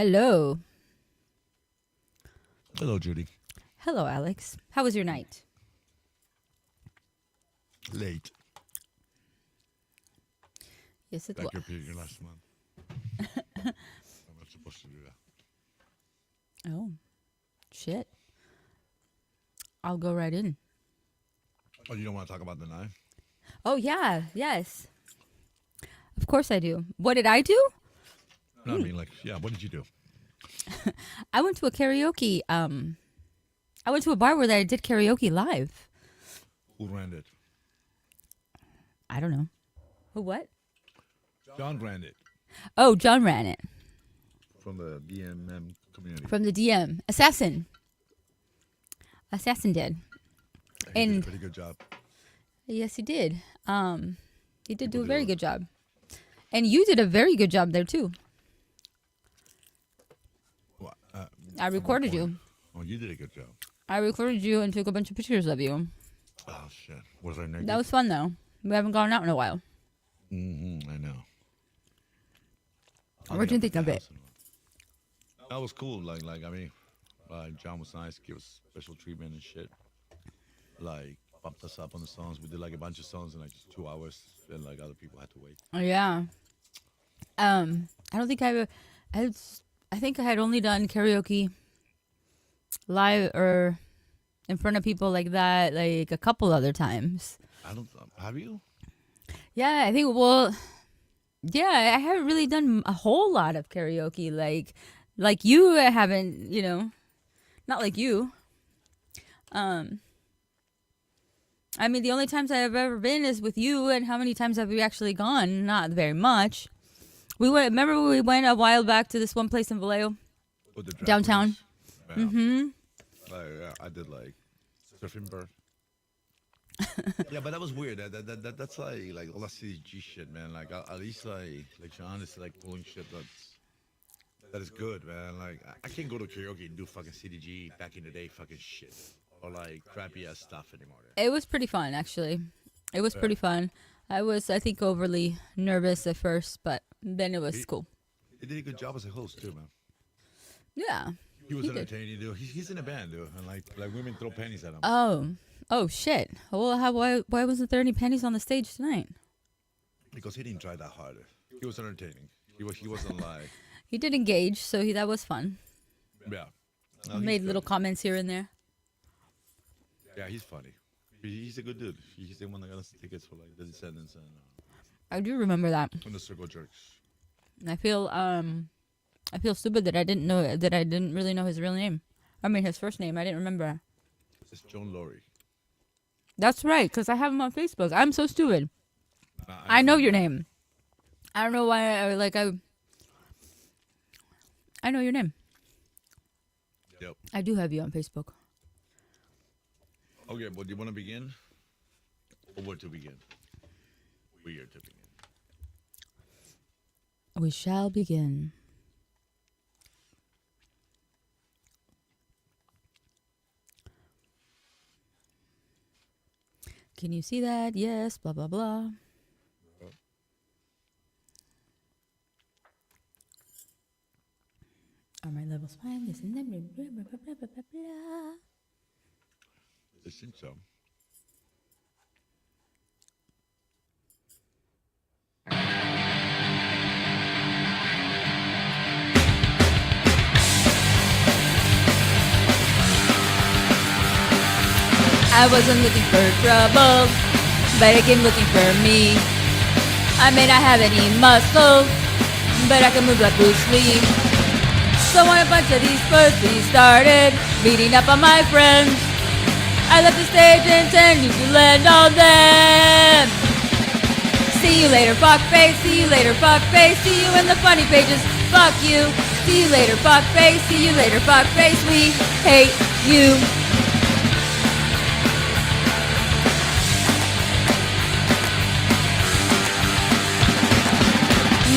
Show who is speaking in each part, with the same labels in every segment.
Speaker 1: Hello.
Speaker 2: Hello, Judy.
Speaker 1: Hello, Alex. How was your night?
Speaker 2: Late.
Speaker 1: Yes, it
Speaker 2: Back
Speaker 1: was.
Speaker 2: your period last month. I'm not supposed to do that.
Speaker 1: Oh, shit. I'll go right in.
Speaker 2: Oh, you don't want to talk about the knife?
Speaker 1: Oh, yeah. Yes. Of course I do. What did I do?
Speaker 2: No, I mean, like, yeah, what did you do?
Speaker 1: I went to a karaoke. I went to a bar where I did karaoke live.
Speaker 2: Who ran it?
Speaker 1: I don't know. Who, what?
Speaker 2: John ran it.
Speaker 1: Oh, John ran it.
Speaker 2: From the BMM community.
Speaker 1: From the DM. Assassin did.
Speaker 2: He did
Speaker 1: And
Speaker 2: a pretty good job.
Speaker 1: yes, he did. He did do a
Speaker 2: People
Speaker 1: very
Speaker 2: do.
Speaker 1: good job. And you did a very good job there, too.
Speaker 2: What?
Speaker 1: I recorded you.
Speaker 2: Oh, you did a good job.
Speaker 1: I recorded you and took a bunch of pictures of you.
Speaker 2: Oh, shit. Was I naked?
Speaker 1: That was fun, though. We haven't gone out in a while.
Speaker 2: I know.
Speaker 1: What do you think of it?
Speaker 2: That was cool. I mean, John was nice. Give us special treatment and shit. Like, bumped us up on the songs. We did like a bunch of songs in like just 2 hours, and like other people had to wait.
Speaker 1: Oh, yeah. I don't think I think I had only done karaoke live or in front of people like that like a couple other times.
Speaker 2: I don't. Have you?
Speaker 1: Yeah, I think. Well, yeah, I haven't really done a whole lot of karaoke like you. I haven't, not like you. I mean, the only times I've ever been is with you, and how many times have we actually gone? Not very much. Remember we went a while back to this one place in Vallejo,
Speaker 2: With the drag
Speaker 1: downtown.
Speaker 2: queens? Yeah.
Speaker 1: Mm-hmm.
Speaker 2: I did like surfing bird. Yeah, but that was weird. That's like all that CDG shit, man. Like at least like Sean is like pulling shit that is good, man. Like I can't go to karaoke and do fucking CDG back in the day fucking shit or like crappy ass stuff anymore.
Speaker 1: It was pretty fun, actually. It was pretty fun. I think, overly nervous at first, but then it was cool.
Speaker 2: He did a good job as a host too, man.
Speaker 1: Yeah.
Speaker 2: He was
Speaker 1: He did.
Speaker 2: entertaining, dude. He's in a band, dude, and like women throw pennies at him.
Speaker 1: Oh shit. Well, why wasn't there any pennies on the stage tonight?
Speaker 2: Because he didn't try that hard. He was entertaining. He wasn't like
Speaker 1: He did engage, so that was fun.
Speaker 2: yeah. No,
Speaker 1: He
Speaker 2: he's
Speaker 1: made
Speaker 2: good.
Speaker 1: little comments here and there.
Speaker 2: Yeah, he's funny. He's a good dude. He's the one that got us the tickets for like the Descendants
Speaker 1: I do remember that.
Speaker 2: and the Circle Jerks.
Speaker 1: And I feel stupid that I didn't really know his real name. I mean, his first name. I didn't remember.
Speaker 2: It's John Laurie.
Speaker 1: That's right, because I have him on Facebook. I'm so stupid. I know your name. I don't know why. I know your name.
Speaker 2: Yep.
Speaker 1: I do have you on Facebook.
Speaker 2: Okay, well, do you want to begin? Or where to begin? We are to begin.
Speaker 1: We shall begin. Can you see that? Yes, blah, blah, blah. Are my levels fine? This and that. Blah, blah, blah, blah, blah, blah, blah.
Speaker 2: I think so.
Speaker 1: I wasn't looking for trouble, but I came looking for me. I may not have any muscle, but I can move like Bruce Lee. So when a bunch of these pussies started beating up on my friends, I left the stage intending to land on them. See you later, fuckface. See you later, fuckface. See you in the funny pages. Fuck you. See you later, fuckface. See you later, fuckface. We hate you.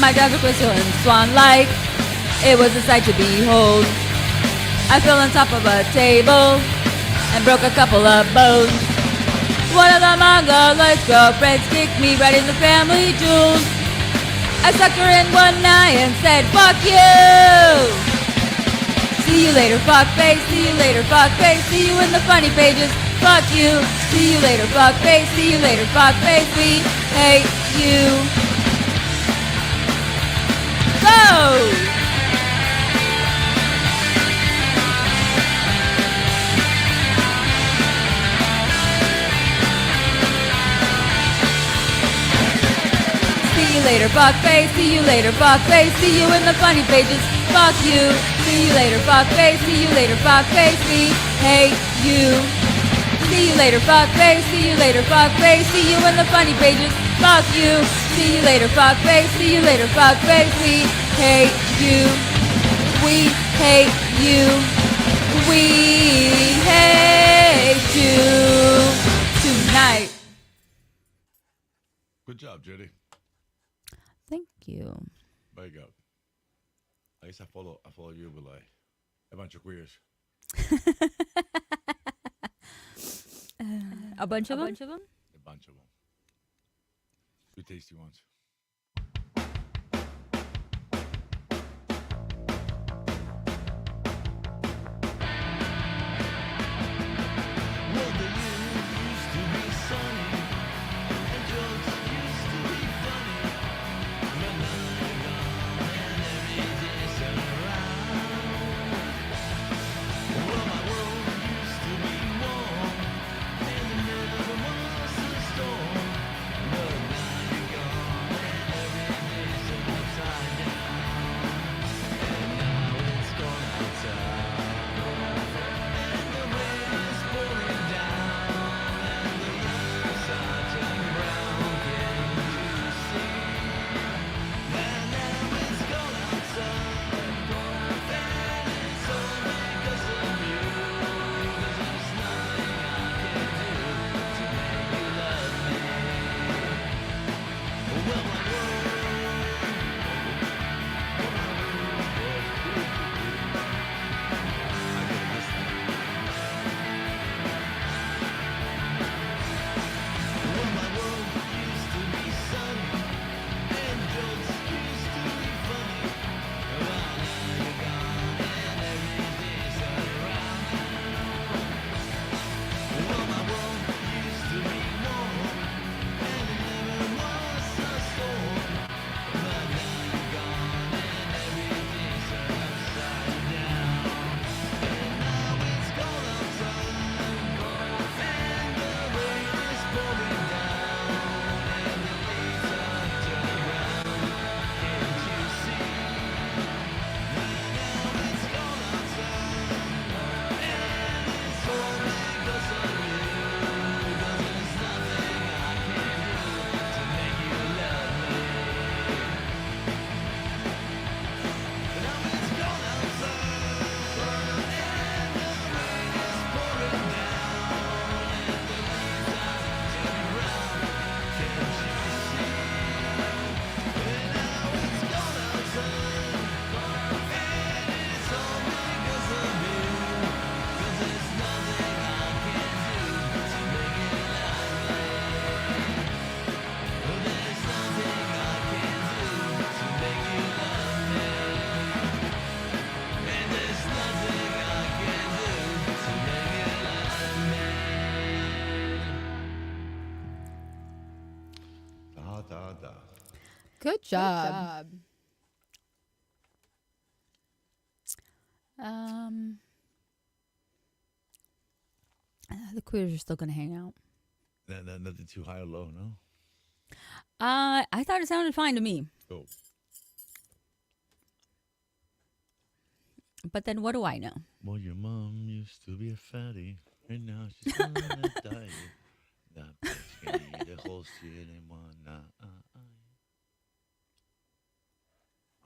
Speaker 1: My dog was feeling swan-like. It was a sight to behold. I fell on top of a table and broke a couple of bones. One of the Mongoloid girlfriends kicked me right in the family jewels. I sucked her in one eye and said, "Fuck you!" See you later, fuck face. See you later, fuck face. See you in the funny pages. Fuck you. See you later, fuck face. See you later, fuck face. We hate you. Go! See you later, fuck face. See you later, fuck face. See you in the funny pages. Fuck you. See you later, fuck face. See you later, fuck face. We hate you. See you later, fuck face. See you later, fuck face. See you in the funny pages. Fuck you. See you later, fuck face. See you later, fuck face. We hate you. We hate you. We hate you tonight.
Speaker 2: Good job, Judy.
Speaker 1: Thank you.
Speaker 2: Very good. I guess I follow you with like a bunch of queers.
Speaker 1: A bunch of them?
Speaker 2: A bunch of them. Two tasty ones.
Speaker 1: Good job. The queers are still gonna hang out.
Speaker 2: Nothing too high or low, no?
Speaker 1: I thought it sounded fine to me.
Speaker 2: Oh.
Speaker 1: But then what do I know?
Speaker 2: Well, your mom used to be a fatty, and now she's on a diet. That bitch can't eat a whole shit in one night.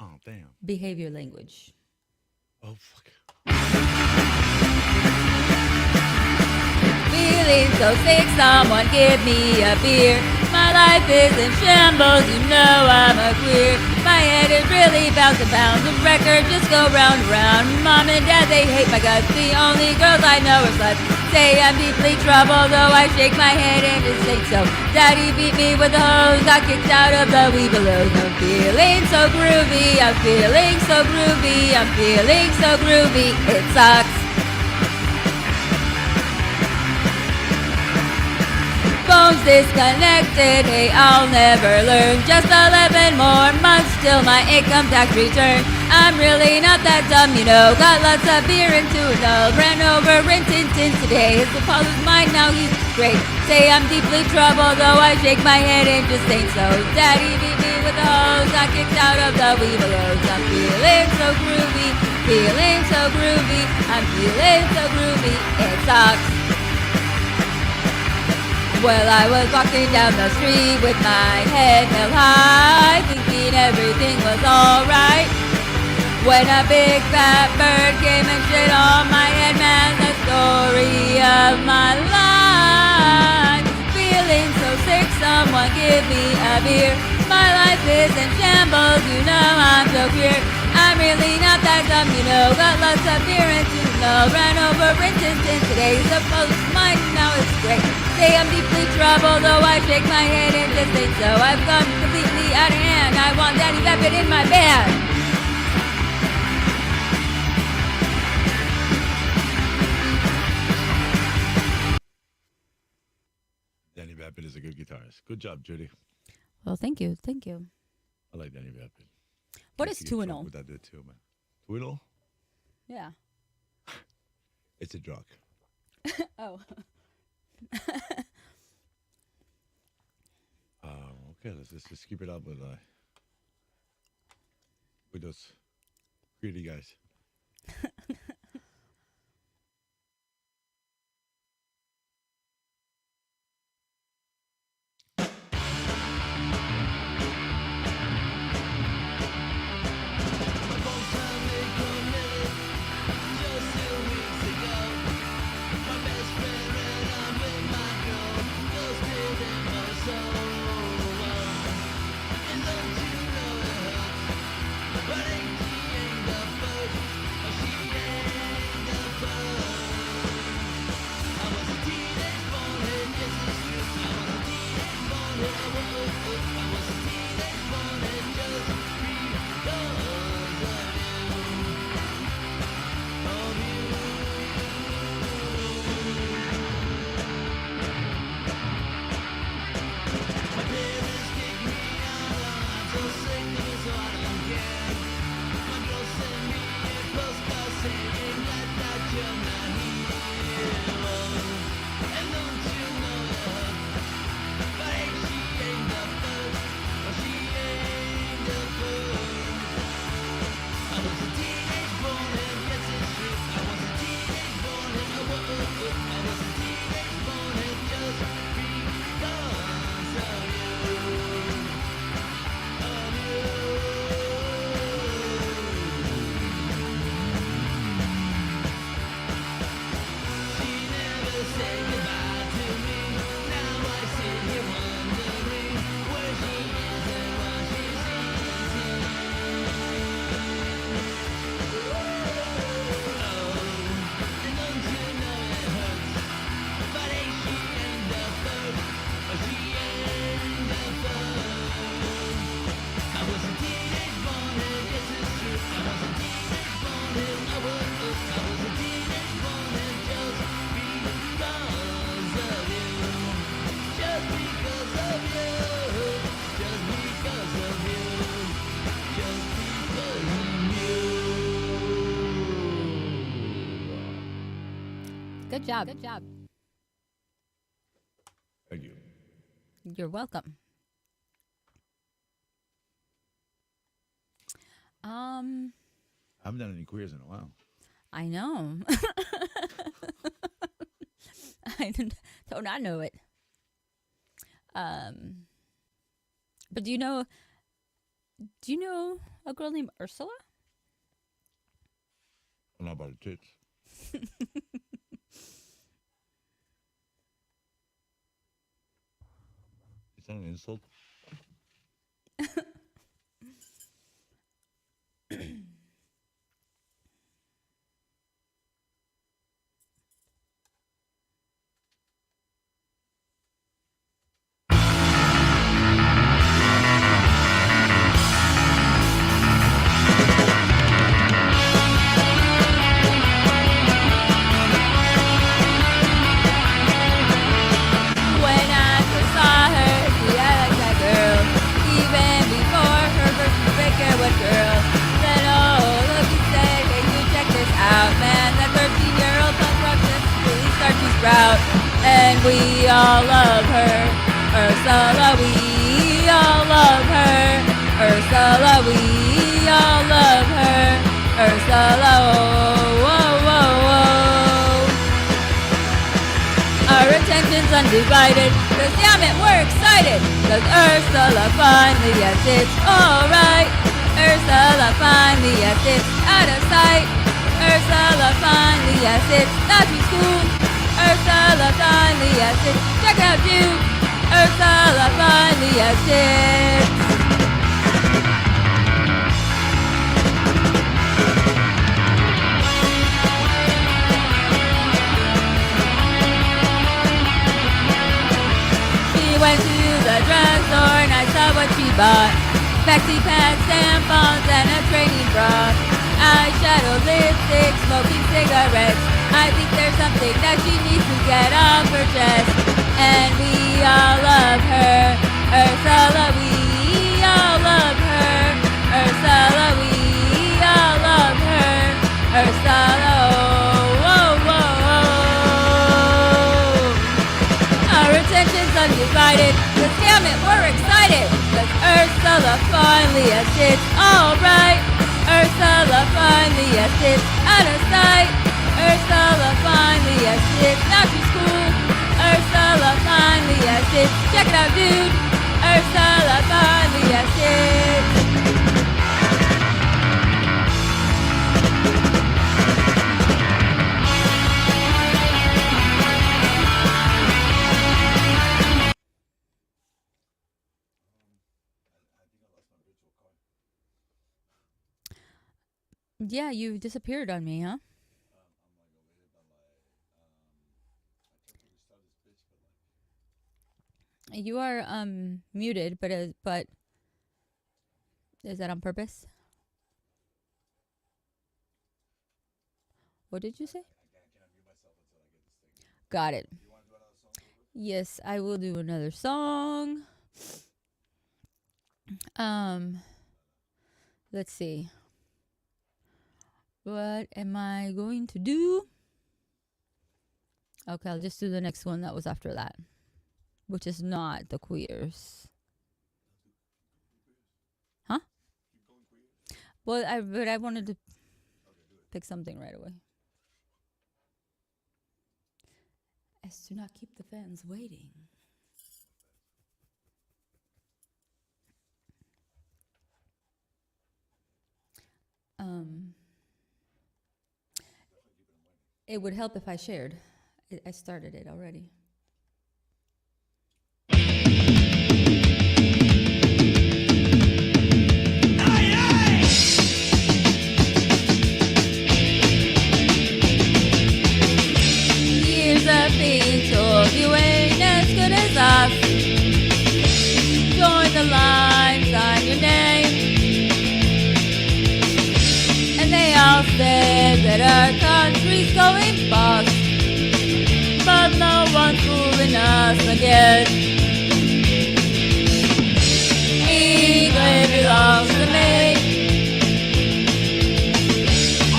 Speaker 2: Oh, damn.
Speaker 1: Behavior language.
Speaker 2: Oh, fuck.
Speaker 1: Feeling so sick, someone give me a beer. My life is in shambles, you know I'm a queer. My head is really bouncing pounds. The record just go round and round. Mom and dad, they hate my guts. The only girls I know are sluts. Say I'm deeply troubled, though I shake my head and just say so. Daddy beat me with the hose, got kicked out of the Weebelows. I'm feeling so groovy, I'm feeling so groovy, I'm feeling so groovy. It sucks. Phone's disconnected, hey, I'll never learn. Just 11 more months till my income tax return. I'm really not that dumb, you know. Got lots of beer into it all. Ran over Rin Tin Tin today. His Apollo's mine, now he's great. Say I'm deeply troubled, though I shake my head and just ain't so. Daddy beat me with the hose, got kicked out of the Weebelows. I'm feeling so groovy, feeling so groovy. I'm feeling so groovy, it sucks. Well, I was walking down the street with my head held high, thinking everything was alright, when a big fat bird came and shit on my head, man, the story of my life. Feeling so sick, someone give me a beer. My life is in shambles, you know I'm so queer. I'm really not that dumb, you know. Got lots of beer and to know. Ran over Rin Tin Tin today. Suppose mine, now it's great. Say I'm deeply troubled, though I shake my head and just think so. I've gone completely out of hand. I want Danny Vapid in my band.
Speaker 2: Danny Vapid is a good guitarist. Good job, Judy.
Speaker 1: Well, thank you, thank you.
Speaker 2: I like Danny Vapid.
Speaker 1: What is Tuinal?
Speaker 2: With that dude too, man. Tuinal?
Speaker 1: Yeah.
Speaker 2: It's a drug.
Speaker 1: Oh.
Speaker 2: Okay, let's just keep it up with those greedy guys.
Speaker 1: Good job. Good job.
Speaker 2: Thank you.
Speaker 1: You're welcome.
Speaker 2: I haven't done any queers in a while.
Speaker 1: I know. I don't I know it. But do you know a girl named Ursula?
Speaker 2: I don't know about the tits. Is that an insult?
Speaker 1: route, and we all love her. Ursula, we all love her. Ursula, we all love her. Ursula, oh, oh, oh, oh. Our attention's undivided, 'cause damn it, we're excited. 'Cause Ursula finally, yes, it's alright. Ursula finally, yes, it's out of sight. Ursula finally, yes, it's back to school. Ursula finally, yes, it's check out Jude. Ursula finally, yes, it's. Went to the drugstore and I saw what she bought. Maxi pads, tampons, and a training bra. Eyeshadow, lipstick, smoking cigarettes. I think there's something that she needs to get off her chest. And we all love her. Ursula, we all love her. Ursula, we all love her. Ursula, oh, oh, oh, oh. Our attention's undivided, 'cause damn it, we're excited. 'Cause Ursula finally, yes, it's alright. Ursula finally, yes, it's out of sight. Ursula finally, yes, it's back to school. Ursula finally, yes, it's check it out, dude. Ursula finally, yes, it's. Yeah, you disappeared on me, huh? You are muted, but is that on purpose? What did you say? Got it. Yes, I will do another song. Let's see. What am I going to do? Okay, I'll just do the next one that was after that, which is not the queers. Huh? Well, I wanted to pick something right away. As to not keep the fans waiting. It would help if I shared. I started it already. Years of being told you ain't as good as us. Join the line, sign your name. And they all said that our country's going bust. But no one's fooling us again. England belongs to me.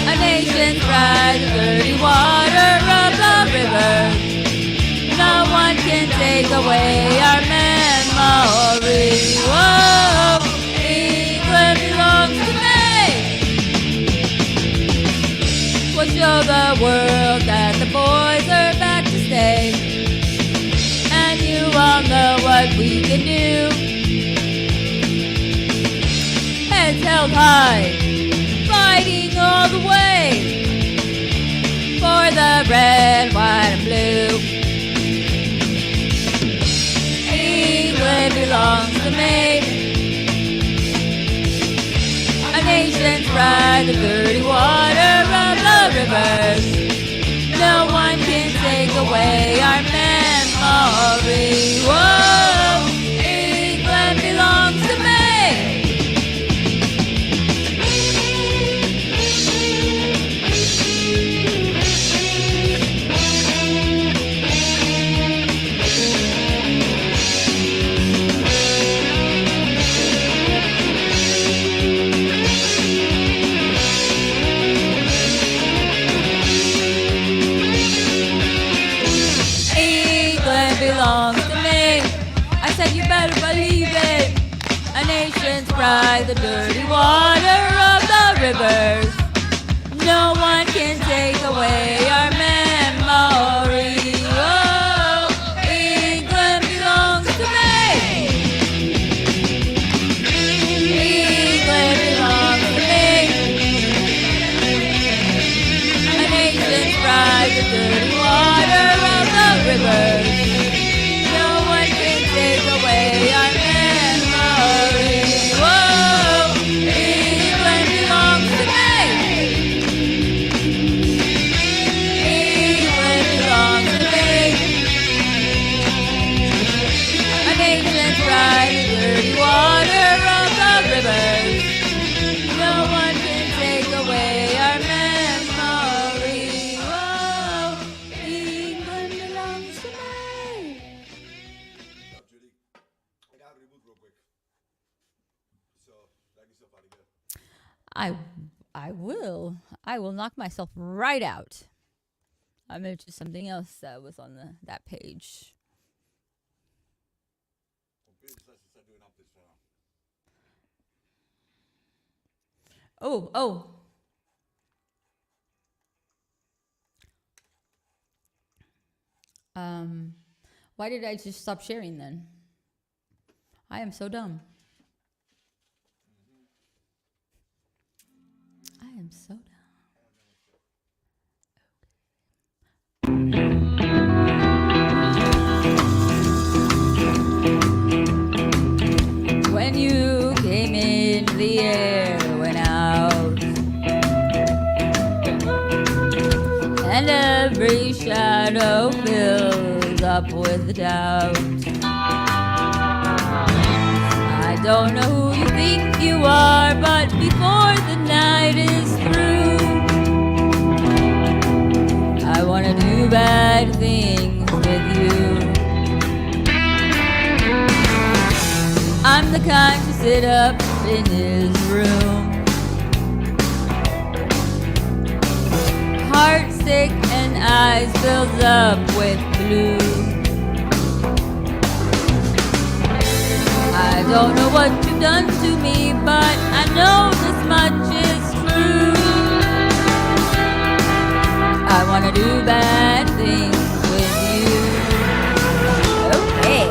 Speaker 1: A nation's pride, the dirty water of the river. No one can take away our memory. Whoa, England belongs to me. We'll show the world that the boys are back to stay. And you all know what we can do. Heads held high, fighting all the way. For the red, white, and blue. England belongs to me. A nation's pride, the dirty water of the rivers. No one can take away our memory. Whoa, England belongs to me. belongs to me. I said you better believe it. A nation's pride, the dirty water of the rivers. No one can take away our memory. Oh, England belongs to me. England belongs to me. A nation's pride, the dirty water of the rivers. No one can take away our memory. Whoa, England belongs to me. England belongs to me. A nation's pride, the dirty water of the rivers. No one can take away our memory. Whoa, England belongs to me.
Speaker 2: Up, Judy. I got to reboot real quick. So, knock yourself out again.
Speaker 1: I will. I will knock myself right out. I'm gonna do something else that was on that page. Oh. Why did I just stop sharing then? I am so dumb. I am so dumb. When you came in, the air went out, and every shadow fills up with doubt. I don't know who you think you are, but before the night is through, I wanna do bad things with you. I'm the kind to sit up in his room, heart sick and eyes filled up with blue. I don't know what you've done to me, but I know this much is true. I wanna do bad things with you. Okay.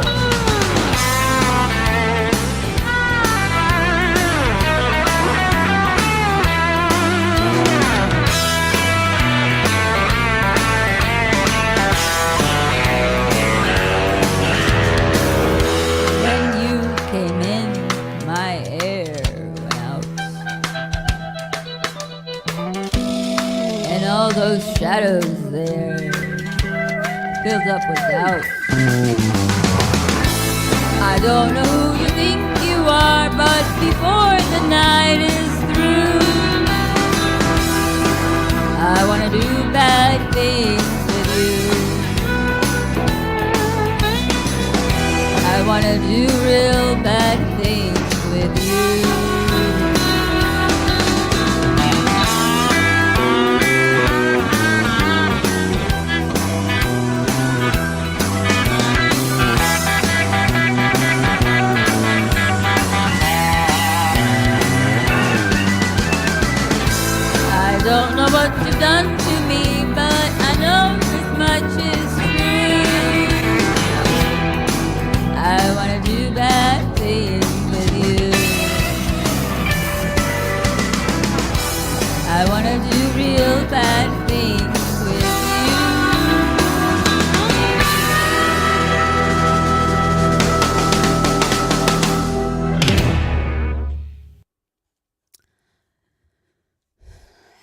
Speaker 1: When you came in, my air went out, and all those shadows there filled up with doubt. I don't know who you think you are, but before the night is through, I wanna do bad things with you. I wanna do real bad things with you. I don't know what you've done to me, but I know this much is true. I wanna do bad things with you. I wanna do real bad things with you.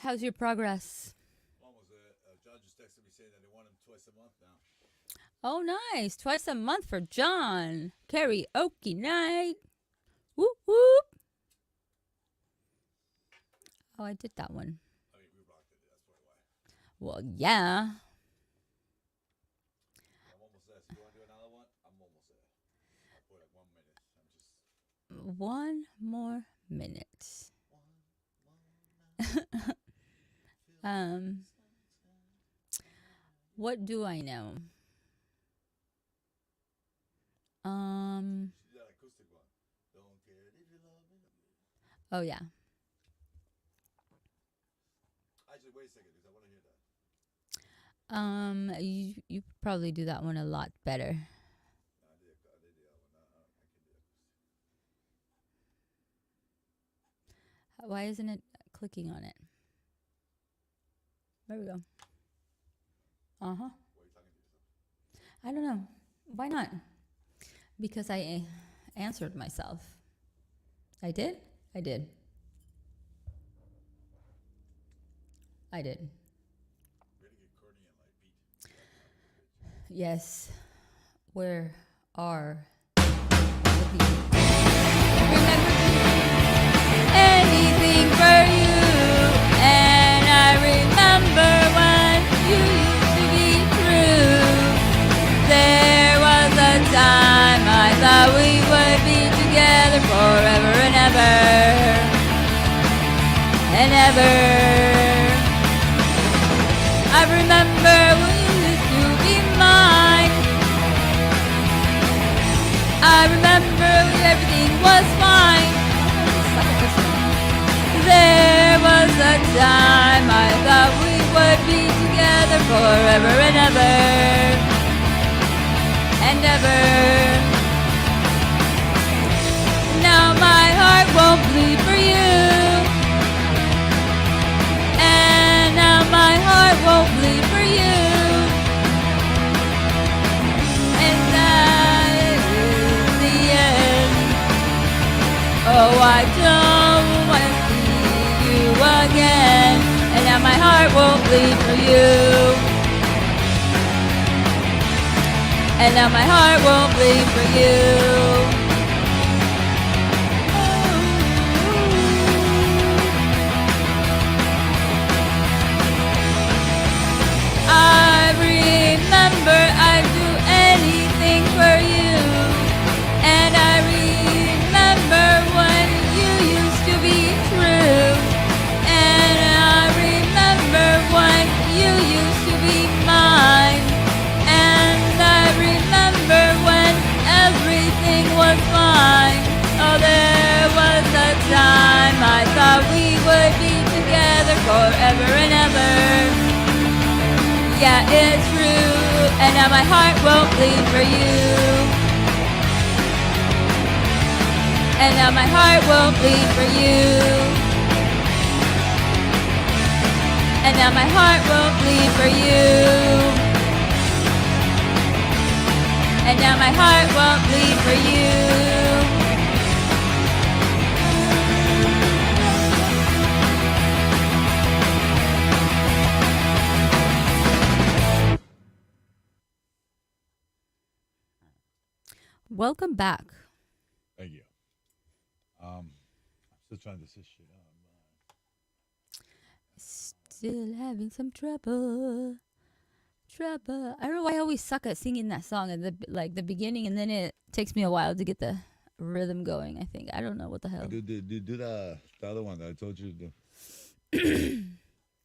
Speaker 1: How's your progress?
Speaker 2: Almost there. John just texted me saying that they want him twice a month now.
Speaker 1: Oh, nice. Twice a month for John. Karaoke night. Whoop, whoop. Oh, I did that one.
Speaker 2: I mean, we rocked it. That's probably why.
Speaker 1: Well, yeah.
Speaker 2: I'm almost there. So you want to do another one? I'm almost there. I'll put like 1 minute. I'm just.
Speaker 1: 1 more minute. What do I know? Um.
Speaker 2: That acoustic one. Don't care if you love me.
Speaker 1: Oh yeah.
Speaker 2: Actually, wait a second, because I want to hear that.
Speaker 1: You probably do that one a lot better.
Speaker 2: No, I did the other one. I can do it.
Speaker 1: Why isn't it clicking on it? There we go. Uh huh.
Speaker 2: Why are you talking to yourself?
Speaker 1: I don't know. Why not? Because I answered myself. I did? I did. I did.
Speaker 2: Really get corny and like beat.
Speaker 1: Yes. Where are the people? Remember anything for you. And I remember when you used to be true. There was a time I thought we would be together forever and ever. And ever. I remember when you used to be mine. I remember when everything was fine. There was a time I thought we would be together forever and ever. And ever. Now my heart won't bleed for you. And now my heart won't bleed for you. And that is the end. Oh, I don't want to see you again. And now my heart won't bleed for you. And now my heart won't bleed for you. I remember I'd do anything for you. And I remember when you used to be true. And I remember when you used to be mine. And I remember when everything was fine. Oh, there was a time I thought we would be together forever and ever. Yeah, it's true, and now my heart won't bleed for you. And now my heart won't bleed for you. And now my heart won't bleed for you. And now my heart won't bleed for you. Welcome back.
Speaker 2: Thank you. I'm still trying to set shit up.
Speaker 1: Still having some trouble. Trouble. I don't know why I always suck at singing that song at the beginning, and then it takes me a while to get the rhythm going. I think I don't know what the hell.
Speaker 2: Do the other one that I told you to do.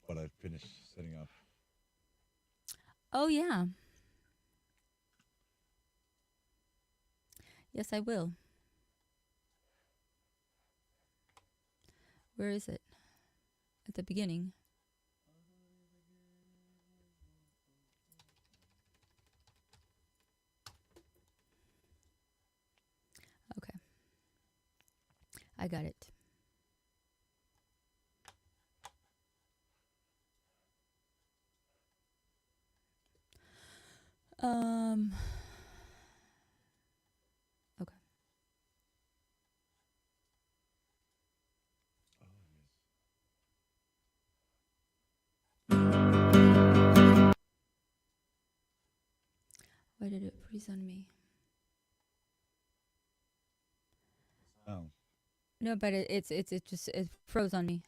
Speaker 2: What I finished setting up.
Speaker 1: Oh yeah. Yes, I will. Where is it? At the beginning. Okay. I got it. Okay. Why did it freeze on me?
Speaker 2: Oh.
Speaker 1: No, but it froze on me.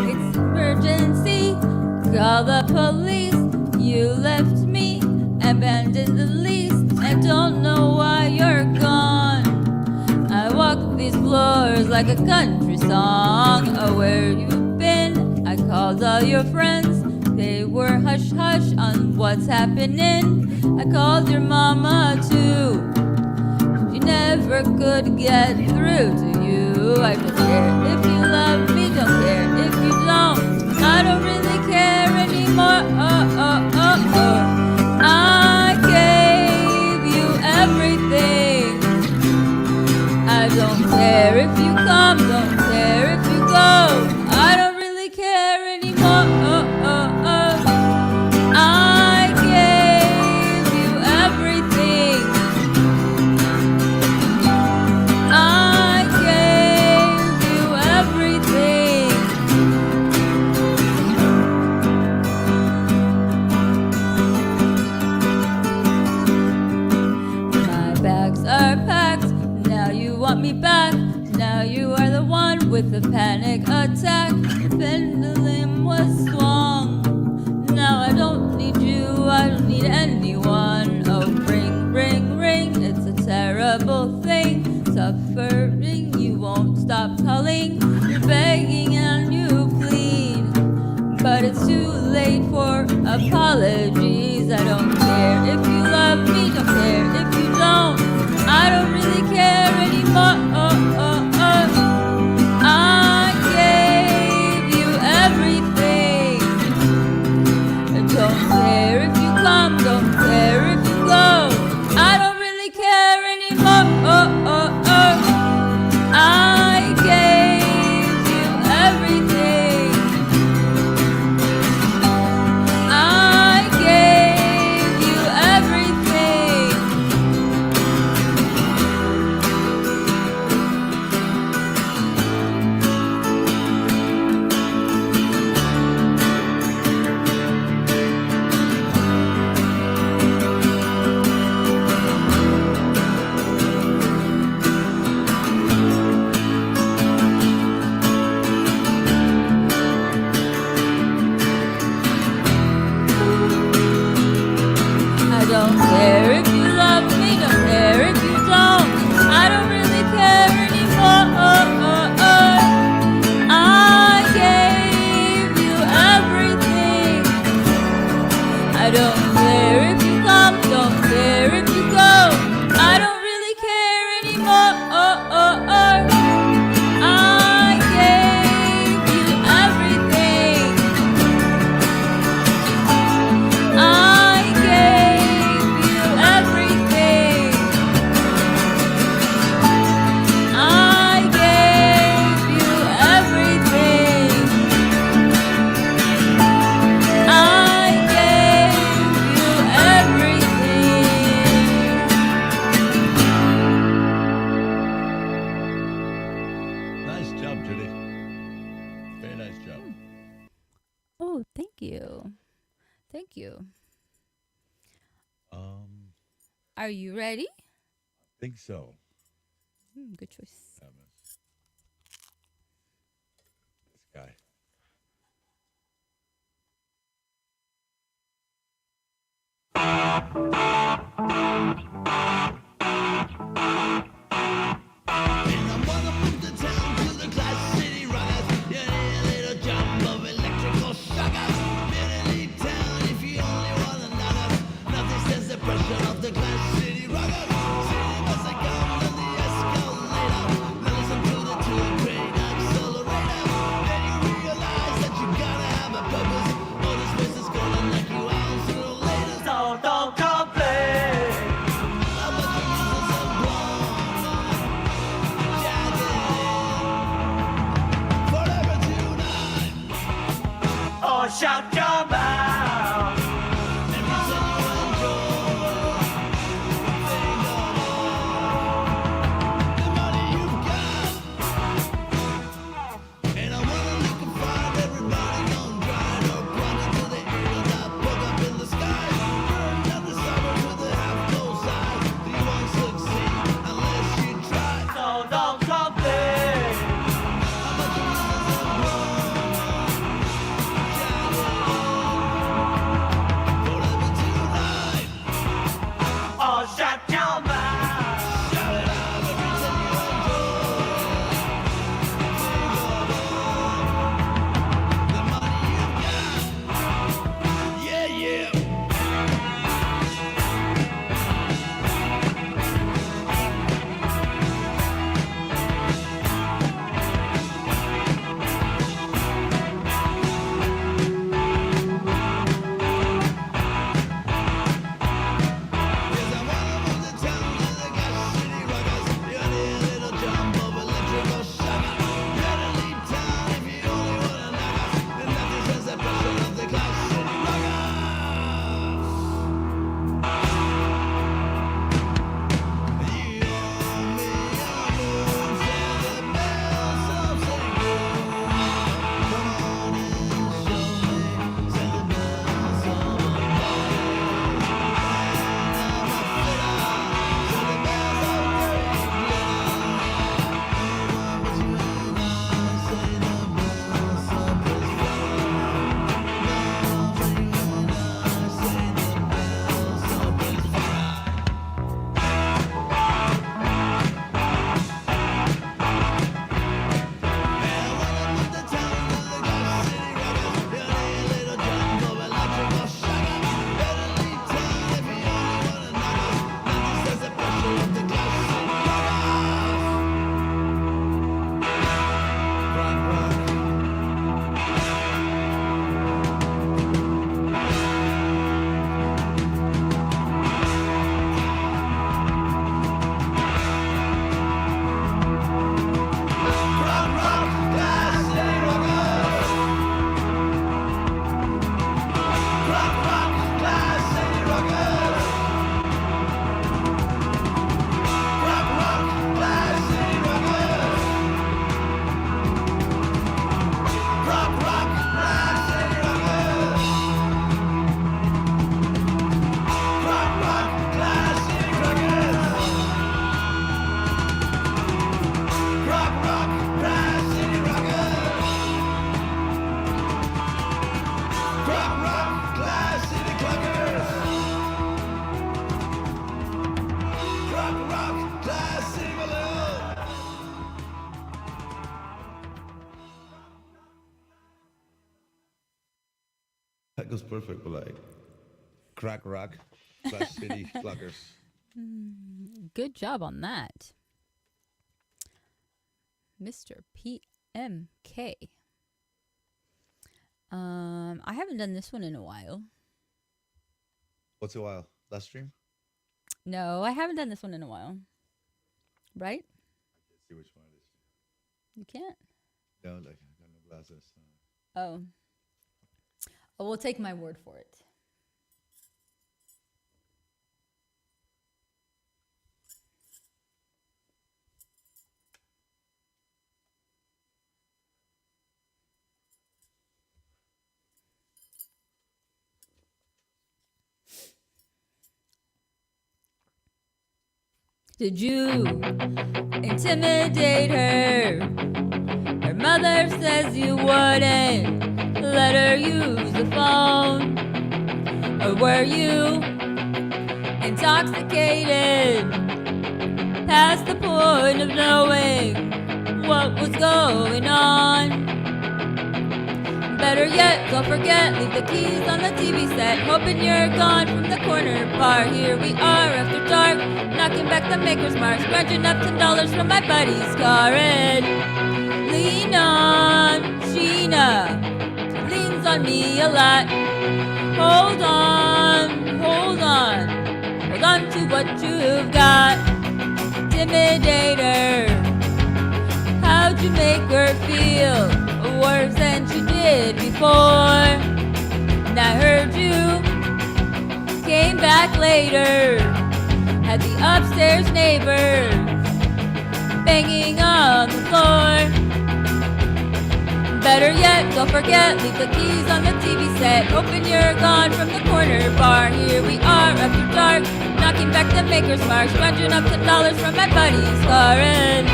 Speaker 1: It's emergency. Call the police. You left me, abandoned the lease. I don't know why you're gone. I walk these floors like a country song. Oh, where you been? I called all your friends. They were hush hush on what's happening. I called your mama too. She never could get through to you. I don't care if you love me, don't care if you don't. I don't really care anymore. I gave you everything. I don't care if you come, don't care if you go. I don't really care anymore. I gave you everything. I gave you everything. My bags are packed. Now you want me back. Now you are the one with the panic attack. The pendulum was swung. Now I don't need you, I don't need anyone. Oh, ring, ring, ring, it's a terrible thing. Suffering, you won't stop calling. You're begging and you plead, but it's too late for apologies. I don't care if you love me, don't care if you don't. I don't really care anymore. I gave you everything. Don't care if you come, don't care if you go. I don't really care anymore. I gave you everything. I gave you everything. I don't care if you love me, don't care if you don't. I don't really care anymore. I gave you everything. I don't care if you come, don't care if you go. I don't really care anymore. I gave you everything. I gave you everything. I gave you everything. I gave you everything.
Speaker 2: Nice job, Judy. Very nice job.
Speaker 1: Oh, thank you. Thank you. Are you ready?
Speaker 2: Think so.
Speaker 1: Good choice.
Speaker 2: This guy.
Speaker 3: So don't complain. Or shut your mouth. So don't complain.
Speaker 2: That goes perfect with like crack rock, Flash City, Flockers.
Speaker 1: Good job on that. Mr. PMK. I haven't done this one in a while.
Speaker 2: What's a while? Last stream?
Speaker 1: No, I haven't done this one in a while. Right?
Speaker 2: Let's see which one it is.
Speaker 1: You can't?
Speaker 2: No, like I got no glasses.
Speaker 1: Oh. Oh, we'll take my word for it. Did you intimidate her? Her mother says you wouldn't let her use the phone. Or were you intoxicated past the point of knowing what was going on? Better yet, don't forget, leave the keys on the TV set. Hoping you're gone from the corner bar. Here we are after dark, knocking back the maker's mark. Scratching up $10 from my buddy's car and lean on Sheena. She leans on me a lot. Hold on, hold on. Hold on to what you've got. Intimidator. How'd you make her feel? Worse than she did before. And I heard you came back later. Had the upstairs neighbors banging on the floor. Better yet, don't forget, leave the keys on the TV set. Hoping you're gone from the corner bar. Here we are after dark, knocking back the maker's mark. Scrounging up $10 from my buddy's car and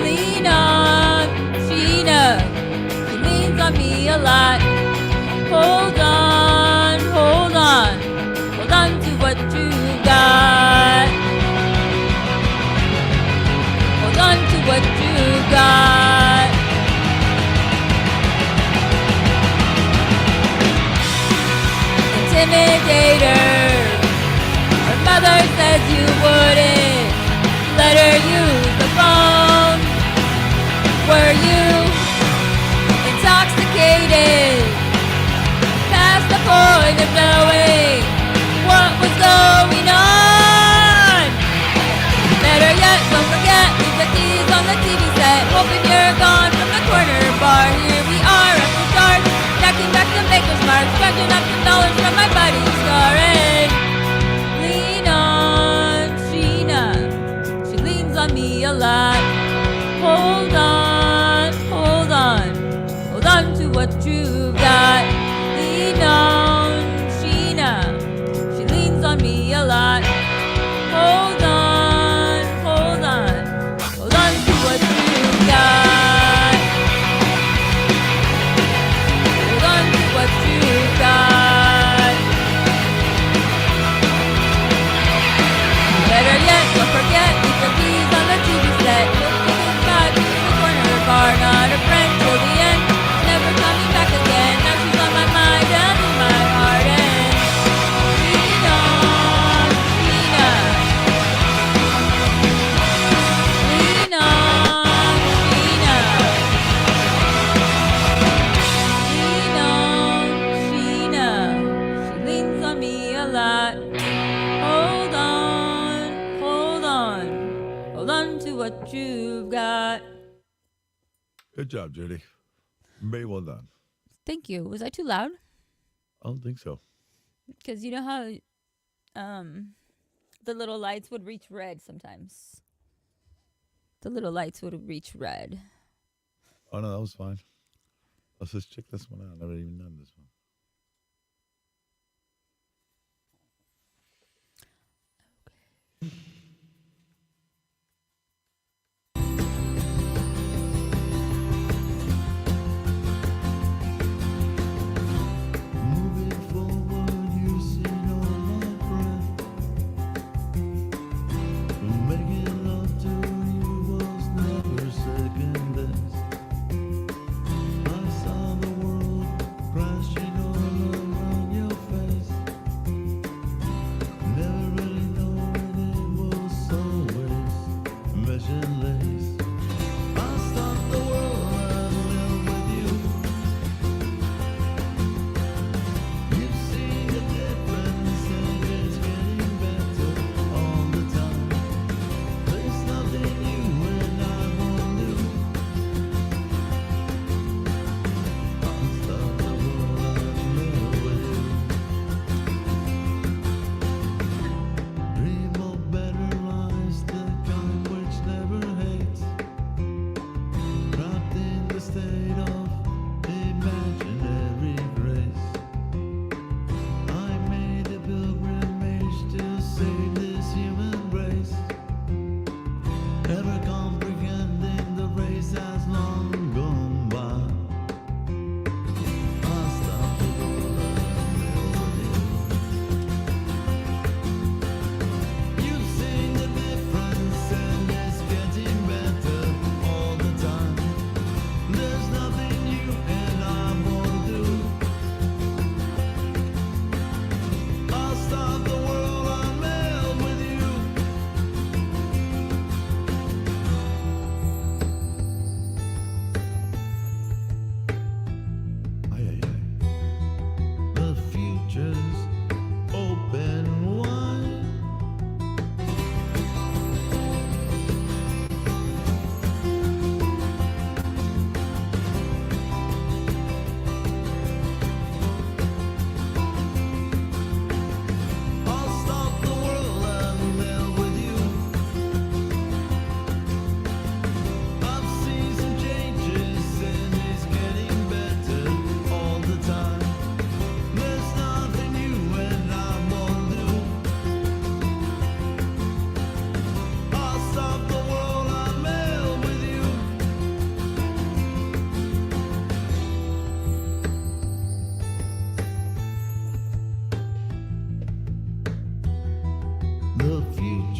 Speaker 1: lean on Sheena. She leans on me a lot. Hold on, hold on. Hold on to what you got. Hold on to what you got. Intimidator. Her mother says you wouldn't let her use the phone. Were you intoxicated past the point of knowing what was going on? Better yet, don't forget, leave the keys on the TV set. Hoping you're gone from the corner bar. Here we are after dark, knocking back the maker's mark. Scratching up $10 from my buddy's car and lean on Sheena. She leans on me a lot. Hold on, hold on. Hold on to what you got. Lean on Sheena. She leans on me a lot. Hold on, hold on. Hold on to what you got. Hold on to what you got. Better yet, don't forget, leave the keys on the TV set. Looking back to the corner bar, not a friend till the end. Never coming back again. Now she's on my mind and in my heart. And lean on Sheena. Lean on Sheena. Lean on Sheena. She leans on me a lot. Hold on, hold on. Hold on to what you've got.
Speaker 2: Good job, Judy. Very well done.
Speaker 1: Thank you. Was I too loud?
Speaker 2: I don't think so.
Speaker 1: Because you know how the little lights would reach red sometimes. The little lights would reach red.
Speaker 2: Oh, no, that was fine. Let's just check this one out. I've never even done this one.
Speaker 4: Moving forward, using all my breath. Making love to you was never second best. I saw the world crash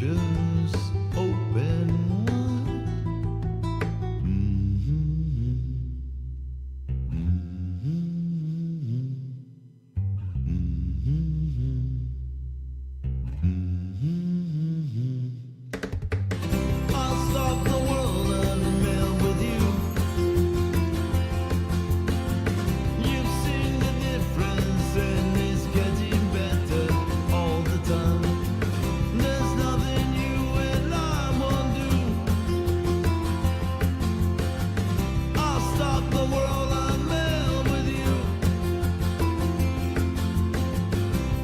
Speaker 4: just open wide. Mm-hmm. Mm-hmm. Mm-hmm. I'll stop the world and melt with you. You've seen the difference and it's getting better all the time. There's nothing you and I won't do. I'll stop the world and melt with you.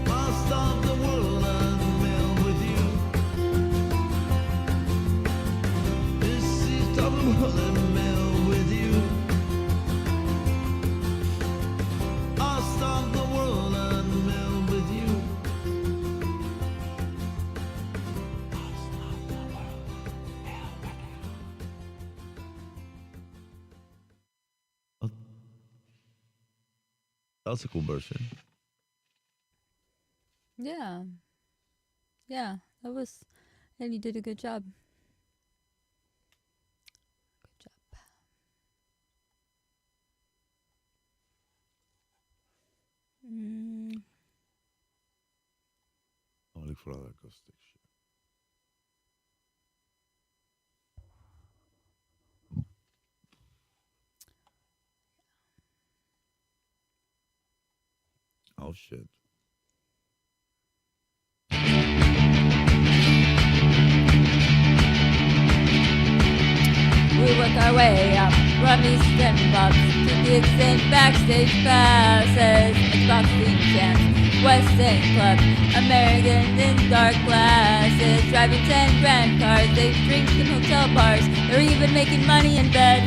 Speaker 4: I'll stop the world and melt with you. This is stop the world and melt with you. I'll stop the world and melt with you.
Speaker 2: That's a cool version.
Speaker 1: Yeah. Yeah. That was, and you did a good job. Good job. Mm,
Speaker 2: I'll look for other acoustic shit. Oh shit.
Speaker 1: we work our way up from Eastern Bucks to gigs and backstage passes, Xbox League chants, West End Club, Americans in dark glasses, driving 10 grand cars, they drink in hotel bars, they're even making money in bed.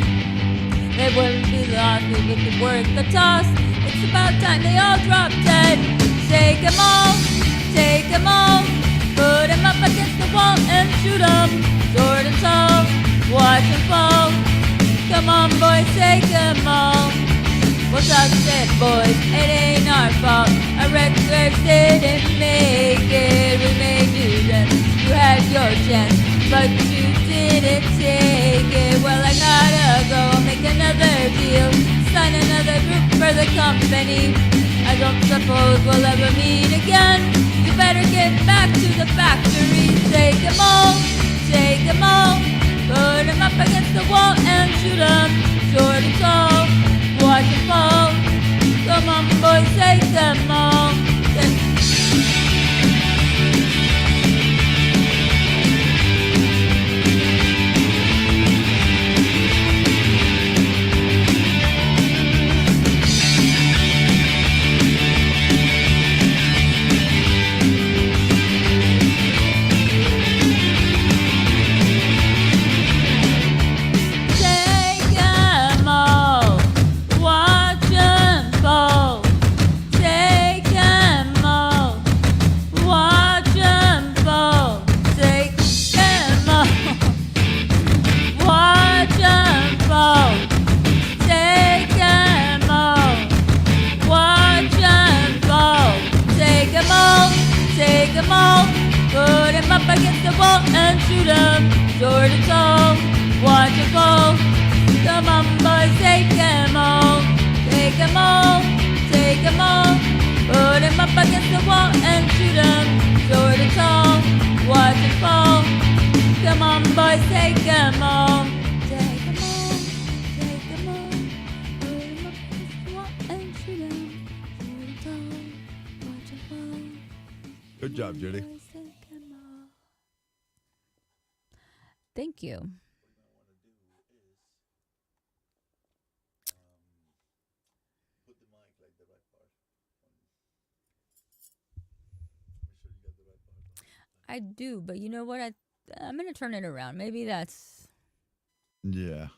Speaker 1: They wouldn't be lost, we would be worth the toss. It's about time they all drop dead. Shake 'em all, take 'em all, put 'em up against the wall and shoot 'em, sword and tall, watch 'em fall. Come on boys, take 'em all. We'll talk shit boys, it ain't our fault. Our records didn't make it, we made you then. You had your chance, but you didn't take it. Well, I gotta go make another deal, sign another group for the company. I don't suppose we'll ever meet again. You better get back to the factory. Take 'em all, take 'em all, put 'em up against the wall and shoot 'em, short and tall, watch 'em fall. Come on boys, take 'em all. Take 'em all, watch 'em fall. Take 'em all, watch 'em fall. Take 'em all, watch 'em fall. Take 'em all, watch 'em fall. Take 'em all, take 'em all, put 'em up against the wall and shoot 'em, short and tall, watch 'em fall. Come on boys, take 'em all, take 'em all, take 'em all, put 'em up against the wall and shoot 'em, short and tall, watch 'em fall. Come on boys, take 'em all, take 'em all, take 'em all, put 'em up against the wall and shoot 'em, short and tall, watch 'em fall.
Speaker 2: Good job, Judy.
Speaker 1: Boys, take 'em all. Thank you.
Speaker 2: Put the mic like the right part. Make sure you got the right part.
Speaker 1: I do, but you know what? I'm gonna turn it around. Maybe that's.
Speaker 2: Yeah.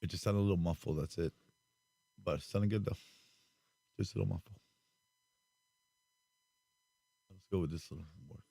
Speaker 2: It just sounded a little muffled, that's it. But it sounded good though. Just a little muffled. Let's go with this little more.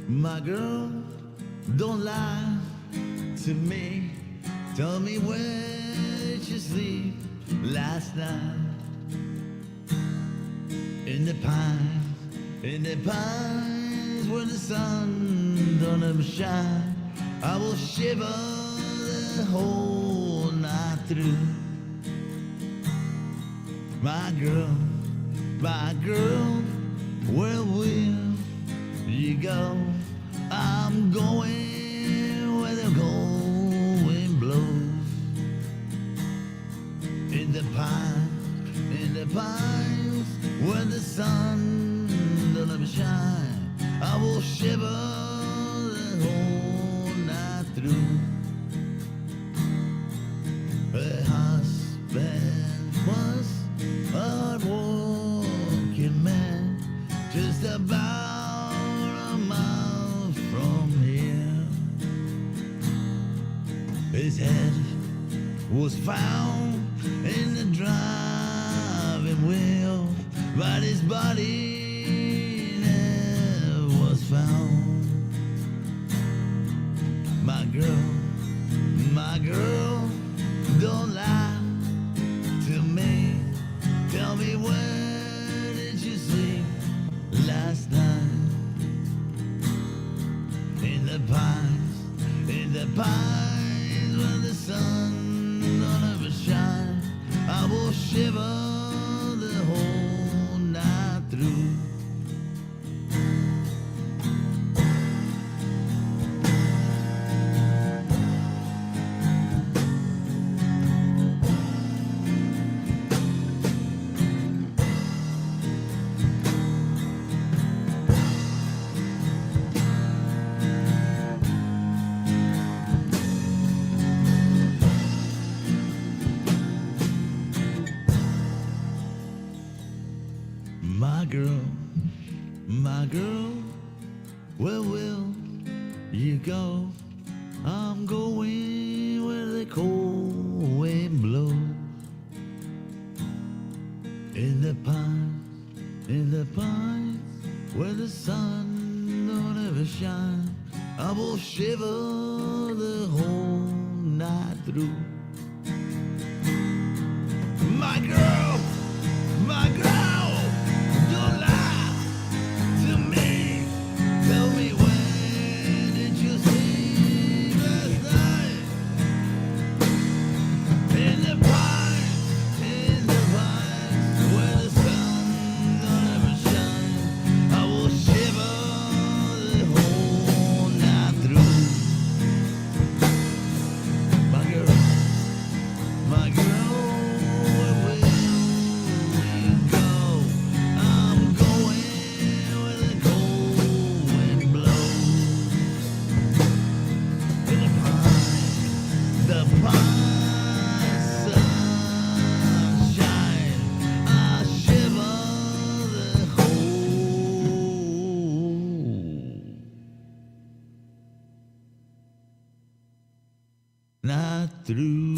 Speaker 4: My girl, don't lie to me. Tell me where did you sleep last night? In the pines where the sun don't ever shine. I will shiver the whole night through. My girl, where will you go? I'm going where the cold wind blows. In the pines, where the sun don't ever shine. I will shiver the whole night through. Her husband was a hard-working man, just about a mile from here. His head was found in the driving wheel, but his body never was found. My girl, don't lie to me. Tell me where did you sleep last night? In the pines where the sun don't ever shine. I will shiver the whole night through. My girl, where will you go? I'm going where the cold wind blows. In the pines, where the sun don't ever shine. I will shiver the whole night through. My girl, don't lie to me. Tell me where did you sleep last night? In the pines, where the sun don't ever shine. I will shiver the whole night through. My girl, where will you go? I'm going where the cold wind blows. In the pines sunshine, I shiver the whole night through.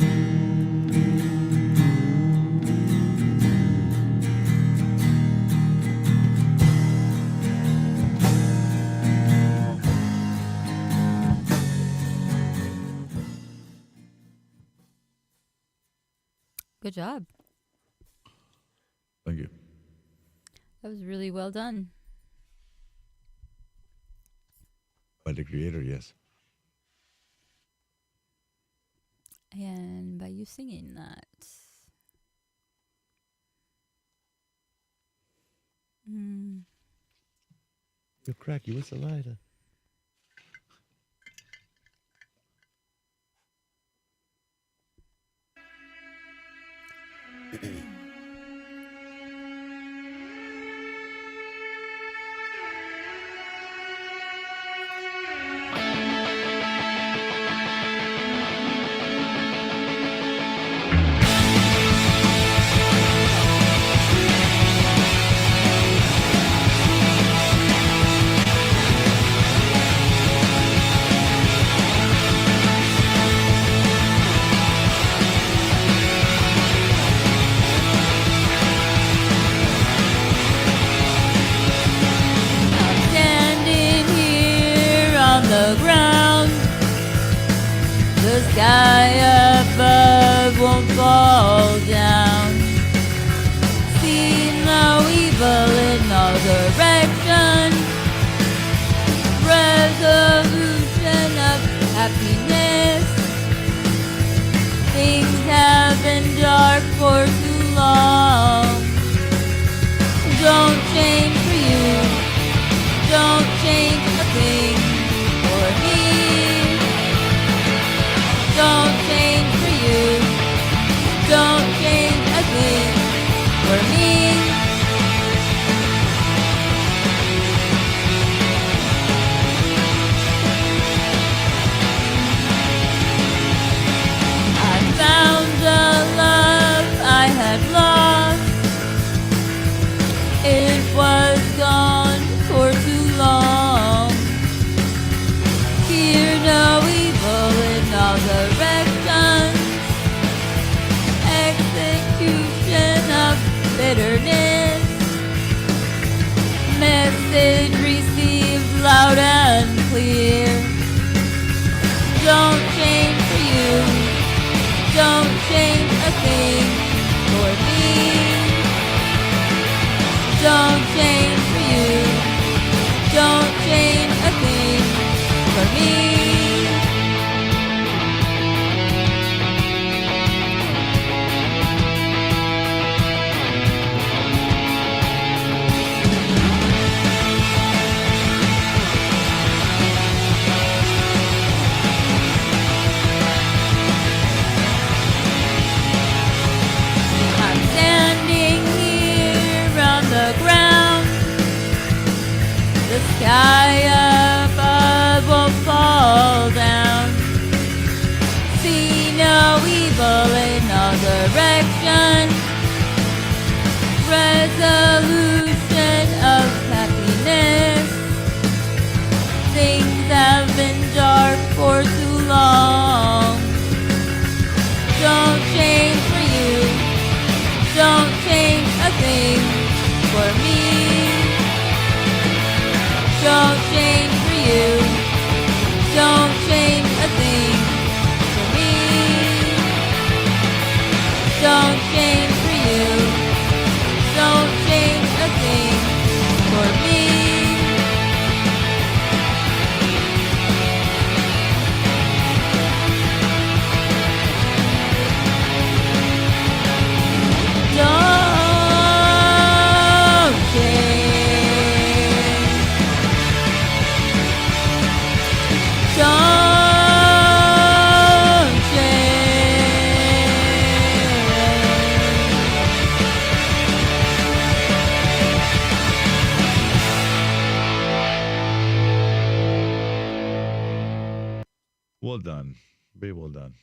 Speaker 1: Good job.
Speaker 2: Thank you.
Speaker 1: That was really well done.
Speaker 2: By the creator, yes.
Speaker 1: And by you singing that.
Speaker 2: You're cracky. What's the lighter?
Speaker 4: I
Speaker 1: the ground. The sky above won't fall down. See no evil in all directions. Resolution of happiness. Things have been dark for too long. Don't change for you. Don't change a thing for me. Don't change for you. Don't change a thing for me. I found a love I had lost. It was gone for too long. Fear no evil in all directions. Execution of bitterness. Message received loud and clear. Don't change for you. Don't change a thing for me. Don't change for you. Don't change a thing for me. I'm standing here on the ground. The sky above will fall down. See no evil in all directions. Resolution of happiness. Things have been dark for too long. Don't change for you. Don't change a thing for me. Don't change for you. Don't change a thing for me. Don't change for you. Don't change a thing for me. Don't change. Don't change.
Speaker 2: Well done. Very well done.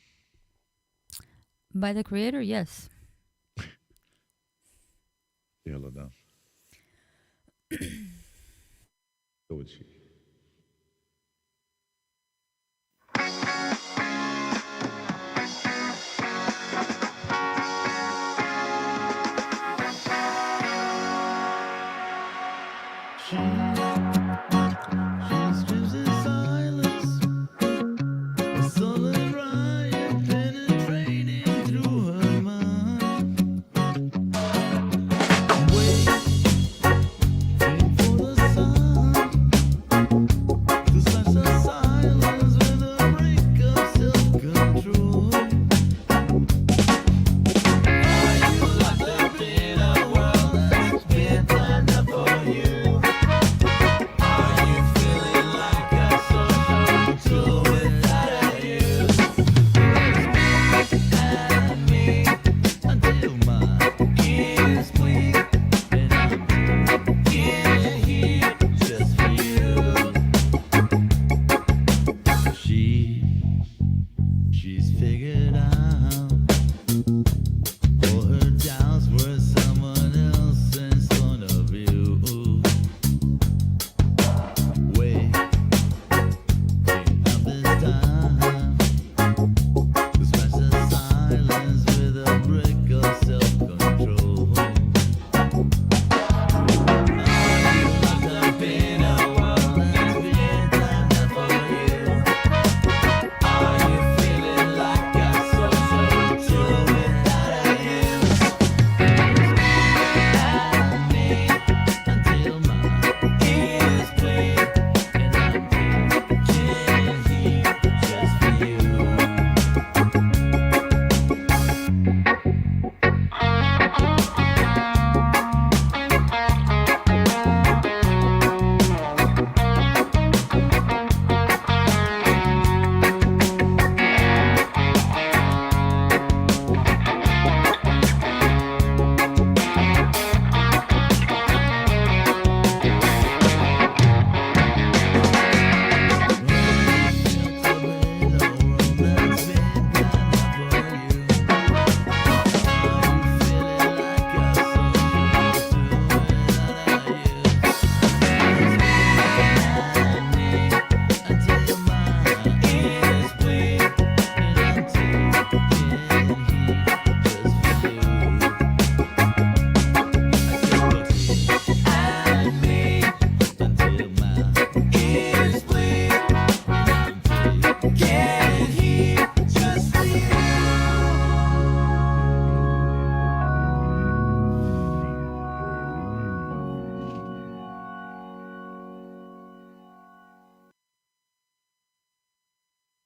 Speaker 1: By the creator, yes.
Speaker 2: Say hello down. Go with you.
Speaker 4: She screams in silence, a sullen riot penetrating through her mind. Waiting for the sun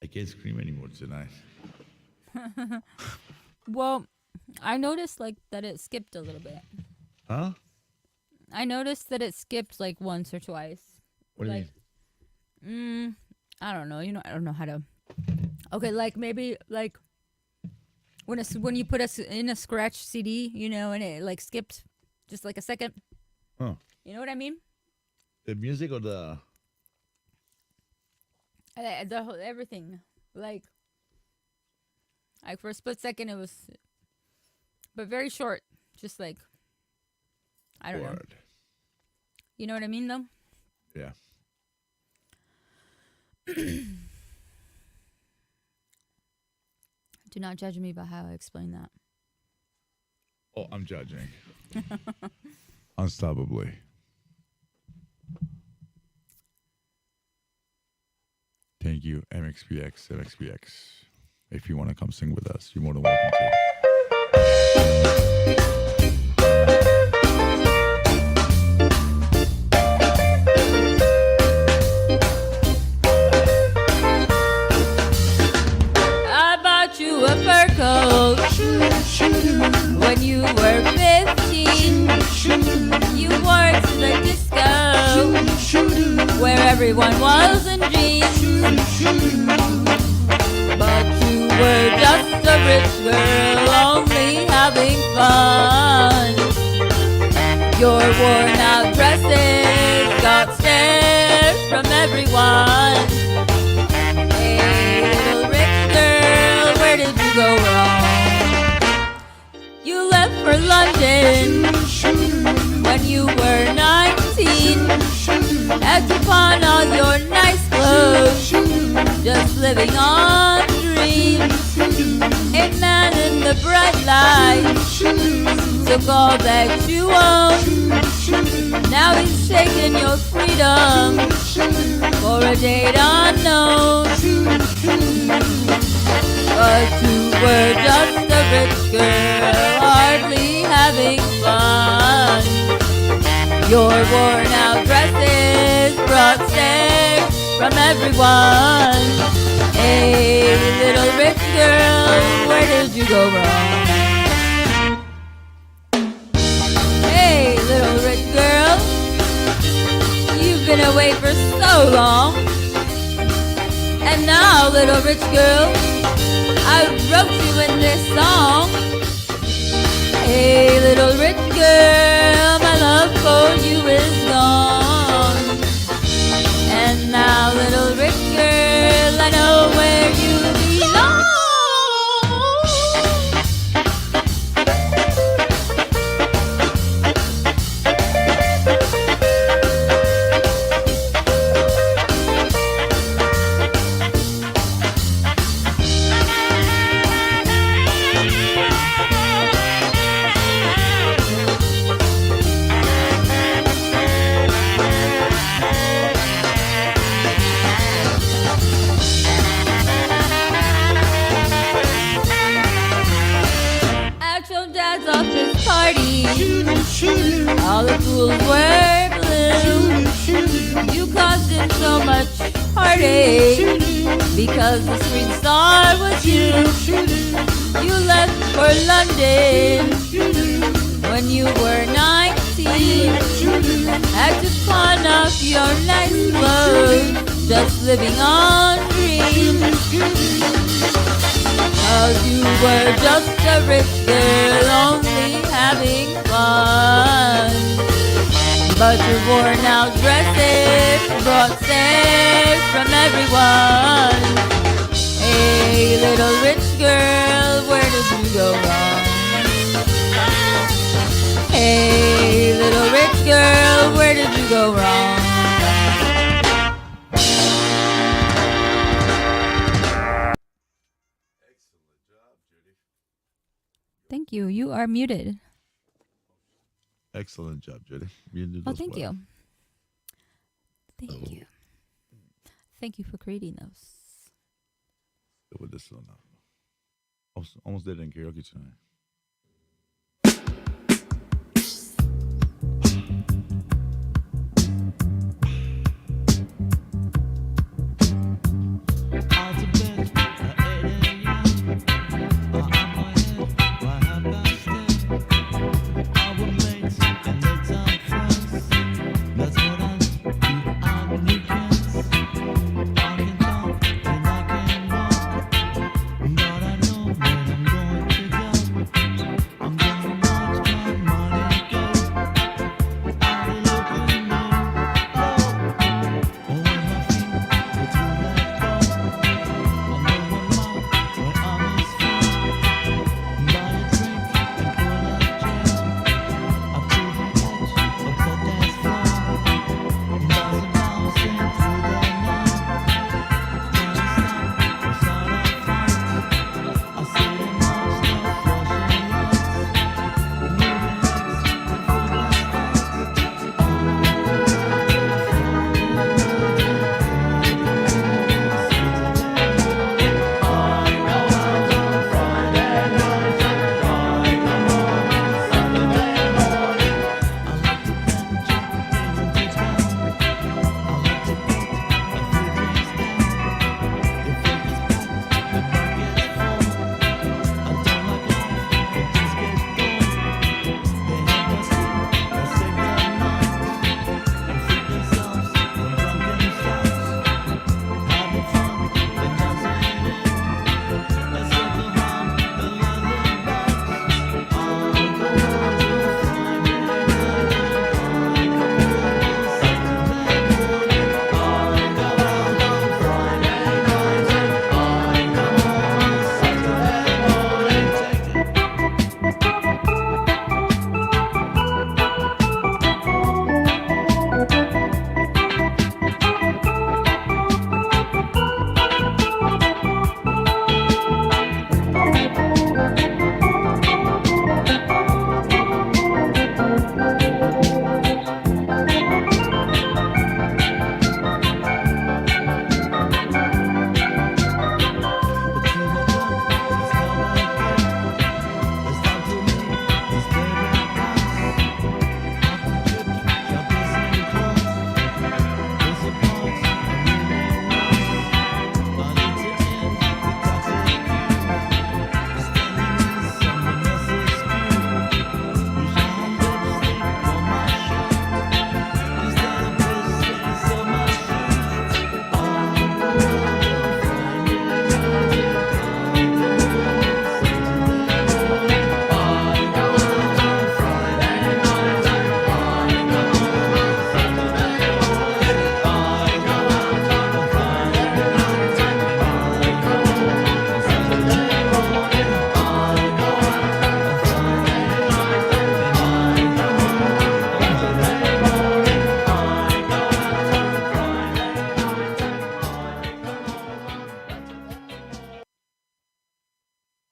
Speaker 2: I can't scream anymore tonight.
Speaker 1: Well, I noticed like that it skipped a little bit.
Speaker 2: Huh?
Speaker 1: I noticed that it skipped like once or twice.
Speaker 2: What do you
Speaker 1: Like,
Speaker 2: mean?
Speaker 1: I don't know. I don't know how to. Okay, like maybe like when you put us in a scratch CD, and it like skipped just like a second.
Speaker 2: Huh?
Speaker 1: You know what I mean?
Speaker 2: The music or the?
Speaker 1: The whole everything, like for a split second it was, but very short. Just like I don't know.
Speaker 2: Word.
Speaker 1: You know what I mean, though?
Speaker 2: Yeah.
Speaker 1: Do not judge me by how I explain that.
Speaker 2: Oh, I'm judging. Unstoppably. Thank you, MXPX. If you want to come sing with us, you're more than welcome to.
Speaker 1: I bought you a fur coat when you were 15. You wore it to the disco where everyone was in jeans. But you were just a rich girl, only having fun. Your worn out dresses got stares from everyone. Hey, little rich girl, where did you go wrong? You left for London when you were 19. Had to pawn all your nice clothes, just living on dreams. A man in the bright light took all that you owned. Now he's taking your freedom for a date unknown. But you were just a rich girl, hardly having fun. Your worn out dresses brought stares from everyone. Hey, little rich girl, where did you go wrong? Hey, little rich girl, you've been away for so long. And now, little rich girl, I wrote you in this song. Hey, little rich girl, my love for you is gone. And now, little rich girl, I know where you belong. At your dad's office party, all the fools were blue. You caused him so much heartache because the screen star was you. You left for London when you were 19. Had to pawn off your nice clothes, just living on dreams. Cause you were just a rich girl, only having fun. But your worn out dresses brought stares from everyone. Hey, little rich girl, where did you go wrong? Hey, little rich girl, where did you go wrong? Thank you. You are muted.
Speaker 2: Excellent job, Judy. You did
Speaker 1: Oh,
Speaker 2: those
Speaker 1: thank
Speaker 2: well.
Speaker 1: you. Thank you. Thank you for creating those.
Speaker 2: Go with this one now. Almost did it in karaoke tonight.
Speaker 4: Out of bed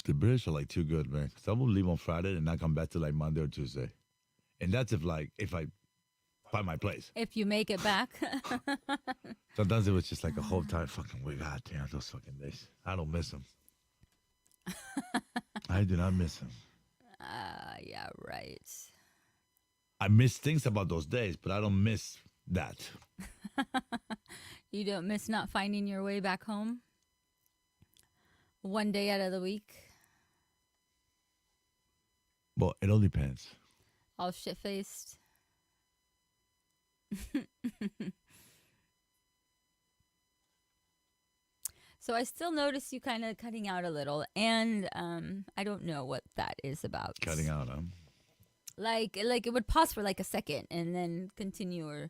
Speaker 2: The British are like too good, man. Some will leave on Friday and not come back till like Monday or Tuesday, and that's if I find my place.
Speaker 1: If you make it back.
Speaker 2: Sometimes it was just like a whole time fucking week. God damn those fucking days. I don't miss them. I do not miss them.
Speaker 1: Yeah, right.
Speaker 2: I miss things about those days, but I don't miss that.
Speaker 1: You don't miss not finding your way back home? One day out of the week?
Speaker 2: Well, it all depends.
Speaker 1: All shit-faced? So I still notice you kind of cutting out a little, and I don't know what that is about.
Speaker 2: Cutting out, huh?
Speaker 1: Like it would pause for like a second and then continue, or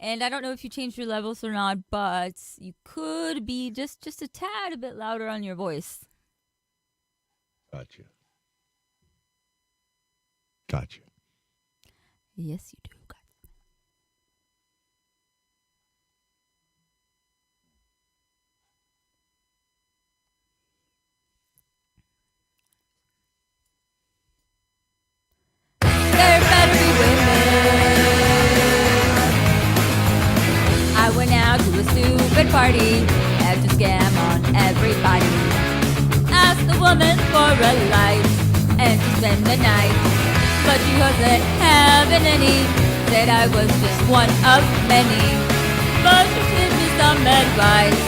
Speaker 1: and I don't know if you changed your levels or not, but you could be just a tad a bit louder on your voice.
Speaker 2: Gotcha. Gotcha.
Speaker 1: Yes, you do. There better be women. I went out to a stupid party, had to scam on everybody. Asked the woman for a light and to spend the night, but she wasn't having any. Said I was just one of many, but she gave me some advice.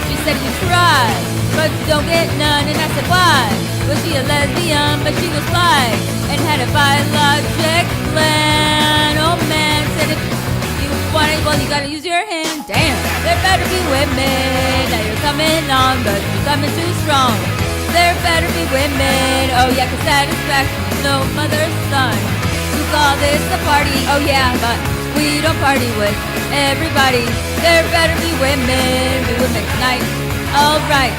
Speaker 1: She said you try, but you don't get none, and I said why? Was she a lesbian, but she was fly and had a biologic plan. Oh man, said if you want it, well you gotta use your hand. Damn, there better be women. Now you're coming on, but you're coming too strong. There better be women. Oh yeah, 'cause satisfaction is no mother's son. You call this a party? Oh yeah, but we don't party with everybody. There better be women. Be women tonight. All right.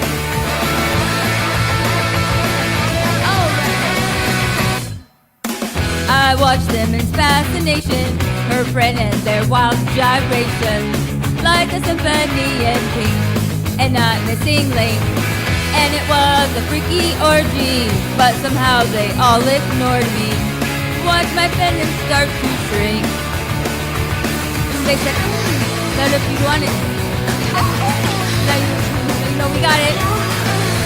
Speaker 1: I watched them in fascination, her friend and their wild gyrations, like a symphony in pink, and not missing link. And it was a freaky orgy, but somehow they all ignored me. Watched my pendant start to shrink. They said, that if you want it, now you know we got it.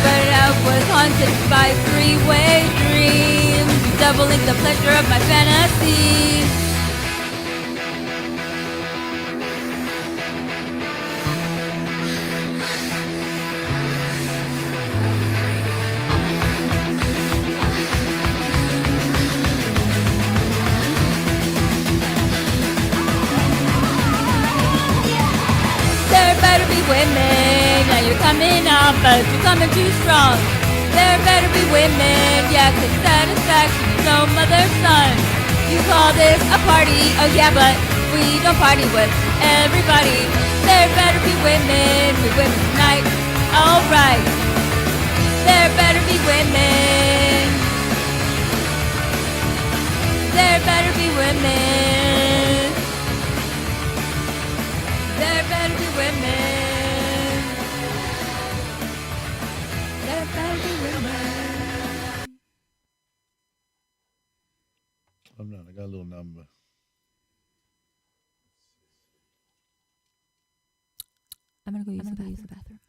Speaker 1: But I was haunted by three-way dreams, doubling the pleasure of my fantasy. There better be women. Now you're coming up, but you're coming too strong. There better be women. Yeah, 'cause satisfaction is no mother's son. You call this a party? Oh yeah, but we don't party with everybody. There better be women. Be women tonight. All right. There better be women. There better be women. There better be women. There better be women.
Speaker 2: I'm not. I got a little number.
Speaker 1: I'm gonna go use the bathroom.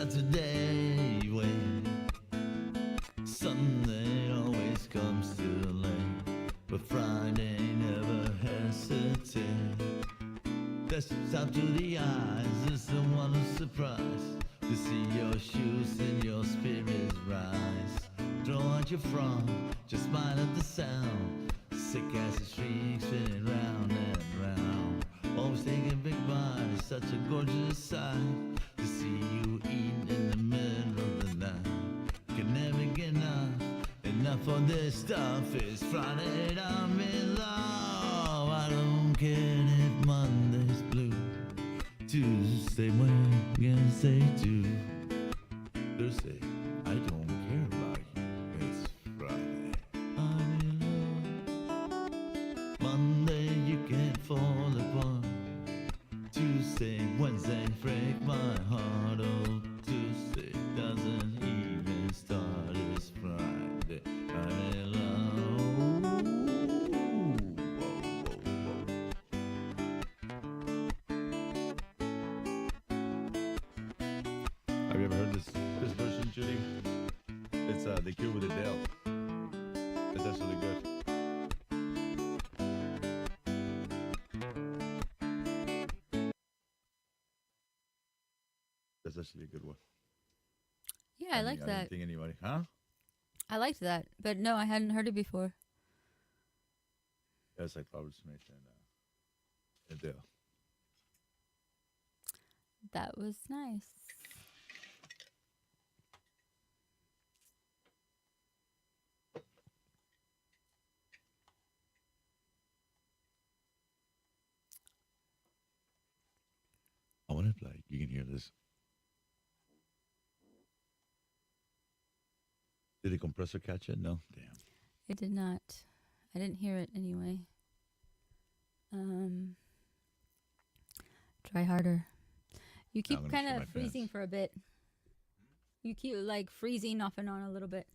Speaker 4: Saturday, wait. Sunday always comes too late, but Friday never hesitate. That's up to the eyes, it's the one of surprise to see your shoes and your spirits rise. Throw out your front, just smile at the sound. Sick as the streaks spinning round and round. Always taking big bites, such a gorgeous sight to see you eating in the middle of the night. Can never get enough of this stuff. It's Friday and I'm in love. I don't care if Monday's blue, Tuesday, Wednesday too. Thursday, I don't care about you. It's Friday, I'm in love. Monday, you can't fall apart. Tuesday, Wednesday, break my heart. Oh, Tuesday doesn't even start. It's Friday, I'm in love. Whoa, whoa, whoa.
Speaker 2: Have you ever heard this version, Judy? It's The Cure with Adele. It's actually good. That's actually a good one.
Speaker 1: Yeah, I like
Speaker 2: I
Speaker 1: that.
Speaker 2: don't think anybody, huh?
Speaker 1: I liked that, but no, I hadn't heard it before.
Speaker 2: That's like Robert Smith and Adele.
Speaker 1: That was nice.
Speaker 2: I want to play. You can hear this. Did the compressor catch it? No. Damn.
Speaker 1: It did not. I didn't hear it anyway. Try harder. You
Speaker 2: I'm
Speaker 1: keep
Speaker 2: gonna
Speaker 1: kind
Speaker 2: shit my
Speaker 1: of freezing
Speaker 2: pants.
Speaker 1: for a bit. You keep like freezing off and on a little bit.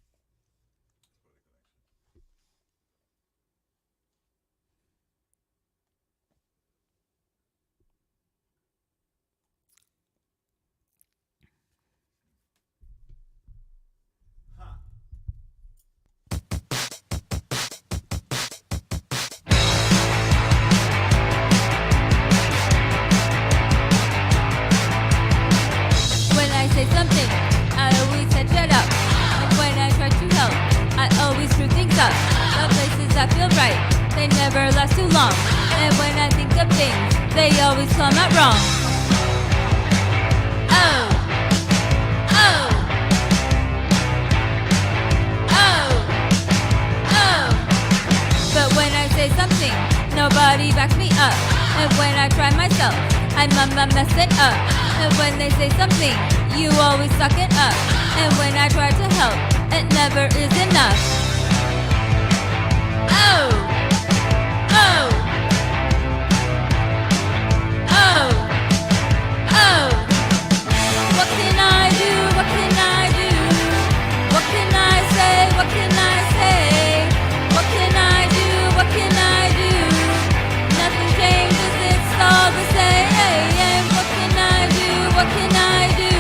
Speaker 1: When I say something, I always said shut up. And when I try to help, I always screw things up. The places that feel right, they never last too long. And when I think of things, they always come out wrong. Oh, oh, oh, oh. But when I say something, nobody backs me up. And when I try myself, I'm mess it up. And when they say something, you always suck it up. And when I try to help, it never is enough. Oh, oh, oh, oh. What can I do? What can I do? What can I say? What can I say? What can I do? What can I do? Nothing changes, it's all the same. What can I do? What can I do?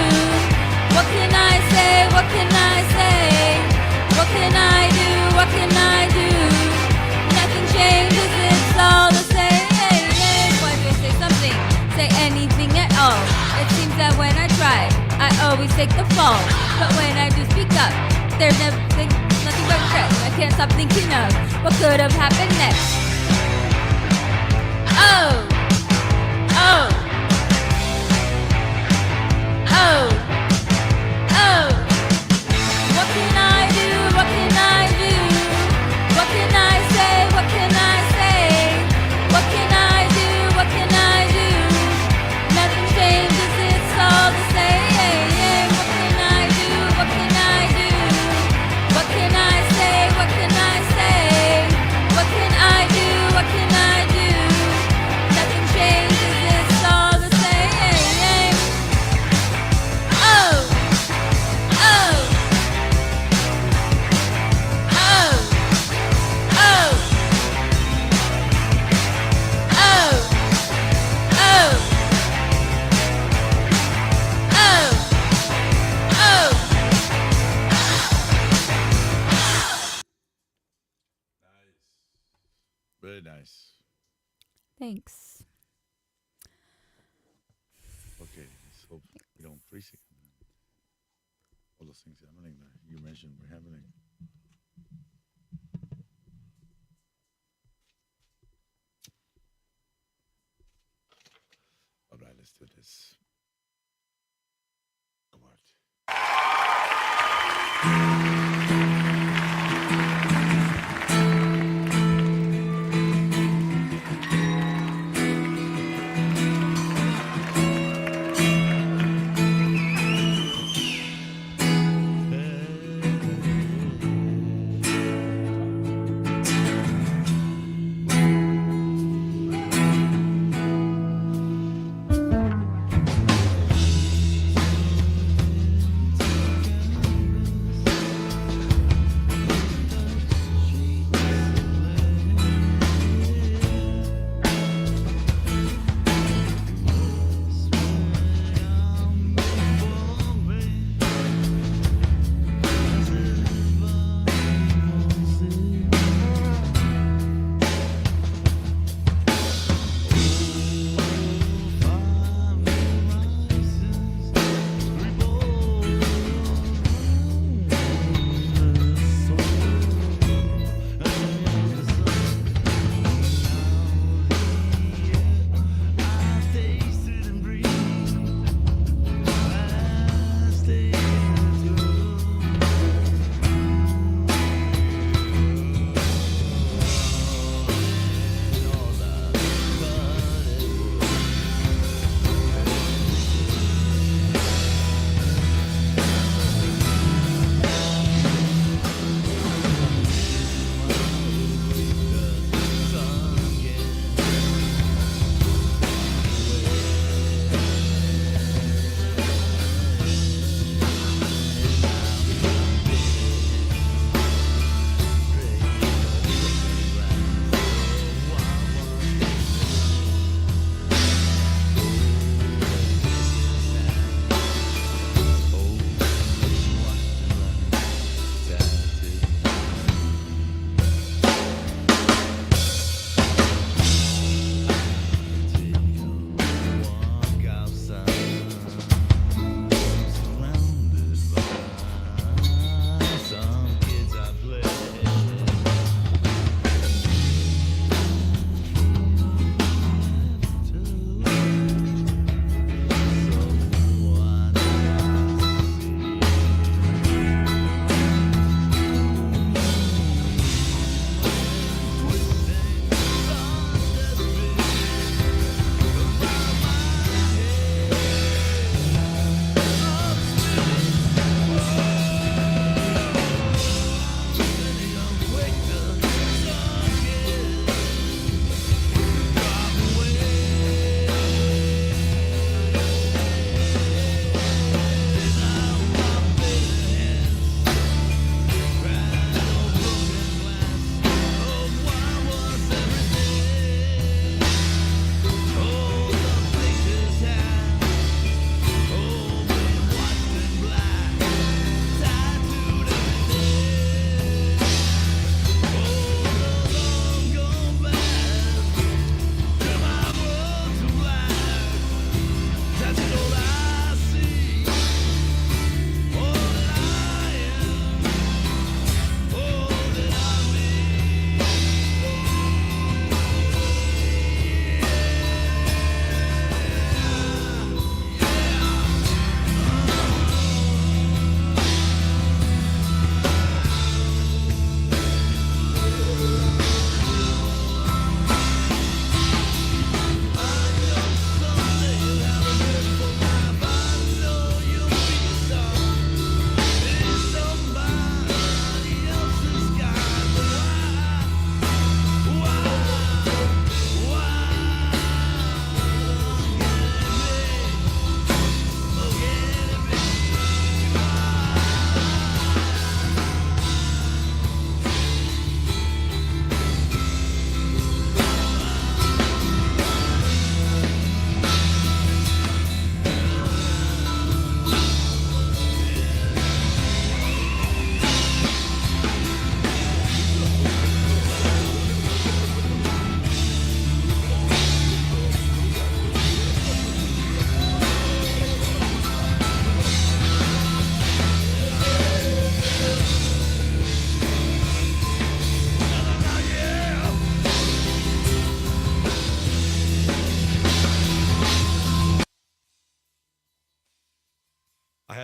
Speaker 1: What can I say? What can I say? What can I do? What can I do? Nothing changes, it's all the same. When you say something, say anything at all. It seems that when I try, I always take the fall. But when I do speak up, there's nothing but regret. I can't stop thinking of what could have happened next. Oh, oh, oh, oh. What can I do? What can I do? What can I say? What can I say? What can I do? What can I do? Nothing changes, it's all the same. What can I do? What can I do? What can I say? What can I say? What can I do? What can I do? Nothing changes, it's all
Speaker 2: Very nice.
Speaker 1: Thanks.
Speaker 2: Okay, let's hope we don't freeze it. All those things happening that you mentioned were happening. All right, let's do this. Come on.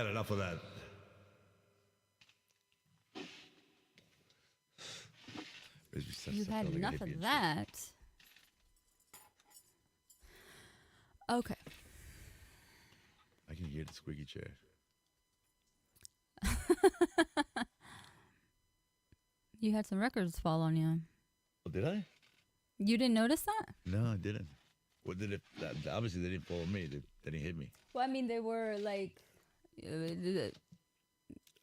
Speaker 2: had enough of that.
Speaker 1: You've had enough of that. Okay.
Speaker 2: I can hear the squeaky chair.
Speaker 1: You had some records fall on you.
Speaker 2: Oh, did I?
Speaker 1: You didn't notice that?
Speaker 2: No, I didn't. What did it? Obviously, they didn't follow me. They didn't hit me.
Speaker 1: Well, I mean, they were like,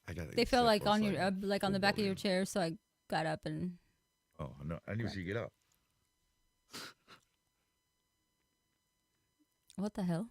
Speaker 2: I got.
Speaker 1: they felt like on your, like on the back of your chair. So I got up and.
Speaker 2: Oh no! I didn't even see you get up.
Speaker 1: What the hell?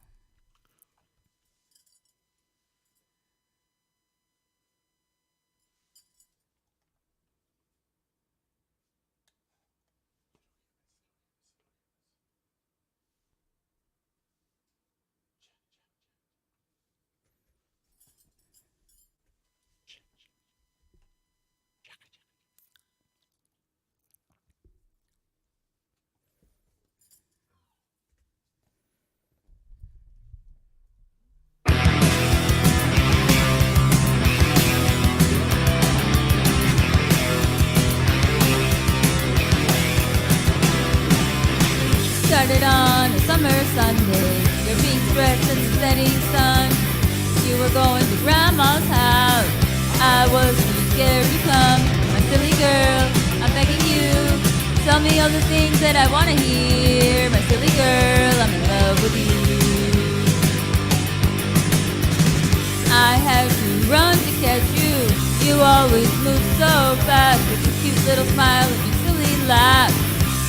Speaker 1: Started on a summer Sunday. Your pink dress in the setting sun. You were going to grandma's house. I was too scared to come. My silly girl, I'm begging you. Tell me all the things that I want to hear. My silly girl, I'm in love with you. I had to run to catch you. You always move so fast with your cute little smile and your silly laugh.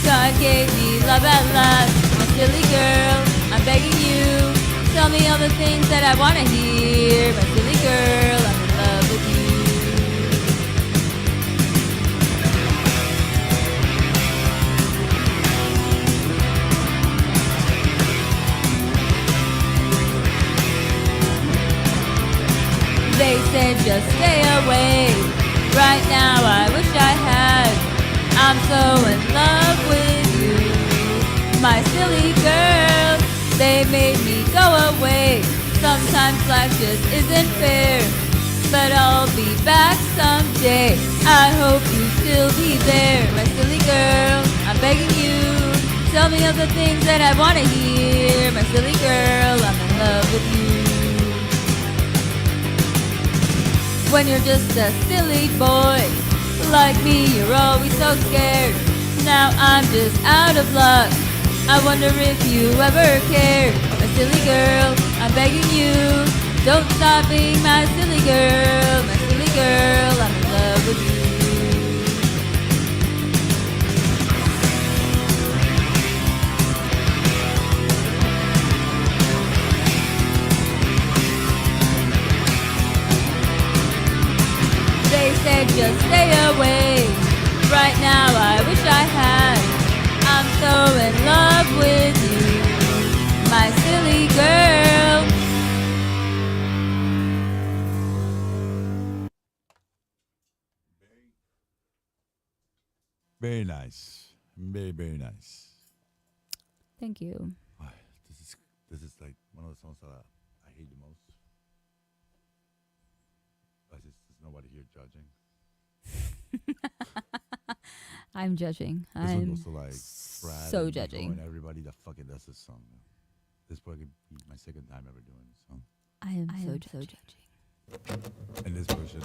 Speaker 1: God gave me love at last. My silly girl, I'm begging you. Tell me all the things that I want to hear. My silly girl, I'm in love with you. They said just stay away. Right now I wish I had. I'm so in love with you, my silly girl. They made me go away. Sometimes life just isn't fair, but I'll be back someday. I hope you still be there, my silly girl. I'm begging you. Tell me all the things that I want to hear, my silly girl. I'm in love with you. When you're just a silly boy like me, you're always so scared. Now I'm just out of luck. I wonder if you ever cared. My silly girl, I'm begging you. Don't stop being my silly girl. My silly girl, I'm in love with you. They said just stay away. Right now I wish I had. I'm so in love with you, my silly girl.
Speaker 2: Very nice. Very, very nice.
Speaker 1: Thank you.
Speaker 2: This is like one of the songs that I hate the most. But there's nobody here judging.
Speaker 1: I'm judging.
Speaker 2: This one
Speaker 1: I'm
Speaker 2: goes to like Brad
Speaker 1: so
Speaker 2: and
Speaker 1: judging.
Speaker 2: and everybody that fucking does this song. This probably could be my second time ever doing this song.
Speaker 1: I am so judging.
Speaker 2: And this version.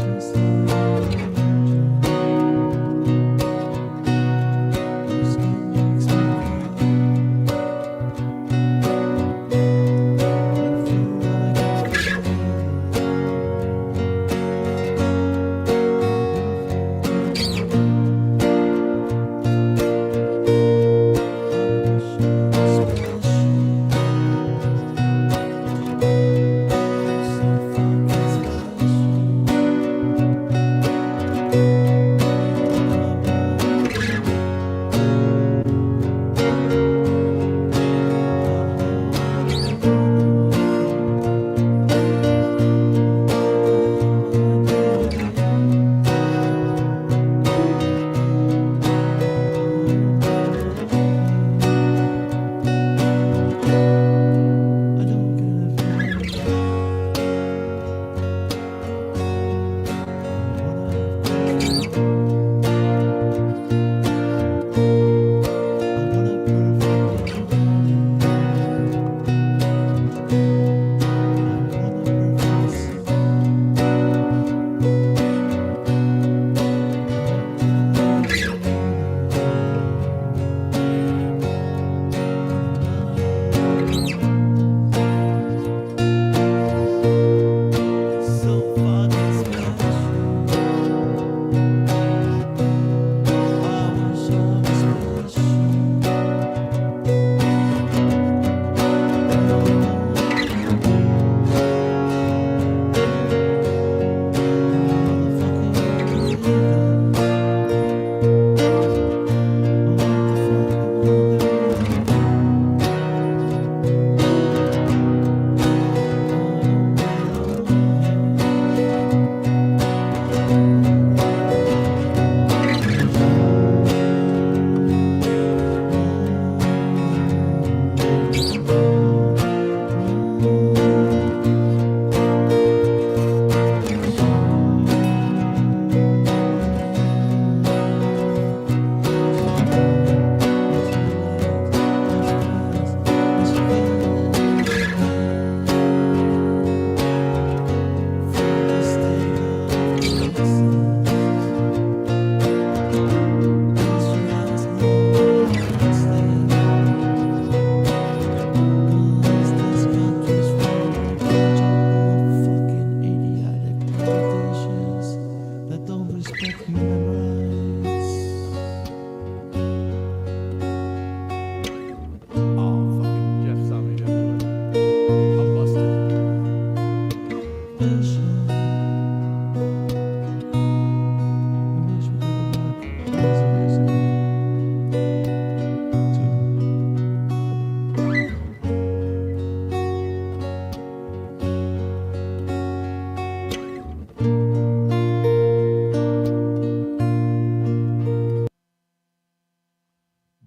Speaker 4: Just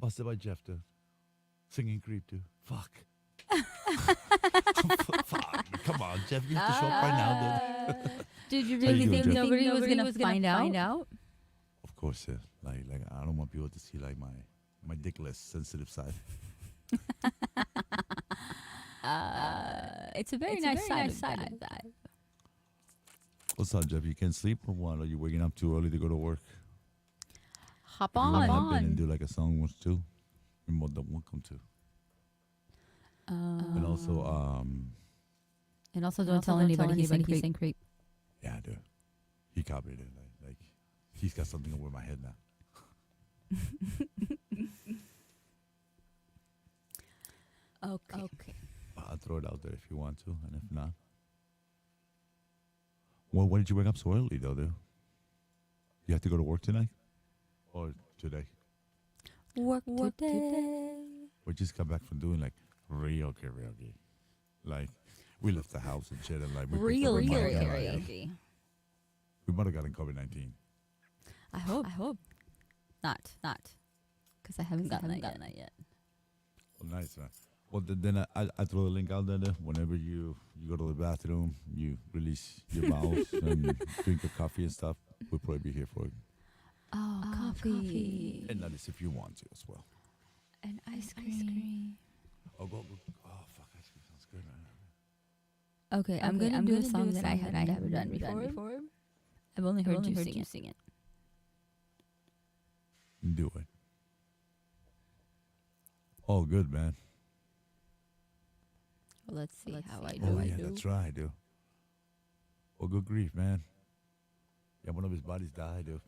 Speaker 2: Busted by Jeff, dude. Singing Creep, dude. Fuck. Fuck. Come on, Jeff. You have to show up right now, dude.
Speaker 1: Did you
Speaker 2: How you
Speaker 1: really
Speaker 2: doing,
Speaker 1: think
Speaker 2: Jeff?
Speaker 1: nobody was gonna find out?
Speaker 2: Of course, yeah. Like I don't want people to see like my dickless sensitive side.
Speaker 1: It's a very nice side of that.
Speaker 2: What's up, Jeff? You can't sleep or what? Are you waking up too early to go to work?
Speaker 1: Hop
Speaker 2: You wanna hop in
Speaker 1: on.
Speaker 2: and do like a song once too. You're more than welcome to. And also,
Speaker 1: Don't tell anybody he's saying creep.
Speaker 2: yeah, dude. He copied it. Like he's got something over my head now.
Speaker 1: Okay.
Speaker 2: I'll throw it out there if you want to, and if not. Well, why did you wake up so early, though, dude? You have to go to work tonight? Or today?
Speaker 1: Work today.
Speaker 2: We just got back from doing, like, real karaoke. Like, we left the house and shit, and, like, we
Speaker 1: Real
Speaker 2: picked up our mic and, like,
Speaker 1: karaoke.
Speaker 2: we might have gotten COVID-19.
Speaker 1: I hope. Not. Because I haven't gotten that yet.
Speaker 2: Well, nice, man. Well, then I throw the link out there. Whenever you go to the bathroom, you release your bowels and drink your coffee and stuff. We'll probably be here for it.
Speaker 1: Oh, coffee.
Speaker 2: And that is if you want to as well.
Speaker 1: And ice cream.
Speaker 2: Oh, go. Oh, fuck, ice cream sounds good, man.
Speaker 1: Okay, I'm gonna do a song that I had never done before. I've only heard you sing it.
Speaker 2: Do it. Oh, good, man.
Speaker 1: Well, let's see how I do.
Speaker 2: Oh, yeah, that's right, dude. Oh, good grief, man. Yeah, one of his buddies died, dude.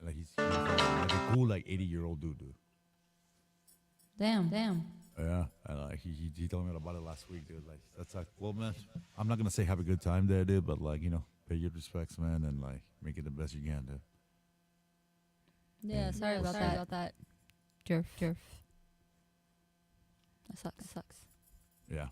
Speaker 2: Like he's like a cool, like 80-year-old dude.
Speaker 1: Damn.
Speaker 2: Yeah, and he told me about it last week, dude. Like that's like, well, man, I'm not gonna say have a good time there, dude, but like pay your respects, man, and like make it the best you can, dude.
Speaker 1: Yeah, sorry about that. Jerf. That sucks.
Speaker 2: Yeah.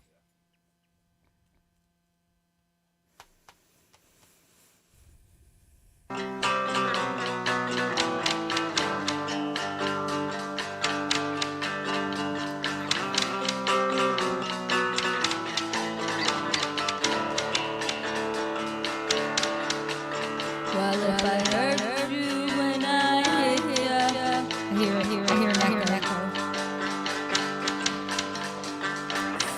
Speaker 1: Well, if I heard you when I hit ya, I hear an echo.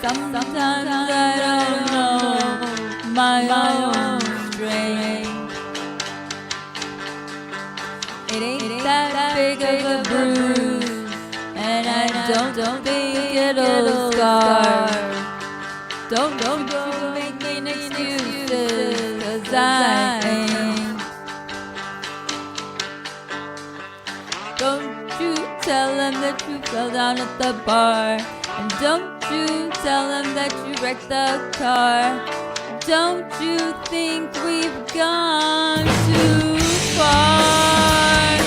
Speaker 1: Sometimes I don't know my own strength. It ain't that big of a bruise, and I don't think it'll scar. Don't go making excuses, 'cause I ain't. Don't you tell them that you fell down at the bar. And don't you tell them that you wrecked the car. Don't you think we've gone too far?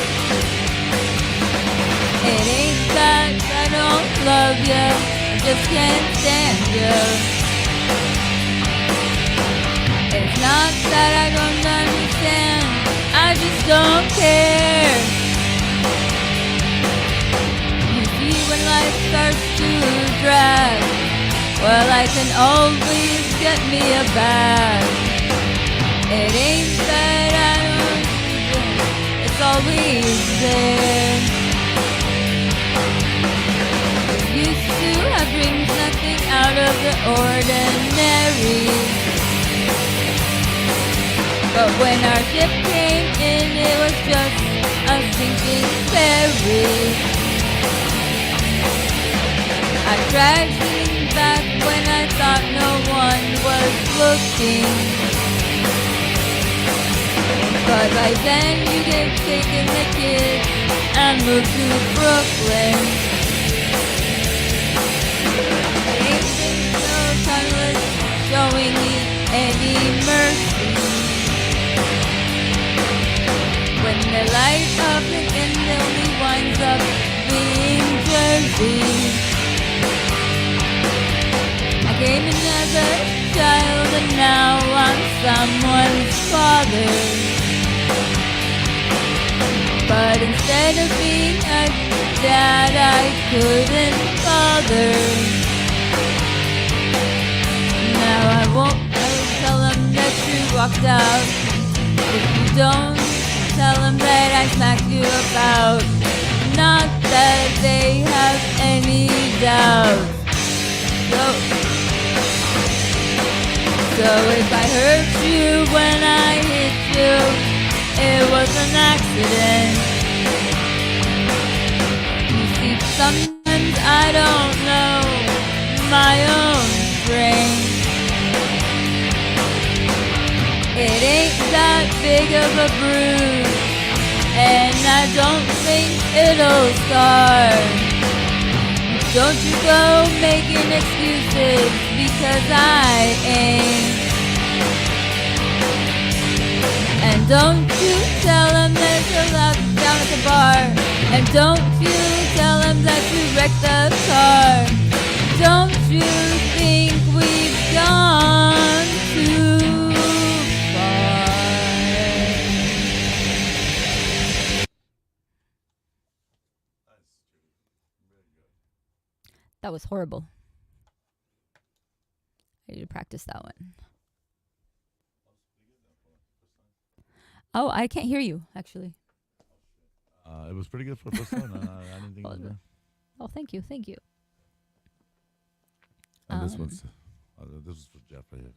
Speaker 1: It ain't that I don't love you, I just can't stand you. It's not that I don't understand, I just don't care. When life starts to drag, well, I can always get me a bag. It ain't that I don't use it, it's always there. Used to have dreams, nothing out of the ordinary. But when our ship came in, it was just a sinking ferry. I tried sitting back when I thought no one was looking. But by then you had taken the kids and moved to Brooklyn. Ain't been so timeless, showing me any mercy. When the light of the end only winds up being Jersey. I came in as a child and now I'm someone's father. But instead of being a dad, I couldn't bother. Now I won't tell them that you walked out. If you don't tell them that I smacked you about. Not that they have any doubt. So if I hurt you when I hit you, it was an accident. You see, sometimes I don't know my own brain. It ain't that big of a bruise, and I don't think it'll scar. Don't you go making excuses, because I ain't. And don't you tell them there's a lockdown at the bar. And don't you tell them that you wrecked the car. Don't you think we've gone too far? That was horrible. I need to practice that one. Oh, I can't hear you, actually.
Speaker 2: It was pretty good for the first time. I didn't think it was bad.
Speaker 1: Oh, thank you, thank you.
Speaker 2: And this was for Jeff right here.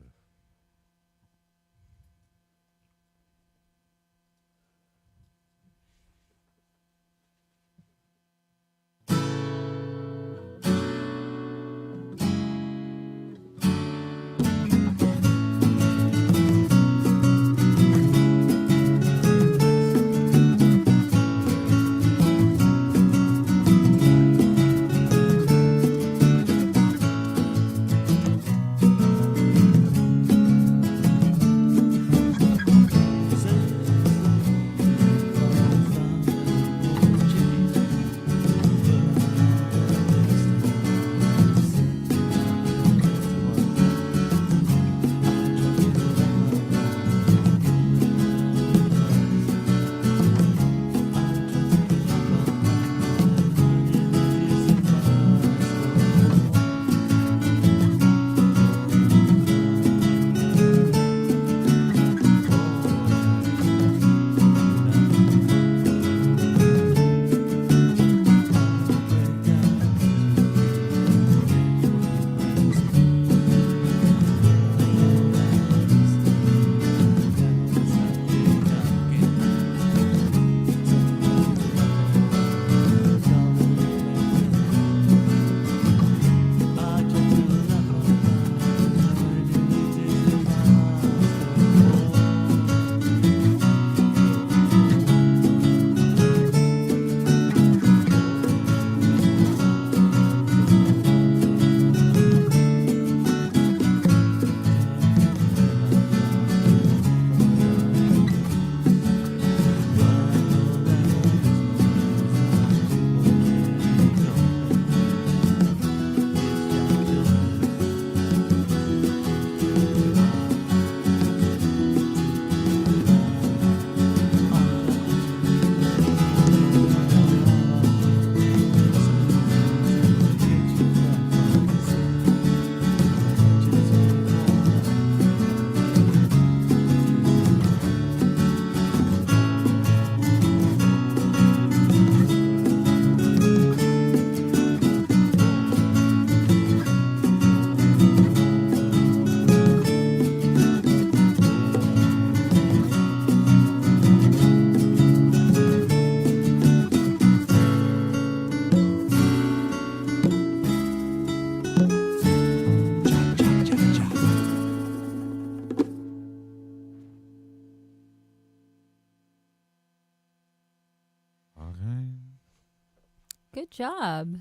Speaker 1: Good job.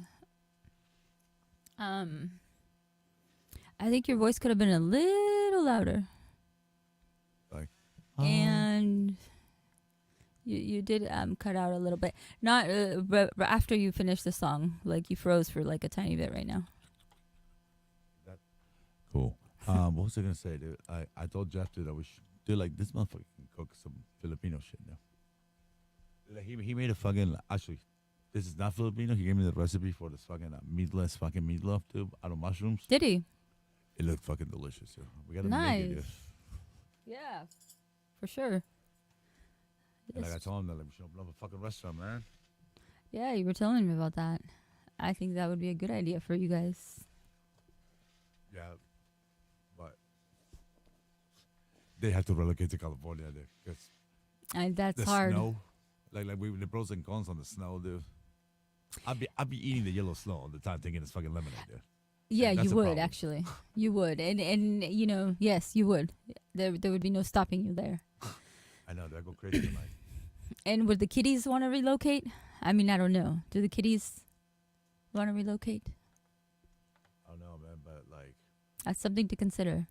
Speaker 1: I think your voice could have been a little louder.
Speaker 2: Like,
Speaker 1: And you did cut out a little bit. Not but after you finished the song, like you froze for like a tiny bit right now.
Speaker 2: cool. What was I gonna say, dude? I told Jeff, dude, that we should do like this motherfucker can cook some Filipino shit now. Like he made a fucking actually. This is not Filipino. He gave me the recipe for this fucking meatless fucking meatloaf too out of mushrooms.
Speaker 1: Did he?
Speaker 2: It looked fucking delicious. Yo. We gotta make it.
Speaker 1: Nice. Yeah, for sure.
Speaker 2: And like I
Speaker 1: Yes.
Speaker 2: told him that like we should open up a fucking restaurant, man.
Speaker 1: Yeah, you were telling me about that. I think that would be a good idea for you guys.
Speaker 2: Yeah, but they have to relocate to California because
Speaker 1: That's
Speaker 2: the
Speaker 1: hard.
Speaker 2: snow, like we the pros and cons on the snow, dude. I'd be eating the yellow snow all the time, thinking it's fucking lemonade, dude.
Speaker 1: Yeah,
Speaker 2: That's
Speaker 1: you
Speaker 2: a
Speaker 1: would
Speaker 2: problem.
Speaker 1: actually. You would, and you know, yes, you would. There would be no stopping you there.
Speaker 2: I know they go crazy tonight.
Speaker 1: And would the kiddies want to relocate? I mean, I don't know. Do the kiddies want to relocate?
Speaker 2: I don't know, man, but like,
Speaker 1: That's something to consider.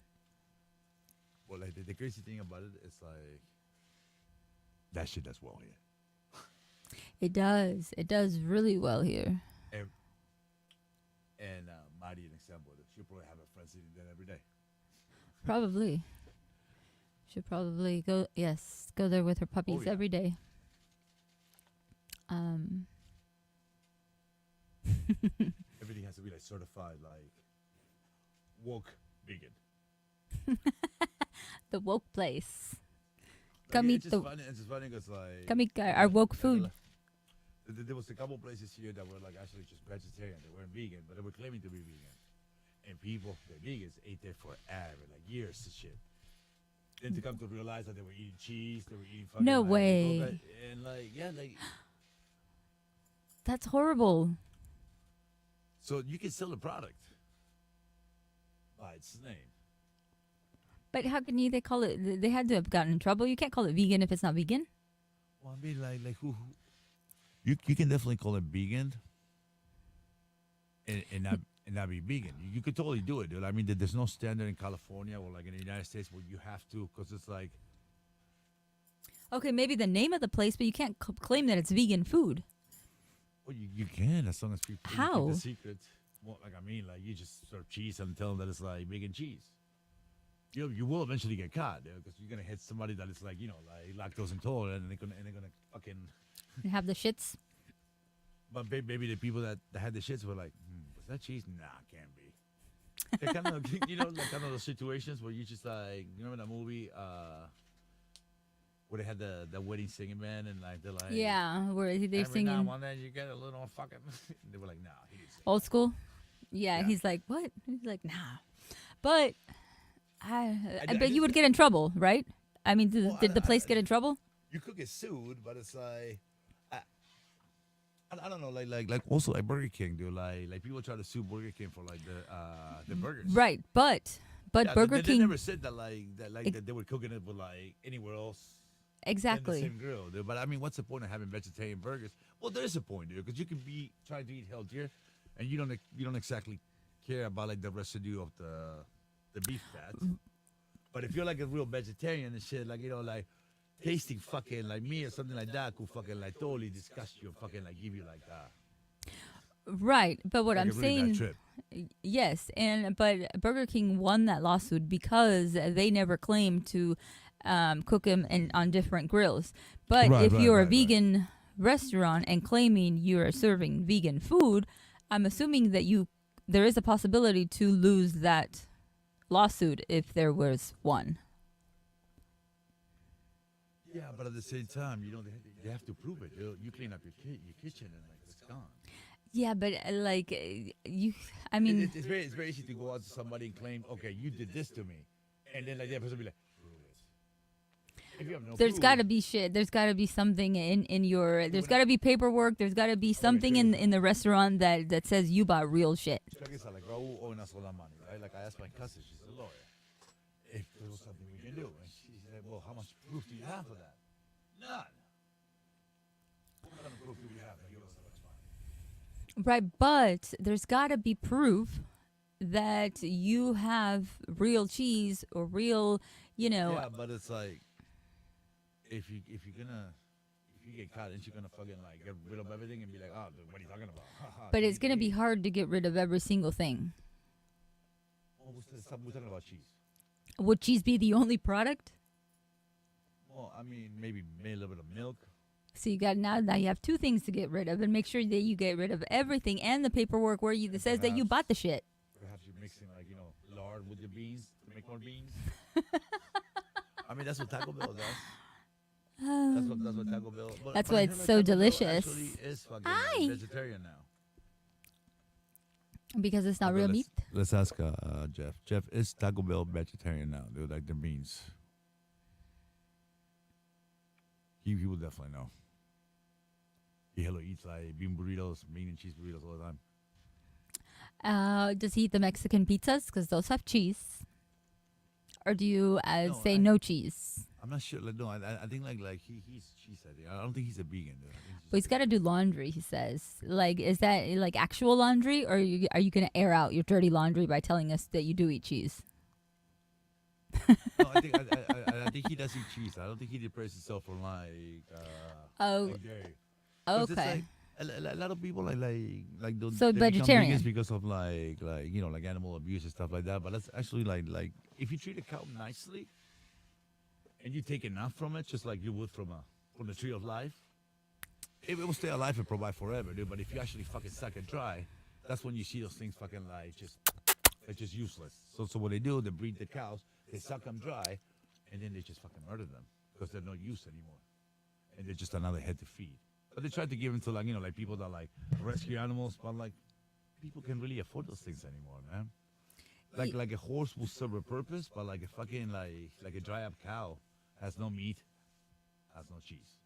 Speaker 2: well, like the crazy thing about it is like that shit does well here.
Speaker 1: It does. It does really well here.
Speaker 2: And Marty, an example, she'll probably have a friend sitting there every day.
Speaker 1: Probably. Should probably go. Yes, go there with her puppies
Speaker 2: yeah.
Speaker 1: every day.
Speaker 2: Everything has to be like certified, like woke vegan.
Speaker 1: The woke place.
Speaker 2: Like,
Speaker 1: Come eat
Speaker 2: it's just
Speaker 1: the.
Speaker 2: funny. It's just funny because like
Speaker 1: Come eat our woke food.
Speaker 2: There was a couple places here that were like actually just vegetarian. They weren't vegan, but they were claiming to be vegan. And people, the vegans, ate there forever, like years and shit. Then to come to realize that they were eating cheese, they were eating fucking
Speaker 1: No
Speaker 2: like,
Speaker 1: way.
Speaker 2: all that, and like yeah, like
Speaker 1: That's horrible.
Speaker 2: so you can sell the product by its name.
Speaker 1: But how can they call it? They had to have gotten in trouble. You can't call it vegan if it's not vegan.
Speaker 2: Well, I mean, like who you can definitely call it vegan, and not be vegan. You could totally do it, dude. I mean, there's no standard in California or like in the United States where you have to, because it's like,
Speaker 1: Okay, maybe the name of the place, but you can't claim that it's vegan food.
Speaker 2: well, you can as long as people keep
Speaker 1: How?
Speaker 2: the secret. Well, like I mean, like you just serve cheese and tell them that it's like vegan cheese. You will eventually get caught, dude, because you're gonna hit somebody that is like like lactose intolerant, and they're gonna fucking.
Speaker 1: You have the shits.
Speaker 2: But maybe the people that had the shits were like, was that cheese? Nah, can't be. It kind of, like kind of those situations where you just like, you remember that movie where they had the wedding singing man and like they're like,
Speaker 1: Yeah, where they're
Speaker 2: every now
Speaker 1: singing
Speaker 2: and then you get a little fucking. They were like, nah, he didn't sing.
Speaker 1: old school. Yeah,
Speaker 2: Yeah.
Speaker 1: he's like, what? He's like, nah. But I
Speaker 2: I
Speaker 1: bet you would get in trouble, right? I mean, did the place get in trouble?
Speaker 2: You could get sued, but it's like. I don't know, like also like Burger King, dude. Like people try to sue Burger King for like the burgers.
Speaker 1: Right, but
Speaker 2: Yeah,
Speaker 1: Burger
Speaker 2: they
Speaker 1: King
Speaker 2: never said that that they were cooking it with like anywhere else.
Speaker 1: exactly.
Speaker 2: In the same grill, dude. But I mean, what's the point of having vegetarian burgers? Well, there is a point, dude, because you can be trying to eat healthier, and you don't exactly care about like the residue of the beef fat. But if you're like a real vegetarian and shit, like like tasting fucking like me or something like that could fucking like totally disgust you and fucking like give you like
Speaker 1: Right, but what
Speaker 2: like
Speaker 1: I'm
Speaker 2: a really bad
Speaker 1: saying,
Speaker 2: trip.
Speaker 1: yes, but Burger King won that lawsuit because they never claimed to cook them on different grills. But
Speaker 2: Right,
Speaker 1: if
Speaker 2: right,
Speaker 1: you're a
Speaker 2: right, right.
Speaker 1: vegan restaurant and claiming you're serving vegan food, I'm assuming that there is a possibility to lose that lawsuit if there was one.
Speaker 2: Yeah, but at the same time, they have to prove it. You clean up your kitchen and like it's gone.
Speaker 1: Yeah, but I mean,
Speaker 2: It's very easy to go out to somebody and claim, okay, you did this to me, and then like that person will be like, prove it. If you have no
Speaker 1: there's
Speaker 2: proof,
Speaker 1: got to be shit. There's got to be something in your. There's got to be paperwork. There's got to be something in the restaurant that says you bought real shit.
Speaker 2: check this out, like Raul owing us all that money, right? Like I asked my cousin, she's a lawyer, if there was something we can do, and she said, well, how much proof do you have for that? None. What kind of proof do we have that give us that much money?
Speaker 1: Right, but there's got to be proof that you have real cheese or real,
Speaker 2: Yeah, but it's like if you get caught, ain't you gonna fucking like get rid of everything and be like, oh, dude, what are you talking about?
Speaker 1: But it's going to be hard to get rid of every single thing.
Speaker 2: Oh, we're talking about cheese.
Speaker 1: Would cheese be the only product?
Speaker 2: Well, I mean, maybe a little bit of milk.
Speaker 1: So you got now you have two things to get rid of, and make sure that you get rid of everything and the paperwork where you that says that you bought the shit.
Speaker 2: Perhaps you're mixing like lard with the beans to make more beans. I mean that's what Taco Bell does. That's what Taco Bell.
Speaker 1: That's
Speaker 2: but
Speaker 1: why
Speaker 2: I
Speaker 1: it's
Speaker 2: heard, like,
Speaker 1: so
Speaker 2: Taco Bell
Speaker 1: delicious.
Speaker 2: Actually, is fucking
Speaker 1: Hi.
Speaker 2: vegetarian now.
Speaker 1: Because it's not
Speaker 2: Okay,
Speaker 1: real meat.
Speaker 2: Let's ask Jeff. Jeff, is Taco Bell vegetarian now? Dude, like the beans. He will definitely know. He eats like bean burritos, bean and cheese burritos all the time.
Speaker 1: Does he eat the Mexican pizzas? Because those have cheese. Or do you say no cheese?
Speaker 2: I'm not sure. Like, no, I think like he's cheese. I don't think he's a vegan. Dude. I think
Speaker 1: But he's got to do laundry, he says. Like, is that like actual laundry? Or are you going to air out your dirty laundry by telling us that you do eat cheese?
Speaker 2: No, I think he does eat cheese. I don't think he depresses himself from like like dairy. 'Cause it's
Speaker 1: Okay.
Speaker 2: like, a lot of people like those,
Speaker 1: So
Speaker 2: they become
Speaker 1: vegetarian.
Speaker 2: vegans because of like like animal abuse and stuff like that. But that's actually like if you treat a cow nicely and you take enough from it, just like you would from the tree of life, it will stay alive and provide forever, dude. But if you actually fucking suck it dry, that's when you see those things fucking like they're just useless. So what they do, they breed the cows, they suck them dry, and then they just fucking murder them because they're no use anymore, and they're just another head to feed. But they try to give them to like people that like rescue animals, but like people can really afford those things anymore, man. Like a horse will serve a purpose, but like a fucking like a dry up cow has no meat, has no cheese.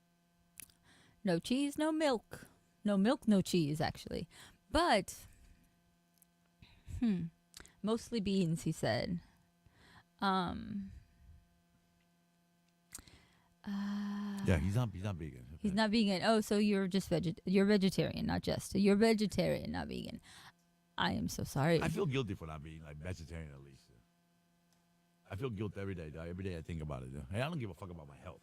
Speaker 1: No cheese, no milk. No milk, no cheese, actually. But, mostly beans, he said.
Speaker 2: Yeah, he's not vegan.
Speaker 1: He's not vegan. Oh, so you're just you're vegetarian, not just. You're vegetarian, not vegan. I am so sorry.
Speaker 2: I feel guilty for not being like vegetarian at least. I feel guilt every day. Dog. Every day I think about it. Dude. Hey, I don't give a fuck about my health.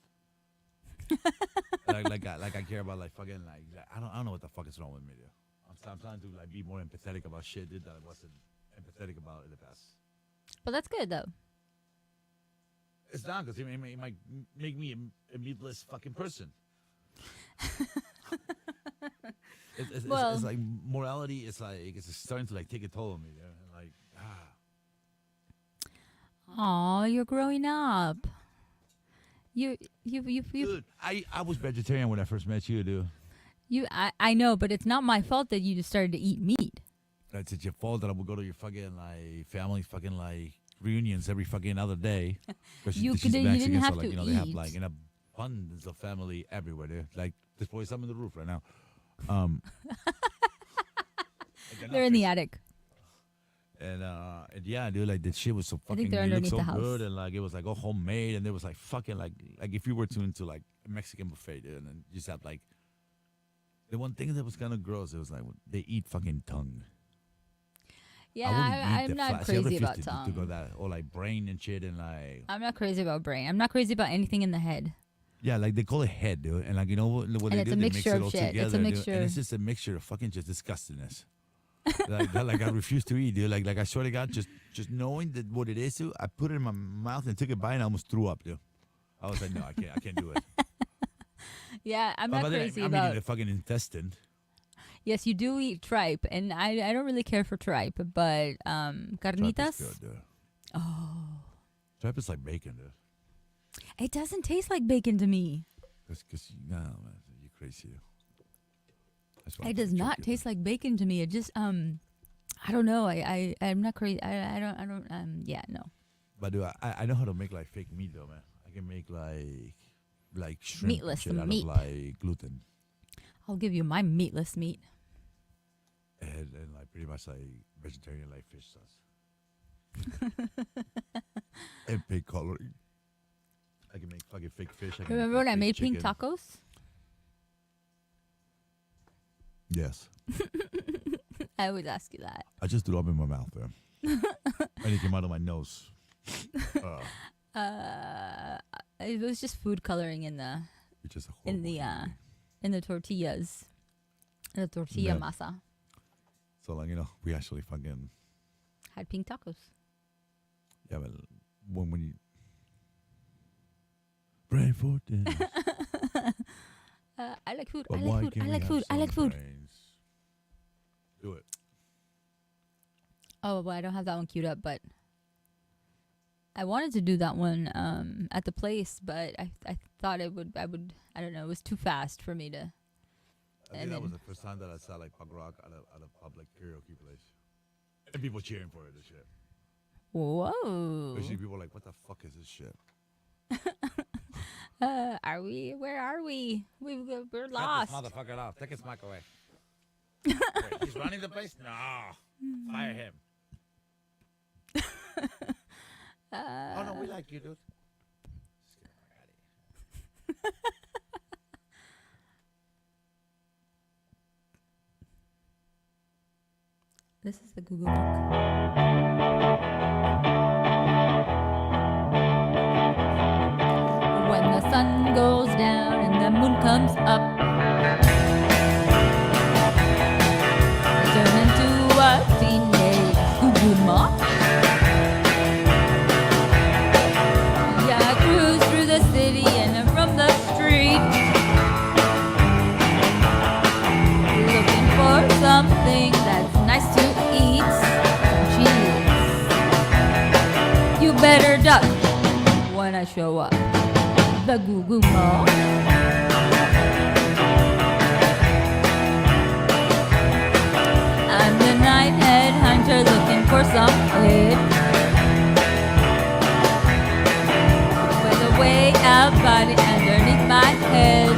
Speaker 2: like I care about like fucking like I don't know what the fuck is wrong with me, dude. I'm trying to like be more empathetic about shit dude, that I wasn't empathetic about in the past.
Speaker 1: But that's good, though.
Speaker 2: It's not because it might make me a meatless fucking person. It's like morality. It's like it's starting to like take a toll on me. Dude. Like
Speaker 1: Aw, you're growing up. You
Speaker 2: dude, I was vegetarian when I first met you, dude.
Speaker 1: I know, but it's not my fault that you just started to eat meat.
Speaker 2: It's your fault that I would go to your fucking like family fucking like reunions every fucking other day.
Speaker 1: You
Speaker 2: She's
Speaker 1: didn't
Speaker 2: Mexican,
Speaker 1: have
Speaker 2: so like
Speaker 1: to
Speaker 2: they have
Speaker 1: eat.
Speaker 2: like an abundance of family everywhere. Dude. Like there's probably some in the roof right now. Like,
Speaker 1: They're in the attic.
Speaker 2: And yeah, dude, like the shit was so
Speaker 1: I think
Speaker 2: fucking.
Speaker 1: they're
Speaker 2: It looked
Speaker 1: underneath
Speaker 2: so
Speaker 1: the house.
Speaker 2: good, and like it was like all homemade, and there was like fucking like if you were to into like a Mexican buffet, dude, and then you just have like the one thing that was kind of gross. It was like they eat fucking tongue.
Speaker 1: Yeah,
Speaker 2: I wouldn't eat
Speaker 1: I'm
Speaker 2: the
Speaker 1: not
Speaker 2: flesh. I
Speaker 1: crazy
Speaker 2: refuse
Speaker 1: about
Speaker 2: to
Speaker 1: tongue.
Speaker 2: go that or like brain and shit and like
Speaker 1: I'm not crazy about brain. I'm not crazy about anything in the head.
Speaker 2: yeah, like they call it head, dude, and like you know what
Speaker 1: And
Speaker 2: they
Speaker 1: it's
Speaker 2: do?
Speaker 1: a
Speaker 2: They mix
Speaker 1: mixture
Speaker 2: it
Speaker 1: of
Speaker 2: all
Speaker 1: shit. It's a
Speaker 2: together, dude,
Speaker 1: mixture.
Speaker 2: and it's just a mixture of fucking just disgustingness. like I refuse to eat, dude. Like I swear to God, just knowing that what it is, dude, I put it in my mouth and took a bite and I almost threw up, dude. I was like, no, I can't do it.
Speaker 1: Yeah, I'm not
Speaker 2: But then
Speaker 1: crazy
Speaker 2: I'm
Speaker 1: about.
Speaker 2: eating the fucking intestine.
Speaker 1: Yes, you do eat tripe, and I don't really care for tripe, but
Speaker 2: Tripe
Speaker 1: carnitas.
Speaker 2: is good, dude. Oh, tripe is like bacon, dude.
Speaker 1: It doesn't taste like bacon to me.
Speaker 2: Cause no, man, you're crazy. Dude. That's why
Speaker 1: It
Speaker 2: I'm
Speaker 1: does
Speaker 2: fucking
Speaker 1: not
Speaker 2: joking,
Speaker 1: taste like bacon to me. It just I don't know. I'm not crazy. I don't yeah, no.
Speaker 2: But dude, I know how to make like fake meat though, man. I can make like shrimp and
Speaker 1: Meatless
Speaker 2: shit
Speaker 1: meat.
Speaker 2: out of like gluten
Speaker 1: I'll give you my meatless meat.
Speaker 2: and like pretty much like vegetarian like fish sauce and pig coloring. I can make fucking fake fish. I can
Speaker 1: Remember
Speaker 2: make
Speaker 1: when I
Speaker 2: fake
Speaker 1: made pink
Speaker 2: chicken.
Speaker 1: tacos?
Speaker 2: Yes,
Speaker 1: I always ask you that.
Speaker 2: I just threw up in my mouth there, and it came out of my nose.
Speaker 1: It was just food coloring in the
Speaker 2: It's just a
Speaker 1: in the
Speaker 2: horrible
Speaker 1: in the tortillas. In the tortilla
Speaker 2: Yeah.
Speaker 1: masa.
Speaker 2: So like we actually fucking
Speaker 1: Had pink tacos.
Speaker 2: yeah, but when you pray for dinner.
Speaker 1: I like food.
Speaker 2: But
Speaker 1: I
Speaker 2: why
Speaker 1: like food.
Speaker 2: can't
Speaker 1: I
Speaker 2: we
Speaker 1: like
Speaker 2: have
Speaker 1: food. I
Speaker 2: some
Speaker 1: like food.
Speaker 2: brains? Do it.
Speaker 1: Oh, well, I don't have that one queued up, but I wanted to do that one at the place, but I thought I don't know, it was too fast for me to.
Speaker 2: I think
Speaker 1: And
Speaker 2: that was
Speaker 1: then-
Speaker 2: the first time that I saw like punk rock at a public karaoke place, and people cheering for it and shit.
Speaker 1: Whoa.
Speaker 2: Especially people like, "What the fuck is this shit?"
Speaker 1: Are we? Where are we? We're
Speaker 2: Cut this
Speaker 1: lost.
Speaker 2: motherfucker off. Take his mic away. Wait, he's running the place. No, fire him. Oh no, we like you, dude. Just get the fuck out of here.
Speaker 1: This is the Google Book. When the sun goes down and the moon comes up, turn into a teenage Google Mock. Yeah, I cruise through the city and from the street, looking for something that's nice to eat. Cheese. You better duck when I show up. The Goo Goo Mall. I'm the night headhunter looking for some head. With a way out body underneath my head.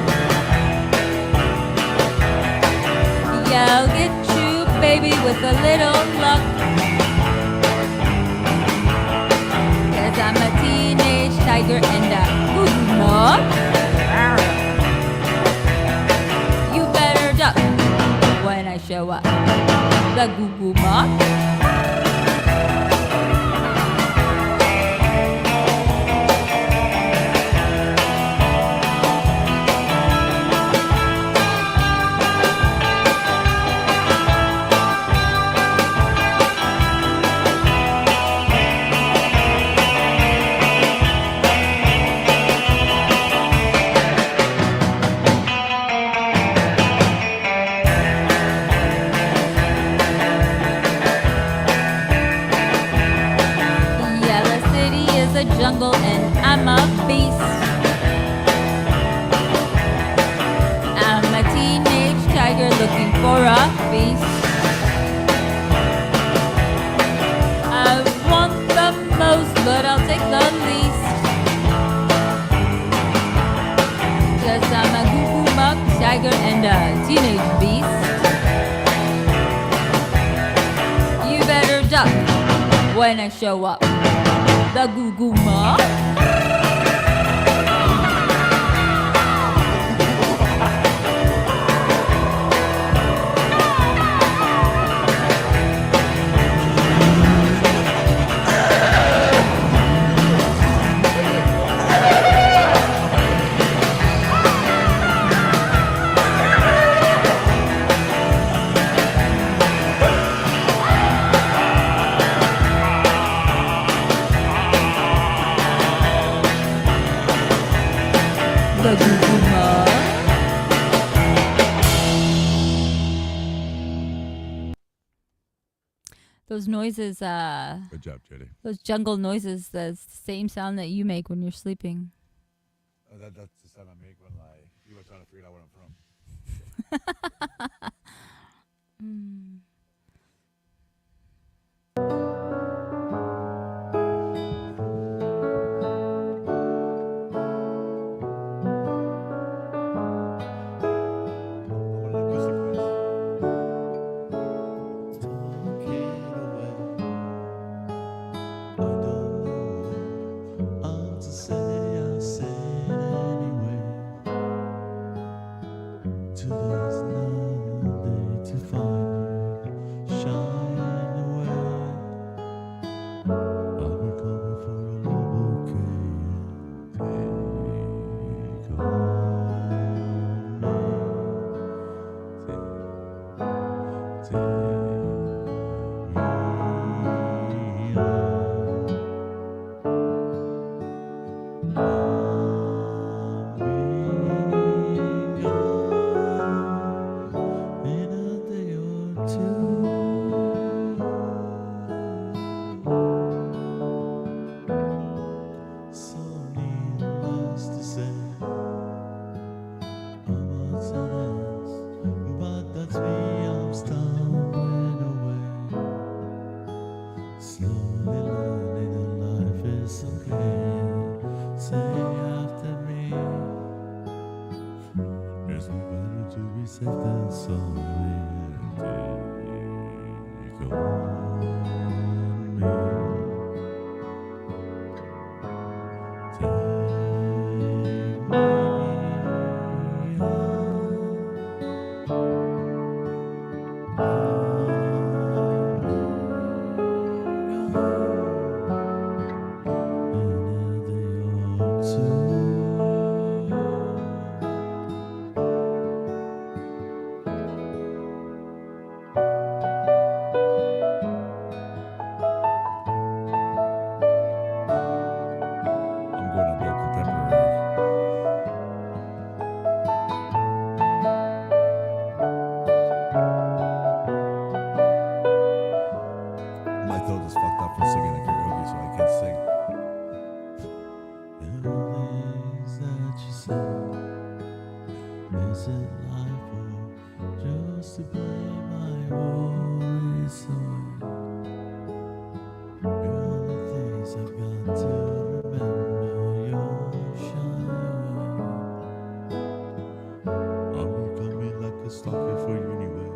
Speaker 1: Yeah, I'll get you, baby, with a little luck. 'Cause I'm a teenage tiger and a Goo Mock. You better duck when I show up. The Goo Goo Mock. Yeah, the city is a jungle and I'm a beast. I'm a teenage tiger looking for a feast. I want the most, but I'll take the least. 'Cause I'm a Goo Goo Mock tiger and a teenage beast. You better duck when I show up. The Goo Goo Mock. The Goo Goo Mock. Those noises,
Speaker 2: Good job, Jetty.
Speaker 1: those jungle noises, the same sound that you make when you're sleeping.
Speaker 2: That's the sound I make when people are trying to figure out where I'm from. I want an acoustic verse.
Speaker 4: Talking away. I don't know how to say. I'll say it anyway. Today's another day to find you shining away. I will come for your love, okay, and take on me. Take me on. safe and somewhere take on me. Take me I'm going adult contemporary. My throat is fucked up from singing at karaoke, so I can't sing. Things that you say, is it life or just to play my worries away? You're the things I've got to remember. You're shy away. I'm coming like a stalker for you anyway.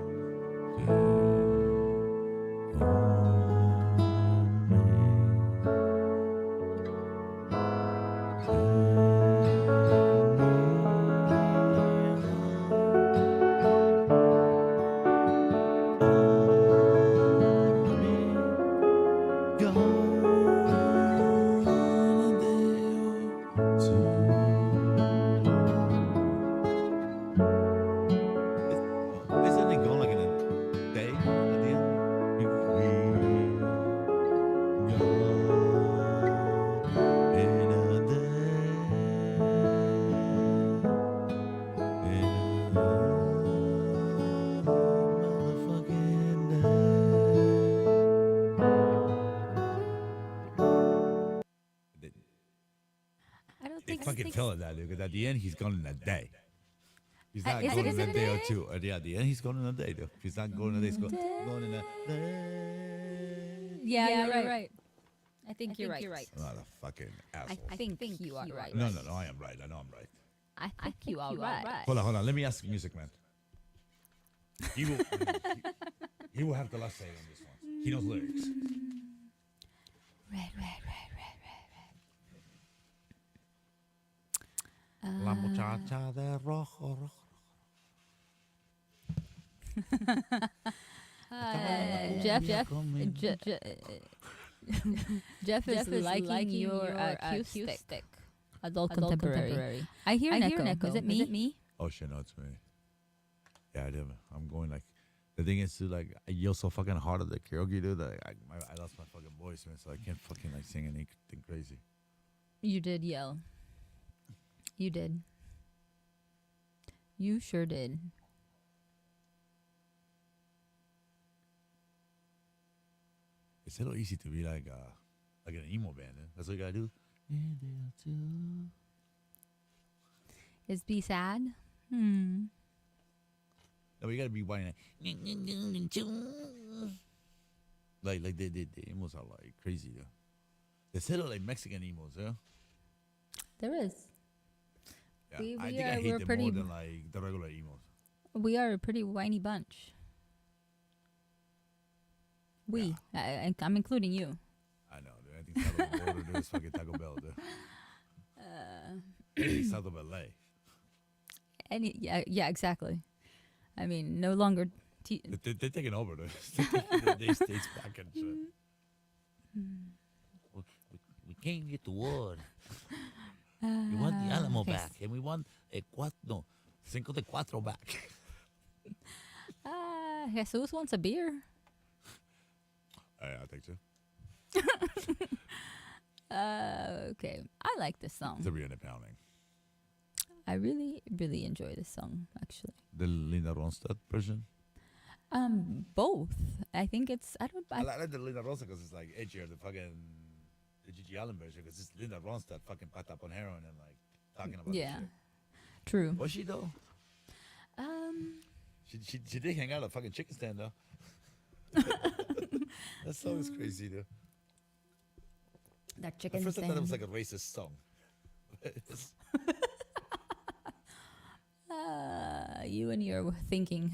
Speaker 4: Take on me. Isn't it going like in a day at the end? In a motherfucking day.
Speaker 1: I don't
Speaker 2: They
Speaker 1: think
Speaker 2: fucking fell at that, dude. Because at the end, he's gone in a day. He's not
Speaker 1: is
Speaker 2: going
Speaker 1: it
Speaker 2: in a
Speaker 1: a
Speaker 2: day or
Speaker 1: day?
Speaker 2: two. Yeah, at the end, he's going in a day, dude. If he's not going in a day, he's going in a day.
Speaker 1: Yeah, you're right. I think you're right.
Speaker 2: I'm not a fucking asshole.
Speaker 1: I think you are right.
Speaker 2: No, I am right. I know I'm right.
Speaker 1: I think you are right.
Speaker 2: Hold on. Let me ask Music Man. He will, he will have the last say on this one. He knows lyrics.
Speaker 1: Red.
Speaker 2: La muchacha de rojo.
Speaker 1: Jeff is liking your acoustic. Adult contemporary. I hear an echo. Is it me?
Speaker 2: Oh shit, no, it's me. Yeah, I'm going like. The thing is, too, like, I yell so fucking hard at the karaoke, dude. That I lost my fucking voice, man. So I can't fucking like sing anything crazy.
Speaker 1: You did yell. You did. You sure did.
Speaker 2: It's a little easy to be like an emo band. Eh? That's what you gotta do.
Speaker 1: Is be sad?
Speaker 2: No, you gotta be whining. Like the emos are like crazy. Though. They said like Mexican emos, yeah.
Speaker 1: There is.
Speaker 2: Yeah, I think I hate them more than like the regular emos.
Speaker 1: We are a pretty whiny bunch. I'm including you.
Speaker 2: I know, dude. I think south of the border, dude, is fucking Taco Bell, dude. South of LA.
Speaker 1: Yeah, exactly. I mean, no longer.
Speaker 2: They're taking over, dude. They states back and shit. We can't get the wood. We want the Alamo back, and we want Cinco de Cuatro back.
Speaker 1: Jesus wants a beer.
Speaker 2: I think so.
Speaker 1: Okay. I like this song.
Speaker 2: It's a real pounding.
Speaker 1: I really, really enjoy this song, actually.
Speaker 2: The Linda Ronstadt version?
Speaker 1: Both. I think it's,
Speaker 2: I like the Linda Ronstadt because it's like edgier, the Gigi Allen version, because it's Linda Ronstadt fucking packed up on heroin and like talking about
Speaker 1: yeah.
Speaker 2: shit.
Speaker 1: True.
Speaker 2: Was she though? She did hang out at a fucking chicken stand though. That song is crazy though.
Speaker 1: That chicken
Speaker 2: At first
Speaker 1: stand.
Speaker 2: I thought it was like a racist song.
Speaker 1: You and your thinking.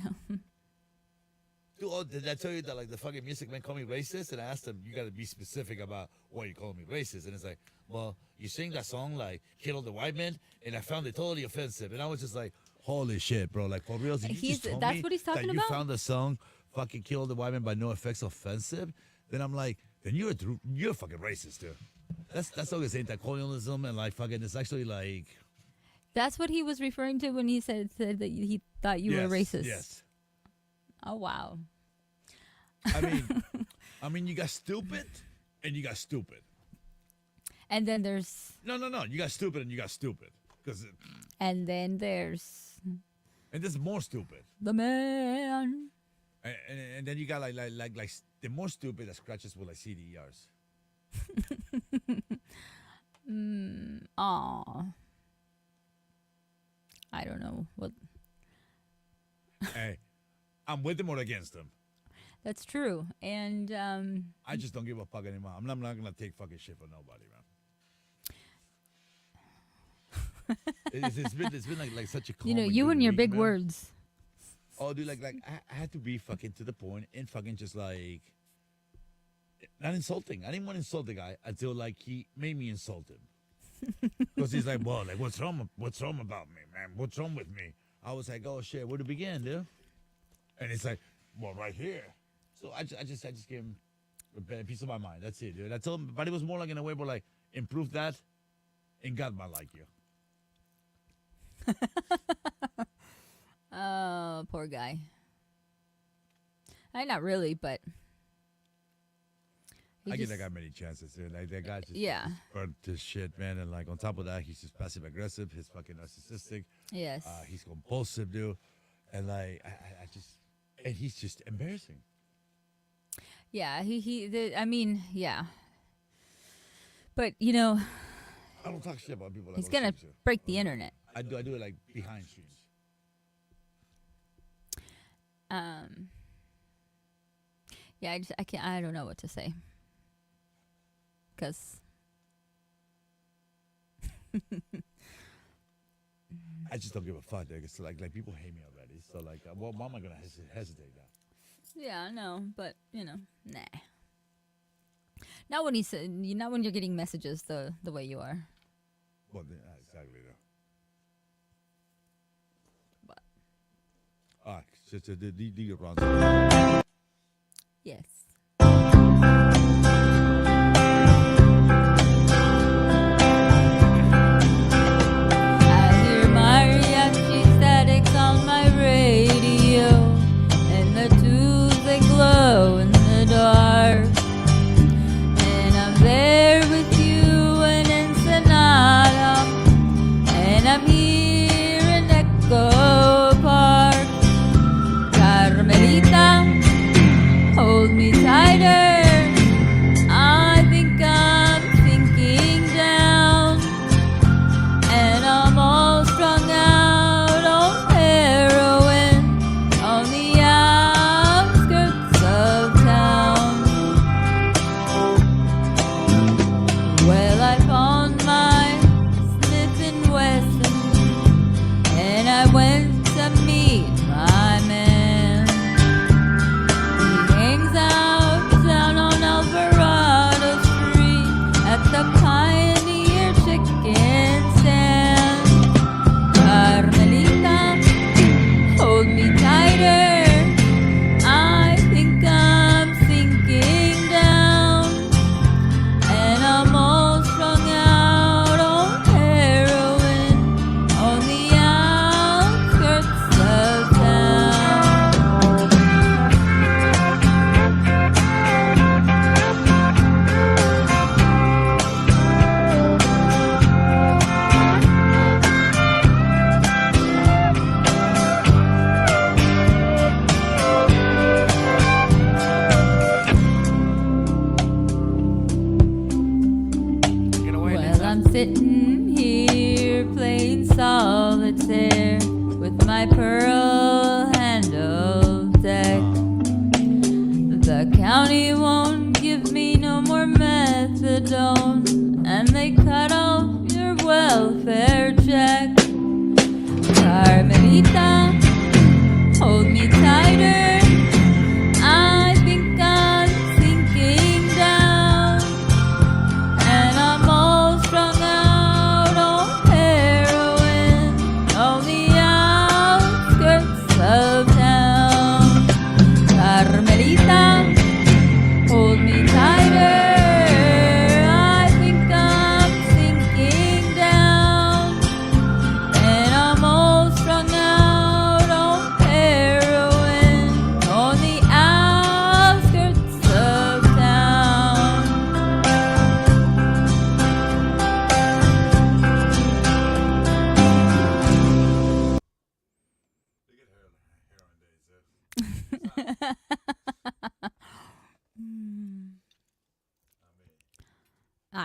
Speaker 4: Dude, oh, did I tell you that like the fucking music man called me racist? And I asked him, you got to be specific about why you calling me racist. And it's like, well, you sing that song like "Kill the White Man," and I found it totally offensive. And I was just like, holy shit, bro! Like for real, you just told
Speaker 1: that's
Speaker 4: me
Speaker 1: what he's
Speaker 4: that
Speaker 1: talking
Speaker 4: you
Speaker 1: about?
Speaker 4: found the song "Fucking Kill the White Man" by No Effects offensive. Then I'm like, then you're a fucking racist, dude. That's always anti-colonialism and like fucking. It's actually like.
Speaker 1: That's what he was referring to when he said that he thought you were racist.
Speaker 4: Yes.
Speaker 1: Oh wow.
Speaker 4: I mean, you got stupid and you got stupid.
Speaker 1: And then there's.
Speaker 4: No. You got stupid and you got stupid.
Speaker 1: And then there's
Speaker 4: And there's more stupid.
Speaker 1: the man.
Speaker 4: And then you got like the more stupid that scratches with like CDERs.
Speaker 1: Aw. I don't know what.
Speaker 4: Hey, I'm with them or against them.
Speaker 1: That's true, and
Speaker 4: I just don't give a fuck anymore. I'm not gonna take fucking shit from nobody, man. it's been like such a.
Speaker 1: you and your
Speaker 4: week,
Speaker 1: big
Speaker 4: man.
Speaker 1: words.
Speaker 4: Oh, dude, like I had to be fucking to the point and fucking just like not insulting. I didn't want to insult the guy until like he made me insult him. Because he's like, well, like what's wrong about me, man? What's wrong with me? I was like, oh shit, where to begin, dude? And it's like, well, right here. So I just gave him a piece of my mind. That's it, dude. I told him, but it was more like in a way where like improve that, and God might like you.
Speaker 1: Oh, poor guy. Not really, but
Speaker 4: I give that guy many chances, dude. Like that guy just burnt his shit, man. And like on top of that, he's just passive aggressive. He's fucking narcissistic.
Speaker 1: Yes.
Speaker 4: He's compulsive, dude. And like I just, and he's just embarrassing.
Speaker 1: Yeah, yeah. But you know,
Speaker 4: I don't talk shit about people. Like
Speaker 1: he's gonna break the internet.
Speaker 4: I do it like behind streams.
Speaker 1: Yeah, I don't know what to say. Because
Speaker 4: I just don't give a fuck, dude. It's like people hate me already. So like, why am I gonna hesitate now?
Speaker 1: yeah, I know, but nah. Not when not when you're getting messages the way you are.
Speaker 4: Well, exactly. Though.
Speaker 1: But
Speaker 4: just do your round.
Speaker 1: yes. I hear mariachi statics on my radio, and the tubes they glow in the dark. And I'm there with you in Ensenada, and I'm here in Echo Park. Carmelita, hold me tighter. I think I'm sinking down, and I'm all strung out on heroin on the outskirts of town. Well, I found my Smith & Wesson, and I went to meet my man. He hangs out down on Alvarado Street at the Pioneer Chicken Stand. Carmelita, hold me tighter. I think I'm sinking down, and I'm all strung out on heroin on the outskirts of town. Well, I'm sitting here playing solitaire with my pearl handled deck. The county won't give me no more methadone, and they cut off your welfare check. Carmelita,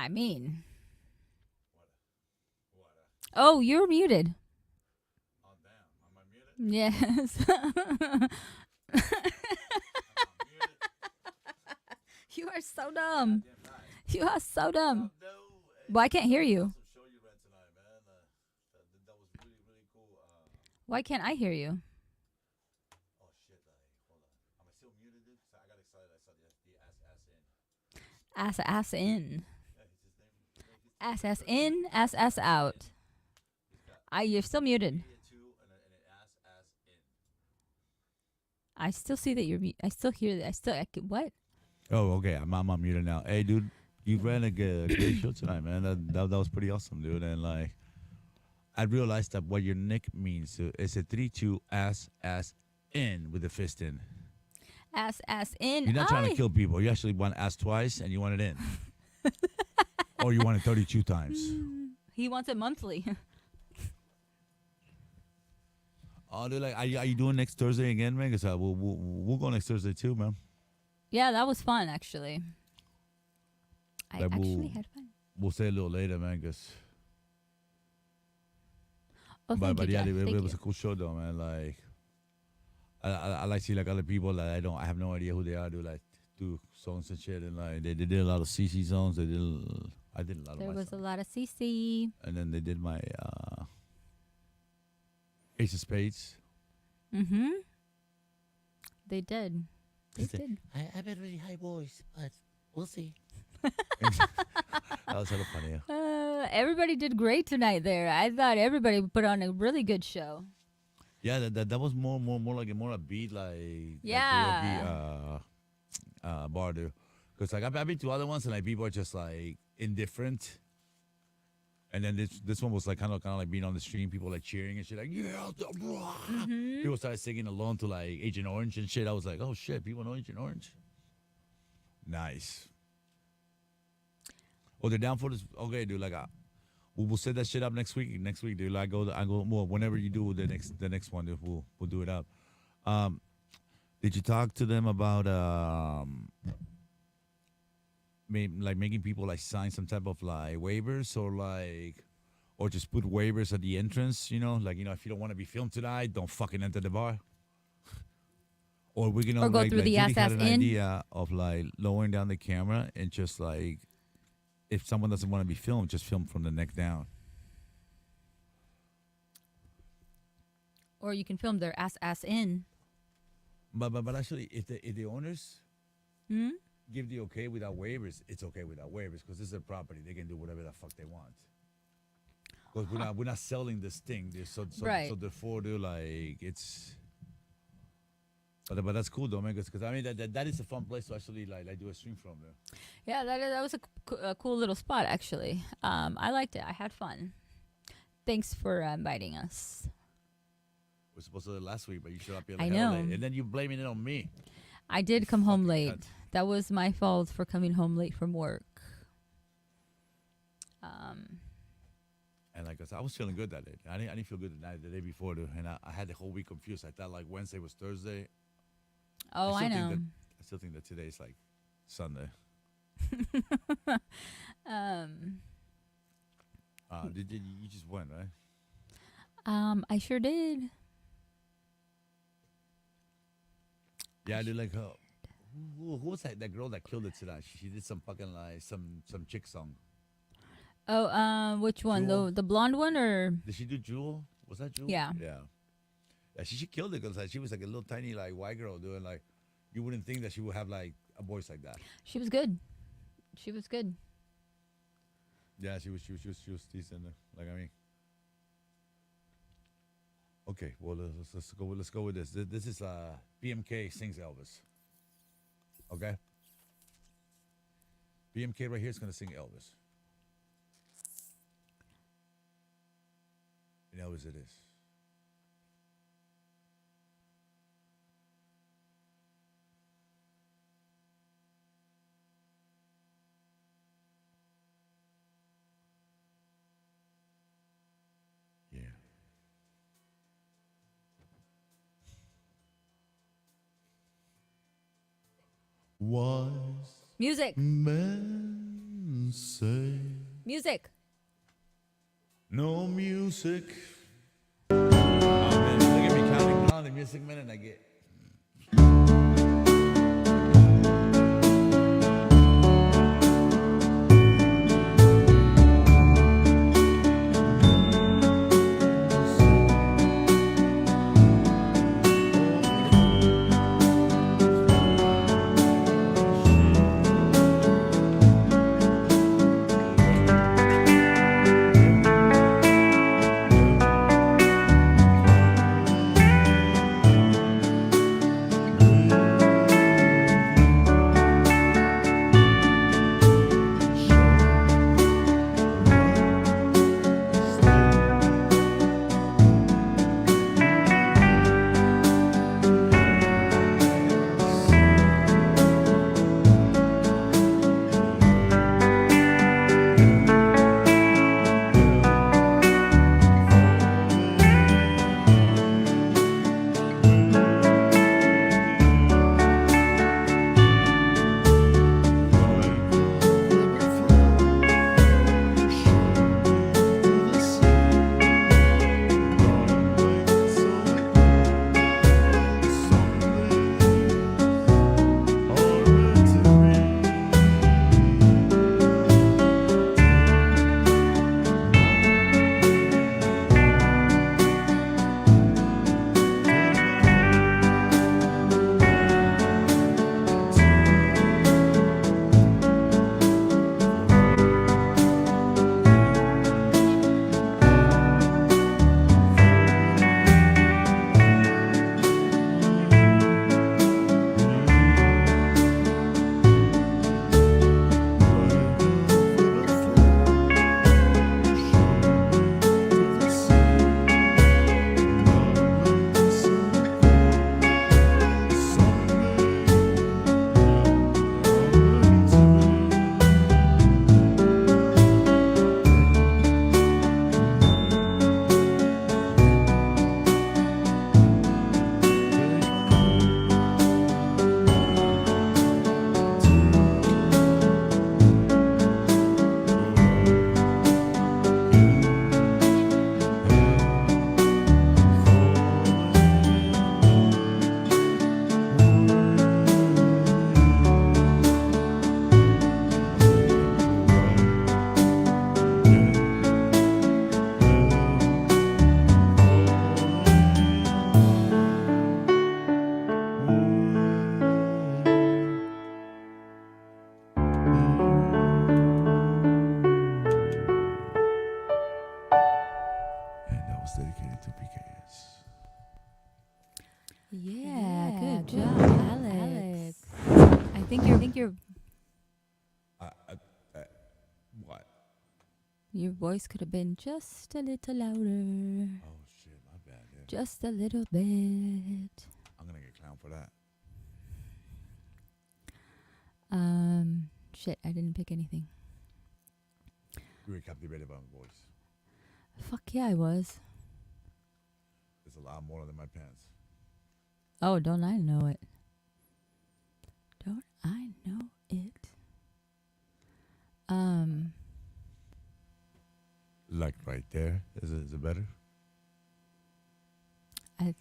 Speaker 1: I mean. Oh, you're muted.
Speaker 2: Oh damn, am I muted?
Speaker 1: Yes. You are so dumb. You are so dumb.
Speaker 2: No,
Speaker 1: Well, I can't hear you.
Speaker 2: some show you read tonight, man. That was really, really cool.
Speaker 1: Why can't I hear you?
Speaker 2: Oh shit, hold on. Am I still muted, dude? So I got excited. I saw the ass in.
Speaker 1: Ass in.
Speaker 2: Yeah, he's his name.
Speaker 1: Ass in. Ass out. You're still muted.
Speaker 2: Two and an ass in.
Speaker 1: I still see that you're. I still hear that. What?
Speaker 2: Oh, okay. I'm muted now. Hey, dude, you ran a great show tonight, man. That was pretty awesome, dude. And like, I realized that what your nick means. So it's a 3-2 ass in with the fist in.
Speaker 1: Ass in.
Speaker 2: You're not trying to kill people. You actually want ass twice, and you want it in. Or you want it 32 times.
Speaker 1: He wants it monthly.
Speaker 2: Oh, dude, like, are you doing next Thursday again, man? Because we'll go next Thursday too, man.
Speaker 1: Yeah, that was fun actually. I
Speaker 2: Like,
Speaker 1: actually had fun.
Speaker 2: We'll say a little later, man. Cause
Speaker 1: Oh, thank
Speaker 2: but
Speaker 1: you,
Speaker 2: yeah,
Speaker 1: Jeff.
Speaker 2: it
Speaker 1: Thank
Speaker 2: was
Speaker 1: you.
Speaker 2: a cool show, though, man. Like, I like to see like other people that I have no idea who they are. Do songs and shit, and like they did a lot of CC songs. I did a lot
Speaker 1: There
Speaker 2: of my
Speaker 1: was a
Speaker 2: songs.
Speaker 1: lot of CC.
Speaker 2: And then they did my Ace of Spades.
Speaker 1: Mm-hmm. They did. They
Speaker 2: They-
Speaker 1: did.
Speaker 4: I have a really high voice, but we'll see.
Speaker 2: That was hella funny.
Speaker 1: Everybody did great tonight there. I thought everybody put on a really good show.
Speaker 2: Yeah, that was more like a beat like
Speaker 1: Yeah.
Speaker 2: karaoke bar, dude. Cause like I've been to other ones and like people are just like indifferent. And then this one was like kind of like being on the stream, people like cheering and shit, like yeah, people started singing along to like Agent Orange and shit. I was like, oh shit, people know Agent Orange. Nice. Oh, they're down for this. Okay, dude. Like, we'll set that shit up next week. Next week, dude. I go. Well, whenever you do the next one, dude, we'll do it up. Did you talk to them about making people like sign some type of like waivers or just put waivers at the entrance? You know, like if you don't want to be filmed tonight, don't fucking enter the bar. Or we can
Speaker 1: Or go through the
Speaker 2: Judy
Speaker 1: ass
Speaker 2: had an
Speaker 1: in.
Speaker 2: idea of like lowering down the camera and just like if someone doesn't want to be filmed, just film from the neck down.
Speaker 1: Or you can film their ass in.
Speaker 2: But actually, if the owners
Speaker 1: Hmm?
Speaker 2: give the okay without waivers, it's okay without waivers because this is their property. They can do whatever the fuck they want. Because we're not selling this thing, dude. So
Speaker 1: Right.
Speaker 2: therefore, dude, like it's. But that's cool though, man. Because I mean that is a fun place to actually like do a stream from there.
Speaker 1: Yeah, that was a cool little spot actually. I liked it. I had fun. Thanks for inviting us.
Speaker 2: We're supposed to do it last week, but you showed up here
Speaker 1: I
Speaker 2: like hell
Speaker 1: know.
Speaker 2: late, and then you blaming it on me.
Speaker 1: I did come home
Speaker 2: fucking
Speaker 1: late.
Speaker 2: cunt.
Speaker 1: That was my fault for coming home late from work.
Speaker 2: And like I said, I was feeling good that day. I didn't feel good the day before, dude. And I had the whole week confused. I thought like Wednesday was Thursday.
Speaker 1: Oh, I
Speaker 2: still think
Speaker 1: know.
Speaker 2: I still think that today's like Sunday. You just went, right?
Speaker 1: I sure did.
Speaker 2: Yeah, I did like her. Who was that girl that killed it tonight? She did some fucking like some chick song.
Speaker 1: Oh, which one?
Speaker 2: Jewel.
Speaker 1: The blonde one or?
Speaker 2: Did she do Jewel? Was that Jewel?
Speaker 1: Yeah.
Speaker 2: Yeah. Yeah, she killed it because like, she was like a little tiny like white girl doing like you wouldn't think that she would have like a voice like that.
Speaker 1: She was good. She was good.
Speaker 2: Yeah, she was decent. Like I mean. Okay, well let's go with this. This is PMK sings Elvis. Okay. PMK right here is gonna sing Elvis. And Elvis it is. Yeah. Was
Speaker 1: Music.
Speaker 2: meant
Speaker 4: say
Speaker 1: Music.
Speaker 4: no music. Oh man, look at me counting down the music, man, and I get. And that was dedicated to PKS.
Speaker 1: Yeah, good job, Alex. I think your
Speaker 4: What?
Speaker 1: your voice could have been just a little louder.
Speaker 4: Oh shit, my bad. Yeah.
Speaker 1: Just a little bit.
Speaker 4: I'm gonna get clowned for that.
Speaker 1: Shit, I didn't pick anything.
Speaker 4: You were captivated by my voice.
Speaker 1: Fuck yeah, I was.
Speaker 4: It's a lot more than my pants.
Speaker 1: Oh, don't I know it? Don't I know it?
Speaker 4: Like right there. Is it better?
Speaker 1: I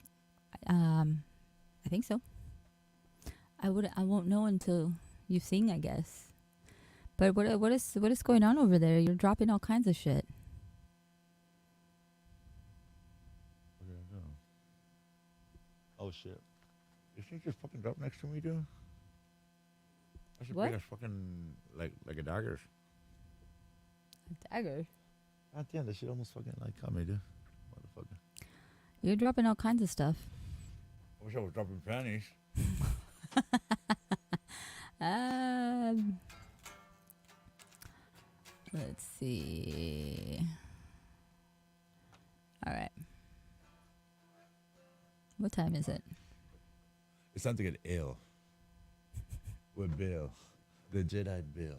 Speaker 1: think so. I won't know until you sing, I guess. But what is going on over there? You're dropping all kinds of shit.
Speaker 4: Okay, no. Oh shit. You think just fucking drop next to me, dude? I should
Speaker 1: What?
Speaker 4: bring a fucking like a dagger.
Speaker 1: A dagger.
Speaker 4: God damn, that shit almost fucking like caught me, dude. Motherfucker.
Speaker 1: You're dropping all kinds of stuff.
Speaker 4: I wish I was dropping panties.
Speaker 1: Let's see. All right. What time is it?
Speaker 4: It's time to get ill. With Bill. The Jedi Bill.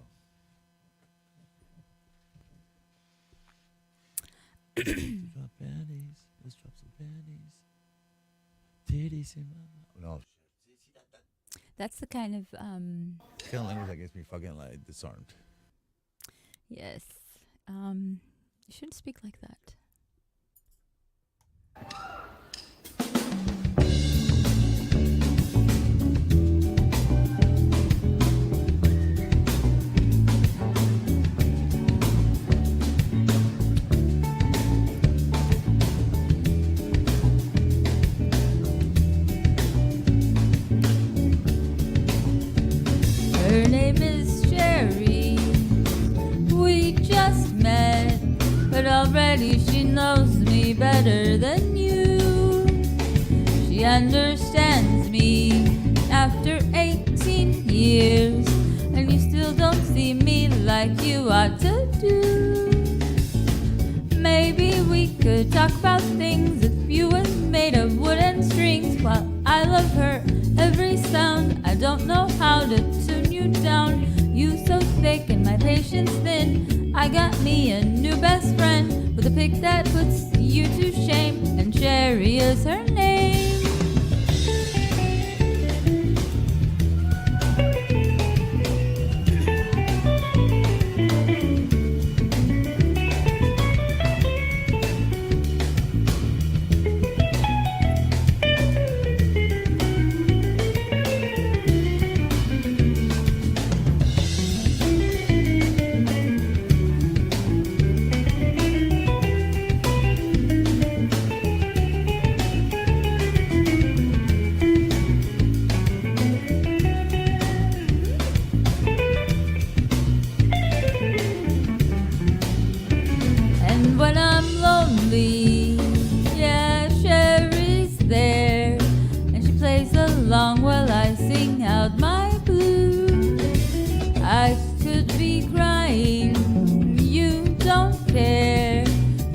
Speaker 4: Drop panties. Let's drop some panties. Titties in my mouth. No.
Speaker 1: That's the kind of
Speaker 4: It's kind of language that gets me fucking like disarmed.
Speaker 1: Yes. You shouldn't speak like that. Her name is Sherry. We just met, but already she knows me better than you. She understands me after 18 years, and you still don't see me like you ought to do. Maybe we could talk about things if you were made of wood and strings. While I love her every sound, I don't know how to tune you down. You so thick and my patience thin. I got me a new best friend with a pick that puts you to shame, and Sherry is her name. And when I'm lonely, yeah, Sherry's there, and she plays along while I sing out my blues. I could be crying, you don't care.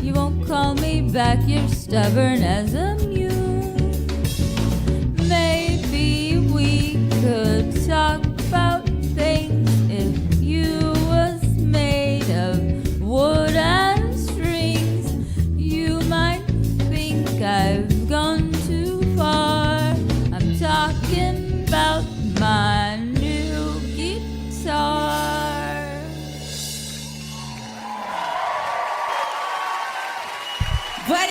Speaker 1: You won't call me back, you're stubborn as a mule. Maybe we could talk about things if you was made of wood and strings. You might think I've gone too far. I'm talking about my new guitar.
Speaker 5: What?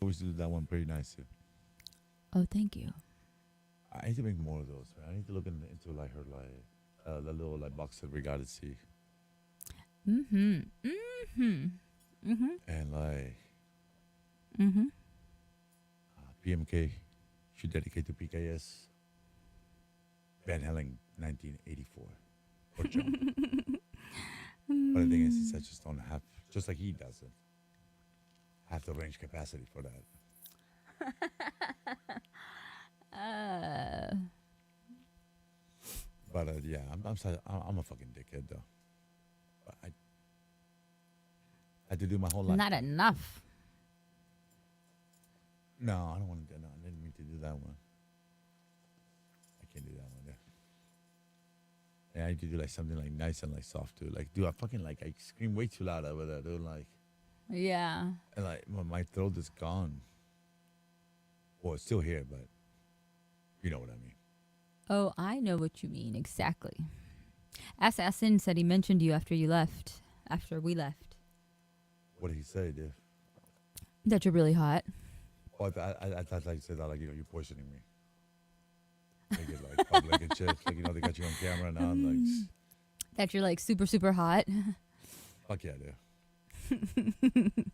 Speaker 2: Always do that one pretty nice too.
Speaker 1: Oh, thank you.
Speaker 2: I need to make more of those, man. I need to look into like her the little like box that we got to see,
Speaker 1: Mm-hmm. Mm-hmm. Mm-hmm.
Speaker 2: and like
Speaker 1: Mm-hmm.
Speaker 2: PMK should dedicate to PKS. Van Halen 1984 or Jump. But the thing is I just don't have, just like he doesn't have the range capacity for that. But yeah, I'm a fucking dickhead though. But I had to do my whole life.
Speaker 1: Not enough.
Speaker 2: No, I don't want to do. No, I didn't mean to do that one. I can't do that one. Yeah, I need to do like something like nice and like soft too. Like, dude, I scream way too loud over there, dude. Like,
Speaker 1: Yeah.
Speaker 2: and like my throat is gone. Well, it's still here, but you know what I mean.
Speaker 1: Oh, I know what you mean exactly. Assassin said he mentioned you after you left. After we left.
Speaker 2: What did he say, dude?
Speaker 1: That you're really hot.
Speaker 2: Oh, I thought like said that like, you know, you're poisoning me. Make it like public and shit. Like, you know, they got you on camera now. I'm like,
Speaker 1: That you're like super, super hot.
Speaker 2: fuck yeah, dude.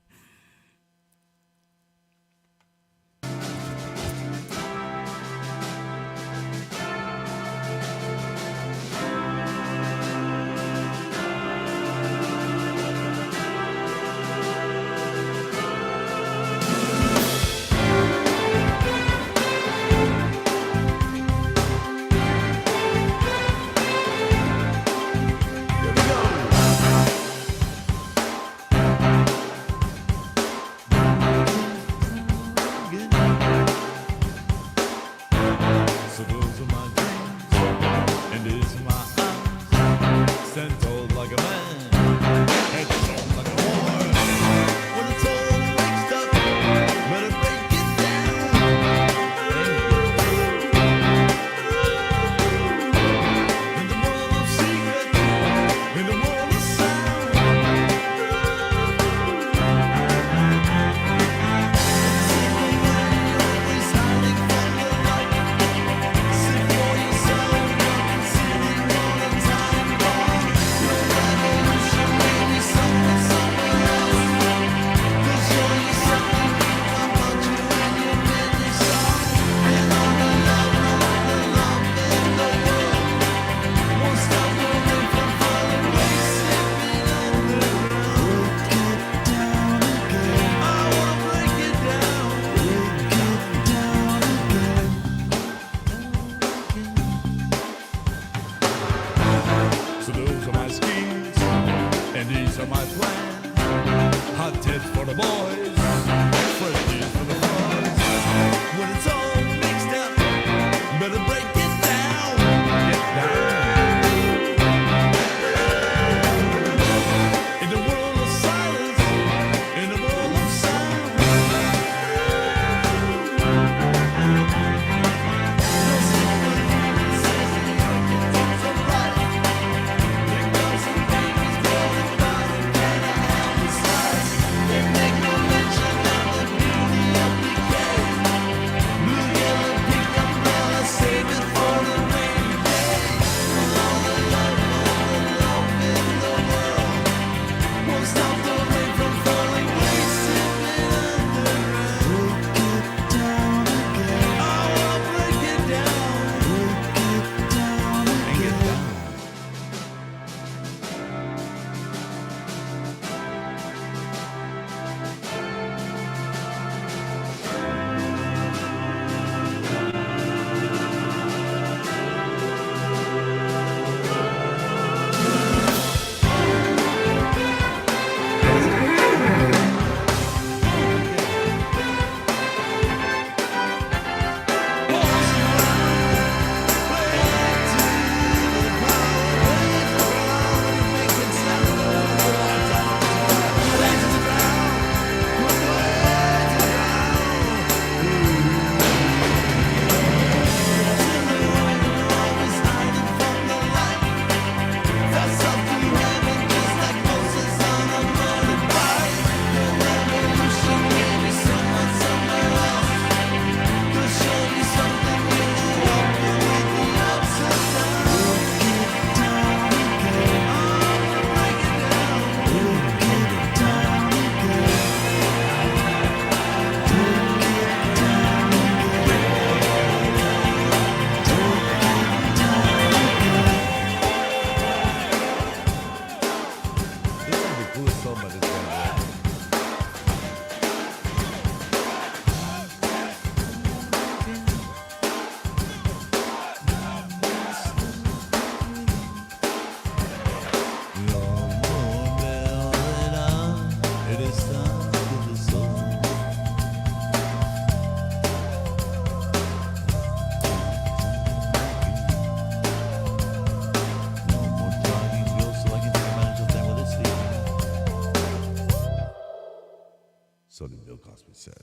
Speaker 2: So did Bill Cosby said.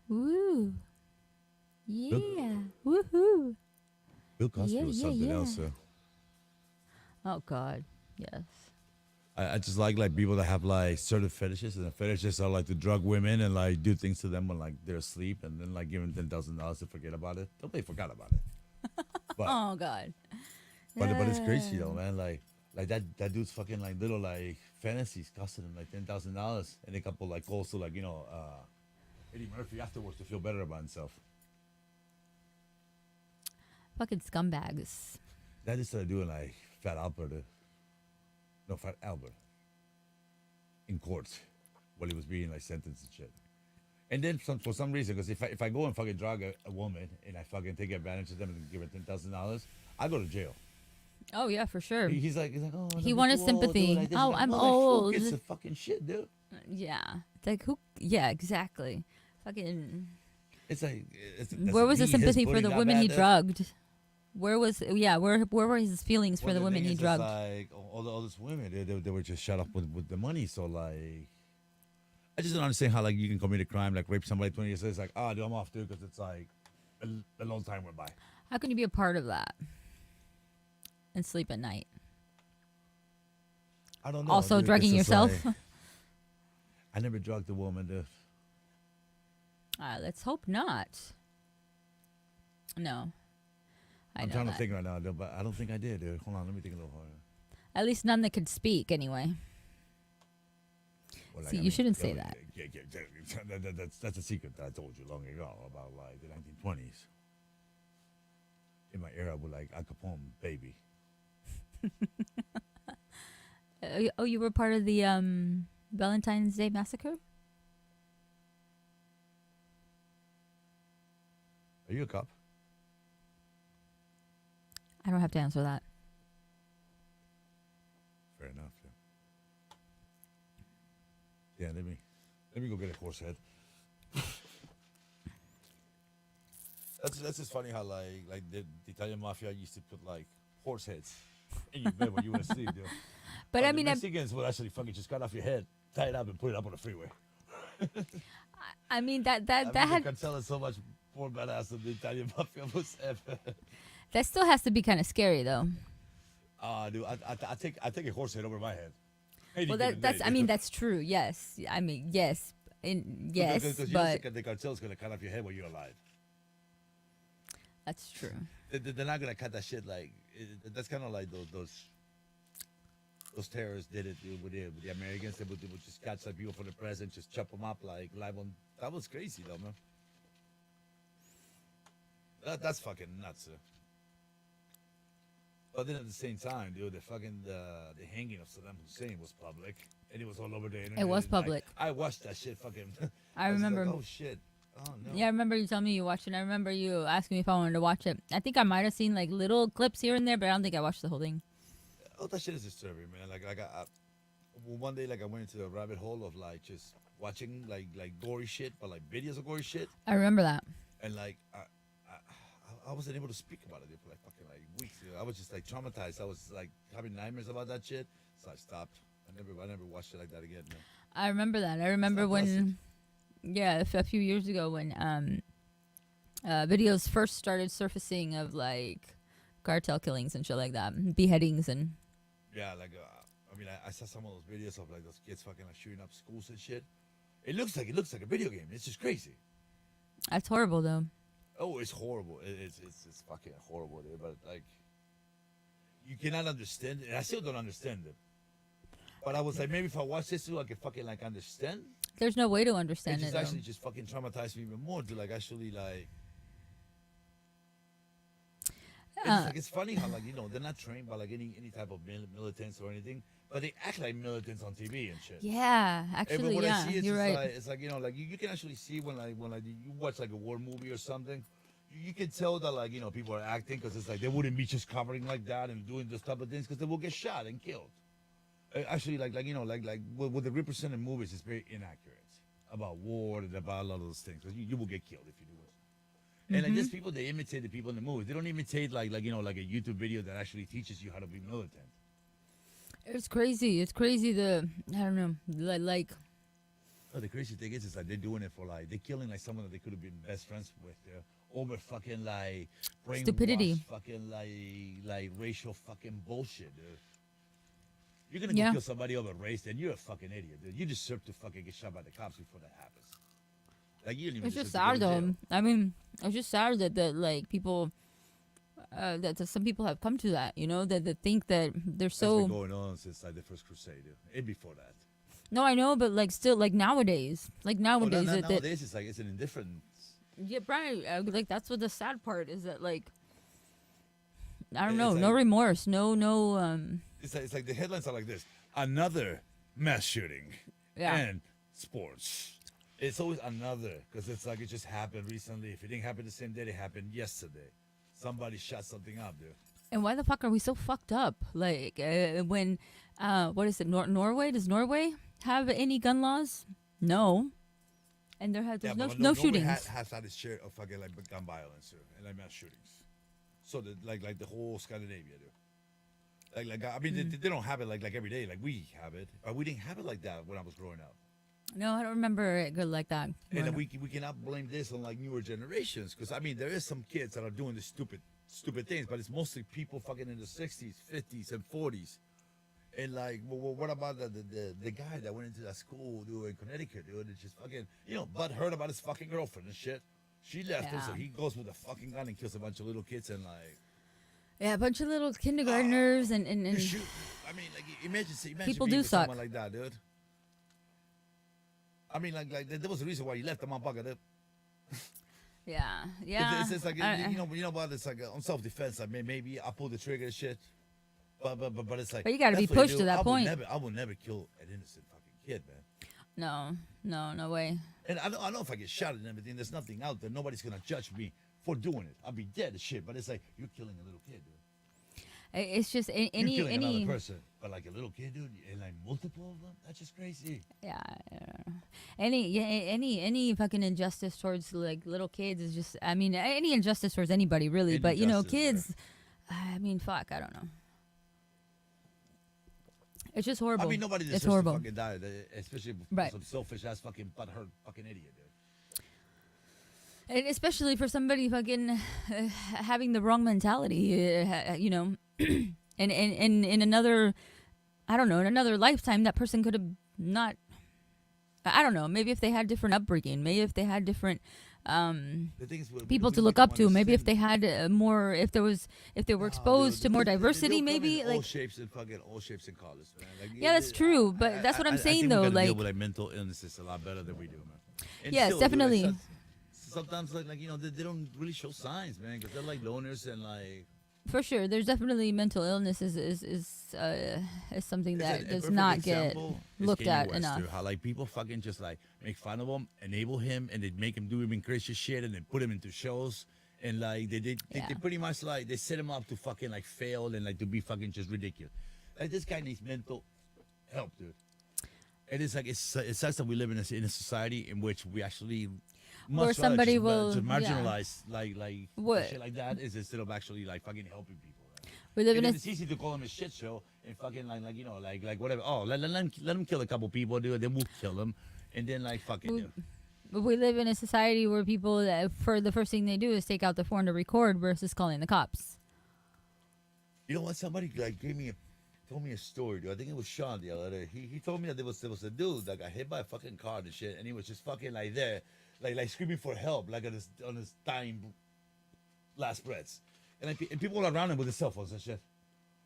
Speaker 1: Woo.
Speaker 2: Bill,
Speaker 1: Yeah. Woohoo.
Speaker 2: Bill Cosby
Speaker 1: Yeah,
Speaker 2: was
Speaker 1: yeah,
Speaker 2: something
Speaker 1: yeah.
Speaker 2: else.
Speaker 1: Oh God. Yes.
Speaker 2: I just like people that have like certain fetishes, and the fetishes are like to drug women and like do things to them when like they're asleep, and then like give them $10,000 to forget about it. Nobody forgot about it. But
Speaker 1: Oh God.
Speaker 2: but it's crazy though, man. Like that dude's fucking like little like fantasies costing him like $10,000 and a couple like calls to like Eddie Murphy afterwards to feel better about himself.
Speaker 1: Fucking scumbags.
Speaker 2: That is started doing like Fat Albert in court while he was being like sentenced and shit. And then for some reason, because if I go and fucking drug a woman and I fucking take advantage of them and give her $10,000, I go to jail.
Speaker 1: Oh yeah, for sure.
Speaker 2: He's like, oh,
Speaker 1: He
Speaker 2: no,
Speaker 1: wanted
Speaker 2: too old,
Speaker 1: sympathy.
Speaker 2: dude, like this.
Speaker 1: Oh,
Speaker 2: Like,
Speaker 1: I'm
Speaker 2: motherfucker,
Speaker 1: old.
Speaker 2: It's a fucking shit, dude.
Speaker 1: Yeah. It's like who? Yeah, exactly. Fucking.
Speaker 2: It's like,
Speaker 1: Where was the
Speaker 2: his
Speaker 1: sympathy for
Speaker 2: booty
Speaker 1: the
Speaker 2: that
Speaker 1: women
Speaker 2: bad,
Speaker 1: he
Speaker 2: dude?
Speaker 1: drugged? Where was? Yeah. Where were his feelings for
Speaker 2: Well,
Speaker 1: the women
Speaker 2: thing
Speaker 1: he
Speaker 2: is, it's
Speaker 1: drugged?
Speaker 2: like all those women, they were just shut up with the money. So like, I just don't understand how like you can commit a crime like rape somebody 20 years later. It's like, oh, dude, I'm off, dude, because it's like a long time went by.
Speaker 1: How can you be a part of that and sleep at night?
Speaker 2: I don't know.
Speaker 1: Also
Speaker 2: dude,
Speaker 1: drugging
Speaker 2: it's just
Speaker 1: yourself?
Speaker 2: like- I never drugged a woman, dude.
Speaker 1: Let's hope not. No.
Speaker 2: I'm trying to think right now, dude, but I don't think I did, dude. Hold on, let me think a little harder.
Speaker 1: At least none that could speak, anyway.
Speaker 2: Well,
Speaker 1: See, you shouldn't say that.
Speaker 2: That's a secret that I told you long ago about like the 1920s. In my era with like Al Capone, baby.
Speaker 1: Oh, you were part of the Valentine's Day massacre?
Speaker 2: Are you a cop?
Speaker 1: I don't have to answer that.
Speaker 2: Fair enough. Yeah, let me go get a horse head. That's just funny how like the Italian mafia used to put like horse heads in your bed when you went to sleep, dude.
Speaker 1: But I
Speaker 2: the
Speaker 1: mean,
Speaker 2: Mexicans would actually fucking just cut off your head, tie it up, and put it up on the freeway.
Speaker 1: I mean that
Speaker 2: I
Speaker 1: had
Speaker 2: Cartel is so much more badass than the Italian mafia was ever.
Speaker 1: that still has to be kind of scary though.
Speaker 2: Dude, I take a horse head over my head.
Speaker 1: Well, that's I mean that's true. Yes, I mean yes, yes,
Speaker 2: because
Speaker 1: but
Speaker 2: the cartel's gonna cut off your head when you're alive.
Speaker 1: that's true.
Speaker 2: They're not gonna cut that shit like that's kind of like those terrorists did it with the Americans. They would just catch like people from the press and just chop them up like live on. That was crazy though, man. That's fucking nuts. But then at the same time, dude, the hanging of Saddam Hussein was public, and it was all over the internet.
Speaker 1: It was
Speaker 2: and,
Speaker 1: public.
Speaker 2: I watched that shit. Fucking.
Speaker 1: I
Speaker 2: was
Speaker 1: remember.
Speaker 2: Like, oh shit. Oh no.
Speaker 1: Yeah, I remember you telling me you watched it. I remember you asking me if I wanted to watch it. I think I might have seen like little clips here and there, but I don't think I watched the whole thing.
Speaker 2: Oh, that shit is disturbing, man. Like I one day, like I went into a rabbit hole of like just watching like gory shit, but like videos of gory shit,
Speaker 1: I remember that.
Speaker 2: and like I wasn't able to speak about it for like fucking like weeks. I was just like traumatized. I was like having nightmares about that shit, so I stopped. I never watched it like that again, man.
Speaker 1: I remember that. I remember
Speaker 2: not
Speaker 1: when, yeah, a few years ago when videos first started surfacing of like cartel killings and shit like that, beheadings and.
Speaker 2: Yeah, like I mean, I saw some of those videos of like those kids fucking like shooting up schools and shit. It looks like a video game. It's just crazy.
Speaker 1: That's horrible though.
Speaker 2: Oh, it's horrible. It's fucking horrible, dude. But like, you cannot understand it. And I still don't understand it. But I was like, maybe if I watch this too, I could fucking like understand.
Speaker 1: There's no way to understand
Speaker 2: It's
Speaker 1: it.
Speaker 2: actually
Speaker 1: Though.
Speaker 2: just fucking traumatized me even more to like actually like. It's funny how like they're not trained by like any type of militants or anything, but they act like militants on TV and shit.
Speaker 1: Yeah,
Speaker 2: And
Speaker 1: actually,
Speaker 2: what
Speaker 1: yeah,
Speaker 2: I see is
Speaker 1: you're
Speaker 2: just
Speaker 1: right.
Speaker 2: like, it's like like you can actually see when you watch like a war movie or something, you can tell that like people are acting because it's like they wouldn't be just covering like that and doing this type of things because they will get shot and killed. Actually, like with the represented movies, it's very inaccurate about war and about a lot of those things. 'Cause you will get killed if you do it. And like these people, they imitate the people in the movies. They don't imitate like a YouTube video that actually teaches you how to be militant.
Speaker 1: It's crazy. It's crazy. I don't know. Like
Speaker 2: Oh, the crazy thing is like they're doing it for like they're killing like someone that they could have been best friends with. Over fucking like
Speaker 1: stupidity.
Speaker 2: brainwashed fucking like racial fucking bullshit, dude. You're gonna go
Speaker 1: Yeah.
Speaker 2: kill somebody over race, then you're a fucking idiot, dude. You deserve to fucking get shot by the cops before that happens. Like you didn't even
Speaker 1: It's just
Speaker 2: deserve to
Speaker 1: sad
Speaker 2: go to
Speaker 1: though.
Speaker 2: jail.
Speaker 1: I mean, it's just sad that like people, that some people have come to that. You know, that think that they're
Speaker 2: That's been
Speaker 1: so.
Speaker 2: going on since like the first crusade, dude. And before that.
Speaker 1: No, I know, but like still, like nowadays,
Speaker 2: Oh, no,
Speaker 1: that
Speaker 2: nowadays it's like it's an indifference.
Speaker 1: yeah, right. Like that's what the sad part is that like I don't
Speaker 2: It's
Speaker 1: know, no
Speaker 2: like-
Speaker 1: remorse, no.
Speaker 2: It's like the headlines are like this: another mass shooting
Speaker 1: Yeah.
Speaker 2: and sports. It's always another because it's like it just happened recently. If it didn't happen the same day, it happened yesterday. Somebody shot something up, dude.
Speaker 1: And why the fuck are we so fucked up? Like when what is it? Norway? Does Norway have any gun laws? No. And there's no
Speaker 2: but
Speaker 1: no
Speaker 2: Norway
Speaker 1: shootings.
Speaker 2: has had its share of fucking like gun violence too, and like mass shootings. So like the whole Scandinavia, dude. Like I mean they don't have it like every day like we have it, but we didn't have it like that when I was growing up.
Speaker 1: No, I don't remember it good like that.
Speaker 2: And
Speaker 1: Well,
Speaker 2: we cannot blame this on like newer generations because I mean there is some kids that are doing the stupid things, but it's mostly people fucking in the 60s, 50s, and 40s. And like, well, what about the guy that went into that school, dude, in Connecticut, dude? It's just fucking, Bud heard about his fucking girlfriend and shit. She left him, so
Speaker 1: Yeah.
Speaker 2: he goes with a fucking gun and kills a bunch of little kids and like,
Speaker 1: yeah, a bunch of little kindergartners and
Speaker 2: you shoot. I mean, like, imagine
Speaker 1: People
Speaker 2: being
Speaker 1: do
Speaker 2: with
Speaker 1: suck.
Speaker 2: someone like that, dude. I mean, like there was a reason why you left the motherfucker. Dude.
Speaker 1: yeah, yeah.
Speaker 2: It's like
Speaker 1: I-
Speaker 2: you know what? It's like on self defense. Like maybe I pull the trigger and shit. But it's like.
Speaker 1: But you gotta be
Speaker 2: definitely,
Speaker 1: pushed to
Speaker 2: dude,
Speaker 1: that point.
Speaker 2: I will never kill an innocent fucking kid, man.
Speaker 1: no way.
Speaker 2: And I know if I get shot and everything, there's nothing out there. Nobody's gonna judge me for doing it. I'll be dead as shit. But it's like you're killing a little kid, dude.
Speaker 1: It's just
Speaker 2: You're
Speaker 1: any
Speaker 2: killing another person, but like a little kid, dude, and like multiple of them. That's just crazy.
Speaker 1: yeah, any fucking injustice towards like little kids is just. I mean, any injustice towards anybody really,
Speaker 2: Any
Speaker 1: but
Speaker 2: injustice,
Speaker 1: kids. I mean, fuck. I don't know. It's just horrible.
Speaker 2: I mean, nobody
Speaker 1: it's
Speaker 2: deserves to
Speaker 1: horrible.
Speaker 2: fucking die, especially
Speaker 1: Right.
Speaker 2: some selfish ass fucking butthurt fucking idiot, dude.
Speaker 1: And especially for somebody fucking having the wrong mentality, and in another, I don't know, in another lifetime, that person could have not. I don't know. Maybe if they had different upbringing, maybe if they had different
Speaker 2: The thing is,
Speaker 1: people
Speaker 2: we
Speaker 1: to
Speaker 2: don't
Speaker 1: look up to, maybe if
Speaker 2: understand-
Speaker 1: they had more, if they were exposed to more diversity, maybe
Speaker 2: all
Speaker 1: like.
Speaker 2: shapes and fucking all shapes and colors, man. Like,
Speaker 1: Yeah, that's true, but that's what I'm saying,
Speaker 2: think
Speaker 1: though,
Speaker 2: we gotta
Speaker 1: like-
Speaker 2: deal with like mental illnesses a lot better than we do, man. And
Speaker 1: Yes,
Speaker 2: still, dude,
Speaker 1: definitely.
Speaker 2: sometimes like they don't really show signs, man, because they're like loners and like.
Speaker 1: For sure, there's definitely mental illness is something that
Speaker 2: A
Speaker 1: does
Speaker 2: perfect
Speaker 1: not get
Speaker 2: example is
Speaker 1: looked
Speaker 2: Kanye
Speaker 1: at
Speaker 2: West,
Speaker 1: enough.
Speaker 2: dude. How like people fucking just like make fun of him, enable him, and they make him do even crazy shit, and they put him into shows, and like they
Speaker 1: Yeah.
Speaker 2: pretty much like they set him up to fucking like fail and like to be fucking just ridiculous. Like this guy needs mental help, dude. And it's like it sucks that we live in a society in which we actually.
Speaker 1: Where
Speaker 2: much rather
Speaker 1: somebody
Speaker 2: just,
Speaker 1: will-
Speaker 2: just
Speaker 1: yeah.
Speaker 2: marginalize like
Speaker 1: What-
Speaker 2: shit like that is instead of actually like fucking helping people. Right?
Speaker 1: We live
Speaker 2: And
Speaker 1: in
Speaker 2: then
Speaker 1: a
Speaker 2: it's easy to call him a shit show and fucking like whatever. Oh, let him kill a couple people, dude. Then we'll kill him, and then like fucking.
Speaker 1: We- we live in a society where people for the first thing they do is take out their phone to record versus calling the cops.
Speaker 2: You know what? Somebody like told me a story, dude. I think it was Sean the other day. He told me that there was a dude that got hit by a fucking car and shit, and he was just fucking like there, like screaming for help, like on his dying last breaths, and like and people around him with their cell phones and shit.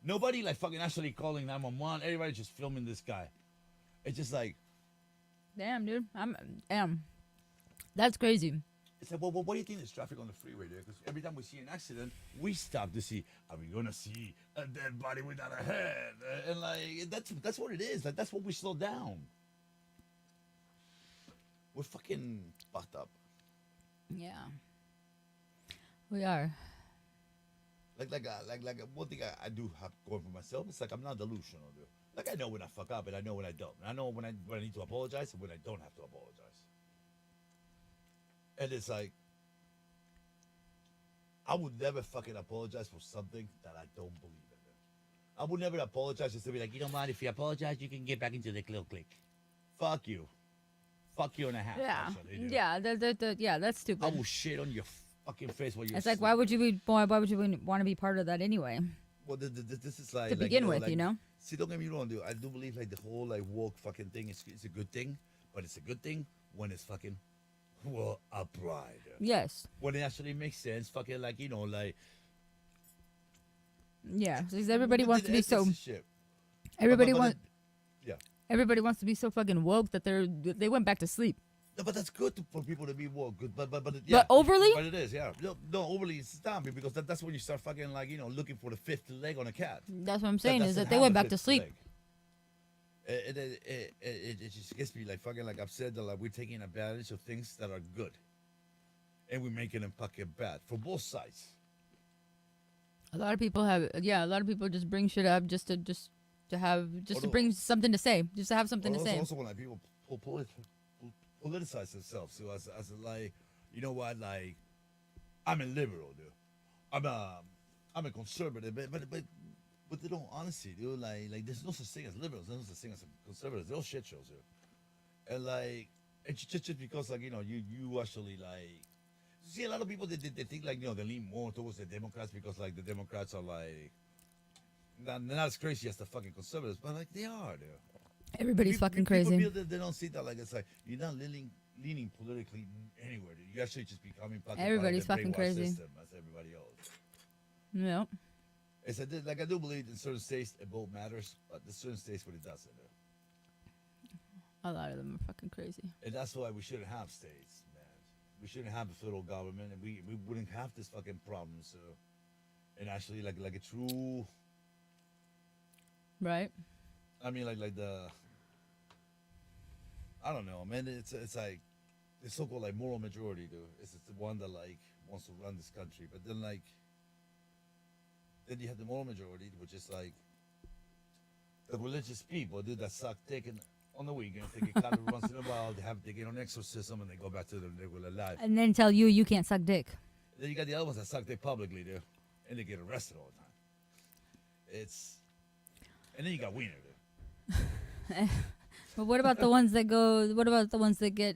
Speaker 2: Nobody like fucking actually calling 911. Everybody just filming this guy. It's just like
Speaker 1: Damn, dude. Damn. That's crazy.
Speaker 2: it's like, well, what do you think there's traffic on the freeway there? Because every time we see an accident, we stop to see, are we gonna see a dead body without a head? And like that's what it is. Like that's what we slow down. We're fucking fucked up.
Speaker 1: Yeah. We are.
Speaker 2: Like one thing I do have going for myself. It's like I'm not delusional, dude. Like I know when I fuck up and I know when I don't. And I know when I need to apologize and when I don't have to apologize. And it's like I would never fucking apologize for something that I don't believe in.
Speaker 4: I would never apologize. Just to be like, you know what? If you apologize, you can get back into the little clique. Fuck you. Fuck you and a half.
Speaker 1: Yeah,
Speaker 4: Actually, dude.
Speaker 1: yeah, yeah, that's
Speaker 4: I
Speaker 1: stupid.
Speaker 4: will shit on your fucking face while you're.
Speaker 1: It's like, why would you be? Why would you want to be part of that anyway?
Speaker 4: Well, this is like
Speaker 1: To begin with,
Speaker 4: like,
Speaker 1: you know?
Speaker 4: See, don't get me wrong, dude. I do believe like the whole like woke fucking thing is a good thing, but it's a good thing when it's fucking well upright.
Speaker 1: Yes.
Speaker 4: When it actually makes sense, fucking like like.
Speaker 1: Yeah, because everybody wants to be
Speaker 4: It's
Speaker 1: so.
Speaker 4: shit.
Speaker 1: Everybody
Speaker 4: but
Speaker 1: wants.
Speaker 4: Yeah.
Speaker 1: Everybody wants to be so fucking woke that they went back to sleep.
Speaker 4: No, but that's good for people to be woke. Good, but
Speaker 1: But overly?
Speaker 4: But it is, yeah. No, overly it's not because that's when you start fucking like looking for the fifth leg on a cat.
Speaker 1: That's what I'm saying is
Speaker 4: doesn't
Speaker 1: that they
Speaker 4: have
Speaker 1: went
Speaker 4: a
Speaker 1: back to
Speaker 4: fifth
Speaker 1: sleep.
Speaker 4: leg. It just gets me like fucking like upset that like we're taking advantage of things that are good, and we're making them fucking bad for both sides.
Speaker 1: A lot of people have, yeah. A lot of people just bring shit up just to
Speaker 4: Although-
Speaker 1: bring something to say, just to have something to
Speaker 4: Also,
Speaker 1: say.
Speaker 4: also when like people politicize themselves, so as like, you know what, like, I'm a liberal, dude. I'm a conservative, but they don't honestly, dude. Like there's no such thing as liberals, there's no such thing as conservatives. They're all shit shows, dude. And like, it's just because like you actually like. See, a lot of people they think like they lean more towards the Democrats because like the Democrats are like not as crazy as the fucking conservatives, but like they are, dude.
Speaker 1: Everybody's fucking crazy.
Speaker 4: People feel that they don't see that like it's like you're not leaning politically anywhere, dude. You actually just becoming fucking
Speaker 1: Everybody's
Speaker 4: part of the
Speaker 1: fucking
Speaker 4: brainwash
Speaker 1: crazy.
Speaker 4: system as everybody else.
Speaker 1: Yeah.
Speaker 4: It's like I do believe in certain states it both matters, but there's certain states where it doesn't. Dude.
Speaker 1: A lot of them are fucking crazy.
Speaker 4: And that's why we shouldn't have states, man. We shouldn't have a federal government, and we wouldn't have this fucking problem. So, and actually, like a true,
Speaker 1: Right.
Speaker 4: I mean, like the, I don't know, man. It's like the so-called like moral majority, dude. It's the one that like wants to run this country, but then like, then you have the moral majority, which is like the religious people, dude, that suck dick on the weekend, they get caught every once in a while, they get on exorcism, and they go back to their regular life.
Speaker 1: And then tell you can't suck dick.
Speaker 4: Then you got the other ones that suck dick publicly, dude, and they get arrested all the time. And then you got Wiener, dude.
Speaker 1: But what about the ones that go? What about the ones that get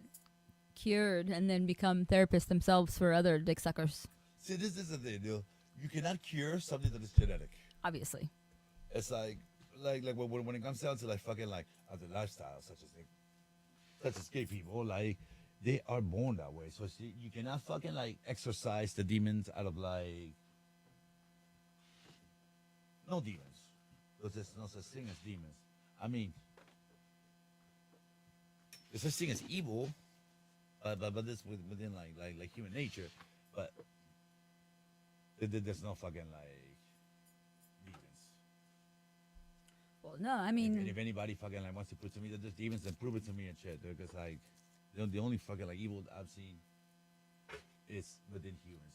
Speaker 1: cured and then become therapists themselves for other dick suckers?
Speaker 4: See, this is the thing, dude. You cannot cure something that is genetic.
Speaker 1: Obviously.
Speaker 4: It's like when it comes down to like fucking like other lifestyles, such as gay people, like they are born that way. So you cannot fucking like exorcise the demons out of like no demons. There's no such thing as demons. I mean, there's such thing as evil, but this within like human nature. But there's no fucking like demons.
Speaker 1: Well, no, I
Speaker 4: And
Speaker 1: mean,
Speaker 4: if anybody fucking like wants to prove to me that there's demons, then prove it to me and shit. Because like the only fucking like evil I've seen is within humans.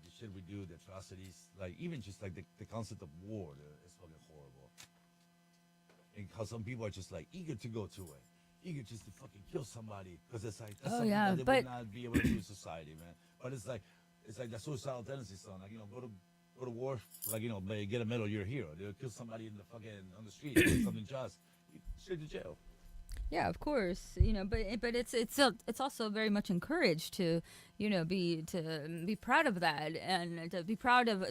Speaker 4: The shit we do, the atrocities, like even just like the concept of war is fucking horrible. And how some people are just like eager to go to it, eager just to fucking kill somebody because it's like that's
Speaker 1: Oh,
Speaker 4: something
Speaker 1: yeah,
Speaker 4: that they
Speaker 1: but-
Speaker 4: would not be able to do in society, man. But it's like that suicidal tendency, son. Like go to war, like get a medal, you're a hero. They'll kill somebody in the fucking on the street, do something just straight to jail.
Speaker 1: yeah, of course, but it's also very much encouraged to, be proud of that and to be proud of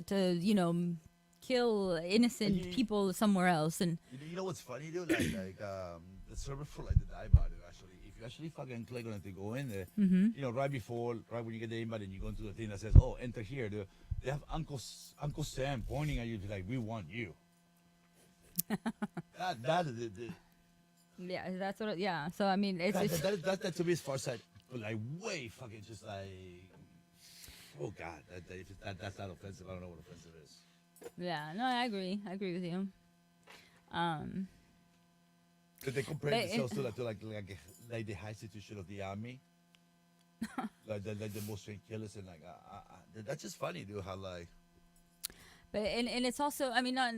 Speaker 1: kill innocent
Speaker 4: you-
Speaker 1: people somewhere else and
Speaker 4: You know what's funny, dude? The server for like the dive bar, dude, actually, if you actually fucking click on it to go in there, right when you get the invite and you go into the thing that says, "Oh, enter here," dude, they have Uncle Sam pointing at you, like, "We want you." that is it.
Speaker 1: yeah, that's what yeah. So I mean, it's
Speaker 4: That to me is far side, but like way fucking just like, oh god, that's not offensive. I don't know what offensive is.
Speaker 1: yeah. No, I agree with you.
Speaker 4: They compare
Speaker 1: But
Speaker 4: themselves to like the high institution of the army, like the most trained killers, and like that's just funny, dude. How like
Speaker 1: But and it's also, I mean, not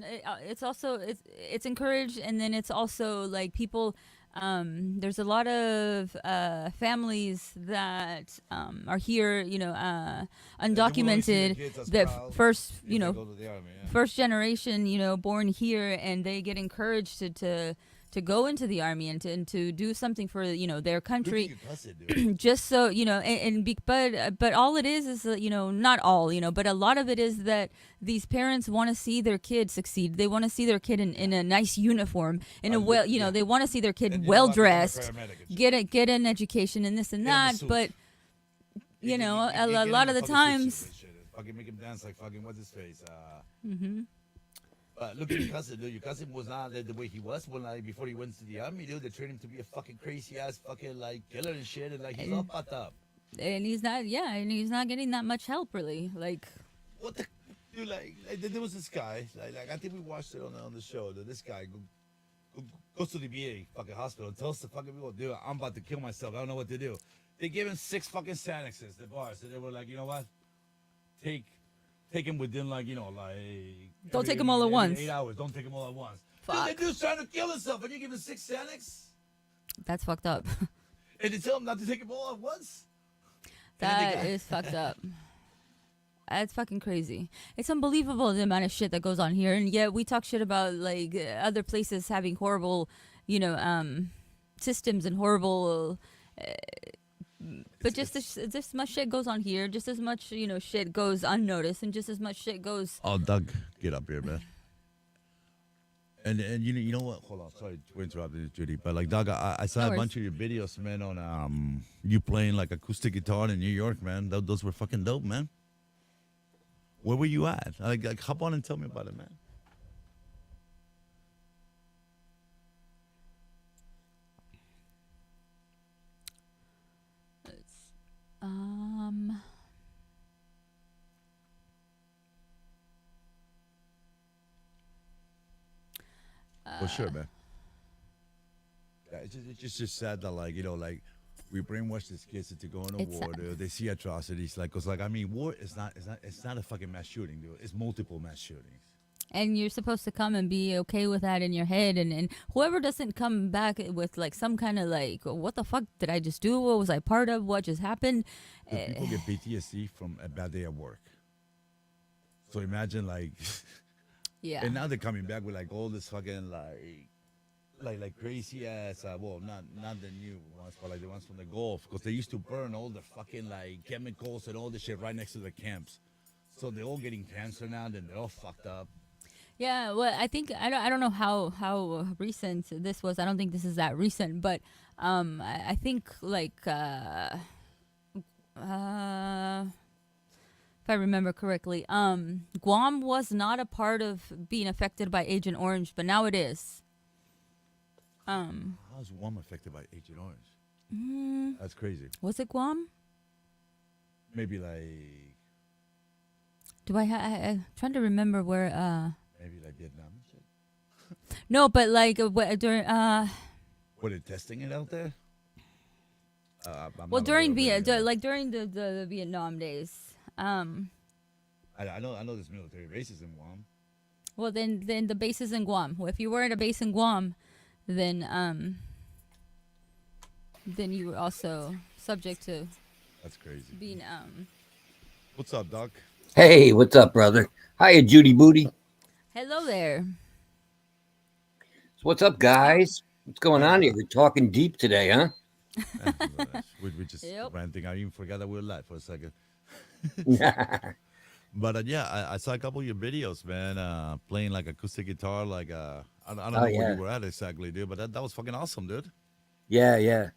Speaker 1: it's also it's encouraged, and then it's also like people There's a lot of families that are here,
Speaker 2: They will only see their
Speaker 1: undocumented.
Speaker 2: kids as
Speaker 1: That
Speaker 2: proud
Speaker 1: first,
Speaker 2: if they go to the army. Yeah.
Speaker 1: first generation, born here, and they get encouraged to go into the army and to do something for their
Speaker 2: Look at
Speaker 1: country.
Speaker 2: your cousin, dude.
Speaker 1: Just so but all it is not all, but a lot of it is that these parents want to see their kid succeed. They want to see their kid in a nice uniform, in a well,
Speaker 2: yeah.
Speaker 1: they want to see their kid
Speaker 2: And
Speaker 1: well
Speaker 2: like, become a
Speaker 1: dressed,
Speaker 2: paramedic and shit.
Speaker 1: get an education and this and
Speaker 2: Get him a
Speaker 1: that.
Speaker 2: suit.
Speaker 1: But
Speaker 2: You
Speaker 1: a
Speaker 2: get him
Speaker 1: lot
Speaker 2: a
Speaker 1: of the
Speaker 2: fucking suit
Speaker 1: times,
Speaker 2: and shit. Fucking make him dance like fucking what's his face.
Speaker 1: mm-hmm.
Speaker 2: But look at your cousin, dude. Your cousin was not the way he was when like before he went to the army, dude. They trained him to be a fucking crazy ass fucking like killer and shit, and like he's all fucked up.
Speaker 1: And he's not getting that much help really. Like,
Speaker 2: What the dude? Like there was this guy. Like I think we watched it on the show. That this guy goes to the VA fucking hospital and tells the fucking people, dude, I'm about to kill myself. I don't know what to do. They gave him 6 fucking Xanaxes, the bars, and they were like, you know what? Take him within like
Speaker 1: Don't take 'em all at once.
Speaker 2: 8 hours. Don't take him all at once.
Speaker 1: Fuck.
Speaker 2: Dude, the dude's trying to kill himself, and you give him 6 Xanax,
Speaker 1: that's fucked up.
Speaker 2: and they tell him not to take him all at once.
Speaker 1: That is fucked up. That's fucking crazy. It's unbelievable the amount of shit that goes on here, and yet we talk shit about like other places having horrible, systems and horrible. But just as much shit goes on here, just as much shit goes unnoticed, and just as much shit goes.
Speaker 2: Oh, Doug, get up here, man. And you know what? Hold on, sorry to interrupt you, Judy, but like Doug, I saw
Speaker 1: No
Speaker 2: a
Speaker 1: worries.
Speaker 2: bunch of your videos, man, on you playing like acoustic guitar in New York, man. Those were fucking dope, man. Where were you at? Like hop on and tell me about it, man.
Speaker 1: Um.
Speaker 2: For sure, man. Yeah, it's just sad that like like we brainwash these kids into going to
Speaker 1: It's
Speaker 2: war,
Speaker 1: sad.
Speaker 2: dude. They see atrocities, like, cause like I mean, war is not a fucking mass shooting, dude. It's multiple mass shootings.
Speaker 1: And you're supposed to come and be okay with that in your head, and whoever doesn't come back with like some kind of like, what the fuck did I just do? What was I part of? What just happened?
Speaker 2: Dude, people get PTSD from a bad day at work. So imagine like,
Speaker 1: Yeah.
Speaker 2: and now they're coming back with like all this fucking like crazy ass. Well, not the new ones, but like the ones from the Gulf, because they used to burn all the fucking like chemicals and all the shit right next to the camps. So they're all getting cancer now, and they're all fucked up.
Speaker 1: Yeah, well, I think I don't know how recent this was. I don't think this is that recent, but I think like if I remember correctly, Guam was not a part of being affected by Agent Orange, but now it is.
Speaker 2: How's Guam affected by Agent Orange? That's crazy.
Speaker 1: Was it Guam?
Speaker 2: Maybe like
Speaker 1: I'm trying to remember where.
Speaker 2: Vietnam and shit.
Speaker 1: No, but like during
Speaker 2: Were they testing it out there? I'm
Speaker 1: well
Speaker 2: not
Speaker 1: during
Speaker 2: aware of it,
Speaker 1: like during the Vietnam days.
Speaker 2: I know there's military bases in Guam.
Speaker 1: Well, then the base is in Guam. Well, if you were at a base in Guam, then you were also subject to
Speaker 2: That's crazy.
Speaker 1: being
Speaker 2: What's up, Doc?
Speaker 6: Hey, what's up, brother? Hiya, Judy Booty.
Speaker 1: Hello there.
Speaker 6: So what's up, guys? What's going on here? We're talking deep today, huh?
Speaker 2: we just
Speaker 1: Yep.
Speaker 2: ranting. I even forgot that we were live for a second. But yeah, I saw a couple of your videos, man. Playing like acoustic guitar, like I don't know where
Speaker 6: yeah.
Speaker 2: you were at exactly, dude. But that was fucking awesome, dude.
Speaker 6: Yeah.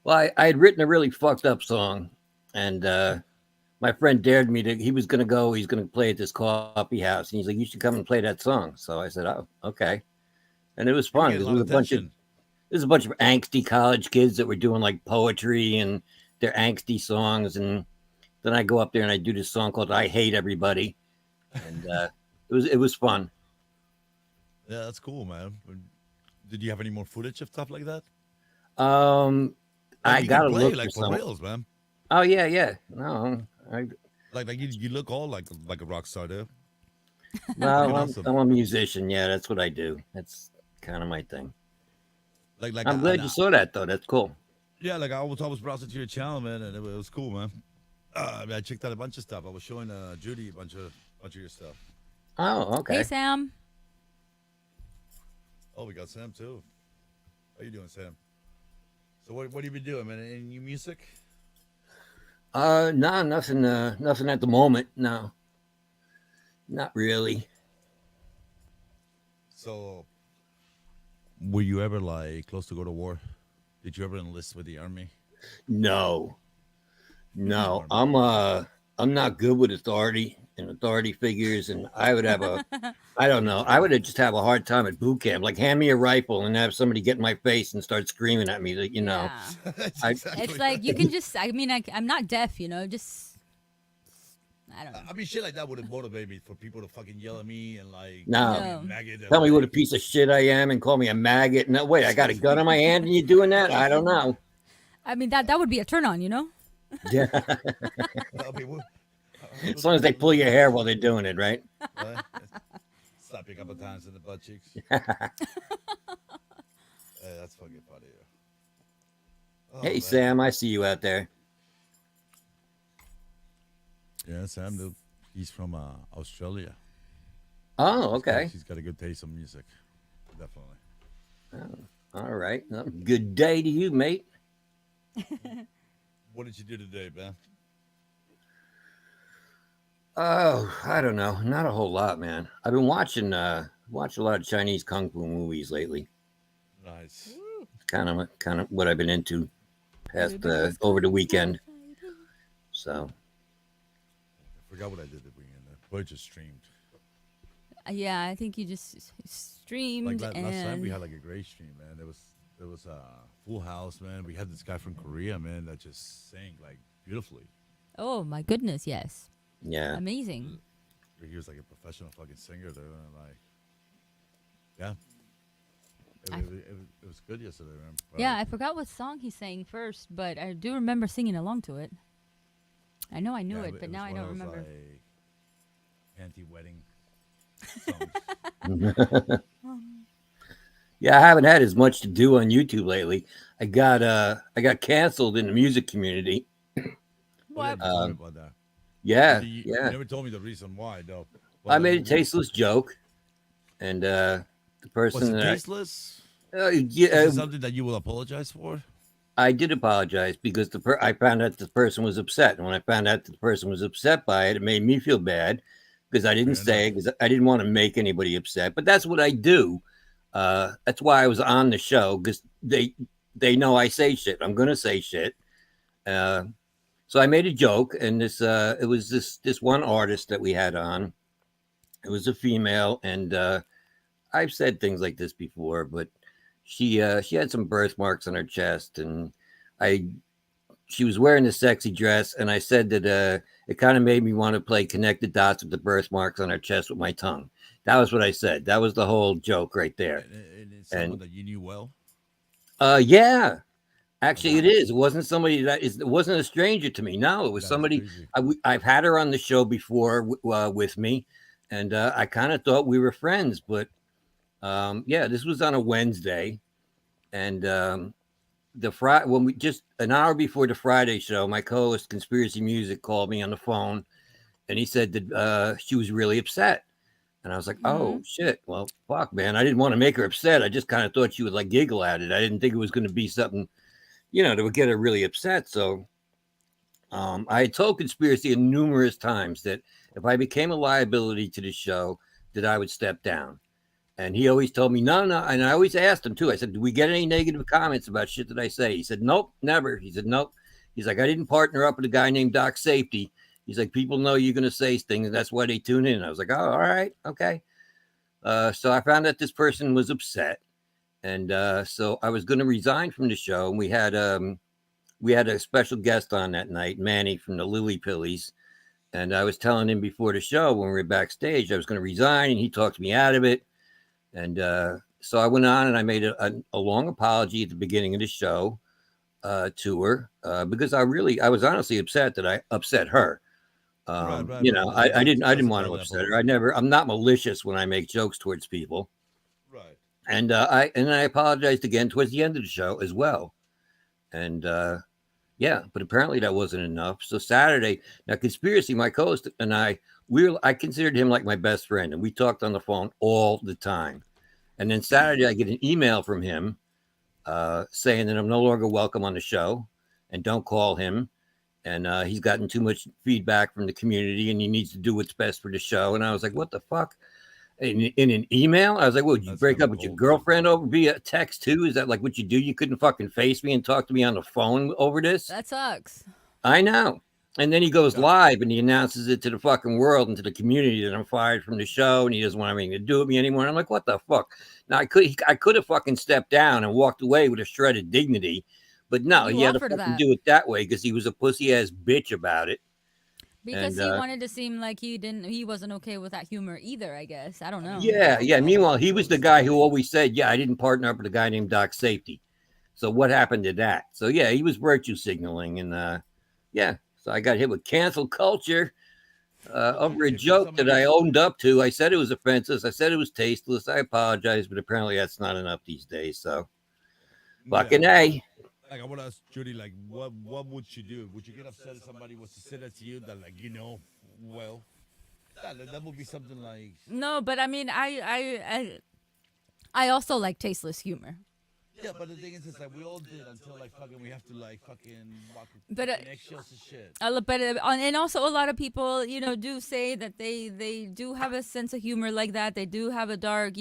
Speaker 6: Well, I had written a really fucked up song, and my friend dared me to. He's going to play at this coffee house, and he's like, "You should come and play that song." So I said, "Oh, okay." And it was fun
Speaker 2: Getting
Speaker 6: because
Speaker 2: a lot of attention.
Speaker 6: there's a bunch of angsty college kids that were doing like poetry and their angsty songs, and then I go up there and I do this song called "I Hate Everybody," and it was fun.
Speaker 2: Yeah, that's cool, man. Did you have any more footage of stuff like that?
Speaker 6: I
Speaker 2: you
Speaker 6: gotta
Speaker 2: can play
Speaker 6: look
Speaker 2: like
Speaker 6: for
Speaker 2: for
Speaker 6: some.
Speaker 2: reals, man.
Speaker 6: Oh yeah. No,
Speaker 2: Like you look all like a rock star, dude.
Speaker 6: well,
Speaker 2: Fucking awesome.
Speaker 6: I'm a musician. Yeah, that's what I do. That's kind of my thing.
Speaker 2: Like
Speaker 6: I'm glad you saw that though. That's cool.
Speaker 2: yeah, like I was browsing to your channel, man, and it was cool, man. I mean, I checked out a bunch of stuff. I was showing Judy a bunch of your stuff.
Speaker 6: Oh,
Speaker 1: Hey,
Speaker 6: okay.
Speaker 1: Sam.
Speaker 2: Oh, we got Sam too. How you doing, Sam? So what have you been doing, man? Any new music?
Speaker 6: No, nothing at the moment. No, not really.
Speaker 2: So were you ever like close to go to war? Did you ever enlist with the army?
Speaker 6: No, no.
Speaker 2: Smart man.
Speaker 6: I'm not good with authority and authority figures, and I would have a, I don't know, I would just have a hard time at boot camp. Like hand me a rifle and have somebody get in my face and start screaming at me. That
Speaker 1: Yeah.
Speaker 2: That's
Speaker 6: I-
Speaker 2: exactly
Speaker 1: It's like you can just. I mean, I'm not deaf, you know. Just I don't know.
Speaker 2: I mean, shit like that wouldn't motivate me for people to fucking yell at me and like
Speaker 6: No.
Speaker 2: call me
Speaker 1: No.
Speaker 2: a maggot. And,
Speaker 6: Tell me what a
Speaker 2: like,
Speaker 6: piece of shit I am and call me a maggot. No, wait, I got a gun in my hand and you doing that? I don't know.
Speaker 1: I mean, that would be a turn on, you know.
Speaker 6: Yeah.
Speaker 2: I mean,
Speaker 6: As long as they pull your hair while they're doing it, right?
Speaker 2: Right? Slap you a couple times in the butt cheeks. That's fucking funny. Oh,
Speaker 6: Hey,
Speaker 2: man.
Speaker 6: Sam, I see you out there.
Speaker 2: Yeah, Sam, dude. He's from Australia.
Speaker 6: Oh, okay.
Speaker 2: He's got a good taste in music. Definitely.
Speaker 6: All right. Well, good day to you, mate.
Speaker 2: What did you do today, man?
Speaker 6: Oh, I don't know. Not a whole lot, man. I've been watching a lot of Chinese kung fu movies lately.
Speaker 2: Nice.
Speaker 6: Kind of what I've been into past over the weekend. So
Speaker 2: I forgot what I did the weekend. But I just streamed.
Speaker 1: Yeah, I think you just streamed
Speaker 2: Like
Speaker 1: and
Speaker 2: last time we had like a great stream, man. There was a full house, man. We had this guy from Korea, man, that just sang like beautifully.
Speaker 1: oh my goodness, yes,
Speaker 6: yeah.
Speaker 1: amazing.
Speaker 2: He was like a professional fucking singer there, and like, yeah.
Speaker 1: I-
Speaker 2: It was good yesterday, man.
Speaker 1: Yeah, I forgot what song he sang first, but I do remember singing along to it. I know I knew
Speaker 2: Yeah,
Speaker 1: it, but
Speaker 2: was
Speaker 1: now I
Speaker 2: one
Speaker 1: don't
Speaker 2: of those,
Speaker 1: remember.
Speaker 2: Like, anti-wedding songs.
Speaker 6: Yeah, I haven't had as much to do on YouTube lately. I got canceled in the music community.
Speaker 1: What?
Speaker 2: Oh, yeah, you told me about that.
Speaker 6: Yeah,
Speaker 2: You
Speaker 6: yeah.
Speaker 2: never told me the reason why, though.
Speaker 6: I made a tasteless joke, and the
Speaker 2: Was
Speaker 6: person
Speaker 2: it
Speaker 6: that
Speaker 2: tasteless?
Speaker 6: yeah,
Speaker 2: Is it something that you will apologize for?
Speaker 6: I did apologize because I found out the person was upset, and when I found out that the person was upset by it, it made me feel bad because I didn't
Speaker 2: Fair
Speaker 6: say
Speaker 2: enough.
Speaker 6: because I didn't want to make anybody upset. But that's what I do. That's why I was on the show because they know I say shit. I'm gonna say shit. Uh, so I made a joke, and it was this one artist that we had on. It was a female, and I've said things like this before, but she had some birthmarks on her chest, and I she was wearing a sexy dress, and I said that it kind of made me want to play connect the dots with the birthmarks on her chest with my tongue. That was what I said. That was the whole joke right there.
Speaker 2: And it's someone
Speaker 6: And
Speaker 2: that you knew well.
Speaker 6: yeah, actually, it
Speaker 2: Wow.
Speaker 6: is. It wasn't somebody it wasn't a stranger to me. No, it was
Speaker 2: That is
Speaker 6: somebody
Speaker 2: crazy.
Speaker 6: I've had her on the show before with me, and I kind of thought we were friends. But yeah, this was on a Wednesday, and the Friday when we just an hour before the Friday show, my co-host Conspiracy Music called me on the phone, and he said that she was really upset. And I was like, oh shit. Well, fuck, man. I didn't want to make her upset. I just kind of thought she would like giggle at it. I didn't think it was going to be something, that would get her really upset. So I had told Conspiracy numerous times that if I became a liability to the show, that I would step down. And he always told me, no, no. And I always asked him too. I said, do we get any negative comments about shit that I say? He said, nope, never. He said, nope. He's like, I didn't partner up with a guy named Doc Safety. He's like, people know you're going to say things, and that's why they tune in. I was like, oh, all right, okay. So I found out this person was upset, and so I was going to resign from the show. And we had a special guest on that night, Manny from the Lily Pillies, and I was telling him before the show when we were backstage I was going to resign, and he talked me out of it. And so I went on and I made a long apology at the beginning of the show to her because I was honestly upset that I upset her.
Speaker 2: Right.
Speaker 6: I didn't
Speaker 2: That's a
Speaker 6: want
Speaker 2: fair
Speaker 6: to upset
Speaker 2: level.
Speaker 6: her. I'm not malicious when I make jokes towards people.
Speaker 2: Right.
Speaker 6: And I apologized again towards the end of the show as well. And yeah, but apparently that wasn't enough. So Saturday, now Conspiracy, my co-host and I considered him like my best friend, and we talked on the phone all the time. And then Saturday, I get an email from him saying that I'm no longer welcome on the show, and don't call him. And he's gotten too much feedback from the community, and he needs to do what's best for the show. And I was like, what the fuck? In an email? I was like, well, did you
Speaker 2: That's
Speaker 6: break
Speaker 2: kinda
Speaker 6: up with your
Speaker 2: cold,
Speaker 6: girlfriend over via text too? Is that like what you do? You couldn't fucking face me and talk to me on the phone over this?
Speaker 1: That sucks.
Speaker 6: I know. And then he goes
Speaker 2: Yeah.
Speaker 6: live and he announces it to the fucking world and to the community that I'm fired from the show and he doesn't want anything to do with me anymore. And I'm like, what the fuck? Now I could have fucking stepped down and walked away with a shred of dignity, but no,
Speaker 1: You
Speaker 6: he had to
Speaker 1: offered
Speaker 6: fucking
Speaker 1: that.
Speaker 6: do it that way because he was a pussy ass bitch about it.
Speaker 1: Because
Speaker 6: And
Speaker 1: he wanted to seem like he wasn't okay with that humor either, I guess. I don't know.
Speaker 6: yeah. Meanwhile, he was the guy who always said, yeah, I didn't partner up with a guy named Doc Safety. So what happened to that? So yeah, he was virtue signaling and yeah. So I got hit with cancel culture over a
Speaker 2: If
Speaker 6: joke that
Speaker 2: somebody-
Speaker 6: I owned up to. I said it was offensive. I said it was tasteless. I apologize, but apparently that's not enough these days. So fucking
Speaker 2: Yeah.
Speaker 6: A.
Speaker 2: Like I want to ask Judy, like, what would you do? Would you get upset if somebody was to say that to you? That, like, well, that would be something like.
Speaker 1: No, but I mean, I also like tasteless humor.
Speaker 2: Yeah, but the thing is, it's like we all did until like fucking we have to like fucking walk
Speaker 1: But,
Speaker 2: fucking eggshells and shit.
Speaker 1: And also a lot of people, do say that they do have a sense of humor like that. They do have a dark,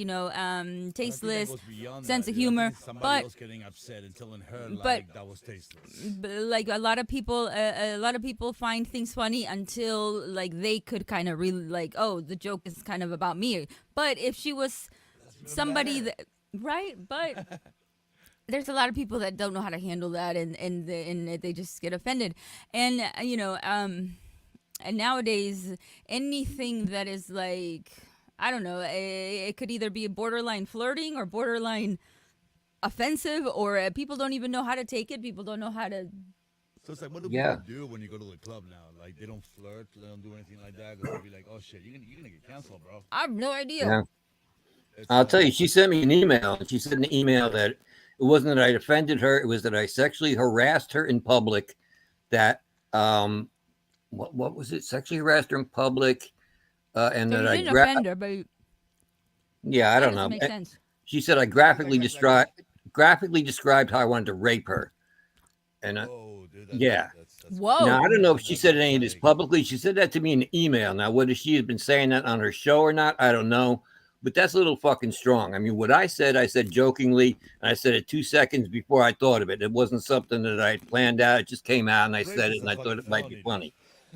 Speaker 1: tasteless sense of humor.
Speaker 2: Somebody
Speaker 1: But
Speaker 2: else getting upset and telling her
Speaker 1: but-
Speaker 2: like that was tasteless.
Speaker 1: like a lot of people find things funny until like they could kind of really like, oh, the joke is kind of about me. But if she was somebody that, right, but there's a lot of people that don't know how to handle that and they just get offended. And and nowadays anything that is like, I don't know, it could either be borderline flirting or borderline offensive, or people don't even know how to take it. People don't know how to.
Speaker 2: So it's like, what do
Speaker 6: Yeah.
Speaker 2: people do when you go to the club now? Like, they don't flirt, they don't do anything like that. Because they'll be like, oh shit, you're gonna get canceled, bro.
Speaker 1: I have no idea.
Speaker 6: Yeah.
Speaker 2: It's,
Speaker 6: I'll tell you, she sent me an email, and she said in the email that it wasn't that I offended her; it was that I sexually harassed her in public. That what was it? Sexually harassed her in public, and
Speaker 1: So
Speaker 6: that
Speaker 1: you
Speaker 6: I
Speaker 1: didn't offend her, but
Speaker 6: yeah, I
Speaker 1: that
Speaker 6: don't
Speaker 1: doesn't
Speaker 6: know.
Speaker 1: make sense.
Speaker 6: She said I graphically described how I wanted to rape her, and
Speaker 2: oh, dude,
Speaker 6: yeah.
Speaker 2: That's
Speaker 1: Whoa.
Speaker 6: now I don't know if she
Speaker 2: That's
Speaker 6: said any of this
Speaker 2: pathetic.
Speaker 6: publicly. She said that to me in an email. Now whether she has been saying that on her show or not, I don't know. But that's a little fucking strong. I mean, what I said jokingly, and I said it 2 seconds before I thought of it. It wasn't something that I had planned out. It just came out, and I
Speaker 2: Rape
Speaker 6: said
Speaker 2: is
Speaker 6: it, and
Speaker 2: a
Speaker 6: I thought
Speaker 2: fucking
Speaker 6: it might be
Speaker 2: felony,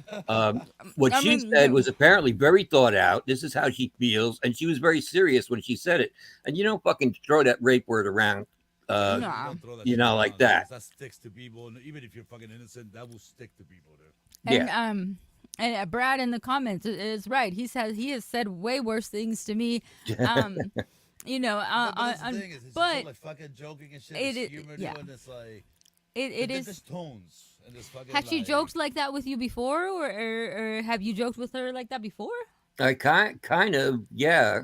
Speaker 6: funny. What
Speaker 1: I
Speaker 6: she
Speaker 1: mean,
Speaker 6: said
Speaker 1: no.
Speaker 6: was apparently very thought out. This is how she feels, and she was very serious when she said it. And you don't fucking throw that rape word around.
Speaker 1: No.
Speaker 2: Don't throw
Speaker 6: You
Speaker 2: shit
Speaker 6: know,
Speaker 2: around,
Speaker 6: like that.
Speaker 2: because that sticks to people. And even if you're fucking innocent, that will stick to people, dude.
Speaker 6: Yeah.
Speaker 1: And Brad in the comments is right. He has said way worse things to me.
Speaker 2: But that's the thing is, it's
Speaker 1: but
Speaker 2: just like fucking joking and shit.
Speaker 1: it-
Speaker 2: It's humor,
Speaker 1: yeah.
Speaker 2: dude, and it's like
Speaker 1: it
Speaker 2: there's
Speaker 1: is.
Speaker 2: tones and there's fucking.
Speaker 1: Has she
Speaker 2: like,
Speaker 1: joked like that with you before, or have you joked with her like that before?
Speaker 6: I kind of, yeah.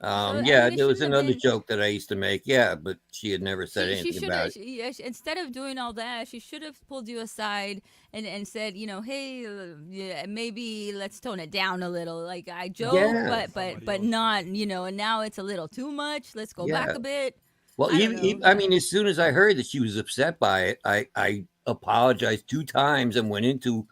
Speaker 1: I
Speaker 6: Yeah,
Speaker 1: mean, it
Speaker 6: there was
Speaker 1: shouldn't have
Speaker 6: another
Speaker 1: been-
Speaker 6: joke that I used to make. Yeah, but she had never said
Speaker 1: She
Speaker 6: anything
Speaker 1: should
Speaker 6: about
Speaker 1: have,
Speaker 6: it.
Speaker 1: instead of doing all that, she should have pulled you aside and said, hey, yeah, maybe let's tone it down a little. Like I joke,
Speaker 6: Yeah.
Speaker 1: but not, and now it's a little too much. Let's go back
Speaker 6: Yeah.
Speaker 1: a bit.
Speaker 6: Well,
Speaker 1: I don't know.
Speaker 6: I mean, as soon as I heard that she was upset by it, I apologized 2 times and went into.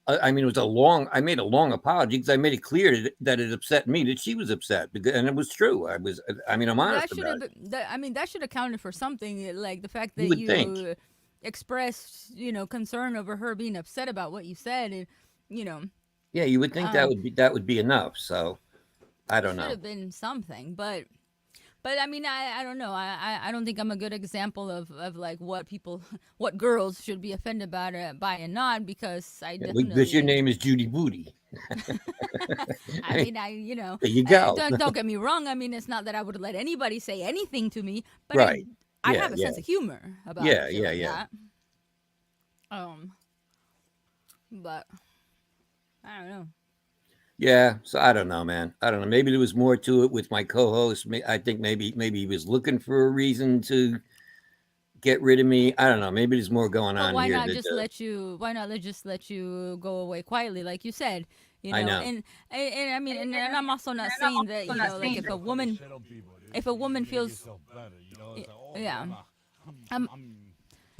Speaker 6: I mean, I made a long apology because I made it clear that it upset me that she was upset, and it was true. I'm
Speaker 1: That
Speaker 6: honest
Speaker 1: should
Speaker 6: about
Speaker 1: have
Speaker 6: it.
Speaker 1: that should have counted for something, like the fact
Speaker 6: You
Speaker 1: that
Speaker 6: would
Speaker 1: you
Speaker 6: think.
Speaker 1: expressed, concern over her being upset about what you said, and
Speaker 6: Yeah, you would think that would be enough. So, I don't
Speaker 1: should
Speaker 6: know.
Speaker 1: have been something, but I mean, I don't know. I don't think I'm a good example of like what girls should be offended by and not, because I
Speaker 6: Yeah,
Speaker 1: definitely.
Speaker 6: because your name is Judy Booty.
Speaker 1: I mean,
Speaker 6: There you go.
Speaker 1: don't get me wrong. I mean, it's not that I would let anybody say anything to me, but
Speaker 6: Right.
Speaker 1: I
Speaker 6: Yeah,
Speaker 1: have a
Speaker 6: yeah.
Speaker 1: sense of humor about
Speaker 6: Yeah,
Speaker 1: shit like
Speaker 6: yeah.
Speaker 1: that. But I don't know.
Speaker 6: Yeah, so I don't know, man. I don't know. Maybe there was more to it with my co-host. I think maybe he was looking for a reason to get rid of me. I don't know. Maybe there's more going
Speaker 1: But
Speaker 6: on
Speaker 1: why
Speaker 6: here
Speaker 1: not
Speaker 6: that
Speaker 1: just let you? Why not just let you go away quietly, like you said? You
Speaker 6: I
Speaker 1: know,
Speaker 6: know.
Speaker 1: and I mean, and I'm also not saying that like if a woman, if a woman feels, yeah, I'm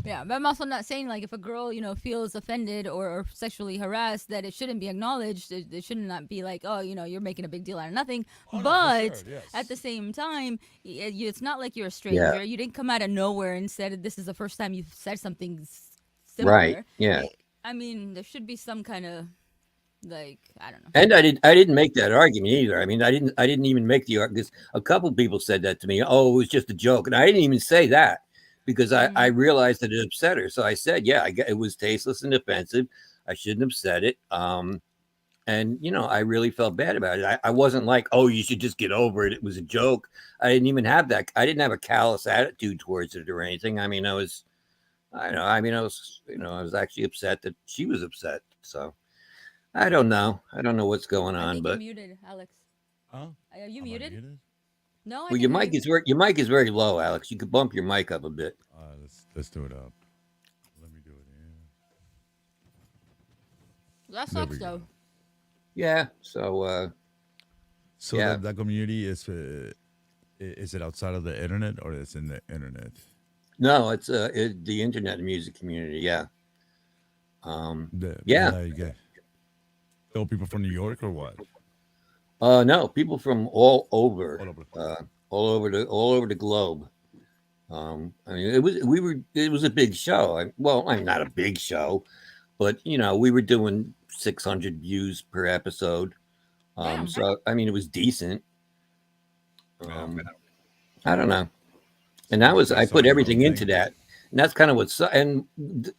Speaker 1: yeah, but I'm also not saying like if a girl, feels offended or sexually harassed that it shouldn't be acknowledged. It should not be like, oh, you're making a big deal out of nothing. But at the same time, it's not like you're a
Speaker 6: Yeah.
Speaker 1: stranger. You didn't come out of nowhere and said this is the first time you've said something
Speaker 6: Right.
Speaker 1: similar.
Speaker 6: Yeah.
Speaker 1: I mean, there should be some kind of like I don't know.
Speaker 6: And I didn't make that argument either. I mean, I didn't even make the argument. A couple people said that to me. Oh, it was just a joke, and I didn't even say that because I realized that it upset her. So I said, yeah, it was tasteless and offensive. I shouldn't have said it. And I really felt bad about it. I wasn't like, oh, you should just get over it. It was a joke. I didn't even have that. I didn't have a callous attitude towards it or anything. I mean, I know. I mean, I was actually upset that she was upset. So. I don't know. I don't know what's going
Speaker 1: I
Speaker 6: on,
Speaker 1: think you're
Speaker 6: but
Speaker 1: muted, Alex.
Speaker 2: Huh?
Speaker 1: Are you
Speaker 2: Am I
Speaker 1: muted?
Speaker 2: muted?
Speaker 1: No, I
Speaker 6: well,
Speaker 1: can hear you.
Speaker 6: your mic is very low, Alex. You could bump your mic up a bit.
Speaker 2: Let's do it up. Let me do it here.
Speaker 1: That
Speaker 2: There
Speaker 1: sucks
Speaker 2: we
Speaker 1: though.
Speaker 2: go.
Speaker 6: Yeah. So
Speaker 2: So
Speaker 6: yeah.
Speaker 2: that community is it outside of the internet or is in the internet?
Speaker 6: No, it's the internet music community. Yeah. Yeah.
Speaker 2: Like all people from New York or what?
Speaker 6: No, people from all over,
Speaker 2: All over.
Speaker 6: all over the globe. I mean, it was a big show. I'm not a big show, but we were doing 600 views per episode.
Speaker 1: Damn.
Speaker 6: So I mean, it was decent.
Speaker 2: Yeah.
Speaker 6: I don't know. And
Speaker 2: It
Speaker 6: that
Speaker 2: was
Speaker 6: was
Speaker 2: pretty
Speaker 6: I put
Speaker 2: solid, I
Speaker 6: everything
Speaker 2: would
Speaker 6: into
Speaker 2: think.
Speaker 6: that, and that's kind of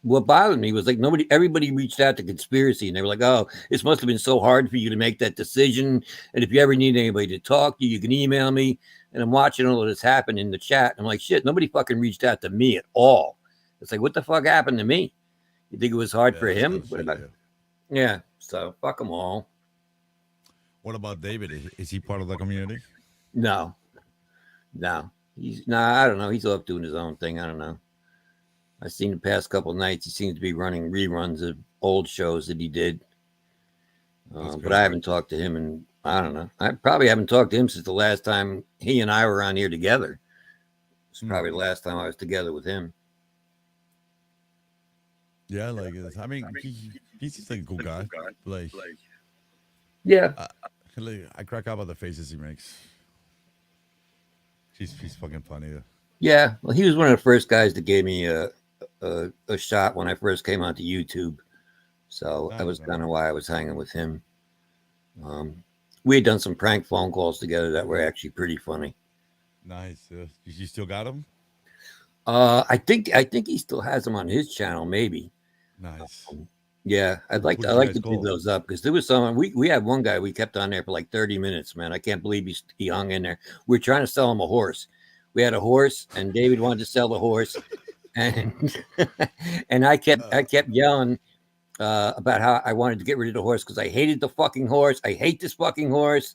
Speaker 6: what bothered me was like everybody reached out to conspiracy, and they were like, "Oh, this must have been so hard for you to make that decision." And if you ever need anybody to talk to, you can email me. And I'm watching all of this happen in the chat. And I'm like, shit, nobody fucking reached out to me at all. It's like, what the fuck happened to me? You think it was hard
Speaker 2: Yeah,
Speaker 6: for
Speaker 2: that's kind
Speaker 6: him?
Speaker 2: of
Speaker 6: What
Speaker 2: shady.
Speaker 6: about? Yeah, so fuck them all.
Speaker 2: What about David? Is he part of the community?
Speaker 6: No, no, I don't know. He's off doing his own thing. I don't know. I've seen the past couple of nights. He seems to be running reruns of old shows that he did. But I haven't talked to him, and I don't know. I probably haven't talked to him since the last time he and I were on here together. It's probably the last time I was together with him.
Speaker 2: Yeah, like I mean, he's just like a cool guy. Like,
Speaker 6: Yeah,
Speaker 2: I crack up at the faces he makes. He's fucking funny.
Speaker 6: yeah. Well, he was one of the first guys that gave me a shot when I first came onto YouTube. So that was
Speaker 2: Nice,
Speaker 6: kind
Speaker 2: man.
Speaker 6: of why I was hanging with him. We had done some prank phone calls together that were actually pretty funny.
Speaker 2: Nice. You still got him?
Speaker 6: I think he still has them on his channel, maybe.
Speaker 2: Nice.
Speaker 6: Yeah, I'd
Speaker 2: Who
Speaker 6: like
Speaker 2: did
Speaker 6: I'd
Speaker 2: you
Speaker 6: like
Speaker 2: guys
Speaker 6: to dig
Speaker 2: call?
Speaker 6: those up because there was someone we had one guy we kept on there for like 30 minutes, man. I can't believe he hung in there. We were trying to sell him a horse. We had a horse, and David wanted to sell the horse, and and I kept yelling about how I wanted to get rid of the horse because I hated the fucking horse. I hate this fucking horse,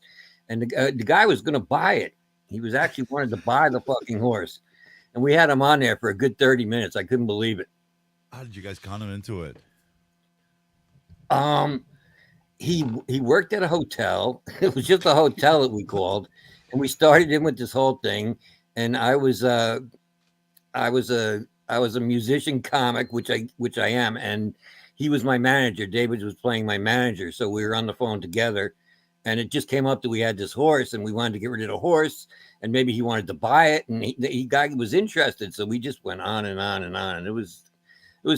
Speaker 6: and the guy was going to buy it. He was actually wanted to buy the fucking horse, and we had him on there for a good 30 minutes. I couldn't believe it.
Speaker 2: How did you guys con him into it?
Speaker 6: Um, he worked at a hotel. It was just a hotel that we called, and we started in with this whole thing. And I was a musician comic, which I am, and he was my manager. David was playing my manager, so we were on the phone together. And it just came up that we had this horse, and we wanted to get rid of the horse, and maybe he wanted to buy it, and he guy was interested. So we just went on and on and on, and it was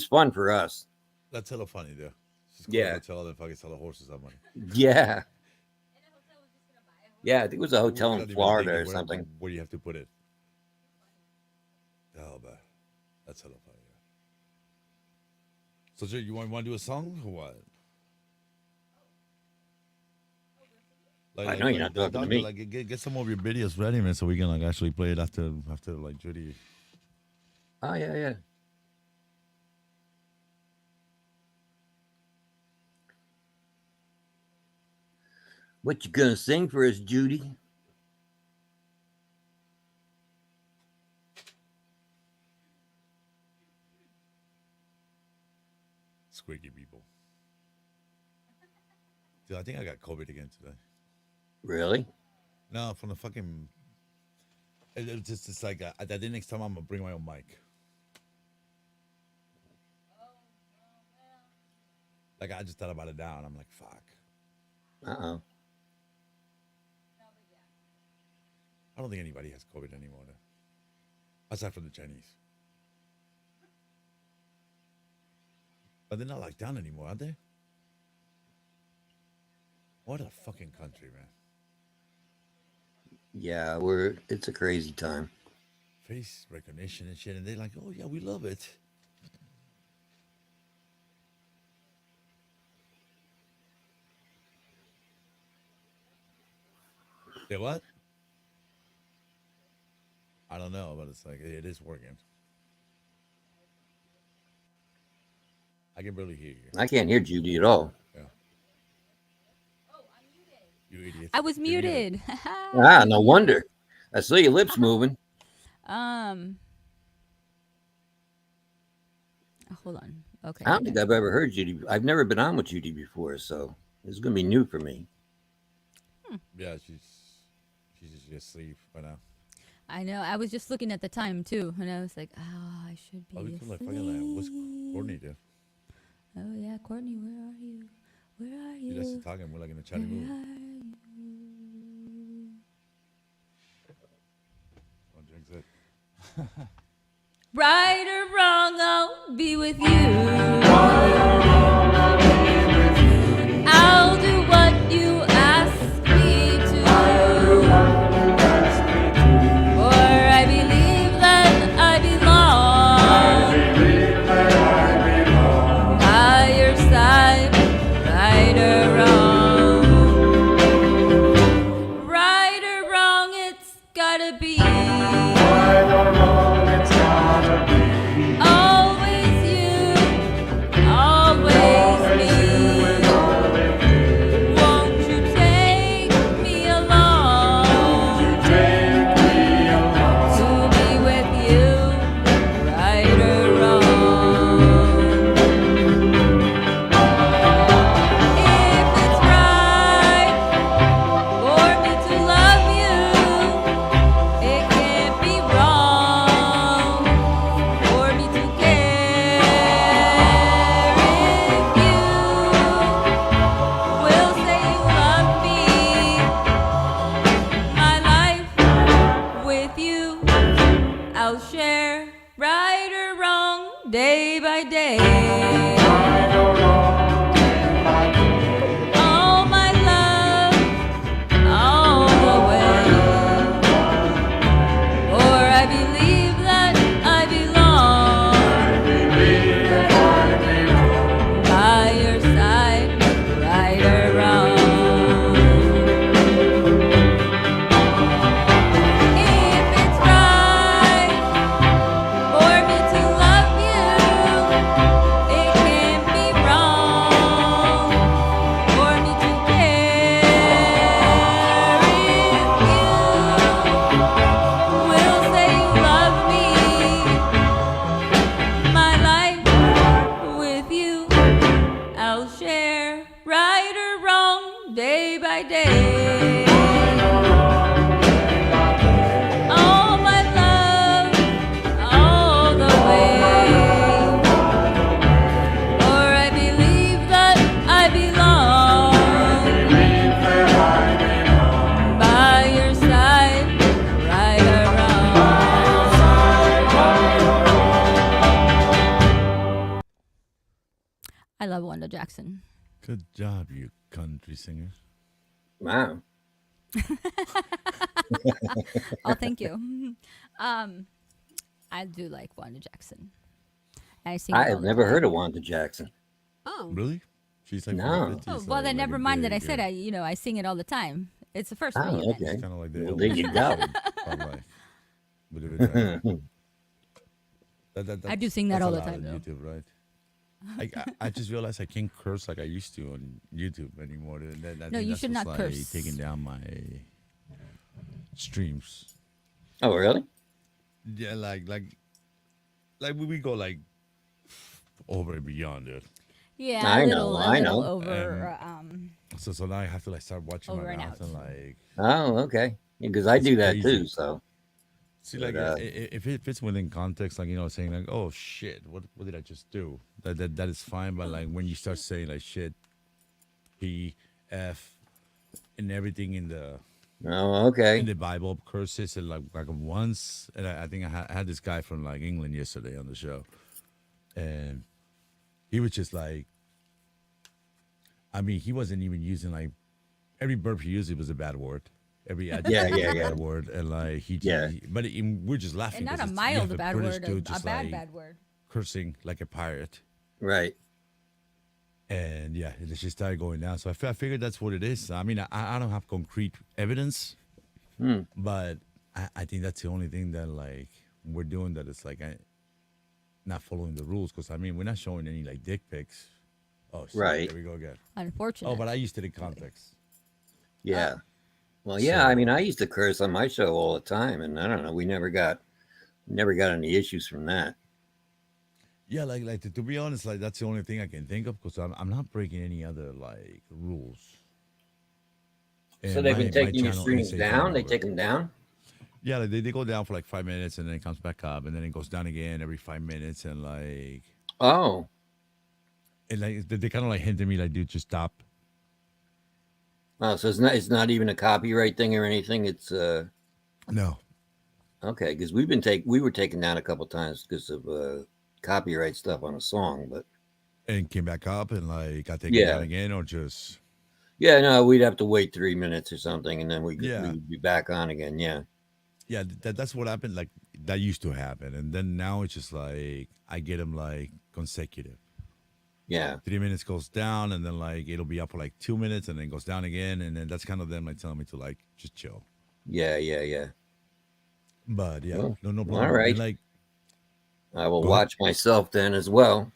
Speaker 6: fun for us.
Speaker 2: That's hella funny, though. Just go to
Speaker 6: Yeah.
Speaker 2: a hotel and fucking sell the horses that money.
Speaker 6: Yeah. Yeah, I think it was a hotel
Speaker 2: I
Speaker 6: in
Speaker 2: don't even
Speaker 6: Florida
Speaker 2: think
Speaker 6: or
Speaker 2: of
Speaker 6: something.
Speaker 2: where do you have to put it? Oh, but that's hella funny. Yeah. So, Jay, you want to do a song or what?
Speaker 6: I know you're not talking to me.
Speaker 2: Like, get some of your videos ready, man, so we can like actually play it after like Judy.
Speaker 6: Oh yeah, yeah. What you gonna sing for us, Judy?
Speaker 2: Squeaky people. Dude, I think I got COVID again today.
Speaker 6: Really?
Speaker 2: No, from the fucking. It's just it's like I think next time I'm gonna bring my own mic. Like I just thought about it now, and I'm like, fuck.
Speaker 6: Uh-oh.
Speaker 2: I don't think anybody has COVID anymore, though. Aside from the Chinese. But they're not locked down anymore, are they? What a fucking country, man.
Speaker 6: Yeah, it's a crazy time.
Speaker 2: Face recognition and shit, and they're like, oh yeah, we love it. They what? I don't know, but it's like it is working. I can barely hear you.
Speaker 6: I can't hear Judy at all.
Speaker 2: Yeah. You idiot.
Speaker 1: I was
Speaker 2: You're
Speaker 1: muted.
Speaker 6: Ah, no wonder. I saw your lips moving.
Speaker 1: Hold on. Okay.
Speaker 6: I don't think I've ever heard Judy. I've never been on with Judy before, so this is gonna be new for me.
Speaker 2: Yeah, she's just asleep by now.
Speaker 1: I know. I was just looking at the time too, and I was like, "Oh, I should be
Speaker 2: Oh, we
Speaker 1: asleep."
Speaker 2: feel like fucking like, what's Courtney do?
Speaker 1: Oh yeah, Courtney, where are you? Where are
Speaker 2: She does the
Speaker 1: you?
Speaker 2: talking. We're like in a chatty
Speaker 1: Where
Speaker 2: mood.
Speaker 1: are you?
Speaker 2: Don't jinx it.
Speaker 1: Right or wrong, I'll be with you. I'll do what you ask me to. For I believe that I belong by your side, right or wrong. Right or wrong, it's gotta be. Always you, always me. Won't you take me along to be with you, right or wrong? If it's right for me to love you, it can't be wrong for me to care. If you will say you love me, my life with you I'll share, right or wrong, day by day. All my love, all the way. For I believe that I belong by your side, right or wrong. If it's right for me to love you, it can't be wrong for me to care. If you will say you love me, my life with you I'll share, right or wrong, day by day. All my love, all the way. For I believe that I belong by your side, right or wrong. I love Wanda Jackson.
Speaker 2: Good job, you country singer.
Speaker 6: Wow.
Speaker 1: Oh, thank you. I do like Wanda Jackson. I sing.
Speaker 6: I have never heard of Wanda Jackson.
Speaker 1: Oh.
Speaker 2: Really? She's like
Speaker 6: No.
Speaker 2: from the 50s,
Speaker 1: Oh, well,
Speaker 2: like
Speaker 1: then
Speaker 2: a
Speaker 1: never mind that I
Speaker 2: big,
Speaker 1: said I sing it all the time. It's the first one.
Speaker 6: Oh,
Speaker 1: you
Speaker 6: okay.
Speaker 2: It's kind of like the
Speaker 6: Well,
Speaker 2: Elvis
Speaker 6: there you go.
Speaker 2: of life. With the vagina.
Speaker 1: I do sing that
Speaker 2: that's
Speaker 1: all the
Speaker 2: allowed
Speaker 1: time,
Speaker 2: on
Speaker 1: though.
Speaker 2: YouTube, right? I just realized I can't curse like I used to on YouTube anymore. I
Speaker 1: No,
Speaker 2: think
Speaker 1: you
Speaker 2: that's
Speaker 1: should
Speaker 2: what's,
Speaker 1: not
Speaker 2: like,
Speaker 1: curse.
Speaker 2: taking down my streams.
Speaker 6: Oh, really?
Speaker 2: Yeah, like we go like over and beyond it.
Speaker 1: Yeah,
Speaker 6: I know,
Speaker 1: a
Speaker 6: I
Speaker 1: little
Speaker 6: know.
Speaker 1: over,
Speaker 2: So now I have to like start watching my
Speaker 1: over and
Speaker 2: mouth
Speaker 1: out.
Speaker 2: and like
Speaker 6: Oh, okay. Because I
Speaker 2: it's
Speaker 6: do that
Speaker 2: crazy.
Speaker 6: too. So,
Speaker 2: See,
Speaker 6: but
Speaker 2: like if it fits within context, like saying like, "Oh shit, what did I just do?" That is fine. But like when you start saying like shit, p, f, and everything
Speaker 6: oh,
Speaker 2: in
Speaker 6: okay.
Speaker 2: the Bible curses and like once, and I think I had this guy from like England yesterday on the show, and he was just like, I mean, he wasn't even using like every burp he used, it was a bad word. Every
Speaker 6: Yeah,
Speaker 2: adjective
Speaker 6: yeah,
Speaker 2: was a
Speaker 6: yeah,
Speaker 2: bad word, and like
Speaker 6: yeah.
Speaker 2: but we're just
Speaker 1: And
Speaker 2: laughing
Speaker 1: not
Speaker 2: because
Speaker 1: a
Speaker 2: you
Speaker 1: mild
Speaker 2: have a
Speaker 1: bad
Speaker 2: British
Speaker 1: word,
Speaker 2: dude
Speaker 1: a
Speaker 2: just
Speaker 1: bad,
Speaker 2: like
Speaker 1: bad word.
Speaker 2: cursing like a pirate,
Speaker 6: Right.
Speaker 2: and yeah, it just started going down. So I figured that's what it is. I mean, I don't have concrete evidence,
Speaker 6: Hmm.
Speaker 2: but I think that's the only thing that like we're doing that is like not following the rules. Because I mean, we're not showing any like dick pics. Oh shit,
Speaker 6: Right.
Speaker 2: there we go again.
Speaker 1: Unfortunate.
Speaker 2: Oh, but I used it in context.
Speaker 6: Yeah. Well, yeah. I mean,
Speaker 2: So
Speaker 6: I used to curse on my show all the time, and I don't know. We never got any issues from that.
Speaker 2: yeah, like to be honest, like that's the only thing I can think of because I'm not breaking any other like rules,
Speaker 6: So
Speaker 2: and
Speaker 6: they've been
Speaker 2: my
Speaker 6: taking your
Speaker 2: channel is
Speaker 6: streams
Speaker 2: safe and
Speaker 6: down. They
Speaker 2: remember.
Speaker 6: take them down.
Speaker 2: Yeah, like they go down for like 5 minutes and then it comes back up and then it goes down again every 5 minutes
Speaker 6: Oh.
Speaker 2: and like they kind of like hinted me like, dude, just stop.
Speaker 6: Oh, so it's not even a copyright thing or anything. It's
Speaker 2: No,
Speaker 6: okay, because we were taken down a couple times because of copyright stuff on a song, but
Speaker 2: and came back up and like got taken down
Speaker 6: yeah,
Speaker 2: again or just
Speaker 6: yeah, no, we'd have to wait 3 minutes or something, and then we
Speaker 2: yeah,
Speaker 6: would be back on again. Yeah,
Speaker 2: yeah. That's what happened. Like that used to happen, and then now it's just like I get them like consecutive.
Speaker 6: yeah,
Speaker 2: 3 minutes goes down, and then like it'll be up for like 2 minutes, and then goes down again, and then that's kind of them like telling me to like just chill.
Speaker 6: yeah, yeah, yeah.
Speaker 2: But yeah,
Speaker 6: Well,
Speaker 2: no
Speaker 6: all
Speaker 2: problem. And
Speaker 6: right,
Speaker 2: like,
Speaker 6: I will
Speaker 2: go ahead.
Speaker 6: watch myself then as well.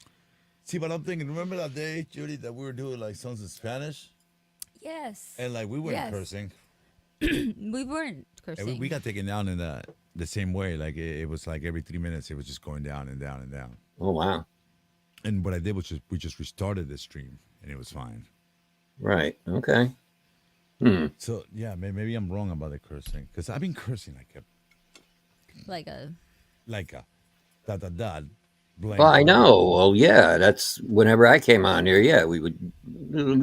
Speaker 2: See, but I'm thinking, remember that day, Judy, that we were doing like songs in Spanish,
Speaker 1: Yes.
Speaker 2: and like we weren't
Speaker 1: Yes.
Speaker 2: cursing,
Speaker 1: We weren't
Speaker 2: and
Speaker 1: cursing.
Speaker 2: we got taken down in the same way. Like it was like every 3 minutes, it was just going down and down and down.
Speaker 6: Oh wow,
Speaker 2: And what I did was we just restarted the stream, and it was fine.
Speaker 6: right, okay. Hmm.
Speaker 2: So yeah, maybe I'm wrong about the cursing because I've been cursing
Speaker 1: Like a
Speaker 2: like a da da da
Speaker 6: Well, I
Speaker 2: blank.
Speaker 6: know. Well, yeah, that's whenever I came on here. Yeah, we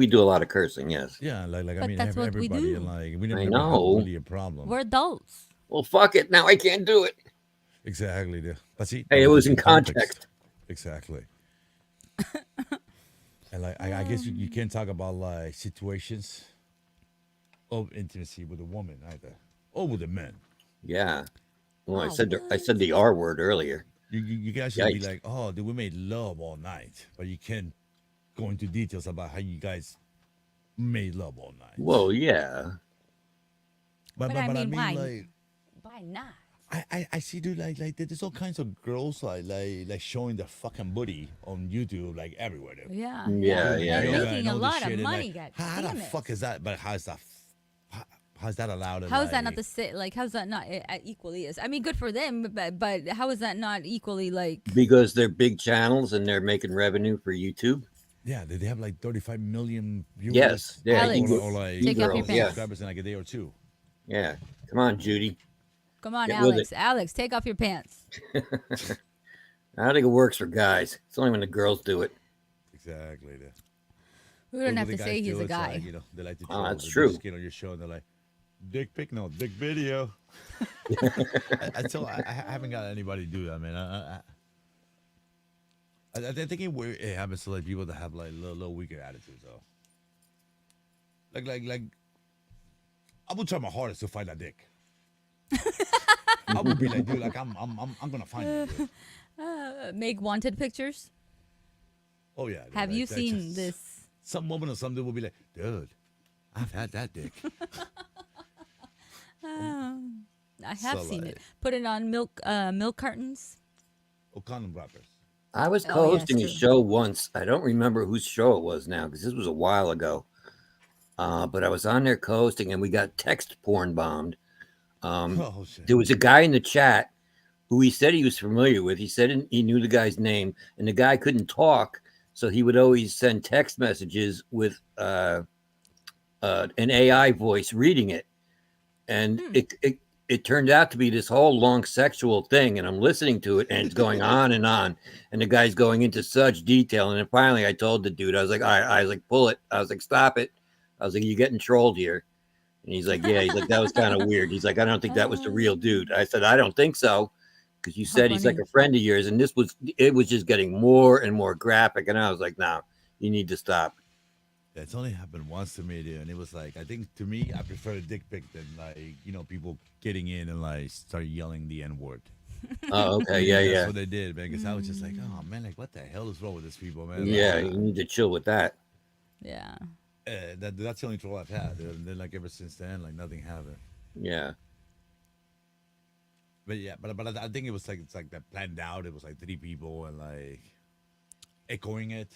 Speaker 6: do a lot of cursing. Yes,
Speaker 2: Yeah, like I
Speaker 1: But
Speaker 2: mean,
Speaker 1: that's what we
Speaker 2: everybody, and
Speaker 1: do.
Speaker 2: like we
Speaker 6: I
Speaker 2: never had
Speaker 6: know.
Speaker 2: really a problem.
Speaker 1: we're adults.
Speaker 6: Well, fuck it. Now I can't do it.
Speaker 2: Exactly. But see,
Speaker 6: Hey,
Speaker 2: that
Speaker 6: it was
Speaker 2: just
Speaker 6: in context.
Speaker 2: Exactly. And like I guess you can't talk about like situations of intimacy with a woman either, or with a man.
Speaker 6: Yeah. Well,
Speaker 1: Oh,
Speaker 6: I said the R word earlier.
Speaker 2: You guys should be
Speaker 6: Yikes.
Speaker 2: like, oh, dude, we made love all night, but you can't go into details about how you guys made love all night.
Speaker 6: Well, yeah.
Speaker 2: But
Speaker 1: But I
Speaker 2: I
Speaker 1: mean,
Speaker 2: mean,
Speaker 1: why?
Speaker 2: like,
Speaker 1: Why not?
Speaker 2: I see, dude, like there's all kinds of girls like showing their fucking booty on YouTube, like everywhere. Dude.
Speaker 1: Yeah.
Speaker 6: Yeah,
Speaker 1: And
Speaker 6: yeah, yeah.
Speaker 1: making a
Speaker 2: all this
Speaker 1: lot
Speaker 2: shit,
Speaker 1: of
Speaker 2: and,
Speaker 1: money.
Speaker 2: like,
Speaker 1: God
Speaker 2: how
Speaker 1: damn
Speaker 2: the
Speaker 1: it.
Speaker 2: fuck is that? But how's that allowed?
Speaker 1: How is that not the like? How's that not equally is? I mean, good for them, but how is that not equally like?
Speaker 6: Because they're big channels and they're making revenue for YouTube.
Speaker 2: Yeah, they have like 35 million viewers.
Speaker 6: Yes. Yeah.
Speaker 1: Alex,
Speaker 2: or like
Speaker 1: take off your
Speaker 6: girls, yeah.
Speaker 1: pants.
Speaker 2: subscribers in like a day or two.
Speaker 6: Yeah. Come on, Judy.
Speaker 1: Come on,
Speaker 6: Get with
Speaker 1: Alex. Alex, take off your pants.
Speaker 6: I don't think it works for guys. It's only when the girls do it.
Speaker 2: Exactly.
Speaker 1: We don't have
Speaker 2: What
Speaker 1: to
Speaker 2: the
Speaker 1: say
Speaker 2: guys
Speaker 1: he's
Speaker 2: do,
Speaker 1: a
Speaker 2: it's
Speaker 1: guy.
Speaker 2: like, they like to
Speaker 6: Oh,
Speaker 2: troll.
Speaker 6: that's
Speaker 2: They
Speaker 6: true.
Speaker 2: just get on your show and they're like, dick pic, no, dick video. I haven't got anybody to do that, man. I think it happens to like people that have like little weaker attitudes, though. Like, I would try my hardest to find that dick. I would be like, dude, like I'm gonna find you. Dude.
Speaker 1: Make wanted pictures.
Speaker 2: Oh yeah. Dude,
Speaker 1: Have
Speaker 2: like,
Speaker 1: you
Speaker 2: that's
Speaker 1: seen
Speaker 2: just-
Speaker 1: this?
Speaker 2: Some woman or something will be like, dude, I've had that dick.
Speaker 1: I have
Speaker 2: So,
Speaker 1: seen
Speaker 2: like-
Speaker 1: it. Put it on milk cartons.
Speaker 2: Or condom wrappers.
Speaker 6: I was
Speaker 1: Oh, yeah,
Speaker 6: co-hosting a
Speaker 1: it's true.
Speaker 6: show once. I don't remember whose show it was now because this was a while ago. But I was on there co-hosting, and we got text porn bombed.
Speaker 2: Oh shit.
Speaker 6: There was a guy in the chat who he said he was familiar with. He said he knew the guy's name, and the guy couldn't talk, so he would always send text messages with an AI voice reading it, and it turned out to be this whole long sexual thing. And I'm listening to it, and it's going on, and the guy's going into such detail. And then finally, I told the dude, I was like, all right, I was like, pull it. I was like, stop it. I was like, you're getting trolled here. And he's like, yeah. He's like, that was kind of weird. He's like, I don't think that was the real dude. I said, I don't think so, because you
Speaker 1: How
Speaker 6: said he's like
Speaker 1: funny.
Speaker 6: a friend of yours, and it was just getting more and more graphic. And I was like, no, you need to stop.
Speaker 2: Yeah, it's only happened once to me, dude, and it was like I think to me I prefer a dick pic than like people getting in and like start yelling the N word.
Speaker 6: Oh, okay, yeah,
Speaker 2: That's
Speaker 6: yeah,
Speaker 2: what they did, man. Because I was just like, oh man, like what the hell is wrong with these people, man?
Speaker 6: yeah.
Speaker 2: Like,
Speaker 6: You need to chill with that.
Speaker 1: Yeah.
Speaker 2: that's the only troll I've had, dude. And then like ever since then, like nothing happened.
Speaker 6: Yeah.
Speaker 2: But yeah, but I think it was like it's like that planned out. It was like 3 people and like echoing it.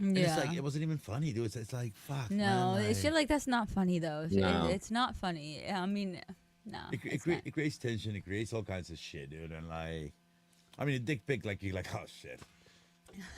Speaker 2: And it's
Speaker 1: Yeah.
Speaker 2: like it wasn't even funny, dude. It's like fuck,
Speaker 1: No,
Speaker 2: man.
Speaker 1: it's shit like that's not funny though.
Speaker 6: No.
Speaker 1: It's not funny. I mean, no. It's not.
Speaker 2: It creates tension. It creates all kinds of shit, dude. And like, I mean, a dick pic, like you're like, oh shit,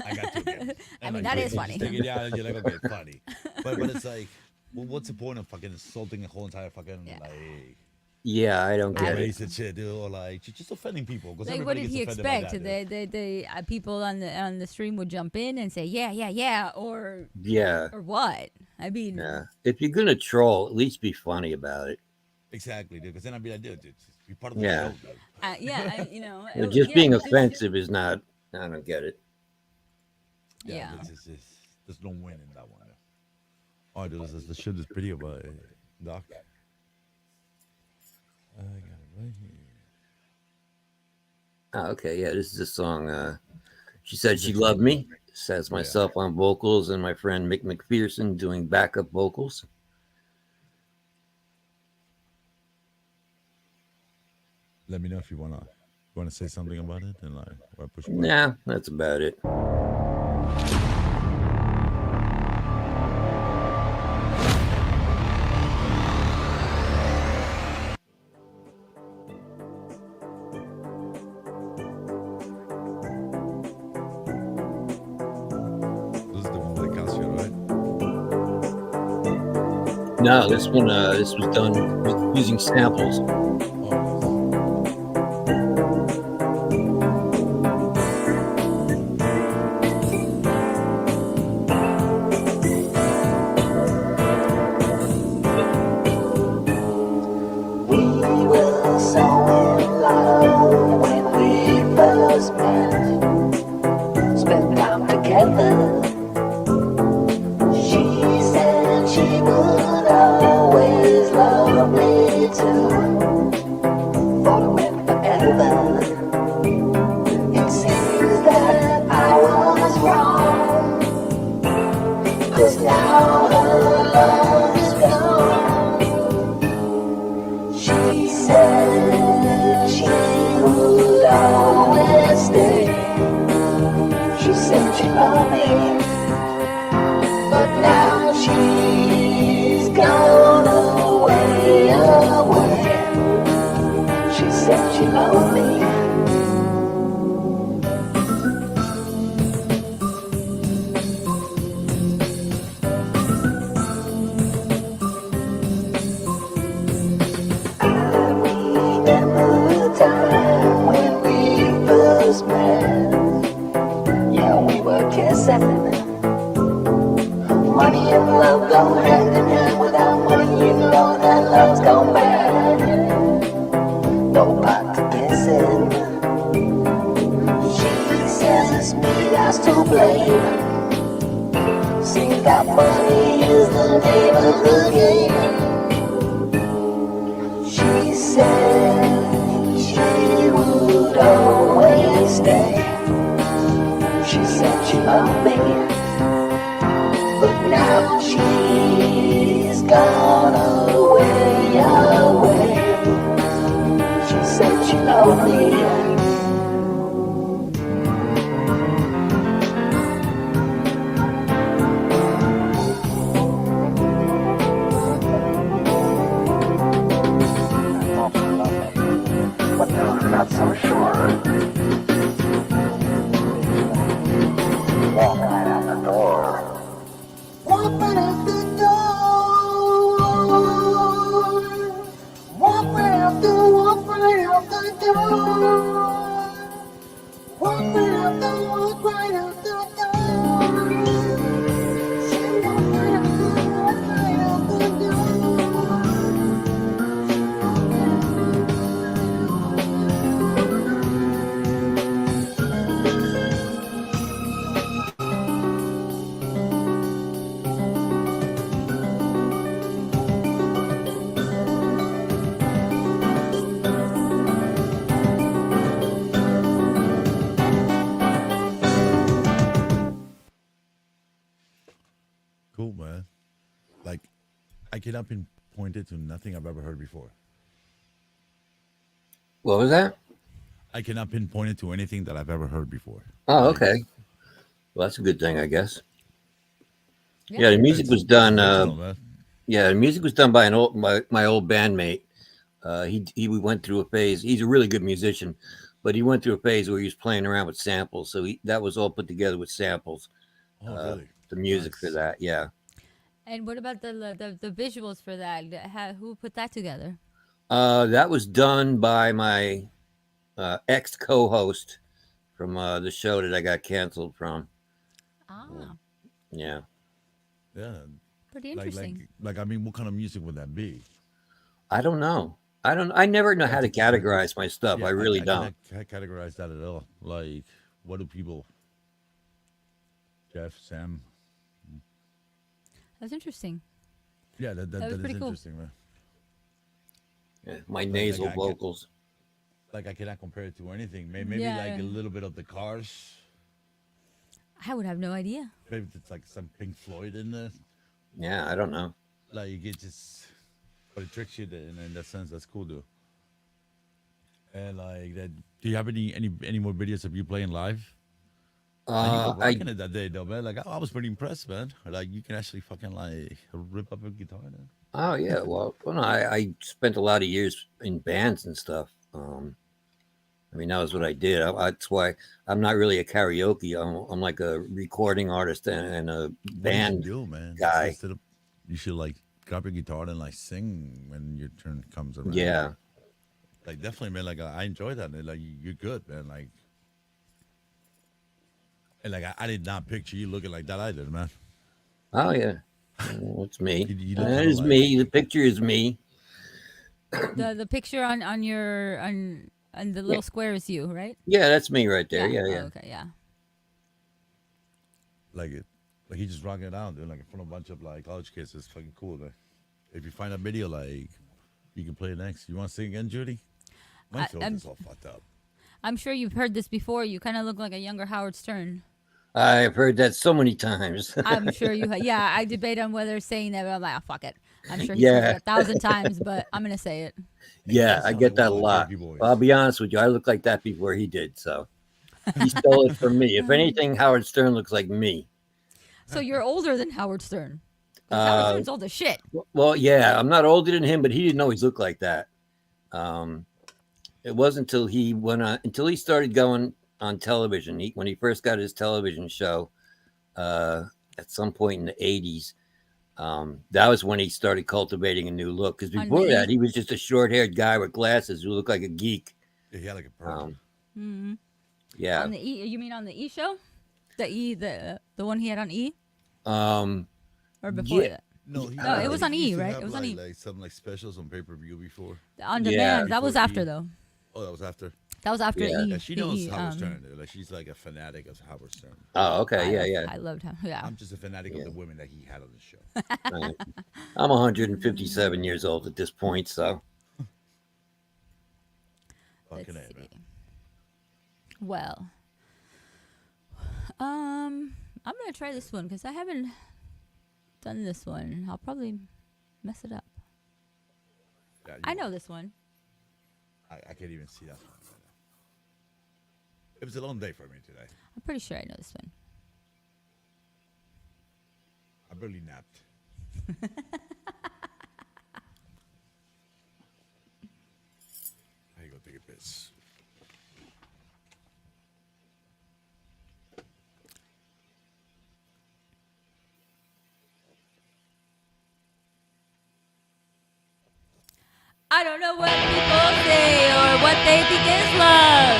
Speaker 2: I got to again.
Speaker 1: I
Speaker 2: And,
Speaker 1: mean,
Speaker 2: like,
Speaker 1: that
Speaker 2: you
Speaker 1: is
Speaker 2: just
Speaker 1: funny.
Speaker 2: Take it down, and you're like, okay, funny. But it's like, well, what's the point of fucking insulting a whole entire fucking
Speaker 1: Yeah.
Speaker 2: like
Speaker 6: Yeah, I don't get it.
Speaker 2: race and shit, dude, or like just offending people? Because
Speaker 1: Like, what did he expect? The people on the stream would jump in and say, yeah, yeah, yeah, or
Speaker 6: Yeah,
Speaker 1: what? I mean,
Speaker 6: yeah. If you're gonna troll, at least be funny about it.
Speaker 2: Exactly, dude. Because then I'd be like, dude, be part of the
Speaker 6: Yeah.
Speaker 2: show, dude.
Speaker 1: yeah,
Speaker 6: Just
Speaker 1: yeah,
Speaker 6: being
Speaker 1: just-
Speaker 6: offensive is not. I don't get it.
Speaker 1: Yeah.
Speaker 2: There's no win in that one. Oh, dude, the shit is pretty about Doc. I got it right here.
Speaker 6: Oh, okay, yeah, this is a song. She said she loved me. Says myself on vocals and my friend Mick McPherson doing backup vocals.
Speaker 2: Let me know if you wanna say something about it, and like, or push.
Speaker 6: Nah, that's about it.
Speaker 2: This is the one with the Casio, right?
Speaker 6: No, this was done using samples.
Speaker 3: We were so in love when we first met. Spent time together. She said she would always love me too. Thought it went forever. It seems that I was wrong. 'Cause now her love is gone. She said she would always stay. She said she loved me, but now she's gone away, away. She said she loved me. Remember the time when we first met. Yeah, we were kissing. Money and love go hand in hand. Without money, you know that love's gone bad. No pot to kissing. She says it's me that's to blame. Saying that money is the name of the game. She said she would always stay. She said she loved me, but now she's gone away, away. She said she loved me.
Speaker 2: cool, man. Like, I cannot pinpoint it to nothing I've ever heard before.
Speaker 6: What was that?
Speaker 2: I cannot pinpoint it to anything that I've ever heard before.
Speaker 6: Oh,
Speaker 2: Like,
Speaker 6: okay. Well, that's a good thing, I guess.
Speaker 1: Yeah.
Speaker 6: Yeah, the music was done.
Speaker 2: original, man.
Speaker 6: Yeah, the music was done by my old bandmate. He went through a phase. He's a really good musician, but he went through a phase where he was playing around with samples. So that was all put together with samples.
Speaker 2: Oh, really?
Speaker 6: The music for
Speaker 2: Nice.
Speaker 6: that, yeah.
Speaker 1: And what about the visuals for that? Who put that together?
Speaker 6: That was done by my ex co-host from the show that I got canceled from.
Speaker 1: Ah,
Speaker 6: Yeah.
Speaker 2: Yeah.
Speaker 1: pretty
Speaker 2: Like,
Speaker 1: interesting.
Speaker 2: I mean, what kind of music would that be?
Speaker 6: I don't know. I never know how to
Speaker 2: That's a-
Speaker 6: categorize my stuff. I really don't.
Speaker 2: cannot categorize that at all. Like, what do people, Jeff, Sam?
Speaker 1: That's interesting.
Speaker 2: Yeah, that
Speaker 1: was
Speaker 2: is
Speaker 1: pretty cool.
Speaker 2: interesting, man.
Speaker 6: Yeah, my nasal
Speaker 2: I get-
Speaker 6: vocals.
Speaker 2: Like, I cannot compare it to anything. Maybe
Speaker 1: Yeah,
Speaker 2: like
Speaker 1: yeah.
Speaker 2: a little bit of the Cars.
Speaker 1: I would have no idea.
Speaker 2: Maybe it's like some Pink Floyd in there.
Speaker 6: Yeah, I don't know.
Speaker 2: Like, it just, but it tricks you in that sense. That's cool, dude. And like that, do you have any more videos of you playing live? And you were
Speaker 6: I
Speaker 2: rocking it that day, though, man. Like, I was pretty impressed, man. Like, you can actually fucking like rip up a guitar. Man.
Speaker 6: Oh yeah, well, no, I spent a lot of years in bands and stuff. I mean, that was what I did. That's why I'm not really a karaoke. I'm like a recording artist and a
Speaker 2: What you should
Speaker 6: band
Speaker 2: do, man?
Speaker 6: guy.
Speaker 2: Instead of, you should like grab your guitar and like sing when your turn comes around.
Speaker 6: Yeah,
Speaker 2: Like, definitely, man. Like, I enjoy that. Like, you're good, man. Like, and like, I did not picture you looking like that either, man.
Speaker 6: oh yeah, well, it's me.
Speaker 2: You look
Speaker 6: That
Speaker 2: kinda
Speaker 6: is
Speaker 2: like-
Speaker 6: me. The picture is me.
Speaker 1: The picture on your on the little square is you, right?
Speaker 6: Yeah, that's me right there. Yeah, yeah.
Speaker 1: Oh, okay, yeah.
Speaker 2: Like it, like he just rocking it out, dude. Like in front of a bunch of like college kids. It's fucking cool, man. If you find a video, like, you can play it next. You want to sing again, Judy? My throat
Speaker 1: I'm-
Speaker 2: is all fucked up.
Speaker 1: I'm sure you've heard this before. You kind of look like a younger Howard Stern.
Speaker 6: I've heard that so many times.
Speaker 1: I'm sure you. Yeah, I debate on whether saying that, but I'm like, oh, fuck it. I'm sure he's
Speaker 6: Yeah.
Speaker 1: said it 1,000 times, but I'm gonna say it.
Speaker 6: Yeah, I
Speaker 2: sound
Speaker 6: get
Speaker 2: like
Speaker 6: that a
Speaker 2: one of
Speaker 6: lot.
Speaker 2: the Jersey boys.
Speaker 6: I'll be honest with you. I look like that before he did. So he stole it from me. If anything, Howard Stern looks like me.
Speaker 1: So you're older than Howard Stern. 'Cause Howard
Speaker 6: Uh,
Speaker 1: Stern's old as shit.
Speaker 6: Well, yeah, I'm not older than him, but he didn't always look like that. It wasn't until he went on, until he started going on television. When he first got his television show at some point in the 80s, that was when he started cultivating a new look. Because
Speaker 1: On
Speaker 6: before
Speaker 1: the
Speaker 6: that, he was just a short-haired guy with glasses who looked like a geek.
Speaker 2: Yeah, he had like a purple.
Speaker 6: Um,
Speaker 1: hmm
Speaker 6: yeah.
Speaker 1: On the E, you mean on the E show? The E, the one he had on E,
Speaker 6: Um,
Speaker 1: or before
Speaker 6: yeah.
Speaker 1: that?
Speaker 2: no, he,
Speaker 1: No, it was on
Speaker 2: he
Speaker 1: E,
Speaker 2: used to
Speaker 1: right?
Speaker 2: have,
Speaker 1: It was on E.
Speaker 2: Like some like specials on pay-per-view before.
Speaker 1: On
Speaker 6: Yeah.
Speaker 1: demand. That was
Speaker 2: Before
Speaker 1: after
Speaker 2: E.
Speaker 1: though.
Speaker 2: Oh, that was after.
Speaker 1: That was after
Speaker 6: Yeah.
Speaker 1: E.
Speaker 2: Yeah, she
Speaker 1: the
Speaker 2: knows
Speaker 1: E,
Speaker 2: Howard Stern. Dude. Like, she's like a fanatic of Howard Stern.
Speaker 6: Oh, okay. Yeah, yeah.
Speaker 1: I loved him. Yeah.
Speaker 2: I'm just a fanatic
Speaker 6: Yeah.
Speaker 2: of the women that he had on the show.
Speaker 6: I'm 157 years old at this point, so
Speaker 1: Let's
Speaker 2: Fucking A,
Speaker 1: see.
Speaker 2: man.
Speaker 1: Well, I'm gonna try this one because I haven't done this one. I'll probably mess it up.
Speaker 2: Yeah,
Speaker 1: I know this one.
Speaker 2: I can't even see that one right now. It was a long day for me today.
Speaker 1: I'm pretty sure I know this one.
Speaker 2: I barely napped. I go take a piss.
Speaker 1: I don't know what people say or what they think is love,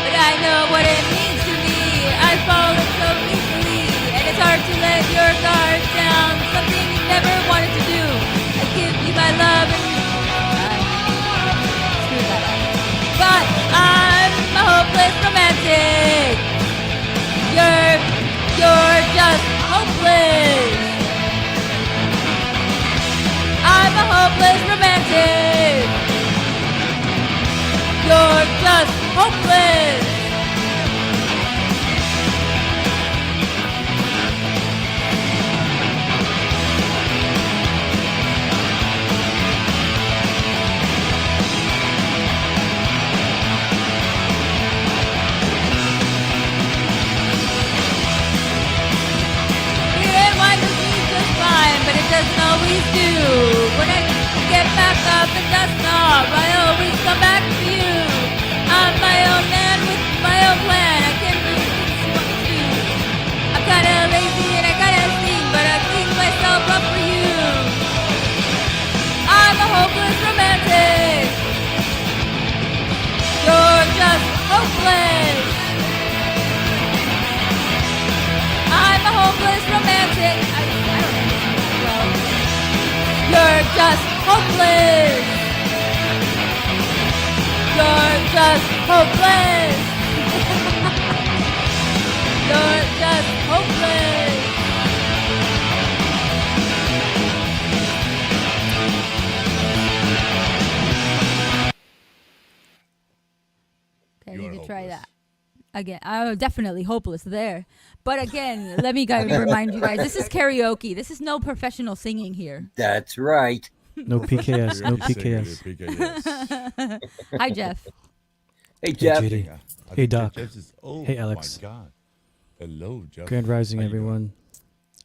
Speaker 1: but I know what it means to me. I fall so easily, and it's hard to let your guard down. Something you never wanted to do. I give you my love and screw that up. But I'm a hopeless romantic. You're just hopeless. I'm a hopeless romantic. You're just hopeless. doesn't always do. When I get back up and dust off, I always come back to you. I'm my own man with my own plan. I can do things you want me to. I'm kinda lazy and I kinda sing, but I clean myself up for you. I'm a hopeless romantic. You're just hopeless. I'm a hopeless romantic. I don't know. You're just hopeless. You're just hopeless. You're just hopeless. Okay, I
Speaker 2: You
Speaker 1: need
Speaker 2: are
Speaker 1: to try
Speaker 2: hopeless.
Speaker 1: that. Again, I'm definitely hopeless there. But again, let me remind you guys, this is karaoke. This is no professional singing here.
Speaker 6: That's right.
Speaker 7: No PKS. No
Speaker 2: You're singing
Speaker 7: PKS.
Speaker 2: it, PKS.
Speaker 1: Hi, Jeff.
Speaker 6: Hey,
Speaker 7: Hey,
Speaker 6: Jeff.
Speaker 7: JD.
Speaker 2: Yeah, I
Speaker 7: Hey,
Speaker 2: think
Speaker 7: Doc.
Speaker 2: Jeff is- oh,
Speaker 7: Hey, Alex.
Speaker 2: my God. Hello, Jeff.
Speaker 7: Grand Rising,
Speaker 2: How you doing?
Speaker 7: everyone.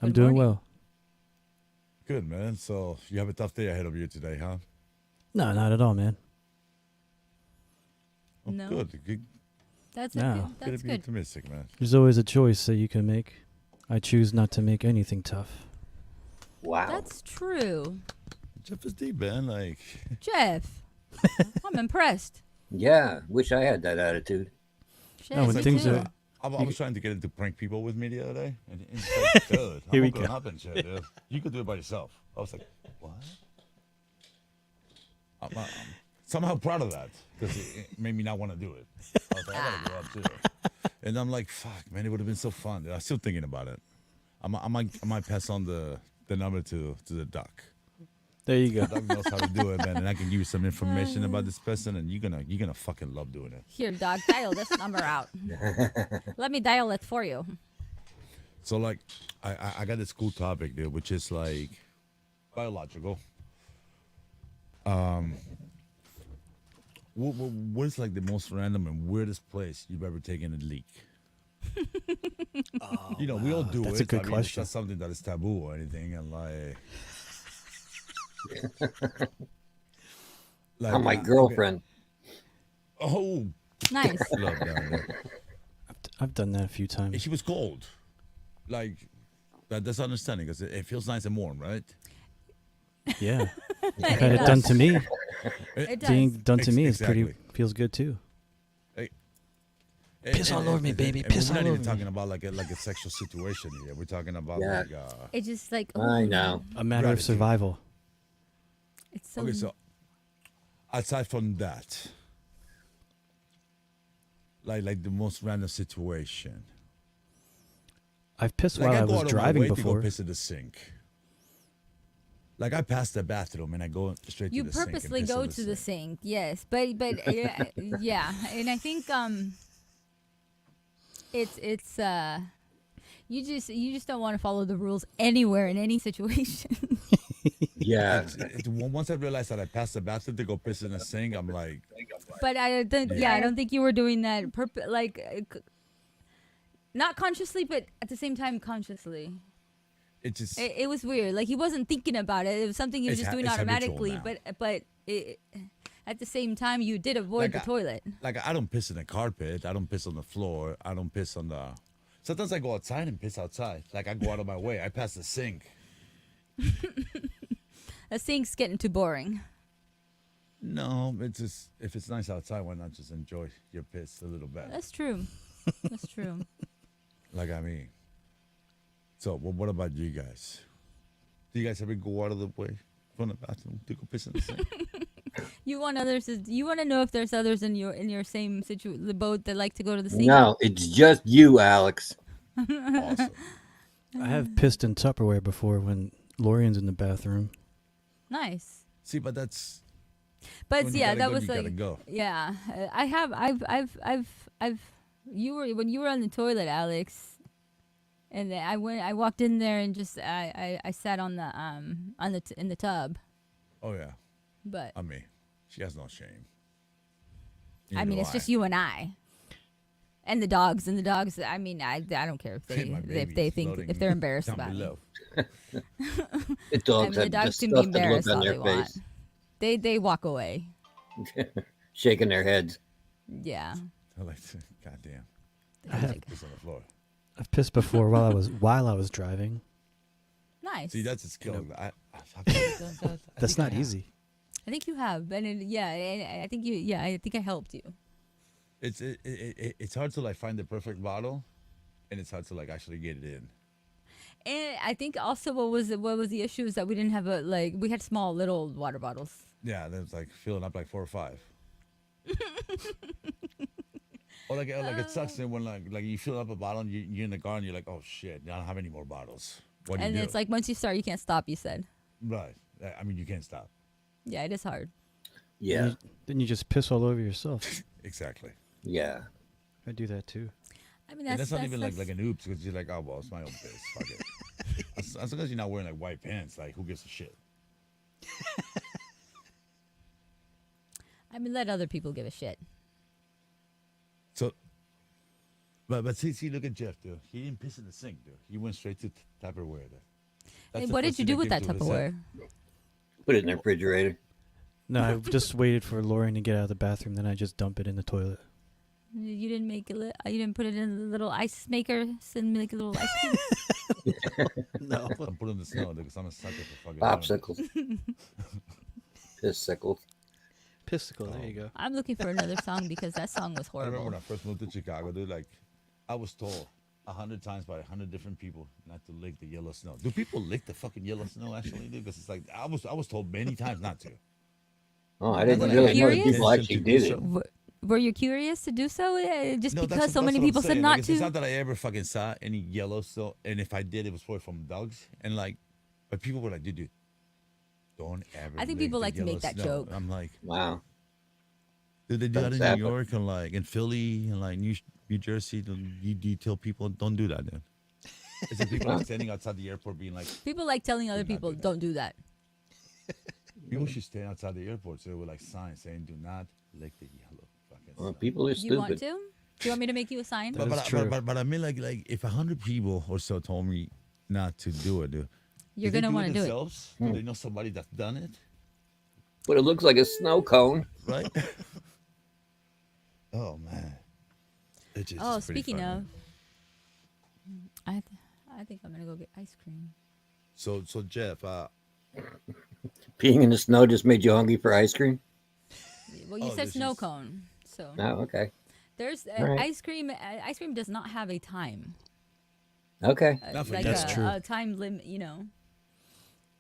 Speaker 7: I'm
Speaker 1: Good
Speaker 7: doing
Speaker 1: morning.
Speaker 7: well.
Speaker 2: Good, man. So you have a tough day ahead of you today, huh?
Speaker 7: No, not at all, man.
Speaker 2: Oh,
Speaker 1: No.
Speaker 2: Good.
Speaker 1: That's
Speaker 7: No.
Speaker 1: good.
Speaker 2: Gotta
Speaker 1: That's
Speaker 2: be
Speaker 1: good.
Speaker 2: optimistic, man.
Speaker 7: There's always a choice that you can make. I choose not to make anything tough.
Speaker 6: Wow.
Speaker 1: That's true.
Speaker 2: Jeff is deep, man. Like,
Speaker 1: Jeff, I'm impressed.
Speaker 6: Yeah. Wish I had that attitude.
Speaker 1: Shit,
Speaker 7: No, when
Speaker 1: me
Speaker 7: things
Speaker 1: too.
Speaker 7: are-
Speaker 2: I was trying to get into prank people with me the other day, and it's like, dude,
Speaker 7: Here we
Speaker 2: I'm gonna
Speaker 7: go.
Speaker 2: happen, shit, dude. You could do it by yourself. I was like, what? I'm somehow proud of that because it made me not want to do it. I was like, I gotta go up too. And I'm like, fuck, man, it would have been so fun. Dude. I'm still thinking about it. I might pass on the number to the doc.
Speaker 7: There you go.
Speaker 2: Doc knows how to do it, man, and I can give you some information about this person, and you're gonna fucking love doing it.
Speaker 1: Here, dog, dial this number out. Let me dial it for you.
Speaker 2: So like, I got this cool topic, dude, which is like biological. What's like the most random and weirdest place you've ever taken a leak? You know, we all do
Speaker 7: that's
Speaker 2: it.
Speaker 7: a good
Speaker 2: I mean,
Speaker 7: question.
Speaker 2: It's not something that is taboo or anything, and like,
Speaker 6: I'm my girlfriend.
Speaker 2: Oh,
Speaker 1: Nice.
Speaker 2: love that.
Speaker 7: I've done that a few
Speaker 2: And
Speaker 7: times.
Speaker 2: she was cold. Like, that's understanding because it feels nice and warm, right?
Speaker 7: Yeah. I've had it done to me.
Speaker 1: It does.
Speaker 7: Being done to me is
Speaker 2: Exactly.
Speaker 7: pretty feels good too. Piss
Speaker 2: And-
Speaker 7: all over me,
Speaker 2: and-
Speaker 7: baby.
Speaker 2: and
Speaker 7: Piss
Speaker 2: we're
Speaker 7: all
Speaker 2: not
Speaker 7: over
Speaker 2: even
Speaker 7: me.
Speaker 2: talking about like a sexual situation here. We're talking about
Speaker 6: Yeah.
Speaker 2: like
Speaker 1: It's just like
Speaker 6: I
Speaker 1: ooh,
Speaker 6: know.
Speaker 7: A matter of
Speaker 2: Gratitude.
Speaker 7: survival.
Speaker 1: It's so.
Speaker 2: okay. So aside from that, like the most random situation.
Speaker 7: I've pissed
Speaker 2: Like
Speaker 7: while I
Speaker 2: go
Speaker 7: was
Speaker 2: out of my
Speaker 7: driving
Speaker 2: way to
Speaker 7: before.
Speaker 2: go piss in the sink. Like I pass the bathroom and I go straight
Speaker 1: You
Speaker 2: to the sink.
Speaker 1: purposely
Speaker 2: and piss
Speaker 1: go
Speaker 2: in
Speaker 1: to the sink, yes, but yeah, and I think it's you just don't want to follow the rules anywhere in any situation.
Speaker 6: Yeah.
Speaker 2: Once I realized that I passed the bathroom to go piss in the sink, I'm like,
Speaker 1: But I don't, I don't think you were doing that not consciously, but at the same time consciously.
Speaker 2: it just.
Speaker 1: It was weird. Like he wasn't thinking about it. It was something he was
Speaker 2: It's
Speaker 1: just doing
Speaker 2: it's habitual
Speaker 1: automatically.
Speaker 2: now.
Speaker 1: But at the same time, you did avoid the toilet.
Speaker 2: Like I don't piss in the carpet. I don't piss on the floor. I don't piss on the. Sometimes I go outside and piss outside. Like I go out of my way. I pass the sink.
Speaker 1: The sink's getting too boring.
Speaker 2: No, it's just if it's nice outside, why not just enjoy your piss a little better?
Speaker 1: That's true. That's true.
Speaker 2: Like I mean. So, well, what about you guys? Do you guys ever go out of the way from the bathroom to go piss in the sink?
Speaker 1: You want others? You want to know if there's others in your same the boat that like to go to the sink?
Speaker 6: No, it's just you, Alex.
Speaker 2: Awesome.
Speaker 7: I have pissed in Tupperware before when Lorian's in the bathroom.
Speaker 1: Nice.
Speaker 2: See, but that's
Speaker 1: But
Speaker 2: when you
Speaker 1: yeah,
Speaker 2: gotta
Speaker 1: that
Speaker 2: go,
Speaker 1: was
Speaker 2: you gotta
Speaker 1: like
Speaker 2: go.
Speaker 1: yeah. I've you were when you were on the toilet, Alex, and then I walked in there and just I sat on the in the tub,
Speaker 2: Oh yeah.
Speaker 1: but
Speaker 2: I mean, she has no shame.
Speaker 1: I mean it's just you and I. And the dogs. I mean, I don't care if
Speaker 2: My
Speaker 1: they
Speaker 2: baby's
Speaker 1: think
Speaker 2: floating
Speaker 1: if they're embarrassed
Speaker 2: down
Speaker 1: about me.
Speaker 2: below.
Speaker 6: The
Speaker 1: I
Speaker 6: dogs
Speaker 1: mean, the
Speaker 6: have
Speaker 1: dogs can be
Speaker 6: disgusted look
Speaker 1: embarrassed
Speaker 6: on
Speaker 1: all
Speaker 6: their
Speaker 1: they want.
Speaker 6: face,
Speaker 1: They walk away.
Speaker 6: shaking their heads.
Speaker 1: Yeah.
Speaker 2: I like, goddamn.
Speaker 1: They're like,
Speaker 2: Piss on the floor.
Speaker 7: I've pissed before while I was driving.
Speaker 1: nice.
Speaker 2: See, that's a skill.
Speaker 7: That's not easy.
Speaker 1: I think you have, and I think you. Yeah, I think I helped you.
Speaker 2: It's hard to like find the perfect bottle, and it's hard to like actually get it in.
Speaker 1: And I think also what was the issue is that we didn't have we had small little water bottles.
Speaker 2: Yeah, there's like filling up like 4 or 5. Or like it sucks when like you fill up a bottle and you're in the car and you're like, oh shit, I don't have any more bottles. What do you
Speaker 1: And
Speaker 2: do?
Speaker 1: it's like once you start, you can't stop. You said.
Speaker 2: Right. I mean, you can't stop.
Speaker 1: Yeah, it is hard.
Speaker 6: Yeah,
Speaker 7: Then you just piss all over yourself.
Speaker 2: Exactly.
Speaker 6: yeah.
Speaker 7: I do that too.
Speaker 1: I mean,
Speaker 2: And that's not even like an oops because you're like, oh well, it's my own piss. Fuck it. As long as you're not wearing like white pants, like who gives a shit?
Speaker 1: I mean, let other people give a shit.
Speaker 2: So, but see, look at Jeff, dude. He didn't piss in the sink, dude. He went straight to Tupperware. Dude. That's
Speaker 1: Hey,
Speaker 2: the
Speaker 1: what
Speaker 2: first
Speaker 1: did you
Speaker 2: thing
Speaker 1: do with
Speaker 2: came
Speaker 1: that
Speaker 2: to his head.
Speaker 1: Tupperware?
Speaker 6: Put it in the refrigerator.
Speaker 7: No, I just waited for Lauren to get out of the bathroom. Then I just dump it in the toilet.
Speaker 1: You didn't make it. You didn't put it in the little ice maker and make a little ice cream.
Speaker 7: No.
Speaker 2: I'm putting the snow because I'm a sucker for fucking
Speaker 6: Popsicles. Pissicles.
Speaker 7: Pissicle. There you go.
Speaker 1: I'm looking for another song because that song was
Speaker 2: I remember
Speaker 1: horrible.
Speaker 2: when I first moved to Chicago, dude. Like, I was told 100 times by 100 different people not to lick the yellow snow. Do people lick the fucking yellow snow actually, dude? Because it's like I was told many times not to.
Speaker 6: Oh, I didn't
Speaker 1: Were you
Speaker 6: really know that
Speaker 1: curious?
Speaker 6: people actually did it.
Speaker 1: Were you curious to do so? Just
Speaker 2: No,
Speaker 1: because so
Speaker 2: that's
Speaker 1: many
Speaker 2: what I'm
Speaker 1: people said
Speaker 2: saying.
Speaker 1: not
Speaker 2: Like,
Speaker 1: to?
Speaker 2: it's not that I ever fucking saw any yellow snow, and if I did, it was probably from dogs. And like, but people were like, dude, don't ever.
Speaker 1: I think
Speaker 2: lick
Speaker 1: people
Speaker 2: the
Speaker 1: like to make
Speaker 2: yellow
Speaker 1: that
Speaker 2: snow.
Speaker 1: joke.
Speaker 2: I'm like,
Speaker 6: Wow.
Speaker 2: do they do that
Speaker 6: That's
Speaker 2: in
Speaker 6: sad,
Speaker 2: New
Speaker 6: but-
Speaker 2: York and like in Philly and like New Jersey? Do you tell people don't do that, dude? Is it people like standing outside the airport being like,
Speaker 1: People like telling other
Speaker 2: not
Speaker 1: people,
Speaker 2: do that.
Speaker 1: don't do that.
Speaker 2: people should stand outside the airport so with like signs saying, do not lick the yellow fucking
Speaker 6: Well,
Speaker 2: snow.
Speaker 6: people are
Speaker 1: Do you want
Speaker 6: stupid.
Speaker 1: to? Do you want me to make you a sign?
Speaker 7: That is true.
Speaker 2: But I mean like if 100 people or so told me not to do it, dude,
Speaker 1: You're
Speaker 2: they
Speaker 1: going to
Speaker 2: do
Speaker 1: want to do it.
Speaker 2: themselves? Do they know somebody that's done it?
Speaker 6: But it looks like a snow cone.
Speaker 2: Right? Oh man. It's just
Speaker 1: Oh,
Speaker 2: pretty
Speaker 1: speaking
Speaker 2: funny.
Speaker 1: of, I think I'm going to go get ice cream.
Speaker 2: So Jeff,
Speaker 6: Peeing in the snow just made you hungry for ice cream?
Speaker 1: Well, you
Speaker 2: Oh,
Speaker 1: said
Speaker 2: this
Speaker 1: snow
Speaker 2: is-
Speaker 1: cone. So
Speaker 6: Oh, okay.
Speaker 1: there's
Speaker 6: All right.
Speaker 1: ice cream. Ice cream does not have a time.
Speaker 6: Okay.
Speaker 2: Not for
Speaker 1: Like
Speaker 7: That's true.
Speaker 1: a time limit, you know.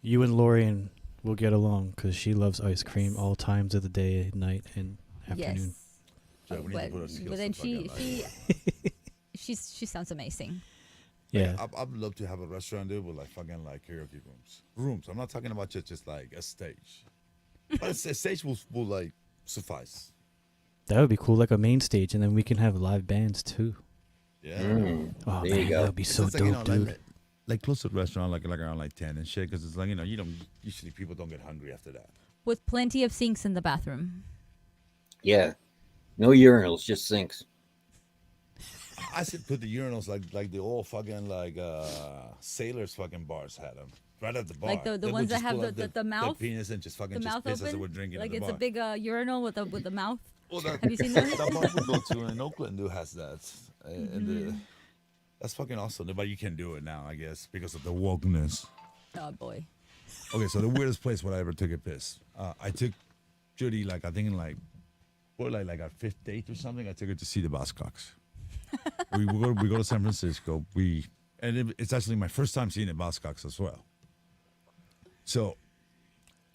Speaker 7: You and Lorian will get along because she loves ice cream all times of the day, night, and afternoon.
Speaker 1: Yes.
Speaker 2: Jeff, we need to put our skills
Speaker 1: But then
Speaker 2: to fucking,
Speaker 1: she sounds amazing.
Speaker 7: Yeah.
Speaker 2: I'd love to have a restaurant dude with like fucking like karaoke rooms. I'm not talking about just like a stage, but a stage will like suffice.
Speaker 7: That would be cool, like a main stage, and then we can have live bands too.
Speaker 2: Yeah.
Speaker 7: Oh
Speaker 6: There you
Speaker 7: man,
Speaker 6: go.
Speaker 7: that would be so
Speaker 2: It's
Speaker 7: dope,
Speaker 2: like,
Speaker 7: dude.
Speaker 2: like close to the restaurant, like around like 10 and shit, because it's like you don't usually people don't get hungry after that.
Speaker 1: With plenty of sinks in the bathroom.
Speaker 6: Yeah. No urinals, just sinks.
Speaker 2: I said put the urinals like the old fucking like sailors fucking bars had them right at the bar.
Speaker 1: Like the
Speaker 2: They would
Speaker 1: ones that
Speaker 2: just
Speaker 1: have
Speaker 2: pull out
Speaker 1: the mouth,
Speaker 2: the penis and just fucking
Speaker 1: the
Speaker 2: just
Speaker 1: mouth
Speaker 2: piss as they were
Speaker 1: open.
Speaker 2: drinking
Speaker 1: Like
Speaker 2: at the
Speaker 1: it's a
Speaker 2: bar.
Speaker 1: big urinal with the mouth.
Speaker 2: Well, that,
Speaker 1: Have you seen those?
Speaker 2: that bar we go to in Oakland do has that, and
Speaker 1: Mm-hmm.
Speaker 2: that's fucking awesome. But you can do it now, I guess, because of the wokeness.
Speaker 1: Oh boy.
Speaker 2: Okay, so the weirdest place where I ever took a piss, I took Judy like I think in like our 5th date or something. I took her to see the Buzzcocks. we go to San Francisco. It's actually my first time seeing the Buzzcocks as well. So,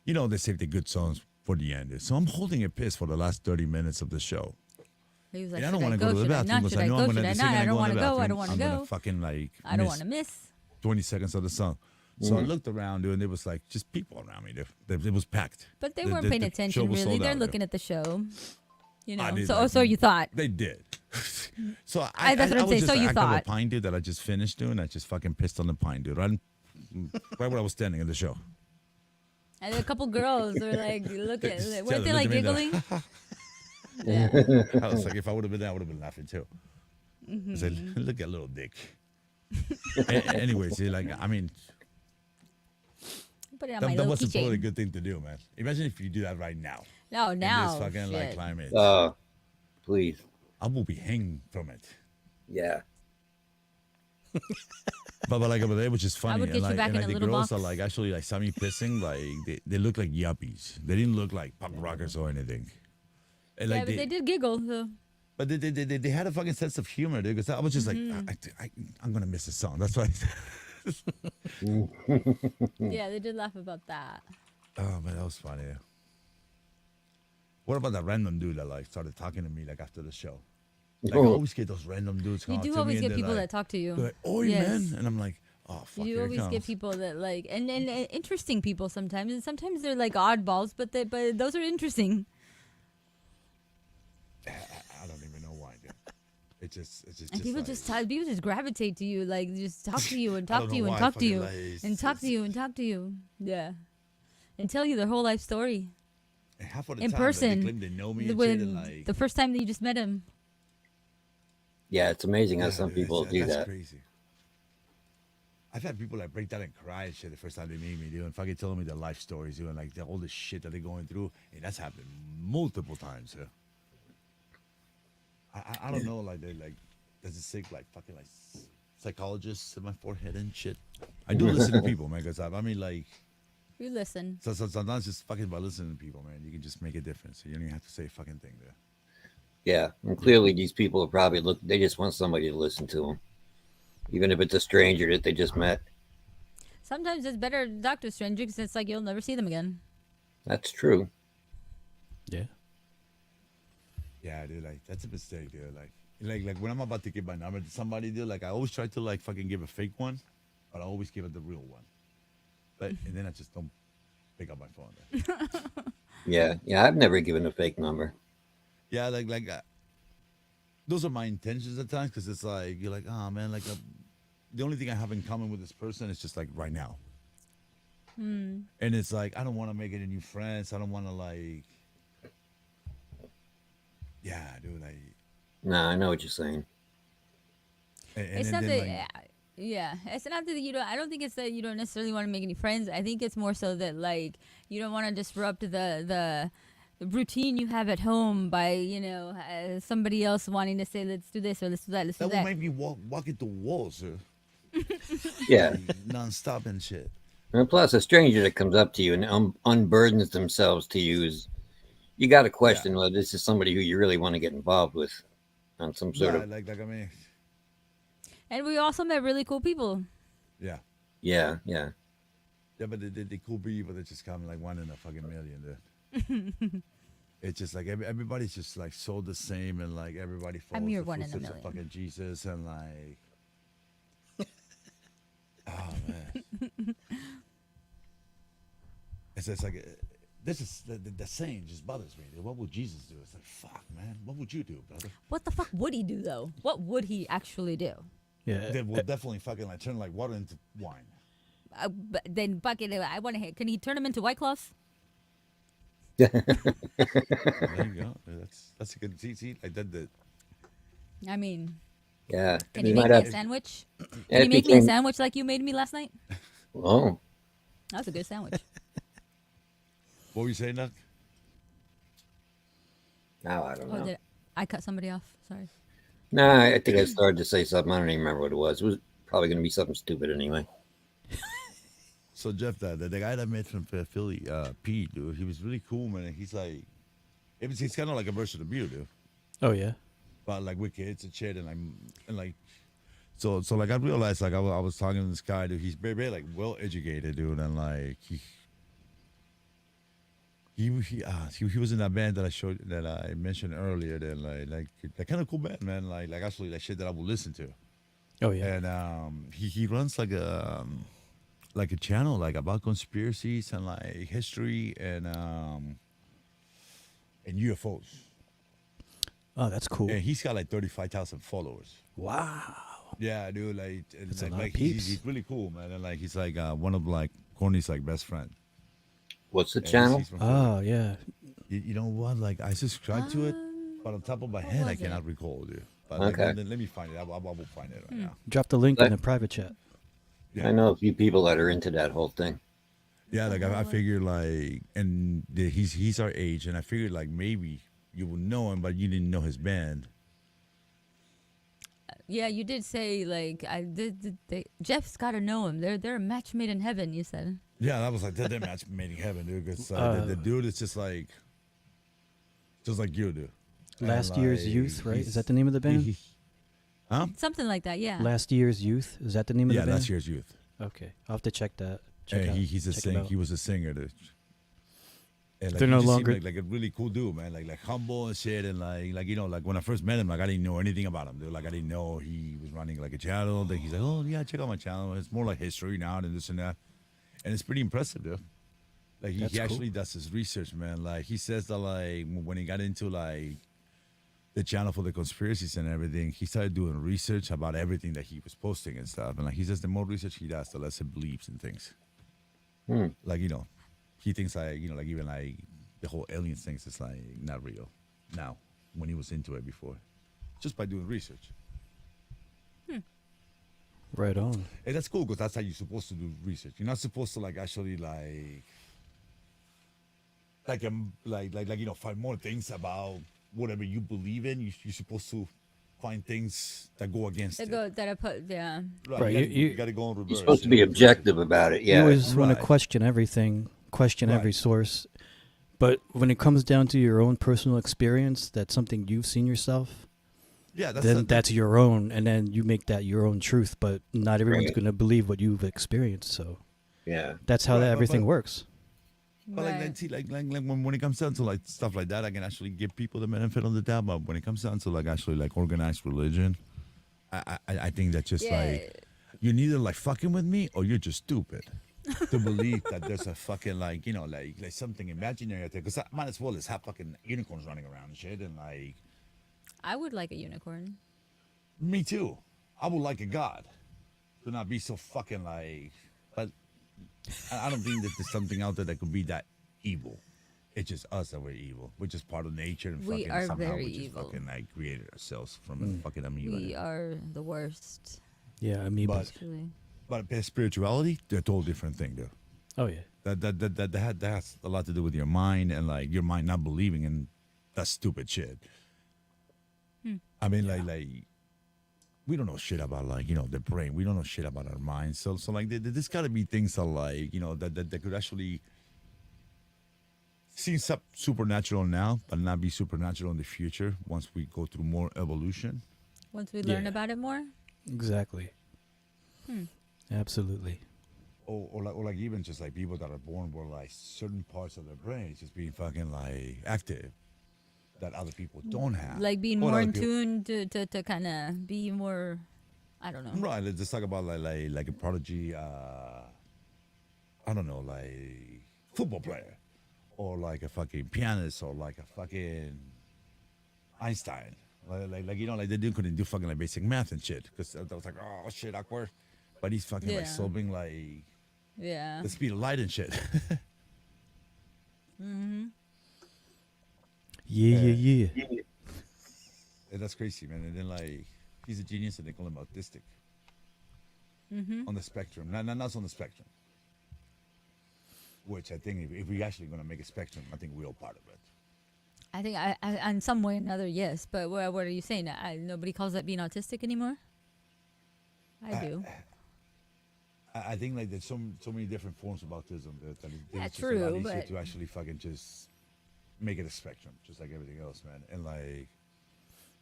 Speaker 2: they save the good songs for the end. So I'm holding a piss for the last 30 minutes of the show.
Speaker 1: He was like,
Speaker 2: And I don't
Speaker 1: should I
Speaker 2: want to go to the
Speaker 1: should I
Speaker 2: bathroom
Speaker 1: not?
Speaker 2: because
Speaker 1: Should
Speaker 2: I
Speaker 1: I
Speaker 2: know
Speaker 1: go?
Speaker 2: I'm
Speaker 1: Should
Speaker 2: going
Speaker 1: I
Speaker 2: to
Speaker 1: not? I don't want to go. I don't want to
Speaker 2: I'm
Speaker 1: go.
Speaker 2: gonna fucking like
Speaker 1: I don't
Speaker 2: miss
Speaker 1: want to miss.
Speaker 2: 20 seconds of the song. So I looked around, dude, and there was like just people around me. It was packed.
Speaker 1: But they
Speaker 2: The-
Speaker 1: weren't
Speaker 2: the-
Speaker 1: paying
Speaker 2: the
Speaker 1: attention
Speaker 2: show was
Speaker 1: really.
Speaker 2: sold
Speaker 1: They're
Speaker 2: out,
Speaker 1: looking
Speaker 2: dude.
Speaker 1: at the show. You know.
Speaker 2: I did,
Speaker 1: So
Speaker 2: like,
Speaker 1: so you thought.
Speaker 2: They did. So
Speaker 1: That's
Speaker 2: I
Speaker 1: what I'm
Speaker 2: was
Speaker 1: saying.
Speaker 2: just
Speaker 1: So
Speaker 2: an
Speaker 1: you
Speaker 2: act of a
Speaker 1: thought.
Speaker 2: pine dude that I just finished doing. I just fucking pissed on the pine dude right where I was standing in the show.
Speaker 1: And a couple girls were like, look at,
Speaker 2: Just
Speaker 1: weren't they
Speaker 2: look
Speaker 1: like
Speaker 2: at me
Speaker 1: giggling?
Speaker 2: like-
Speaker 1: Yeah.
Speaker 2: I was like, if I would have been there, I would have been laughing too. I said, look at little dick. Anyways, see, like, I mean,
Speaker 1: Put it on my
Speaker 2: that
Speaker 1: little
Speaker 2: was a totally
Speaker 1: keychain.
Speaker 2: good thing to do, man. Imagine if you do that right now
Speaker 1: No,
Speaker 2: in
Speaker 1: now.
Speaker 2: this fucking like
Speaker 1: shit.
Speaker 2: climate.
Speaker 6: Please.
Speaker 2: I will be hanged from it.
Speaker 6: Yeah.
Speaker 2: But like over there, which is funny,
Speaker 1: would get
Speaker 2: and
Speaker 1: you
Speaker 2: like,
Speaker 1: back
Speaker 2: and
Speaker 1: in
Speaker 2: like
Speaker 1: a
Speaker 2: the
Speaker 1: little
Speaker 2: girls
Speaker 1: box.
Speaker 2: are like actually like saw me pissing, like they look like yuppies. They didn't look like punk rockers or anything. And
Speaker 1: Yeah,
Speaker 2: like
Speaker 1: but they did giggle. So.
Speaker 2: but they had a fucking sense of humor, dude. Because I was just like, I'm gonna miss a song. That's why.
Speaker 1: Yeah, they did laugh about that.
Speaker 2: Oh man, that was funny. What about that random dude that like started talking to me like after the show? Like I always get those random dudes.
Speaker 1: You
Speaker 2: come up
Speaker 1: do
Speaker 2: to me
Speaker 1: always
Speaker 2: and
Speaker 1: get
Speaker 2: they're
Speaker 1: people
Speaker 2: like,
Speaker 1: that talk to you.
Speaker 2: They're like, "Oi,
Speaker 1: Yes.
Speaker 2: man," and I'm like, "Oh fuck."
Speaker 1: You
Speaker 2: here it
Speaker 1: always get
Speaker 2: comes."
Speaker 1: people that like, and interesting people sometimes, and sometimes they're like oddballs, but those are interesting.
Speaker 2: I don't even know why, dude. It's just
Speaker 1: And people
Speaker 2: like,
Speaker 1: people just gravitate to you, like just talk to you and
Speaker 2: I
Speaker 1: talk
Speaker 2: don't
Speaker 1: to you
Speaker 2: know
Speaker 1: and
Speaker 2: why,
Speaker 1: talk to
Speaker 2: fucking,
Speaker 1: you
Speaker 2: like,
Speaker 1: and talk to you and talk to you. Yeah, and tell you their whole life story
Speaker 2: and half of the
Speaker 1: in
Speaker 2: time, like,
Speaker 1: person.
Speaker 2: they claim they know me and
Speaker 1: when
Speaker 2: shit, and like,
Speaker 1: the first time that you just met him.
Speaker 6: Yeah, it's amazing how
Speaker 2: yeah,
Speaker 6: some
Speaker 2: dude,
Speaker 6: people do
Speaker 2: that's
Speaker 6: that.
Speaker 2: crazy. I've had people like break down and cry and shit the first time they meet me, dude, and fucking telling me their life stories, dude, and like all the shit that they're going through, and that's happened multiple times. Yeah. I don't know, like they like does it say like fucking like psychologists in my forehead and shit. I do listen to people, man, because I mean like
Speaker 1: You listen.
Speaker 2: so sometimes just fucking by listening to people, man, you can just make a difference. You don't even have to say a fucking thing there.
Speaker 6: Yeah, and clearly these people are probably they just want somebody to listen to them, even if it's a stranger that they just met.
Speaker 1: Sometimes it's better to talk to a stranger because it's like you'll never see them again.
Speaker 6: That's true.
Speaker 7: Yeah.
Speaker 2: Yeah, dude, like that's a mistake, dude. Like when I'm about to give my number to somebody, dude, like I always try to like fucking give a fake one, but I always give it the real one. But and then I just don't pick up my phone.
Speaker 6: Yeah, I've never given a fake number.
Speaker 2: Yeah, like those are my intentions at times because it's like you're like, oh man, like the only thing I have in common with this person is just like right now. And it's like I don't want to make any new friends. I don't want to like. Yeah, dude, like.
Speaker 6: Nah, I know what you're saying.
Speaker 1: It's not that. Yeah, it's not that you don't. I don't think it's that you don't necessarily want to make any friends. I think it's more so that like you don't want to disrupt the routine you have at home by somebody else wanting to say let's do this or let's do that. Let's do
Speaker 2: That will
Speaker 1: that.
Speaker 2: make me walk into walls, sir.
Speaker 6: Yeah.
Speaker 2: Non-stop and shit.
Speaker 6: And plus, a stranger that comes up to you and unburdens themselves to you is, you got to question whether this is somebody who you really want to get involved with on some sort of.
Speaker 2: Like I mean.
Speaker 1: And we also met really cool people.
Speaker 2: Yeah.
Speaker 6: Yeah.
Speaker 2: Yeah, but they cool people that just come like 1 in a fucking million, dude. It's just like everybody's just like so the same, and like everybody follows
Speaker 1: I'm your
Speaker 2: the
Speaker 1: 1 in a
Speaker 2: footsteps of
Speaker 1: million.
Speaker 2: fucking Jesus, and like, oh man, it's just like this is the saying just bothers me. Dude. What would Jesus do? It's like fuck, man. What would you do, brother?
Speaker 1: What the fuck would he do though? What would he actually do?
Speaker 7: Yeah.
Speaker 2: They will definitely fucking like turn like water into wine.
Speaker 1: Then bucket. I want to hear. Can he turn him into White Claws?
Speaker 2: There you go. That's a good see like that.
Speaker 1: I mean,
Speaker 6: Yeah.
Speaker 1: can
Speaker 6: You
Speaker 1: he make
Speaker 6: might
Speaker 1: me
Speaker 6: have-
Speaker 1: a sandwich?
Speaker 6: and
Speaker 1: Can he
Speaker 6: it
Speaker 1: make me a
Speaker 6: became-
Speaker 1: sandwich like you made me last night?
Speaker 6: Oh,
Speaker 1: That was a good sandwich.
Speaker 2: What were you saying, Doc?
Speaker 6: now I don't
Speaker 1: Oh,
Speaker 6: know.
Speaker 1: did I cut somebody off? Sorry.
Speaker 6: Nah, I think I started to say something. I don't even remember what it was. It was probably going to be something stupid anyway.
Speaker 2: So Jeff, the guy that I met from Philly, Pete, dude, he was really cool, man. And he's like, he's kind of like a version of you, dude.
Speaker 7: Oh yeah.
Speaker 2: But like with kids and shit, and like, so like I realized like I was talking to this guy, dude. He's very like well educated, dude, and like he was in that band that I mentioned earlier. That like that kind of cool band, man. Like actually like shit that I would listen to.
Speaker 7: Oh yeah.
Speaker 2: And he runs like a channel like about conspiracies and like history and UFOs.
Speaker 7: Oh, that's cool.
Speaker 2: And he's got like 35,000 followers.
Speaker 7: Wow.
Speaker 2: Yeah, dude. Like, and
Speaker 7: That's a
Speaker 2: like,
Speaker 7: lot of
Speaker 2: like he's
Speaker 7: peeps.
Speaker 2: really cool, man. And like he's like one of like Corny's like best friend.
Speaker 6: What's the
Speaker 2: And
Speaker 6: channel?
Speaker 2: he's from Philly.
Speaker 7: Oh yeah.
Speaker 2: You know what? Like I subscribed to it, but on top of my head, I
Speaker 1: was it?
Speaker 2: cannot recall, dude. But like,
Speaker 6: Okay.
Speaker 2: let me find it. I will find it right now.
Speaker 7: Drop the link in
Speaker 6: Like-
Speaker 7: the private chat.
Speaker 2: Yeah.
Speaker 6: I know a few people that are into that whole thing.
Speaker 2: Yeah, like I figured like, and he's our age, and I figured like maybe you would know him, but you didn't know his band.
Speaker 1: Yeah, you did say like I did. Jeff's got to know him. They're a match made in heaven. You said.
Speaker 2: Yeah, that was like that match made in heaven, dude. Because the dude is just like you, dude. And,
Speaker 7: Last Year's
Speaker 2: like,
Speaker 7: Youth, right? Is
Speaker 2: he's-
Speaker 7: that the name of the band?
Speaker 2: Huh?
Speaker 1: Something like that. Yeah.
Speaker 7: Last Year's Youth. Is that the name of
Speaker 2: Yeah,
Speaker 7: the band?
Speaker 2: Last Year's Youth.
Speaker 7: Okay, I'll have to check that.
Speaker 2: And
Speaker 7: Check out-
Speaker 2: he's a
Speaker 7: check
Speaker 2: sing.
Speaker 7: him out.
Speaker 2: He was a singer, dude. And like,
Speaker 7: They're
Speaker 2: he
Speaker 7: no
Speaker 2: just seemed
Speaker 7: longer-
Speaker 2: like a really cool dude, man. Like humble and shit, and like you know, like when I first met him, like I didn't know anything about him, dude. Like I didn't know he was running like a channel. Then he's like, oh yeah, check out my channel. It's more like history now and this and that, and it's pretty impressive, dude. Like
Speaker 7: That's
Speaker 2: he
Speaker 7: cool.
Speaker 2: actually does his research, man. Like he says that like when he got into like the channel for the conspiracies and everything, he started doing research about everything that he was posting and stuff. And like he says, the more research he does, the less he believes in things. Like, you know, he thinks like, you know, like even like the whole aliens things is like not real now when he was into it before, just by doing research.
Speaker 7: Right on.
Speaker 2: And that's cool because that's how you're supposed to do research. You're not supposed to like actually like you know, find more things about whatever you believe in. You're supposed to find things that go against it.
Speaker 1: That I put. Yeah.
Speaker 7: Right,
Speaker 2: You gotta go in reverse.
Speaker 6: You're supposed to
Speaker 2: you
Speaker 6: be
Speaker 2: know?
Speaker 6: objective about it.
Speaker 7: You
Speaker 6: Yeah.
Speaker 7: always want to
Speaker 2: Right.
Speaker 7: question everything, question every
Speaker 2: Right.
Speaker 7: source. But when it comes down to your own personal experience, that's something you've seen yourself,
Speaker 2: Yeah,
Speaker 7: then that's your own, and then you make that your own truth. But not everyone's
Speaker 6: Right.
Speaker 7: going to believe what you've experienced. So
Speaker 6: Yeah.
Speaker 7: that's how
Speaker 2: Right,
Speaker 7: that
Speaker 2: but-
Speaker 7: everything
Speaker 2: but-
Speaker 7: works.
Speaker 2: But like, see, like when it comes down to like stuff like that, I can actually give people the benefit of the doubt. But when it comes down to like actually like organized religion, I think that just like you're neither like fucking with me or you're just stupid to believe that there's a fucking like, you know, like something imaginary out there. Because I might as well just have fucking unicorns running around and shit. And like,
Speaker 1: I would like a unicorn.
Speaker 2: me too. I would like a god to not be so fucking like, but I don't think that there's something out there that could be that evil. It's just us that we're evil. We're just part of nature, and
Speaker 1: We
Speaker 2: fucking
Speaker 1: are
Speaker 2: somehow
Speaker 1: very
Speaker 2: we just
Speaker 1: evil.
Speaker 2: fucking like created ourselves from a fucking amoeba.
Speaker 1: We are the worst.
Speaker 7: Yeah, amoebas.
Speaker 2: But
Speaker 1: Actually.
Speaker 2: but spirituality, they're a total different thing, though.
Speaker 7: Oh yeah.
Speaker 2: That has a lot to do with your mind and like your mind not believing in that stupid shit. I mean, like we don't know shit about like, you know, the brain. We don't know shit about our minds. So like there's got to be things that like, you know, that could actually seem supernatural now, but not be supernatural in the future once we go through more evolution.
Speaker 1: Once we learn
Speaker 7: Yeah.
Speaker 1: about it more.
Speaker 7: Exactly. Absolutely.
Speaker 2: Or like even just like people that are born with like certain parts of their brain just being fucking like active that other people don't have.
Speaker 1: Like being
Speaker 2: Or
Speaker 1: more
Speaker 2: other
Speaker 1: in
Speaker 2: people-
Speaker 1: tune to kind of be more. I don't know.
Speaker 2: Right, let's just talk about like a prodigy. I don't know, like football player, or like a fucking pianist, or like a fucking Einstein. Like you know, like the dude couldn't do fucking like basic math and shit because that was like, oh shit, awkward. But he's fucking
Speaker 1: Yeah.
Speaker 2: like solving like
Speaker 1: Yeah.
Speaker 2: the speed of light and shit.
Speaker 7: Yeah.
Speaker 2: And that's crazy, man. And then like he's a genius, and they call him autistic. On the spectrum, not on the spectrum. Which I think if we actually gonna make a spectrum, I think we're all part of it.
Speaker 1: I think I in some way or another, yes. But what are you saying? Nobody calls that being autistic anymore. I do.
Speaker 2: I think like there's so many different forms of autism that
Speaker 1: Yeah,
Speaker 2: it's just a lot
Speaker 1: true,
Speaker 2: easier
Speaker 1: but-
Speaker 2: to actually fucking just make it a spectrum, just like everything else, man. And like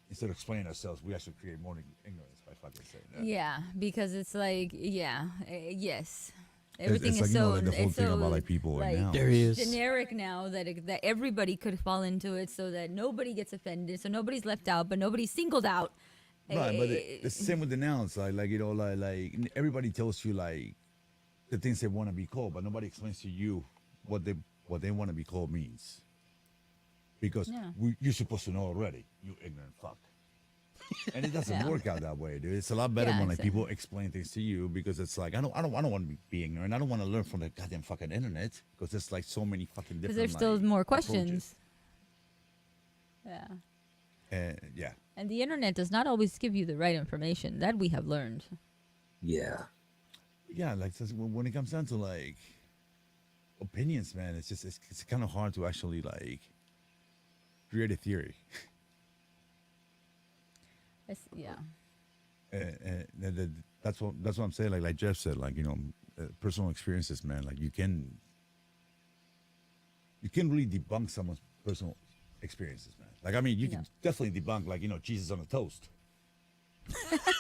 Speaker 2: instead of explaining ourselves, we actually create more ignorance by fucking saying that.
Speaker 1: Yeah, because it's like yes. Everything
Speaker 2: it's
Speaker 1: is
Speaker 2: like, you know,
Speaker 1: so
Speaker 2: like the whole
Speaker 1: it's
Speaker 2: thing
Speaker 1: so,
Speaker 2: about, like, people
Speaker 1: like,
Speaker 2: now.
Speaker 7: There he is.
Speaker 1: generic now that everybody could fall into it, so that nobody gets offended, so nobody's left out, but nobody's singled out.
Speaker 2: Right, but it's the same with the nouns. Like you know, like everybody tells you like the things they want to be called, but nobody explains to you what they want to be called means. Because
Speaker 1: Yeah.
Speaker 2: you're supposed to know already, you ignorant fuck. And it doesn't
Speaker 1: Yeah.
Speaker 2: work out that way, dude. It's a lot better
Speaker 1: Yeah,
Speaker 2: when like
Speaker 1: exactly.
Speaker 2: people explain things to you because it's like I don't want to be ignorant. I don't want to learn from the goddamn fucking internet because there's like so many fucking different.
Speaker 1: Because there's still
Speaker 2: like,
Speaker 1: more
Speaker 2: approaches.
Speaker 1: questions. Yeah.
Speaker 2: Yeah.
Speaker 1: And the internet does not always give you the right information. That we have learned.
Speaker 6: Yeah.
Speaker 2: Yeah, like when it comes down to like opinions, man, it's kind of hard to actually like create a theory.
Speaker 1: Yeah.
Speaker 2: That's what I'm saying. Like Jeff said, like personal experiences, man. Like you can really debunk someone's personal experiences, man. Like I mean, you can definitely debunk like Jesus on a toast.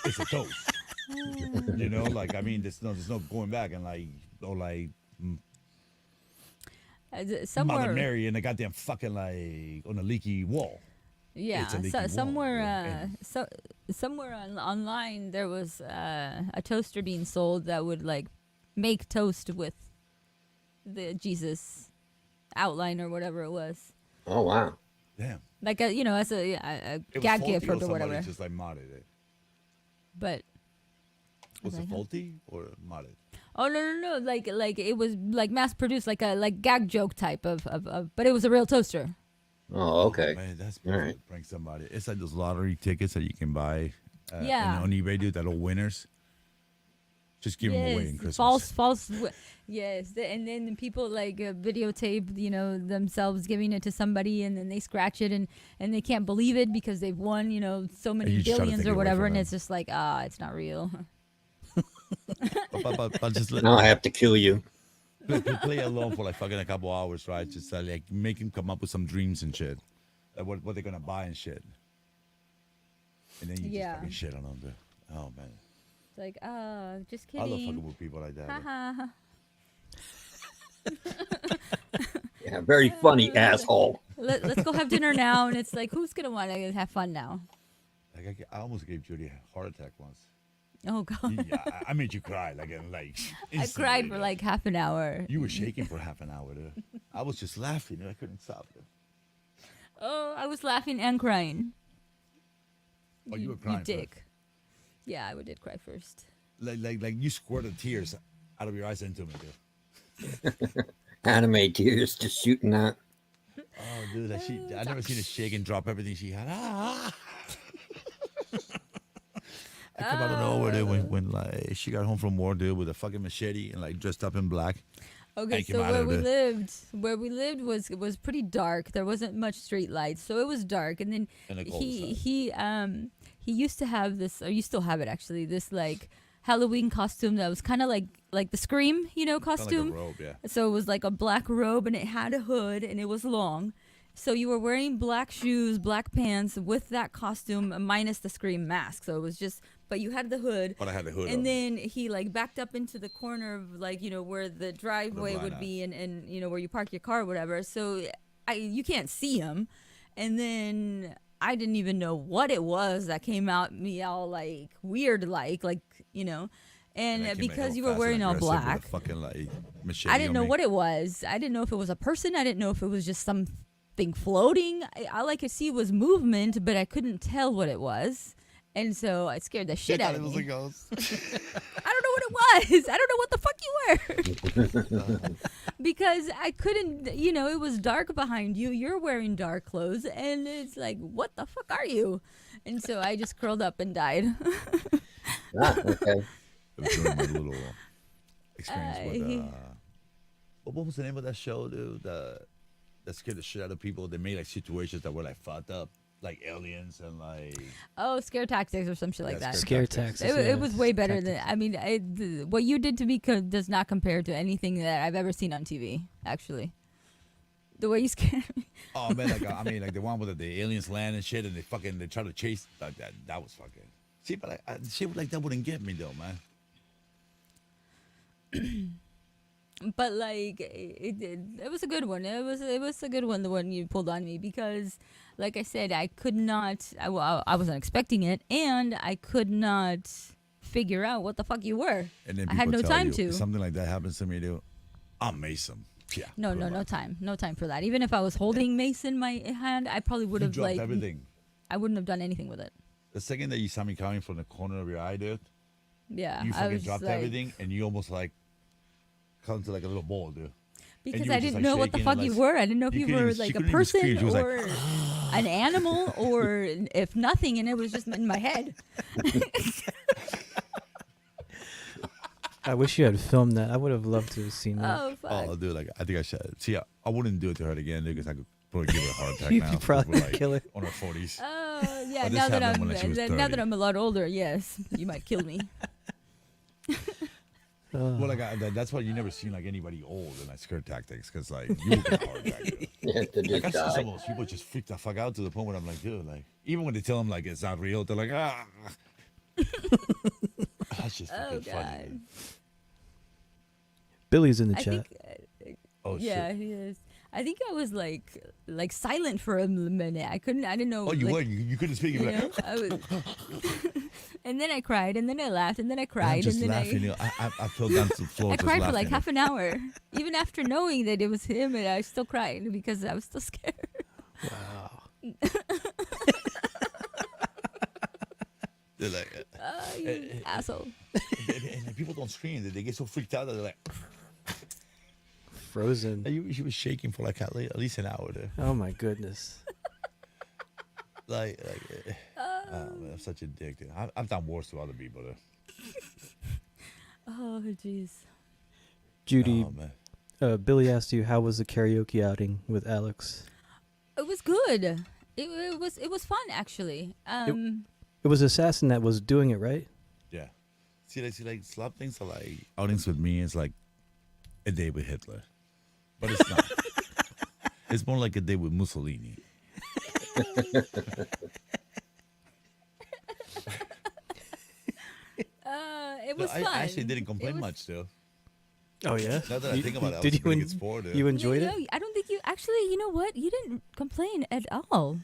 Speaker 2: It's a toast. Like I mean, there's no going back and like
Speaker 1: Somewhere,
Speaker 2: Mother Mary and the goddamn fucking like on a leaky wall.
Speaker 1: yeah.
Speaker 2: It's a leaky
Speaker 1: So,
Speaker 2: wall,
Speaker 1: somewhere,
Speaker 2: yeah.
Speaker 1: somewhere online there was a toaster being sold that would like make toast with the Jesus outline or whatever it was,
Speaker 6: Oh wow.
Speaker 2: Damn.
Speaker 1: like as a
Speaker 2: It was
Speaker 1: gag
Speaker 2: faulty
Speaker 1: gift or
Speaker 2: somebody
Speaker 1: whatever.
Speaker 2: just like modded it.
Speaker 1: But
Speaker 2: Was
Speaker 1: Okay.
Speaker 2: it faulty or modded?
Speaker 1: oh no, like it was like mass produced, like a gag joke type of, but it was a real toaster.
Speaker 6: Oh okay.
Speaker 2: Man, that's
Speaker 6: All
Speaker 2: beautiful
Speaker 6: right.
Speaker 2: to prank somebody. It's like those lottery tickets that you can buy.
Speaker 1: Yeah.
Speaker 2: On eBay, dude, that are winners. Just give them away in Christmas.
Speaker 1: False. Yes, and then people like videotape, themselves giving it to somebody, and then they scratch it, and they can't believe it because they've won, so many
Speaker 2: you just try to
Speaker 1: billions
Speaker 2: take it
Speaker 1: or
Speaker 2: away
Speaker 1: whatever,
Speaker 2: from
Speaker 1: and
Speaker 2: them.
Speaker 1: it's just like it's not real.
Speaker 2: But just
Speaker 6: Now I have to kill you.
Speaker 2: play alone for like fucking a couple hours, right? Just like make him come up with some dreams and shit. Like what they're gonna buy and shit. And then you
Speaker 1: Yeah.
Speaker 2: just fucking shit on them, dude. Oh man.
Speaker 1: It's like just
Speaker 2: I love fucking
Speaker 1: kidding.
Speaker 2: with people like that. dude.
Speaker 1: Haha.
Speaker 6: Yeah, very funny asshole.
Speaker 1: Let's go have dinner now, and it's like, who's gonna want to have fun now?
Speaker 2: Like I almost gave Judy a heart attack once.
Speaker 1: Oh god,
Speaker 2: Yeah, I made you cry like
Speaker 1: I
Speaker 2: instantly,
Speaker 1: cried for
Speaker 2: dude.
Speaker 1: like half an hour.
Speaker 2: You were shaking for half an hour, dude. I was just laughing. I couldn't stop. Dude.
Speaker 1: Oh, I was laughing and crying.
Speaker 2: Oh, you were crying.
Speaker 1: You
Speaker 2: first.
Speaker 1: dick. Yeah, I did cry first.
Speaker 2: Like you squirted tears out of your eyes into me, dude.
Speaker 6: Anime tears just shooting out.
Speaker 2: Oh, dude, I never seen her shake and drop everything she had. I came out of nowhere, dude, when like she got home from war, dude, with a fucking machete and like dressed up in black.
Speaker 1: Okay,
Speaker 2: I came
Speaker 1: so
Speaker 2: out of
Speaker 1: where we lived was pretty dark. There wasn't much street lights, so it was dark. And then
Speaker 2: And a cold
Speaker 1: he used to have this, or you still have it actually, this like Halloween costume that was kind of like the Scream, costume.
Speaker 2: Like a robe, yeah.
Speaker 1: So it was like a black robe, and it had a hood, and it was long. So you were wearing black shoes, black pants with that costume, minus the Scream mask. So it was just, but you had the hood.
Speaker 2: But I had the hood
Speaker 1: And
Speaker 2: on.
Speaker 1: then he like backed up into the corner of like, where the driveway
Speaker 2: blind
Speaker 1: would be, and where you park your car or whatever. So you can't see him. And then I didn't even know what it was that came out me all like weird, like.
Speaker 2: And I
Speaker 1: And
Speaker 2: came
Speaker 1: because
Speaker 2: out
Speaker 1: you were
Speaker 2: fast and
Speaker 1: wearing all
Speaker 2: aggressive with a
Speaker 1: black,
Speaker 2: fucking like machete
Speaker 1: I didn't
Speaker 2: on
Speaker 1: know
Speaker 2: me.
Speaker 1: what it was. I didn't know if it was a person. I didn't know if it was just something floating. All I could see was movement, but I couldn't tell what it was. And so I scared the shit out of me.
Speaker 2: ghost.
Speaker 1: I don't know what it was. I don't know what the fuck you were. Because I couldn't, it was dark behind you. You're wearing dark clothes. And it's like, what the fuck are you? And so I just curled up and died.
Speaker 6: Ah, okay.
Speaker 2: It was during my little experience with
Speaker 1: I-
Speaker 2: what was the name of that show, dude? That scared the shit out of people. They made like situations that were like fucked up, like aliens and like
Speaker 1: Oh, scare tactics or some shit like
Speaker 2: Yeah,
Speaker 1: that.
Speaker 7: Scare tactics.
Speaker 1: It was way better
Speaker 7: Tactics.
Speaker 1: than, I mean, what you did to me does not compare to anything that I've ever seen on TV, actually. The way you scared me.
Speaker 2: oh man, like the one with the aliens land and shit, and they try to chase that was fucking. See, but shit like that wouldn't get me though, man.
Speaker 1: But like it was a good one. It was a good one, the one you pulled on me, because like I said, I could not. I wasn't expecting it, and I could not figure out what the fuck you were.
Speaker 2: And then
Speaker 1: I had
Speaker 2: people
Speaker 1: no
Speaker 2: tell
Speaker 1: time
Speaker 2: you,
Speaker 1: to.
Speaker 2: if something like that happens to me, dude, I'm Mason. Yeah.
Speaker 1: No time for that. Even if I was holding mace in my hand, I probably would
Speaker 2: You
Speaker 1: have
Speaker 2: dropped
Speaker 1: like
Speaker 2: everything.
Speaker 1: I wouldn't have done anything with it.
Speaker 2: The second that you saw me coming from the corner of your eye, dude,
Speaker 1: Yeah,
Speaker 2: you
Speaker 1: I
Speaker 2: fucking
Speaker 1: was
Speaker 2: dropped
Speaker 1: like,
Speaker 2: everything, and you almost like come to like a little ball, dude.
Speaker 1: because
Speaker 2: you were
Speaker 1: I
Speaker 2: just,
Speaker 1: didn't
Speaker 2: like,
Speaker 1: know what the
Speaker 2: shaking
Speaker 1: fuck
Speaker 2: and,
Speaker 1: you
Speaker 2: like,
Speaker 1: were. I didn't know if
Speaker 2: you
Speaker 1: you
Speaker 2: couldn't
Speaker 1: were
Speaker 2: even- she
Speaker 1: like a
Speaker 2: couldn't even scream.
Speaker 1: person
Speaker 2: She was like,
Speaker 1: or an animal or if nothing, and it was just in my head.
Speaker 7: I wish you had filmed that. I would have loved to have seen that.
Speaker 1: Oh fuck.
Speaker 2: Oh, dude, like I think I should. See, I wouldn't do it to her again, dude, because I could probably give her a heart attack
Speaker 7: You'd
Speaker 2: now. 'cause
Speaker 7: probably
Speaker 2: we're, like,
Speaker 7: kill her.
Speaker 2: on our 40s.
Speaker 1: Oh yeah.
Speaker 2: But this
Speaker 1: Now that
Speaker 2: happened when she was
Speaker 1: now
Speaker 2: 30.
Speaker 1: that I'm a lot older, yes, you might kill me.
Speaker 2: Well, like that's why you never seen like anybody old in like scare tactics, because like you will get a heart attack. Dude.
Speaker 6: Yeah, to
Speaker 2: Like I
Speaker 6: just
Speaker 2: see some
Speaker 6: die.
Speaker 2: of those people just freak the fuck out to the point where I'm like, dude, like even when they tell them like it's not real, they're like, ah. That's just
Speaker 1: Oh
Speaker 2: fucking funny.
Speaker 1: god.
Speaker 2: Man.
Speaker 7: Billy's in the
Speaker 1: I
Speaker 7: chat.
Speaker 1: think.
Speaker 2: Oh
Speaker 1: Yeah,
Speaker 2: shit.
Speaker 1: he is. I think I was like silent for a minute. I didn't know.
Speaker 2: Oh, you
Speaker 1: like,
Speaker 2: were. You couldn't speak. You
Speaker 1: You
Speaker 2: were
Speaker 1: know,
Speaker 2: like,
Speaker 1: I was. And then I cried, and then I laughed, and then I
Speaker 2: I'm
Speaker 1: cried,
Speaker 2: just
Speaker 1: and then
Speaker 2: laughing. You know, I fell down to the floor.
Speaker 1: I
Speaker 2: just
Speaker 1: cried for
Speaker 2: laughing.
Speaker 1: like half an hour, even after knowing that it was him, and I still cried because I was still scared.
Speaker 2: They're like,
Speaker 1: Oh, you asshole!
Speaker 2: and like, people don't scream. They get so freaked out that they're like,
Speaker 7: Frozen.
Speaker 2: she was shaking for like at least an hour there.
Speaker 7: Oh my goodness.
Speaker 2: Like, oh man, I'm such a dick. Dude. I've done worse to other people. Though.
Speaker 1: Oh, jeez.
Speaker 7: Judy,
Speaker 2: Oh man.
Speaker 7: Billy asked you how was the karaoke outing with Alex?
Speaker 1: It was good. It was fun actually.
Speaker 7: It was Assassin that was doing it, right?
Speaker 2: Yeah. See, like slap things are like outings with me. It's like a day with Hitler, but it's not. It's more like a day with Mussolini.
Speaker 1: It was
Speaker 2: I
Speaker 1: fun.
Speaker 2: actually didn't
Speaker 1: It
Speaker 2: complain
Speaker 1: was-
Speaker 2: much though.
Speaker 7: Oh yeah.
Speaker 2: Now that I think about it, I
Speaker 7: did
Speaker 2: was a
Speaker 7: you
Speaker 2: pretty good sport, dude.
Speaker 7: you enjoyed
Speaker 1: No,
Speaker 7: it?
Speaker 1: I don't think you actually. You know what? You didn't complain at all.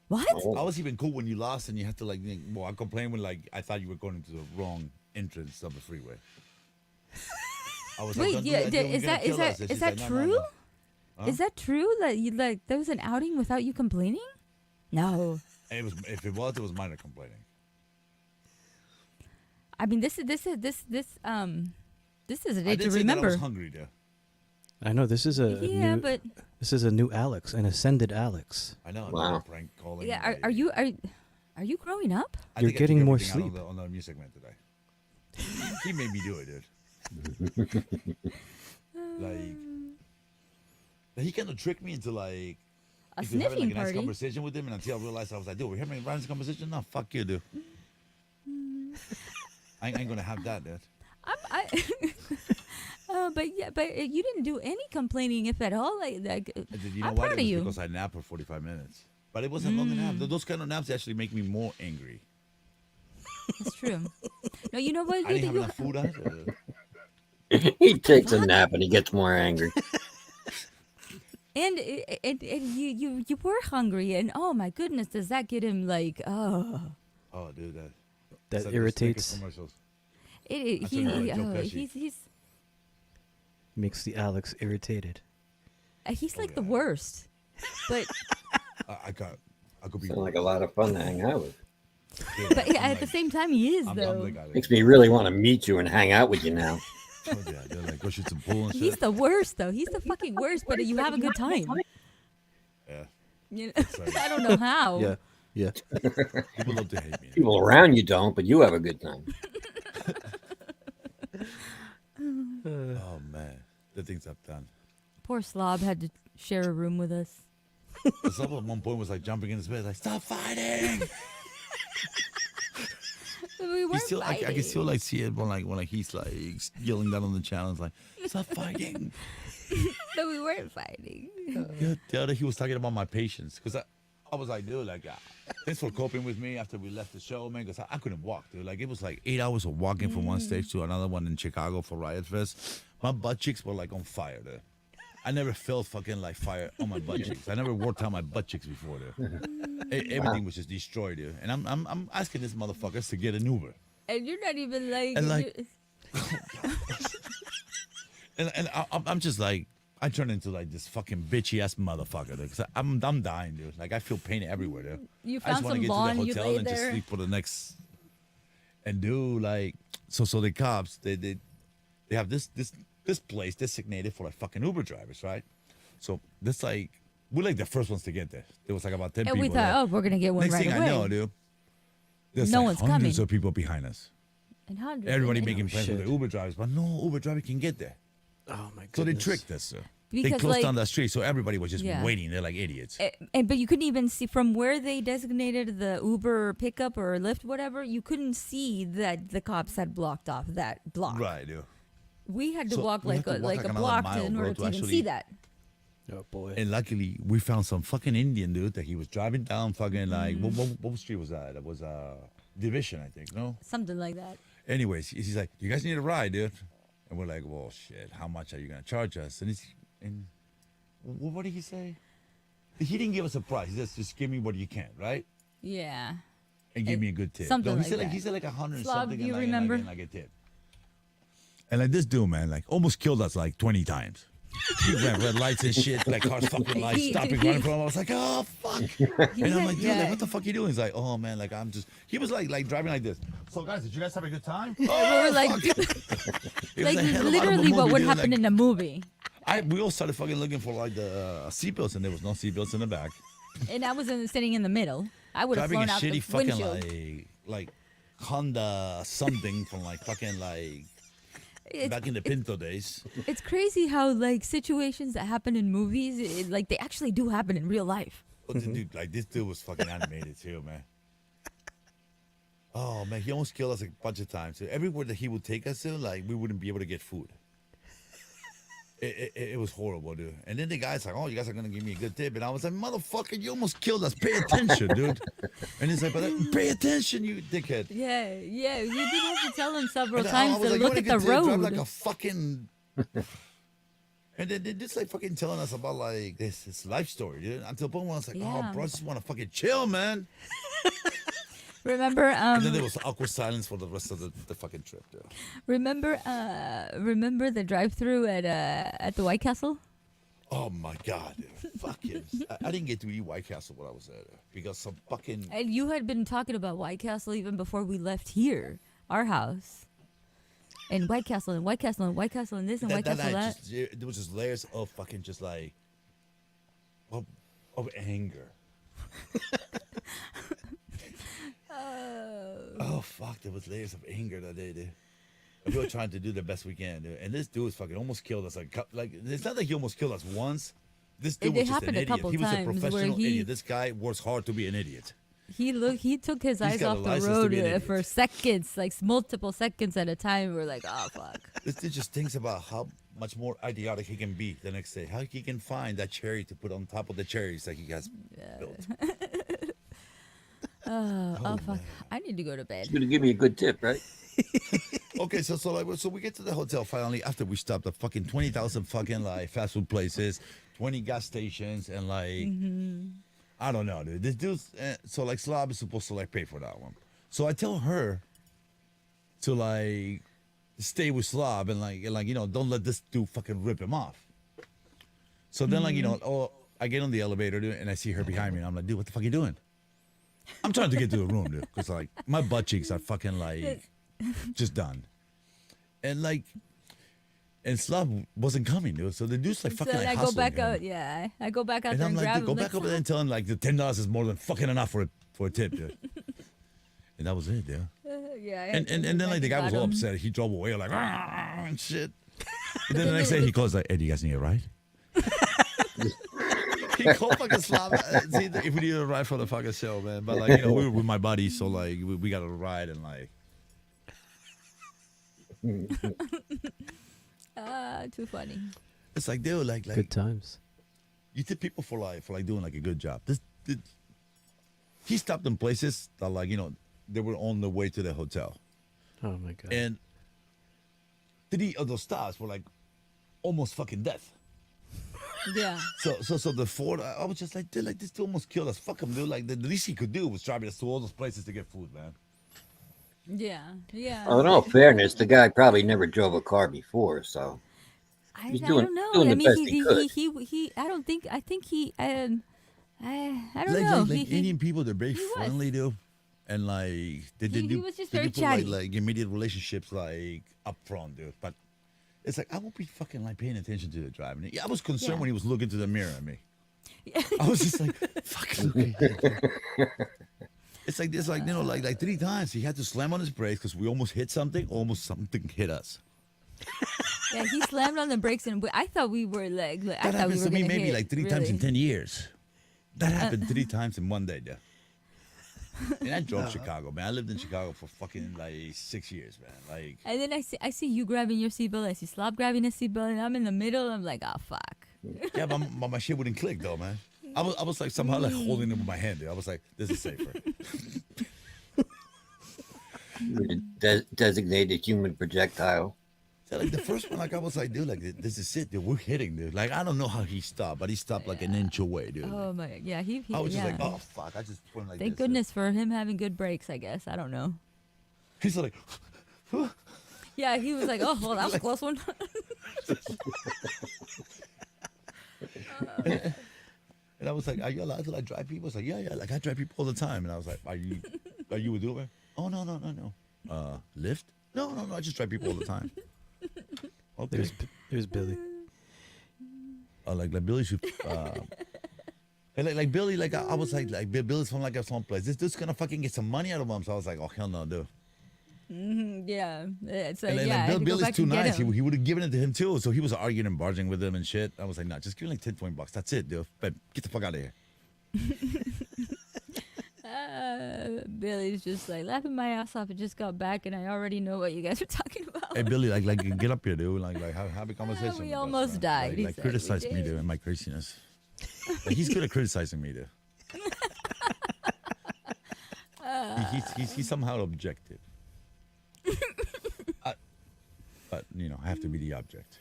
Speaker 1: What?
Speaker 6: Oh.
Speaker 2: I was even cool when you lost and you had to like. Well, I complained when like I thought you were going into the wrong entrance of the freeway. I was like,
Speaker 1: Wait,
Speaker 2: "Don't do
Speaker 1: yeah,
Speaker 2: that, dude,
Speaker 1: is
Speaker 2: you're gonna
Speaker 1: that is
Speaker 2: kill us."
Speaker 1: that
Speaker 2: And
Speaker 1: is
Speaker 2: she's
Speaker 1: that
Speaker 2: like, "No, no,
Speaker 1: true?
Speaker 2: no." Huh?
Speaker 1: Is that true that you like there was an outing without you complaining? No.
Speaker 2: It was if it was minor complaining.
Speaker 1: I mean, this is a day
Speaker 2: I
Speaker 1: to
Speaker 2: did say that I
Speaker 1: remember.
Speaker 2: was hungry there.
Speaker 7: I know this is a
Speaker 1: Yeah,
Speaker 7: new
Speaker 1: but
Speaker 7: this is a new Alex, an ascended Alex.
Speaker 2: I know.
Speaker 6: Wow.
Speaker 2: Wow. Prank calling.
Speaker 1: yeah, are you growing up?
Speaker 2: I
Speaker 7: You're
Speaker 2: think I
Speaker 7: getting
Speaker 2: took
Speaker 7: more
Speaker 2: everything out
Speaker 7: sleep.
Speaker 2: on the music man today. He made me do it, dude. Like he kind of tricked me into like
Speaker 1: A
Speaker 2: into having like
Speaker 1: sniffing
Speaker 2: a nice
Speaker 1: party.
Speaker 2: conversation with him, and until I realized I was like, dude, we're having a nice conversation. No, fuck you, dude. I ain't gonna have that, dude.
Speaker 1: But yeah, but you didn't do any complaining, if at all. Like
Speaker 2: You know
Speaker 1: I'm
Speaker 2: why?
Speaker 1: proud
Speaker 2: It
Speaker 1: of
Speaker 2: was
Speaker 1: you.
Speaker 2: because I napped for 45 minutes. But it wasn't long enough. Those kind of naps actually make me more angry.
Speaker 1: That's true. No, you know what?
Speaker 2: I didn't have enough food either.
Speaker 6: He takes a nap and he gets more angry.
Speaker 1: And you were hungry, and oh my goodness, does that get him like
Speaker 2: Oh, dude,
Speaker 7: That
Speaker 2: those Snickers
Speaker 7: irritates,
Speaker 2: commercials.
Speaker 1: it,
Speaker 2: I
Speaker 1: he
Speaker 2: feel like Joe Pesci.
Speaker 7: makes the Alex irritated.
Speaker 1: he's like
Speaker 2: yeah.
Speaker 1: the worst. But
Speaker 2: I could be
Speaker 6: Sound like a lot of fun to hang out with.
Speaker 2: dude,
Speaker 1: but
Speaker 2: I'm
Speaker 1: at the
Speaker 2: like-
Speaker 1: same time, he is
Speaker 2: I'm
Speaker 1: though.
Speaker 2: like,
Speaker 6: Makes me really want to meet you and hang out with you now.
Speaker 2: oh, yeah, dude, like go shoot some pool and
Speaker 1: He's
Speaker 2: shit.
Speaker 1: the worst though. He's the fucking worst. But you have a good time.
Speaker 2: Yeah,
Speaker 1: You know?
Speaker 2: like-
Speaker 1: I don't know how.
Speaker 7: Yeah.
Speaker 2: people love to hate me.
Speaker 6: People around you don't, but you have a good time.
Speaker 2: Oh man, the things I've done.
Speaker 1: Poor Slob had to share a room with us.
Speaker 2: Someone at one point was like jumping in his bed, like stop fighting.
Speaker 1: We
Speaker 2: He
Speaker 1: weren't
Speaker 2: still, I
Speaker 1: fighting.
Speaker 2: can still like see it when he's like yelling down on the channel, like stop fighting.
Speaker 1: No, we weren't fighting.
Speaker 2: Yeah, the other he was talking about my patience because I was like, dude, like thanks for coping with me after we left the show, man. Because I couldn't walk, dude. Like it was like 8 hours of walking from one stage to another one in Chicago for Riot Fest. My butt cheeks were like on fire, dude. I never felt fucking like fire on my butt cheeks. I never worked out my butt cheeks before, dude. Everything was just destroyed, dude. And I'm asking this motherfuckers to get an Uber.
Speaker 1: And you're not even like.
Speaker 2: And, like, And I'm just like, I turn into like this fucking bitchy ass motherfucker, dude. Cause I'm dying, dude. Like I feel pain everywhere, dude.
Speaker 1: You
Speaker 2: I just
Speaker 1: found
Speaker 2: want to
Speaker 1: some
Speaker 2: get
Speaker 1: lawn,
Speaker 2: to
Speaker 1: you
Speaker 2: the hotel
Speaker 1: lay
Speaker 2: and just
Speaker 1: there.
Speaker 2: sleep for the next. And do like so the cops they have this place designated for like fucking Uber drivers, right? So this like we're like the first ones to get there. There was like about 10
Speaker 1: And
Speaker 2: people
Speaker 1: we thought,
Speaker 2: there.
Speaker 1: oh, we're gonna get one
Speaker 2: Next
Speaker 1: right
Speaker 2: thing
Speaker 1: away.
Speaker 2: I know, dude, there's
Speaker 1: No
Speaker 2: like
Speaker 1: one's
Speaker 2: hundreds
Speaker 1: coming.
Speaker 2: of people behind us.
Speaker 1: And hundreds.
Speaker 2: Everybody
Speaker 1: and-
Speaker 2: making plans with
Speaker 7: shit.
Speaker 2: the Uber drivers, but no Uber driver can get there.
Speaker 7: Oh my goodness.
Speaker 2: So they tricked us, sir. They
Speaker 1: Because,
Speaker 2: closed
Speaker 1: like-
Speaker 2: down the street, so everybody was just
Speaker 1: Yeah.
Speaker 2: waiting. They're like idiots.
Speaker 1: But you couldn't even see from where they designated the Uber pickup or Lyft, whatever. You couldn't see that the cops had blocked off that block.
Speaker 2: Right, dude.
Speaker 1: We had to
Speaker 2: So
Speaker 1: walk
Speaker 2: we
Speaker 1: like
Speaker 2: had to
Speaker 1: a
Speaker 2: walk like
Speaker 1: a
Speaker 2: another
Speaker 1: block
Speaker 2: mile,
Speaker 1: in
Speaker 2: bro,
Speaker 1: order
Speaker 2: to
Speaker 1: to even
Speaker 2: actually-
Speaker 1: see that.
Speaker 7: Oh boy.
Speaker 2: And luckily, we found some fucking Indian dude that he was driving down fucking like
Speaker 1: Mm.
Speaker 2: what street was that? It was Division, I think. No.
Speaker 1: Something like that.
Speaker 2: Anyways, he's like, "You guys need a ride, dude," and we're like, "Well, shit. How much are you gonna charge us?" And what did he say? He didn't give us a price. He said, "Just give me what you can, right?
Speaker 1: Yeah.
Speaker 2: And give me a good tip."
Speaker 1: something
Speaker 2: No, he
Speaker 1: like
Speaker 2: said
Speaker 1: that.
Speaker 2: he said like 100 and
Speaker 1: Slob,
Speaker 2: something.
Speaker 1: do you
Speaker 2: and
Speaker 1: remember?
Speaker 2: Like a tip. And like this dude, man, like almost killed us like 20 times. He ran red lights and shit, like cars fucking lights,
Speaker 1: He-
Speaker 2: stopping,
Speaker 1: he-
Speaker 2: running from him. I was like, oh fuck. And I'm like, dude, like, what the fuck you doing? He's like, oh man, like I'm just. He was like driving like this. So guys, did you guys have a good time?
Speaker 1: We were like,
Speaker 2: It was
Speaker 1: like
Speaker 2: a hell of a
Speaker 1: literally what
Speaker 2: movie,
Speaker 1: would
Speaker 2: dude,
Speaker 1: happen
Speaker 2: like-
Speaker 1: in a movie.
Speaker 2: We all started fucking looking for like the seatbelts, and there was no seatbelts in the back.
Speaker 1: And I was sitting in the middle. I would have
Speaker 2: Driving a
Speaker 1: flown out the
Speaker 2: shitty fucking
Speaker 1: windshield.
Speaker 2: like Honda something from like fucking like back in the Pinto days.
Speaker 1: It's crazy how like situations that happen in movies, like they actually do happen in real life.
Speaker 2: But the dude, like this dude was fucking animated too, man. Oh man, he almost killed us a bunch of times. Everywhere that he would take us to, like we wouldn't be able to get food. It was horrible, dude. And then the guy's like, "Oh, you guys are gonna give me a good tip," and I was like, "Motherfucker, you almost killed us. Pay attention, dude." And he's like, "But pay attention, you dickhead."
Speaker 1: Yeah, you did have to tell them several
Speaker 2: And I
Speaker 1: times
Speaker 2: was
Speaker 1: to
Speaker 2: like, "You
Speaker 1: look
Speaker 2: want a
Speaker 1: at the
Speaker 2: good tip? Drive
Speaker 1: road.
Speaker 2: like a fucking. And then they're just like fucking telling us about like this life story, dude. Until the point where I was like,
Speaker 1: Yeah.
Speaker 2: "Oh, bro, I just want to fucking chill, man."
Speaker 1: Remember,
Speaker 2: And then there was awkward silence for the rest of the fucking trip, dude.
Speaker 1: remember the drive-through at the White Castle?
Speaker 2: Oh my god, dude. Fucking. I didn't get to eat White Castle when I was there because some fucking.
Speaker 1: And you had been talking about White Castle even before we left here, our house. And White Castle and White Castle and White Castle and this and White Castle that.
Speaker 2: There was just layers of fucking just like. Of anger. Oh fuck! There was layers of anger that day, dude. We were trying to do the best we can, dude. And this dude fucking almost killed us. Like it's not like he almost killed us once. This dude
Speaker 1: It
Speaker 2: was just
Speaker 1: happened
Speaker 2: an
Speaker 1: a
Speaker 2: idiot.
Speaker 1: couple
Speaker 2: He was a
Speaker 1: times where
Speaker 2: professional
Speaker 1: he-
Speaker 2: idiot. This guy works hard to be an idiot.
Speaker 1: He took his eyes
Speaker 2: got a
Speaker 1: off the
Speaker 2: license to
Speaker 1: road
Speaker 2: be an idiot.
Speaker 1: for seconds, like multiple seconds at a time. We're like, oh fuck.
Speaker 2: This dude just thinks about how much more idiotic he can be the next day. How he can find that cherry to put on top of the cherries that he has built.
Speaker 1: Oh fuck. I need to go to bed.
Speaker 6: You're gonna give me a good tip, right?
Speaker 2: Okay, so we get to the hotel finally after we stopped at fucking 20,000 fucking like fast food places, 20 gas stations, and like I don't know, dude. This dude's so like Slob is supposed to like pay for that one. So I tell her to like stay with Slob and like you know don't let this dude fucking rip him off. So then like you know I get on the elevator dude, and I see her behind me and I'm like, dude, what the fuck you doing? I'm trying to get to a room, dude, because like my butt cheeks are fucking like just done, and like, and Slav wasn't coming, dude. So the dude's like
Speaker 1: So
Speaker 2: fucking.
Speaker 1: then
Speaker 2: like,
Speaker 1: I go back
Speaker 2: hustling him.
Speaker 1: out. Yeah, I go back out
Speaker 2: And
Speaker 1: there
Speaker 2: I'm
Speaker 1: and
Speaker 2: like,
Speaker 1: grab
Speaker 2: dude, go
Speaker 1: him.
Speaker 2: back over there and tell him like the $10 is more than fucking enough for a tip, dude. And that was it, dude.
Speaker 1: Yeah. I
Speaker 2: And
Speaker 1: had to
Speaker 2: then
Speaker 1: go
Speaker 2: like the
Speaker 1: back
Speaker 2: guy was
Speaker 1: and
Speaker 2: all
Speaker 1: got him.
Speaker 2: upset. He drove away like and shit. And then the next day he calls like, "Hey, do you guys need a ride?" He called fucking Slav. See if we need a ride for the fucking show, man. But like you know, we were with my buddy, so like we got a ride and like.
Speaker 1: Too funny.
Speaker 2: It's like dude, like
Speaker 7: Good times.
Speaker 2: you tip people for like doing like a good job. He stopped in places that like you know they were on the way to the hotel,
Speaker 7: Oh my god.
Speaker 2: and 3 of those stops were like almost fucking death.
Speaker 1: Yeah.
Speaker 2: So the Ford, I was just like, dude, like this dude almost killed us. Fuck him, dude. Like the least he could do was driving us to all those places to get food, man.
Speaker 1: Yeah. Yeah.
Speaker 6: Well, in all fairness, the guy probably never drove a car before, so
Speaker 1: I
Speaker 6: he's
Speaker 1: don't know.
Speaker 6: doing
Speaker 1: I
Speaker 6: the
Speaker 1: mean,
Speaker 6: best he could.
Speaker 1: he. I don't think. I think he. I don't
Speaker 2: Like,
Speaker 1: know.
Speaker 2: like Indian people, they're very
Speaker 1: he was.
Speaker 2: friendly, dude. And like they
Speaker 1: He
Speaker 2: do,
Speaker 1: was just
Speaker 2: they
Speaker 1: very
Speaker 2: do put, like,
Speaker 1: chatty.
Speaker 2: like immediate relationships like up front, dude. But it's like I won't be fucking like paying attention to the driving. Yeah, I was concerned
Speaker 1: Yeah.
Speaker 2: when he was looking to the mirror at me. I was just like, fucking. It's like this, like, you know, like 3 times he had to slam on his brakes because we almost hit something. Almost something hit us.
Speaker 1: Yeah, he slammed on the brakes, and I thought we were like, I
Speaker 2: That
Speaker 1: thought we
Speaker 2: happens
Speaker 1: were
Speaker 2: to me
Speaker 1: gonna
Speaker 2: maybe
Speaker 1: hit,
Speaker 2: like 3 times in
Speaker 1: really.
Speaker 2: 10 years. That happened 3 times in one day, yeah. And I drove Chicago, man. I lived in Chicago for fucking like 6 years, man. Like,
Speaker 1: And then I see you grabbing your seatbelt, I see Slob grabbing his seatbelt, and I'm in the middle. I'm like, oh fuck.
Speaker 2: yeah, but my shit wouldn't click though, man. I was like somehow like holding it with my hand, dude. I was like, this is safer.
Speaker 6: Designated human projectile.
Speaker 2: So, like the first one, like I was like, dude, like this is it, dude. We're hitting, dude. Like I don't know how he stopped, but he stopped like an inch away, dude.
Speaker 1: Oh my, yeah, he
Speaker 2: I was just
Speaker 1: yeah.
Speaker 2: like, oh fuck! I just put him like
Speaker 1: Thank
Speaker 2: this, dude.
Speaker 1: goodness for him having good brakes, I guess. I don't know.
Speaker 2: He's like,
Speaker 1: Yeah, he was like, oh, well, that was a close one.
Speaker 2: and I was like, are you allowed to like drive people? It's like, yeah, like I drive people all the time. And I was like, are you a Uber? Oh no. Lyft? No, I just drive people all the time. Okay.
Speaker 7: There's Billy.
Speaker 2: Like Billy should. And like Billy, like I was like Billy's from like some place. This dude's gonna fucking get some money out of him. So I was like, oh hell no, dude.
Speaker 1: Yeah, it's like,
Speaker 2: And then,
Speaker 1: yeah, I had to go
Speaker 2: Billy's
Speaker 1: back
Speaker 2: too
Speaker 1: and get
Speaker 2: nice. He
Speaker 1: him.
Speaker 2: would have given it to him too. So he was arguing and barging with him and shit. I was like, nah, just give him like 10, 20 bucks. That's it, dude. But get the fuck out of here.
Speaker 1: Billy's just like laughing my ass off. I just got back, and I already know what you guys are talking about.
Speaker 2: Hey Billy, like get up here, dude. Like have a conversation.
Speaker 1: we
Speaker 2: with us,
Speaker 1: almost
Speaker 2: man.
Speaker 1: died.
Speaker 2: Like,
Speaker 1: He
Speaker 2: like
Speaker 1: said we
Speaker 2: criticize me,
Speaker 1: did.
Speaker 2: dude, and my craziness. Like, he's good at criticizing me, dude. He's somehow objective. But you know, I have to be the object.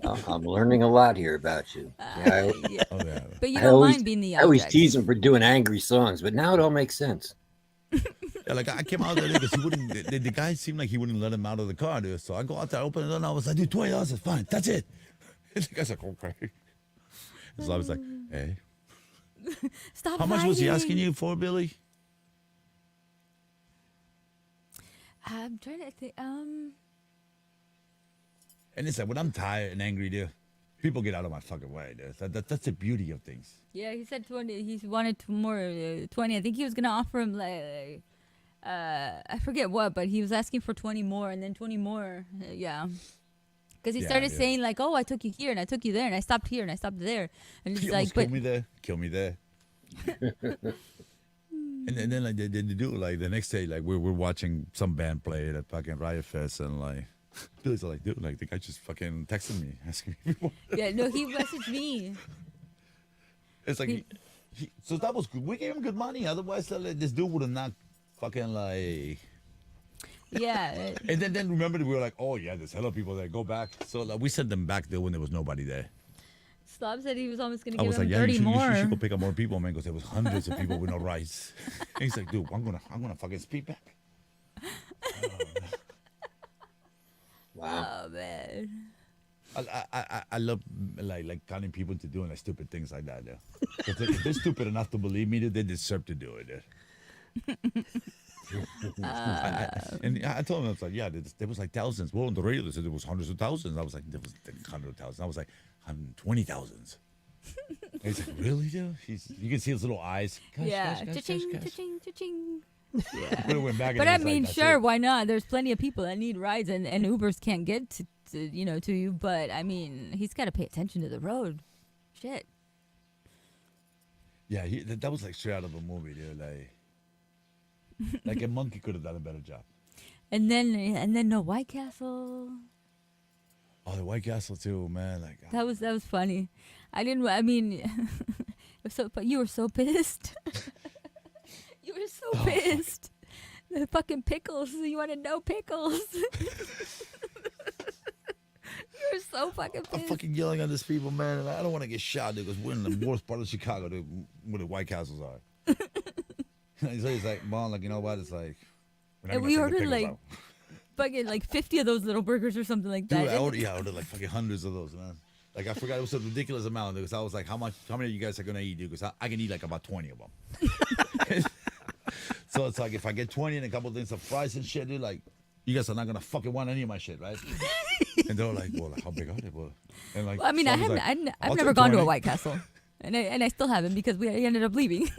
Speaker 6: I'm learning a lot here about you. Yeah,
Speaker 1: Yeah.
Speaker 2: Oh yeah.
Speaker 1: But you
Speaker 6: I
Speaker 1: don't
Speaker 6: always,
Speaker 1: mind being the
Speaker 6: I always
Speaker 1: object.
Speaker 6: tease him for doing angry songs, but now it all makes sense.
Speaker 2: Yeah, like I came out there because he wouldn't. The guy seemed like he wouldn't let him out of the car, dude. So I go out there, open the door, and I was like, dude, $20 is fine. That's it. And the guy's like, okay. So I was like, hey,
Speaker 1: Stop.
Speaker 2: how much was he
Speaker 1: fighting.
Speaker 2: asking you for, Billy?
Speaker 1: I'm trying to think.
Speaker 2: And it's like when I'm tired and angry, dude, people get out of my fucking way, dude. That's the beauty of things.
Speaker 1: Yeah, he said 20. He wanted more 20. I think he was gonna offer him like I forget what, but he was asking for 20 more and then 20 more. Yeah. Because he
Speaker 2: Yeah,
Speaker 1: started
Speaker 2: yeah.
Speaker 1: saying like, "Oh, I took you here and I took you there and I stopped here and I stopped there," and
Speaker 2: He
Speaker 1: it's
Speaker 2: almost
Speaker 1: like, "But
Speaker 2: kill me there. and then like they do like the next day, like we're watching some band play at a fucking Riot Fest, and like Billy's like, dude, like the guy just fucking texted me asking me.
Speaker 1: yeah, no, he messaged me.
Speaker 2: It's like so that was good. We gave him good money. Otherwise, like, this dude would have not fucking like.
Speaker 1: Yeah,
Speaker 2: And then remember we were like, oh yeah, there's hella people there. Go back. So like, we sent them back there when there was nobody there.
Speaker 1: Slob said he was almost gonna
Speaker 2: I
Speaker 1: give
Speaker 2: was
Speaker 1: him
Speaker 2: like, yeah,
Speaker 1: 30
Speaker 2: you
Speaker 1: more.
Speaker 2: should go pick up more people, man, because there was hundreds of people with no rights. And he's like, dude, I'm gonna fucking speak back.
Speaker 6: Wow.
Speaker 1: Oh man.
Speaker 2: I love like counting people into doing like stupid things like that. Yeah, if they're stupid enough to believe me, they deserve to do it. And I told him, I was like, yeah, there was like thousands. Well, on the radio they said there was hundreds of thousands. I was like, there was 100,000. I was like, 120,000. He's like, really, dude? You can see his little eyes. Gosh,
Speaker 1: Yeah,
Speaker 2: gosh, gosh,
Speaker 1: cha-ching,
Speaker 2: gosh, gosh.
Speaker 1: cha-ching, cha-ching.
Speaker 2: We went back and
Speaker 1: But
Speaker 2: he
Speaker 1: I
Speaker 2: was like,
Speaker 1: mean,
Speaker 2: "That's
Speaker 1: sure,
Speaker 2: it."
Speaker 1: why not? There's plenty of people that need rides, and Ubers can't get to you. But I mean, he's got to pay attention to the road. Shit.
Speaker 2: Yeah, that was like straight out of a movie, dude. Like a monkey could have done a better job.
Speaker 1: And then the White Castle.
Speaker 2: Oh, the White Castle too, man. Like
Speaker 1: That was funny. I mean, it was but you were so pissed. You were so pissed. The fucking pickles. You wanted no pickles. You were so fucking
Speaker 2: I'm
Speaker 1: pissed.
Speaker 2: fucking yelling at these people, man, and I don't want to get shot, dude, because we're in the worst part of Chicago, dude, where the White Castles are. So he's like, Mom, like, you know what? It's like, we're not
Speaker 1: And
Speaker 2: gonna
Speaker 1: we
Speaker 2: take the
Speaker 1: ordered
Speaker 2: pickles
Speaker 1: like
Speaker 2: out.
Speaker 1: fucking like 50 of those little burgers or something like that.
Speaker 2: Dude, I ordered like fucking hundreds of those, man. Like I forgot it was a ridiculous amount because I was like, how many of you guys are gonna eat, dude? Because I can eat like about 20 of them. So it's like if I get 20 and a couple things of fries and shit, dude, like you guys are not gonna fucking want any of my shit, right? And they're like, well, like, how big are they? Well, and like,
Speaker 1: Well, I mean,
Speaker 2: so
Speaker 1: I
Speaker 2: was
Speaker 1: haven't.
Speaker 2: like,
Speaker 1: I've
Speaker 2: I'll
Speaker 1: never
Speaker 2: take
Speaker 1: gone to a
Speaker 2: 20.
Speaker 1: White Castle. and I still haven't because we ended up leaving.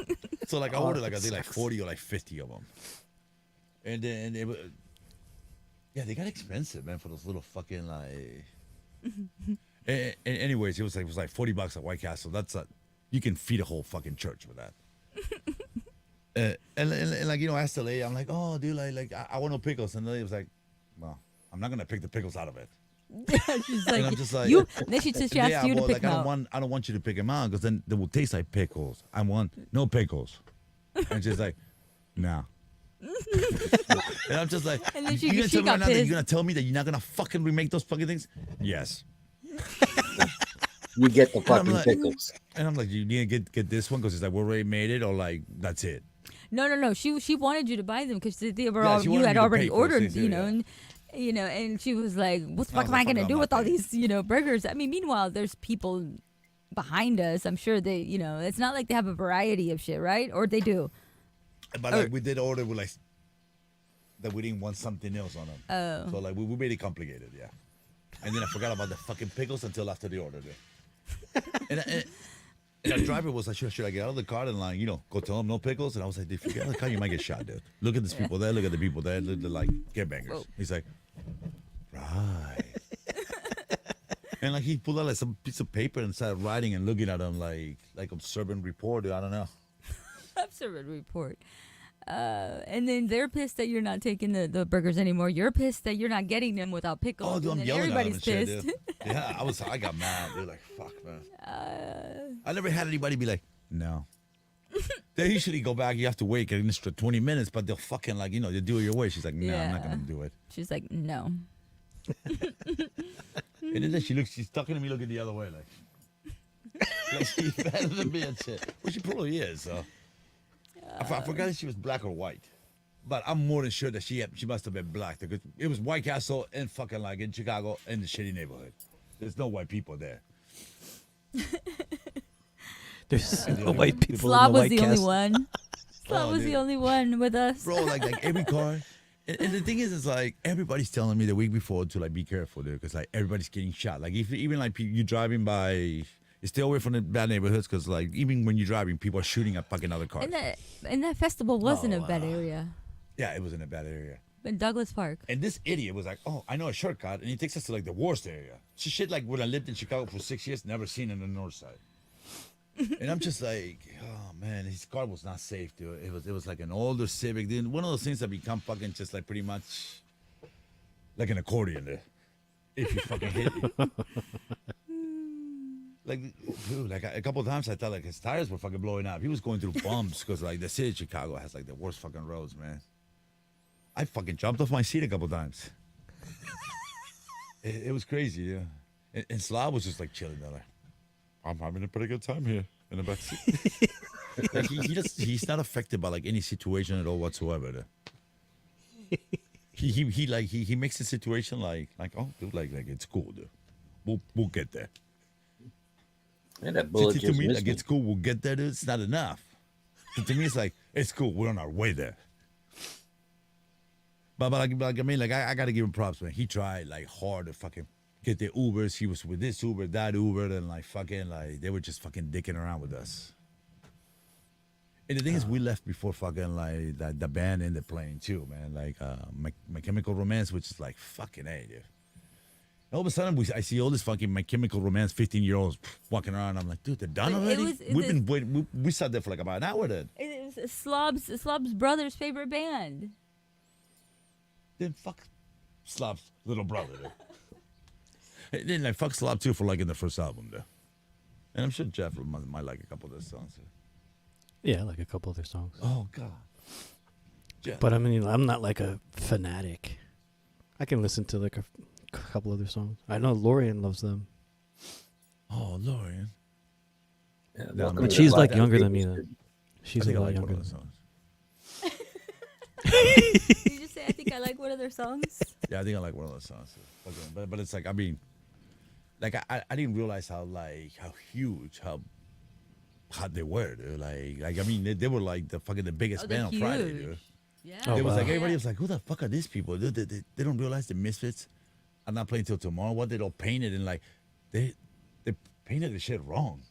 Speaker 2: So like I ordered like I think like 40 or like 50 of them, and then it was, yeah, they got expensive, man, for those little fucking like. and anyways, it was like $40 at White Castle. That's you can feed a whole fucking church with that. And like I asked the lady, I'm like, oh dude, like I want no pickles, and the lady was like, well, I'm not gonna pick the pickles out of it.
Speaker 1: She's like,
Speaker 2: And I'm just like,
Speaker 1: you. Then she asked you to
Speaker 2: well,
Speaker 1: pick
Speaker 2: like,
Speaker 1: them out.
Speaker 2: I don't want you to pick them out because then they will taste like pickles. I want no pickles. And she's like, no. And I'm just like,
Speaker 1: And then
Speaker 2: you gonna
Speaker 1: she
Speaker 2: tell me
Speaker 1: got
Speaker 2: right now that
Speaker 1: pissed.
Speaker 2: you're gonna tell me that you're not gonna fucking remake those fucking things? Yes.
Speaker 6: You get the
Speaker 2: And I'm
Speaker 6: fucking
Speaker 2: like,
Speaker 6: pickles.
Speaker 2: And I'm like, you need to get this one because it's like we already made it, or like that's it.
Speaker 1: No. She wanted you to buy them because they were
Speaker 2: Yeah,
Speaker 1: all,
Speaker 2: she
Speaker 1: you
Speaker 2: wanted
Speaker 1: had
Speaker 2: me to
Speaker 1: already
Speaker 2: pay for
Speaker 1: ordered,
Speaker 2: things, yeah.
Speaker 1: and she was like, "What the
Speaker 2: I
Speaker 1: fuck
Speaker 2: was
Speaker 1: am I
Speaker 2: like,
Speaker 1: gonna
Speaker 2: fuck,
Speaker 1: do
Speaker 2: I'm
Speaker 1: with
Speaker 2: not
Speaker 1: all
Speaker 2: paying.
Speaker 1: these, burgers?" I mean, meanwhile, there's people behind us. I'm sure they, it's not like they have a variety of shit, right? Or they do.
Speaker 2: But like we did order with like that we didn't want something else on them.
Speaker 1: Oh.
Speaker 2: So like we made it complicated, yeah. And then I forgot about the fucking pickles until after the order. And the driver was like, should I get out of the car and like, go tell them no pickles? And I was like, if you get out of the car, you might get shot, dude. Look at these people there. Look at the people there. They're like get bangers.
Speaker 1: Whoa.
Speaker 2: He's like, right. And like he pulled out like some piece of paper and started writing and looking at them like observant reporter. I don't know.
Speaker 1: Observant report. And then they're pissed that you're not taking the burgers anymore. You're pissed that you're not getting them without pickles.
Speaker 2: Oh, dude, I'm
Speaker 1: and then
Speaker 2: yelling at them
Speaker 1: everybody's
Speaker 2: and shit,
Speaker 1: pissed.
Speaker 2: dude. Yeah, I got mad. They're like, fuck, man. I never had anybody be like, no. They usually go back. You have to wait an extra 20 minutes, but they'll fucking like, they do it your way. She's like, no, I'm not
Speaker 1: Yeah.
Speaker 2: gonna do it.
Speaker 1: She's like, no.
Speaker 2: And then she's talking to me, looking the other way, like she's better than me and shit. Well, she probably is. So I forgot if she was black or white, but I'm more than sure that she must have been black because it was White Castle and fucking like in Chicago in the shitty neighborhood. There's no white people there.
Speaker 7: There's no white people.
Speaker 1: Slob
Speaker 7: in
Speaker 1: was
Speaker 7: White
Speaker 1: the only
Speaker 7: Castle.
Speaker 1: one. Slob
Speaker 2: Oh,
Speaker 1: was
Speaker 2: dude.
Speaker 1: the only one with us.
Speaker 2: Bro, like every car. And the thing is like everybody's telling me the week before to like be careful, dude, because like everybody's getting shot. Like if even like you driving by, you stay away from the bad neighborhoods because like even when you're driving, people are shooting at fucking other cars.
Speaker 1: And that festival was in a bad area.
Speaker 2: Yeah, it was in a bad area.
Speaker 1: In Douglas Park.
Speaker 2: And this idiot was like, "Oh, I know a shortcut," and he takes us to like the worst area. Shit, like when I lived in Chicago for 6 years, never seen it on the north side. And I'm just like, oh man, his car was not safe, dude. It was like an older Civic, dude. One of those things that become fucking just like pretty much like an accordion, dude. If you fucking hit it. Like, dude, like a couple of times I thought like his tires were fucking blowing up. He was going through bumps because like the city of Chicago has like the worst fucking roads, man. I fucking jumped off my seat a couple of times. It was crazy, yeah. And Slav was just like chilling there, like, I'm having a pretty good time here in the back seat. Like he's not affected by like any situation at all whatsoever. He makes the situation like oh dude, like it's cool, dude. We'll get there.
Speaker 6: Yeah, that bullet
Speaker 2: To
Speaker 6: just
Speaker 2: me,
Speaker 6: missed
Speaker 2: like
Speaker 6: me.
Speaker 2: it's cool, we'll get there, dude. It's not enough. To me, it's like it's cool, we're on our way there. But I mean, like I gotta give him props, man. He tried like hard to fucking get the Ubers. He was with this Uber, that Uber, and like fucking like they were just fucking dicking around with us. And the thing is, we left before fucking like the band ended playing too, man. Like My Chemical Romance, which is like fucking hey, dude. All of a sudden, I see all this fucking My Chemical Romance 15-year-olds walking around. I'm like, dude, they're done
Speaker 1: But
Speaker 2: already. We sat there for like about an hour then.
Speaker 1: It was Slob's brother's favorite band.
Speaker 2: Then fuck Slob's little brother. Dude. Then like fuck Slob too for liking the first album though. And I'm sure Jeff might like a couple of their songs.
Speaker 7: Yeah, like a couple of their songs.
Speaker 2: Oh God. Jeff.
Speaker 7: But I mean, I'm not like a fanatic. I can listen to like a couple of their songs. I know Lorian loves them.
Speaker 2: Oh, Lorian.
Speaker 6: Yeah,
Speaker 2: No,
Speaker 6: welcome
Speaker 7: But
Speaker 6: to
Speaker 7: she's
Speaker 6: the
Speaker 7: like
Speaker 6: Black
Speaker 7: younger than
Speaker 6: People's
Speaker 7: me.
Speaker 6: Group.
Speaker 7: She's
Speaker 2: I think
Speaker 7: a
Speaker 2: I
Speaker 7: lot
Speaker 2: like
Speaker 7: younger
Speaker 2: one of
Speaker 7: than
Speaker 2: those
Speaker 7: me.
Speaker 2: songs.
Speaker 1: Did you just say I think I like one of their songs?
Speaker 2: Yeah, I think I like one of those songs. But it's like I mean, like I didn't realize how huge how hot they were, dude. Like I mean they were like the biggest
Speaker 1: they're
Speaker 2: band on Friday,
Speaker 1: huge.
Speaker 2: dude.
Speaker 1: Yeah.
Speaker 7: Oh,
Speaker 2: It was
Speaker 7: wow.
Speaker 2: like everybody was like, "Who the fuck are these people? They don't realize the Misfits are not playing till tomorrow. What they don't paint it and like they painted the shit wrong."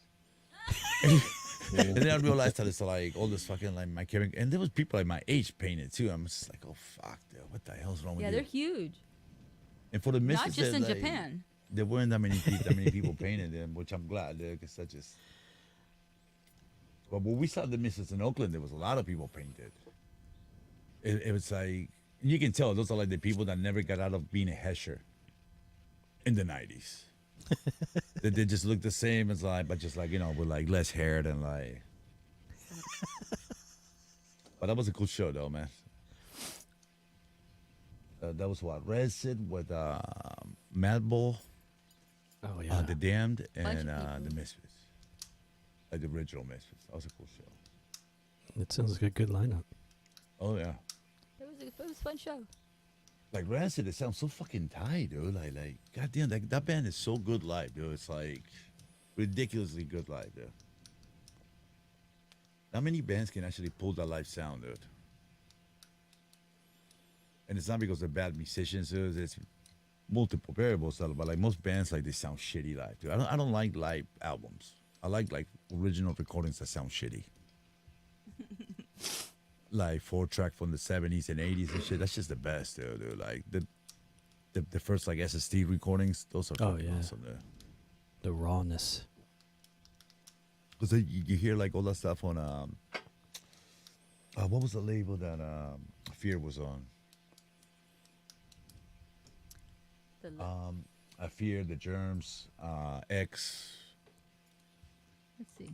Speaker 2: And then I realized that it's like all this fucking like my chemical, and there was people like my age painted too. I'm just like, oh fuck, dude, what the hell's wrong
Speaker 1: Yeah,
Speaker 2: with
Speaker 1: they're
Speaker 2: you?
Speaker 1: huge.
Speaker 2: And for the
Speaker 1: Not
Speaker 2: misses,
Speaker 1: just
Speaker 2: that,
Speaker 1: in
Speaker 2: like,
Speaker 1: Japan.
Speaker 2: there weren't that many people painted them, which I'm glad, because that just. But when we saw the misses in Oakland, there was a lot of people painted. It was like you can tell those are like the people that never got out of being a hesher in the '90s. They just look the same as like, but just like with like less hair and like. But that was a cool show though, man. That was what Resid with Madball,
Speaker 7: Oh yeah.
Speaker 2: The Damned,
Speaker 1: Bunch
Speaker 2: and
Speaker 1: of
Speaker 2: the
Speaker 1: people.
Speaker 2: Misfits, like the original Misfits. That was a cool show.
Speaker 7: It sounds like a good lineup.
Speaker 2: Oh yeah,
Speaker 1: It was a fun show.
Speaker 2: like Rancid, it sounds so fucking tight, dude. Like goddamn, that band is so good live, dude. It's like ridiculously good live, dude. Not many bands can actually pull that live sound, dude. And it's not because they're bad musicians, dude. It's multiple variables, but like most bands, like they sound shitty live, dude. I don't like live albums. I like original recordings that sound shitty. Like 4-track from the 70s and 80s and shit. That's just the best, dude. Like the first like SST recordings, those are
Speaker 7: Oh,
Speaker 2: fucking
Speaker 7: yeah.
Speaker 2: awesome, dude.
Speaker 7: The rawness.
Speaker 2: Because you hear like all that stuff on what was the label that Fear was on? I Fear, The Germs, X.
Speaker 1: Let's see.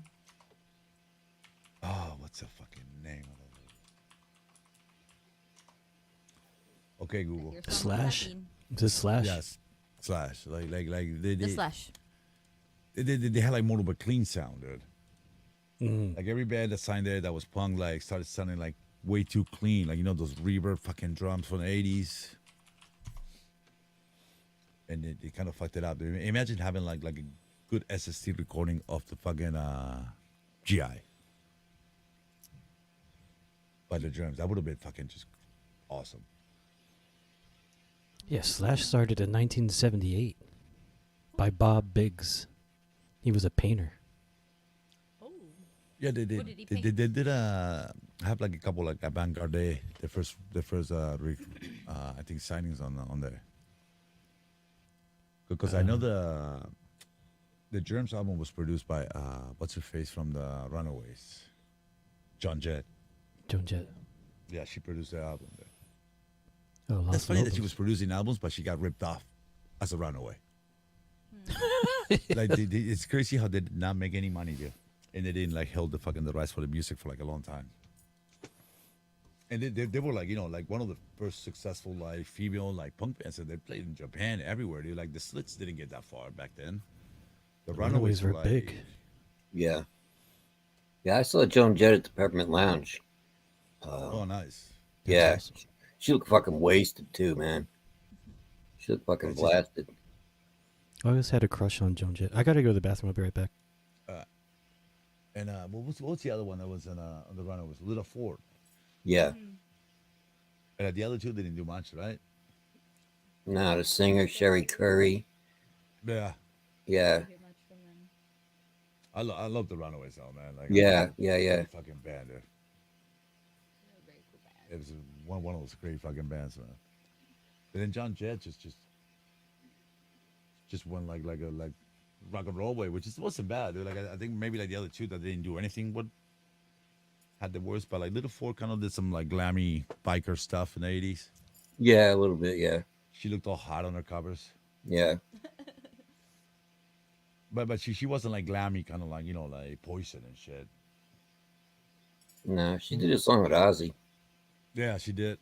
Speaker 2: Oh, what's the fucking name of that label? Okay, Google.
Speaker 1: Here's some
Speaker 7: Slash?
Speaker 1: caffeine.
Speaker 7: Is this Slash?
Speaker 2: Yes, Slash. Like
Speaker 1: The Slash.
Speaker 2: they had like more of a clean sound, dude.
Speaker 7: Mm.
Speaker 2: Like every band that signed there that was punk, like started sounding like way too clean. Like those reverb fucking drums from the '80s, and they kind of fucked it up. Dude. Imagine having like a good SST recording of the fucking GI by the drums. That would have been fucking just awesome.
Speaker 7: Yeah, Slash started in 1978 by Bob Biggs. He was a painter.
Speaker 1: Oh.
Speaker 2: Yeah, they did.
Speaker 1: What did he
Speaker 2: They did have like a couple like avant-garde. The first I think signings on there. Because I know the Germs album was produced by what's her face from the Runaways, John Jett.
Speaker 7: Joan Jett.
Speaker 2: Yeah, she produced the album there.
Speaker 7: Oh,
Speaker 2: That's
Speaker 7: Lost
Speaker 2: funny that
Speaker 7: Locals.
Speaker 2: she was producing albums, but she got ripped off as a runaway. Like it's crazy how they did not make any money there, and they didn't like held the rights for the music for like a long time. And they were like like one of the first successful like female like punk bands that they played in Japan everywhere. Dude, like the Slits didn't get that far back then. The
Speaker 7: Runaways were
Speaker 2: like,
Speaker 7: big.
Speaker 6: Yeah. Yeah, I saw Joan Jett at the Peppermint Lounge.
Speaker 2: Oh, nice.
Speaker 6: Yeah.
Speaker 7: awesome.
Speaker 6: She looked fucking wasted too, man. She looked fucking
Speaker 2: That's
Speaker 6: blasted.
Speaker 7: I always had a crush on Joan Jett. I gotta go to the bathroom. I'll be right back.
Speaker 2: And what's the other one that was on the Runaways? Little Ford.
Speaker 6: Yeah.
Speaker 2: And the other two didn't do much, right?
Speaker 6: No, the singer, Sherry Curry.
Speaker 2: Yeah.
Speaker 6: Yeah.
Speaker 2: I love the Runaways though, man. Like
Speaker 6: Yeah, yeah.
Speaker 2: great fucking band, dude. It was one of those great fucking bands, man. And then John Jett just went like rock and roll way, which wasn't bad, dude. Like I think maybe like the other two that didn't do anything would had the worst, but like Little Four kind of did some like glammy biker stuff in the '80s.
Speaker 6: Yeah, a little bit, yeah.
Speaker 2: She looked all hot on her covers,
Speaker 6: Yeah.
Speaker 2: but she wasn't like glammy, kind of like like Poison and shit.
Speaker 6: No, she did a song with Ozzy.
Speaker 2: Yeah, she did.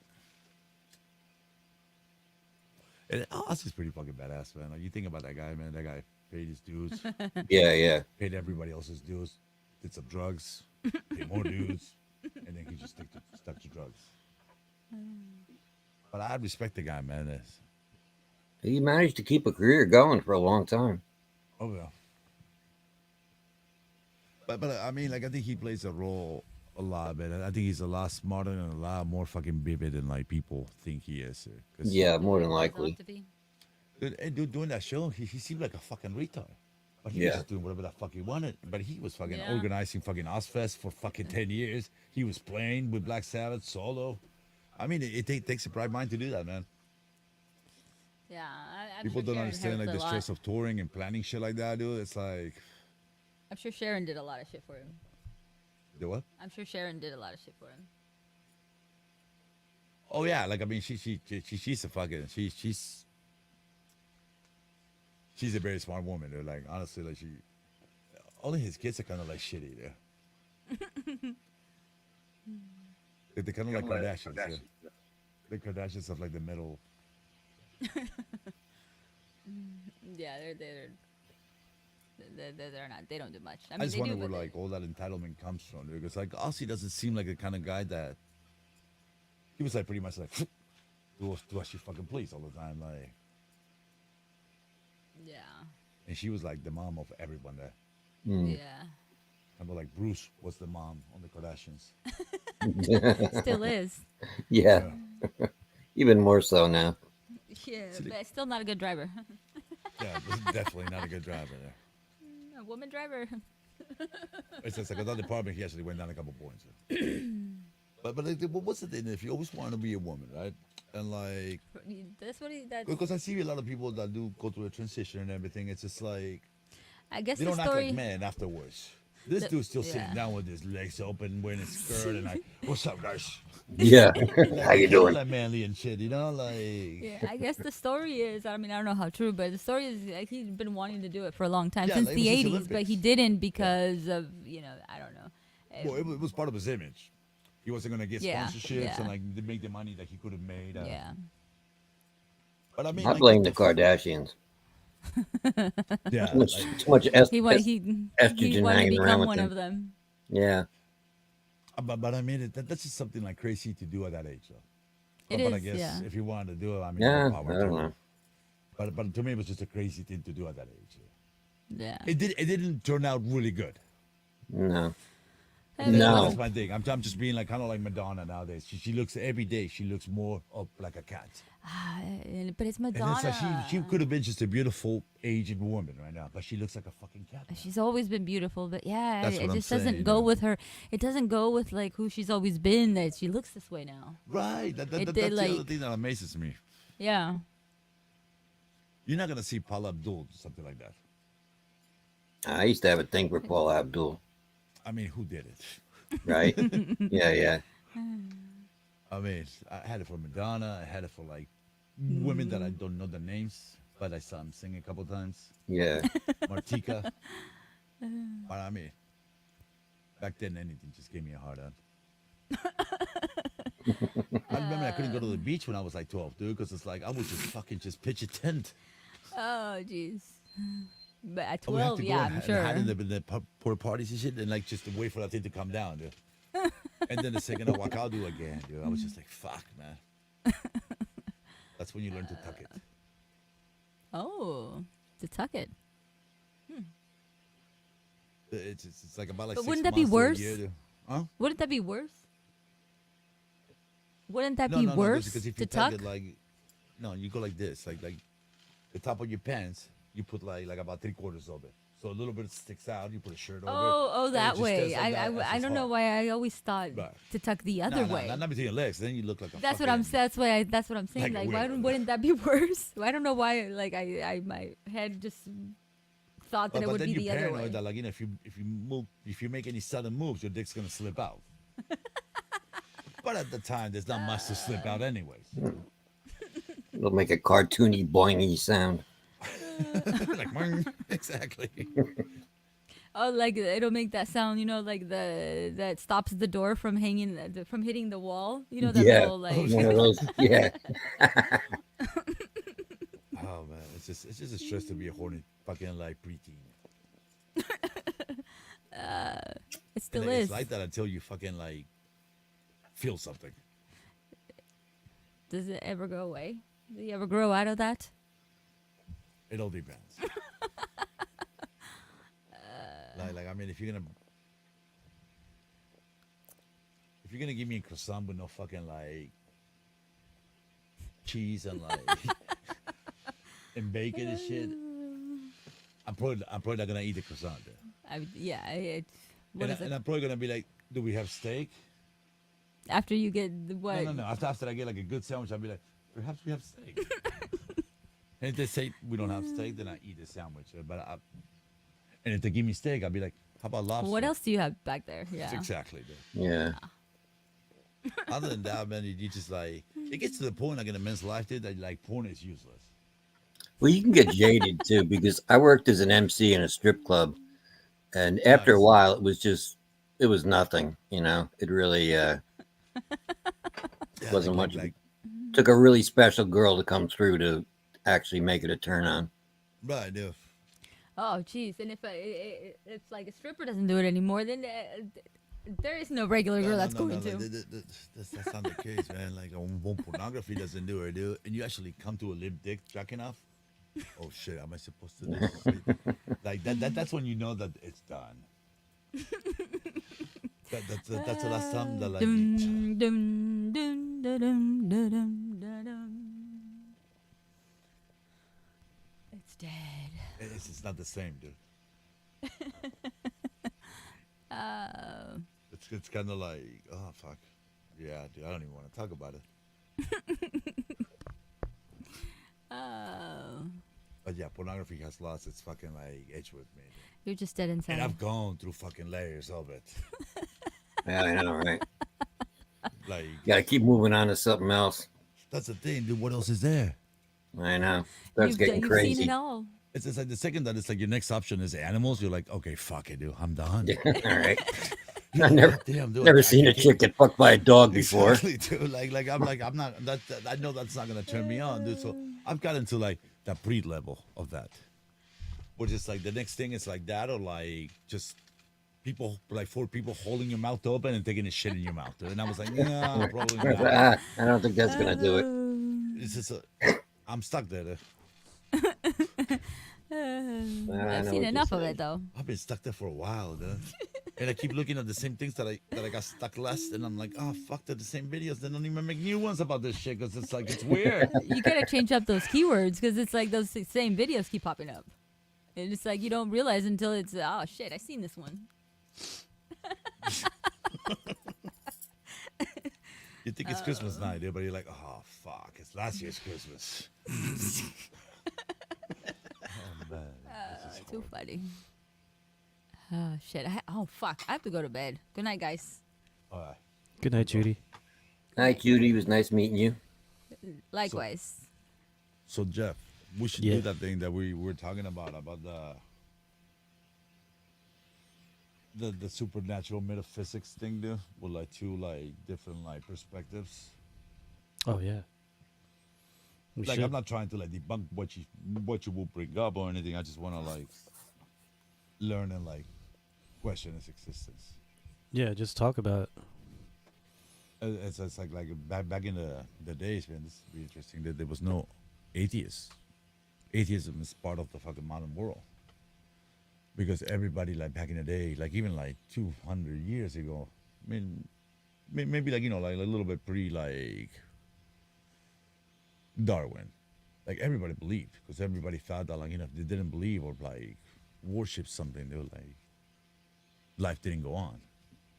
Speaker 2: And Ozzy's pretty fucking badass, man. Like you think about that guy, man. That guy paid his dues,
Speaker 6: Yeah, yeah.
Speaker 2: paid everybody else's dues, did some drugs, paid more dues, and then he just stuck to drugs. But I respect the guy, man.
Speaker 6: He managed to keep a career going for a long time.
Speaker 2: Oh yeah. But I mean, like I think he plays a role a lot, man. I think he's a lot smarter and a lot more fucking vivid than like people think he is. 'Cause,
Speaker 6: Yeah, more than likely.
Speaker 1: To be.
Speaker 2: dude, doing that show, he seemed like a fucking retard. But he was
Speaker 6: Yeah.
Speaker 2: just doing whatever the fuck he wanted. But he was fucking
Speaker 1: Yeah.
Speaker 2: organizing fucking Ozfest for fucking 10 years. He was playing with Black Sabbath solo. I mean, it takes a bright mind to do that, man.
Speaker 1: Yeah, I'm
Speaker 2: People
Speaker 1: sure
Speaker 2: don't
Speaker 1: Sharon
Speaker 2: understand
Speaker 1: helped
Speaker 2: like
Speaker 1: a
Speaker 2: the
Speaker 1: lot.
Speaker 2: stress of touring and planning shit like that, dude. It's like,
Speaker 1: I'm sure Sharon did a lot of shit for him.
Speaker 2: the what?
Speaker 1: I'm sure Sharon did a lot of shit for him.
Speaker 2: Oh yeah, like I mean, she's a fucking she's a very smart woman, dude. Like honestly, like only his kids are kind of like shitty, dude. They're kind of like Kardashians, yeah. The Kardashians of like the middle.
Speaker 1: Yeah, they're not. They don't do much. I
Speaker 2: I
Speaker 1: mean,
Speaker 2: just
Speaker 1: they
Speaker 2: wonder
Speaker 1: do,
Speaker 2: where
Speaker 1: but
Speaker 2: like all that entitlement comes from, dude. Because like Ozzy doesn't seem like the kind of guy that he was like pretty much like do what she fucking please all the time, like.
Speaker 1: yeah,
Speaker 2: And she was like the mom of everyone there.
Speaker 6: Mm.
Speaker 1: yeah,
Speaker 2: Kind of like Bruce was the mom on the Kardashians.
Speaker 1: still is.
Speaker 6: Yeah. Even more so now.
Speaker 1: Yeah,
Speaker 2: See,
Speaker 1: but still not a good driver.
Speaker 2: Yeah, this is definitely not a good driver there.
Speaker 1: A woman driver.
Speaker 2: It's just like another department. He actually went down a couple points. but like, what's the thing? If you always want to be a woman, right? And like,
Speaker 1: That's what he. That's.
Speaker 2: because I see a lot of people that do go through a transition and everything. It's just like
Speaker 1: I guess
Speaker 2: they
Speaker 1: the
Speaker 2: don't act
Speaker 1: story.
Speaker 2: like men afterwards. This dude's still sitting
Speaker 1: yeah.
Speaker 2: down with his legs open, wearing a skirt, and like, "What's up, guys?
Speaker 6: Yeah. How you
Speaker 2: Like, all
Speaker 6: doing?
Speaker 2: that manly and shit, you know? Like,
Speaker 1: Yeah, I guess the story is. I mean, I don't know how true, but the story is like he's been wanting to do it for a long time
Speaker 2: Yeah,
Speaker 1: since
Speaker 2: like,
Speaker 1: the
Speaker 2: it was his
Speaker 1: '80s, but he
Speaker 2: Olympics.
Speaker 1: didn't because of I don't know.
Speaker 2: well, it was part of his image. He wasn't gonna get
Speaker 1: Yeah,
Speaker 2: sponsorships
Speaker 1: yeah.
Speaker 2: and like to make the money that he could have made.
Speaker 1: Yeah,
Speaker 2: But I mean,
Speaker 6: I
Speaker 2: like,
Speaker 6: blame the Kardashians.
Speaker 2: yeah,
Speaker 6: Too much,
Speaker 2: like,
Speaker 6: too much
Speaker 1: he wanted he
Speaker 6: estrogen
Speaker 1: wanted to
Speaker 6: hanging around
Speaker 1: become
Speaker 6: with
Speaker 1: one
Speaker 6: them.
Speaker 1: of them.
Speaker 6: Yeah.
Speaker 2: but I mean, that's just something like crazy to do at that age, though.
Speaker 1: It
Speaker 2: But I
Speaker 1: is,
Speaker 2: guess
Speaker 1: yeah.
Speaker 2: if you wanted to do it, I mean,
Speaker 6: Yeah.
Speaker 2: more
Speaker 6: I
Speaker 2: power
Speaker 6: don't
Speaker 2: to you.
Speaker 6: know.
Speaker 2: But to me, it was just a crazy thing to do at that age.
Speaker 1: Yeah.
Speaker 2: It didn't turn out really good.
Speaker 6: No.
Speaker 1: I mean, it
Speaker 6: No.
Speaker 2: That's
Speaker 1: wasn't-
Speaker 2: my thing. I'm just being like kind of like Madonna nowadays. She looks every day. She looks more up like a cat.
Speaker 1: but it's
Speaker 2: And
Speaker 1: Madonna.
Speaker 2: it's like she could have been just a beautiful aged woman right now, but she looks like a fucking cat. now.
Speaker 1: She's always been beautiful, but yeah,
Speaker 2: That's
Speaker 1: it
Speaker 2: what I'm
Speaker 1: just doesn't
Speaker 2: saying,
Speaker 1: go
Speaker 2: yeah.
Speaker 1: with her. It doesn't go with like who she's always been. That she looks this way now.
Speaker 2: Right.
Speaker 1: It
Speaker 2: That's
Speaker 1: did,
Speaker 2: the other
Speaker 1: like-
Speaker 2: thing that amazes me.
Speaker 1: Yeah.
Speaker 2: You're not gonna see Paula Abdul do something like that.
Speaker 6: I used to have a thing for Paul Abdul,
Speaker 2: I mean, who did it?
Speaker 6: right? Yeah, yeah.
Speaker 2: I mean, I had it for Madonna. I had it for like women that I don't know the names, but I saw them sing a couple times.
Speaker 6: Yeah.
Speaker 2: Martika. But I mean, back then anything just gave me a hard on. I remember I couldn't go to the beach when I was like 12, dude, because it's like I would just fucking just pitch a tent.
Speaker 1: Oh, jeez. But at
Speaker 2: I would have
Speaker 1: 12,
Speaker 2: to go
Speaker 1: yeah,
Speaker 2: and,
Speaker 1: I'm
Speaker 2: and
Speaker 1: sure.
Speaker 2: hide in the porta parties and shit, and like just to wait for that thing to come down, dude. And then the second I walk out, do again, dude. I was just like, fuck, man. That's when you learn to tuck it.
Speaker 1: Oh, to tuck it.
Speaker 2: It's like about like
Speaker 1: But
Speaker 2: 6
Speaker 1: wouldn't that be
Speaker 2: months to a
Speaker 1: worse?
Speaker 2: year, dude. Huh?
Speaker 1: Wouldn't that be worse? Wouldn't that
Speaker 2: No,
Speaker 1: be
Speaker 2: no, no,
Speaker 1: worse
Speaker 2: because if
Speaker 1: to
Speaker 2: you tuck
Speaker 1: tuck?
Speaker 2: it like, no, you go like this, like the top of your pants, you put like about 3/4 of it, so a little bit sticks out. You put a shirt over.
Speaker 1: Oh,
Speaker 2: and it
Speaker 1: that
Speaker 2: just
Speaker 1: way.
Speaker 2: stands like that,
Speaker 1: I
Speaker 2: that's just
Speaker 1: don't know
Speaker 2: hard.
Speaker 1: why I always thought
Speaker 2: Right.
Speaker 1: to tuck the
Speaker 2: Nah,
Speaker 1: other
Speaker 2: nah,
Speaker 1: way.
Speaker 2: not between your legs. Then you look like a.
Speaker 1: That's what I'm.
Speaker 2: fucking-
Speaker 1: That's why. That's what I'm saying.
Speaker 2: Like a
Speaker 1: Like, why
Speaker 2: weirdo.
Speaker 1: wouldn't that be worse? I don't know why. Like, I my head just thought that
Speaker 2: But
Speaker 1: it would
Speaker 2: then
Speaker 1: be
Speaker 2: you're
Speaker 1: the other
Speaker 2: paranoid
Speaker 1: way.
Speaker 2: that like if you make any sudden moves, your dick's gonna slip out. But at the time, there's not much to slip out, anyways.
Speaker 6: It'll make a cartoony boingy sound.
Speaker 2: Like boing. Exactly.
Speaker 1: Oh, like it'll make that sound. Like that stops the door from hanging from hitting the wall. That
Speaker 6: Yeah.
Speaker 1: little like.
Speaker 6: One of those. Yeah.
Speaker 2: Oh man, it's just a stress to be a horny fucking like preteen.
Speaker 1: It still
Speaker 2: And
Speaker 1: is.
Speaker 2: it's like that until you fucking like feel something.
Speaker 1: Does it ever go away? Do you ever grow out of that?
Speaker 2: It all depends. like I mean, if you're gonna give me a croissant with no fucking like cheese and like and bacon and shit, I'm probably not gonna eat the croissant. There.
Speaker 1: Yeah. What
Speaker 2: And,
Speaker 1: is it?
Speaker 2: and I'm probably gonna be like, do we have steak?
Speaker 1: After you get the what?
Speaker 2: No. After I get like a good sandwich, I'll be like, perhaps we have steak. And if they say we don't have steak, then I eat the sandwich. And if they give me steak, I'll be like, how about lobster?
Speaker 1: What else do you have back there? Yeah.
Speaker 2: Exactly. Dude.
Speaker 6: Yeah.
Speaker 2: Other than that, man, you just like it gets to the point like in a man's life, dude, that like porn is useless.
Speaker 6: Well, you can get jaded too because I worked as an MC in a strip club, and after a
Speaker 2: Nice.
Speaker 6: while, it was nothing. It really
Speaker 2: Yeah,
Speaker 6: wasn't
Speaker 2: like,
Speaker 6: much.
Speaker 2: like
Speaker 6: Took a really special girl to come through to actually make it a turn on.
Speaker 2: right, dude.
Speaker 1: Oh, jeez. And if like a stripper doesn't do it anymore, then there is no regular girl that's going to.
Speaker 2: Like, that's not the case, man. Like when pornography doesn't do it, dude, and you actually come to a limp dick jacking off. Oh shit, am I supposed to do this? Like that's when you know that it's done. That's the last time that like
Speaker 1: Dum, dum, dum, da, dum, da, dum, da, dum. It's dead.
Speaker 2: it's not the same, dude. It's kind of like, oh fuck, yeah, dude. I don't even want to talk about it.
Speaker 1: Oh,
Speaker 2: But yeah, pornography has lost its fucking like edge with me, dude.
Speaker 1: you're just dead
Speaker 2: And
Speaker 1: inside.
Speaker 2: I've gone through fucking layers of it.
Speaker 6: Yeah, I know, right?
Speaker 2: Like
Speaker 6: Got to keep moving on to something else.
Speaker 2: that's the thing, dude. What else is there?
Speaker 6: I know. Starts getting
Speaker 1: You've
Speaker 6: crazy.
Speaker 1: seen it all.
Speaker 2: It's like the second that it's like your next option is animals, you're like, okay, fuck it, dude. I'm done.
Speaker 6: All right.
Speaker 2: You're
Speaker 6: I've
Speaker 2: like,
Speaker 6: never,
Speaker 2: "God damn, dude,
Speaker 6: never
Speaker 2: I
Speaker 6: seen a
Speaker 2: can't-
Speaker 6: chick get fucked by a dog before.
Speaker 2: Exactly, dude. I'm not. I know that's not gonna turn me on, dude. So I've gotten to like the pre level of that, which is like the next thing is like that or like just people like 4 people holding your mouth open and taking a shit in your mouth, dude. And I was like, nah, probably not.
Speaker 6: I don't think that's gonna do it.
Speaker 2: It's just I'm stuck there. Dude.
Speaker 6: I
Speaker 1: I've
Speaker 6: know
Speaker 1: seen
Speaker 6: what
Speaker 1: enough
Speaker 6: you're
Speaker 1: of
Speaker 6: saying.
Speaker 1: it though.
Speaker 2: I've been stuck there for a while, dude. And I keep looking at the same things that I got stuck last, and I'm like, oh fuck, they're the same videos. They don't even make new ones about this shit because it's like it's weird.
Speaker 1: You gotta change up those keywords because it's like those same videos keep popping up, and it's like you don't realize until it's oh shit, I seen this one.
Speaker 2: You think it's Christmas night, dude, but you're like, oh fuck, it's last year's Christmas. Oh man, this is
Speaker 1: Too funny. Oh shit. Oh fuck. I have to go to bed. Good night, guys.
Speaker 2: all right.
Speaker 7: Good night, Judy.
Speaker 6: Hi, Judy. It was nice meeting you.
Speaker 1: Likewise.
Speaker 2: So Jeff, we should
Speaker 7: Yeah.
Speaker 2: do that thing that we were talking about the supernatural metaphysics thing, dude, with like 2 like different like perspectives.
Speaker 7: Oh yeah. We
Speaker 2: Like
Speaker 7: should.
Speaker 2: I'm not trying to like debunk what you will bring up or anything. I just want to like learn and like question its existence.
Speaker 7: Yeah, just talk about it.
Speaker 2: It's like back in the days, man. This would be interesting that there was no atheists. Atheism is part of the fucking modern world because everybody like back in the day, like even like 200 years ago, I mean, maybe like like a little bit pre like Darwin, like everybody believed because everybody thought that like if they didn't believe or like worship something, they were like life didn't go on.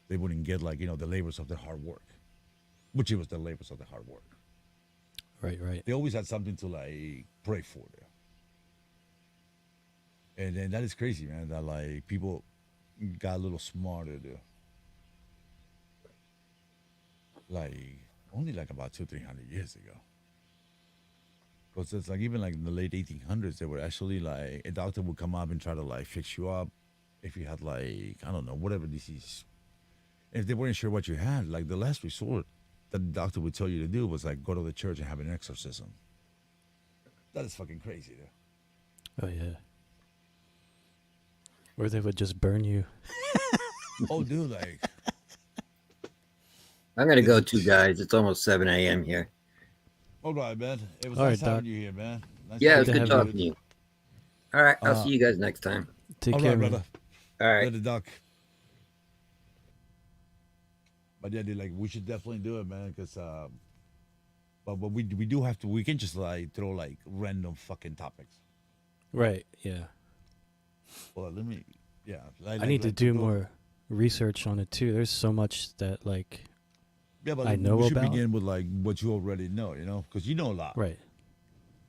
Speaker 2: They wouldn't get like the labors of their hard work, which it was the labors of the hard work.
Speaker 7: Right, right.
Speaker 2: They always had something to like pray for there. And then that is crazy, man, that like people got a little smarter there. Like only like about 200-300 years ago. Because it's like even like in the late 1800s, they were actually like a doctor would come up and try to like fix you up if you had like, I don't know, whatever disease. If they weren't sure what you had, like the last resort that the doctor would tell you to do was like go to the church and have an exorcism. That is fucking crazy, though.
Speaker 7: Oh yeah. Or they would just burn you.
Speaker 2: Oh, dude, like,
Speaker 6: I'm gonna go too, guys. It's almost 7 a.m. here.
Speaker 2: all right, man. It was
Speaker 7: All
Speaker 2: nice
Speaker 7: right,
Speaker 2: having
Speaker 7: Doc.
Speaker 2: you here, man. Nice
Speaker 6: Yeah, it was
Speaker 7: to
Speaker 6: good
Speaker 7: have
Speaker 6: talking to you. All right, I'll
Speaker 2: Uh,
Speaker 6: see you guys next time.
Speaker 7: Take
Speaker 2: All
Speaker 7: care,
Speaker 2: right,
Speaker 7: man.
Speaker 2: brother.
Speaker 6: All right.
Speaker 2: Let the duck. But yeah, dude, like we should definitely do it, man. Cause but we do have to. We can just like throw like random fucking topics.
Speaker 7: Right, yeah.
Speaker 2: Well, let me. Yeah,
Speaker 7: I need to do
Speaker 2: go-
Speaker 7: more research on it too. There's so much that like
Speaker 2: Yeah, but
Speaker 7: I know
Speaker 2: we should
Speaker 7: about.
Speaker 2: begin with like what you already know, because you know a lot,
Speaker 7: Right.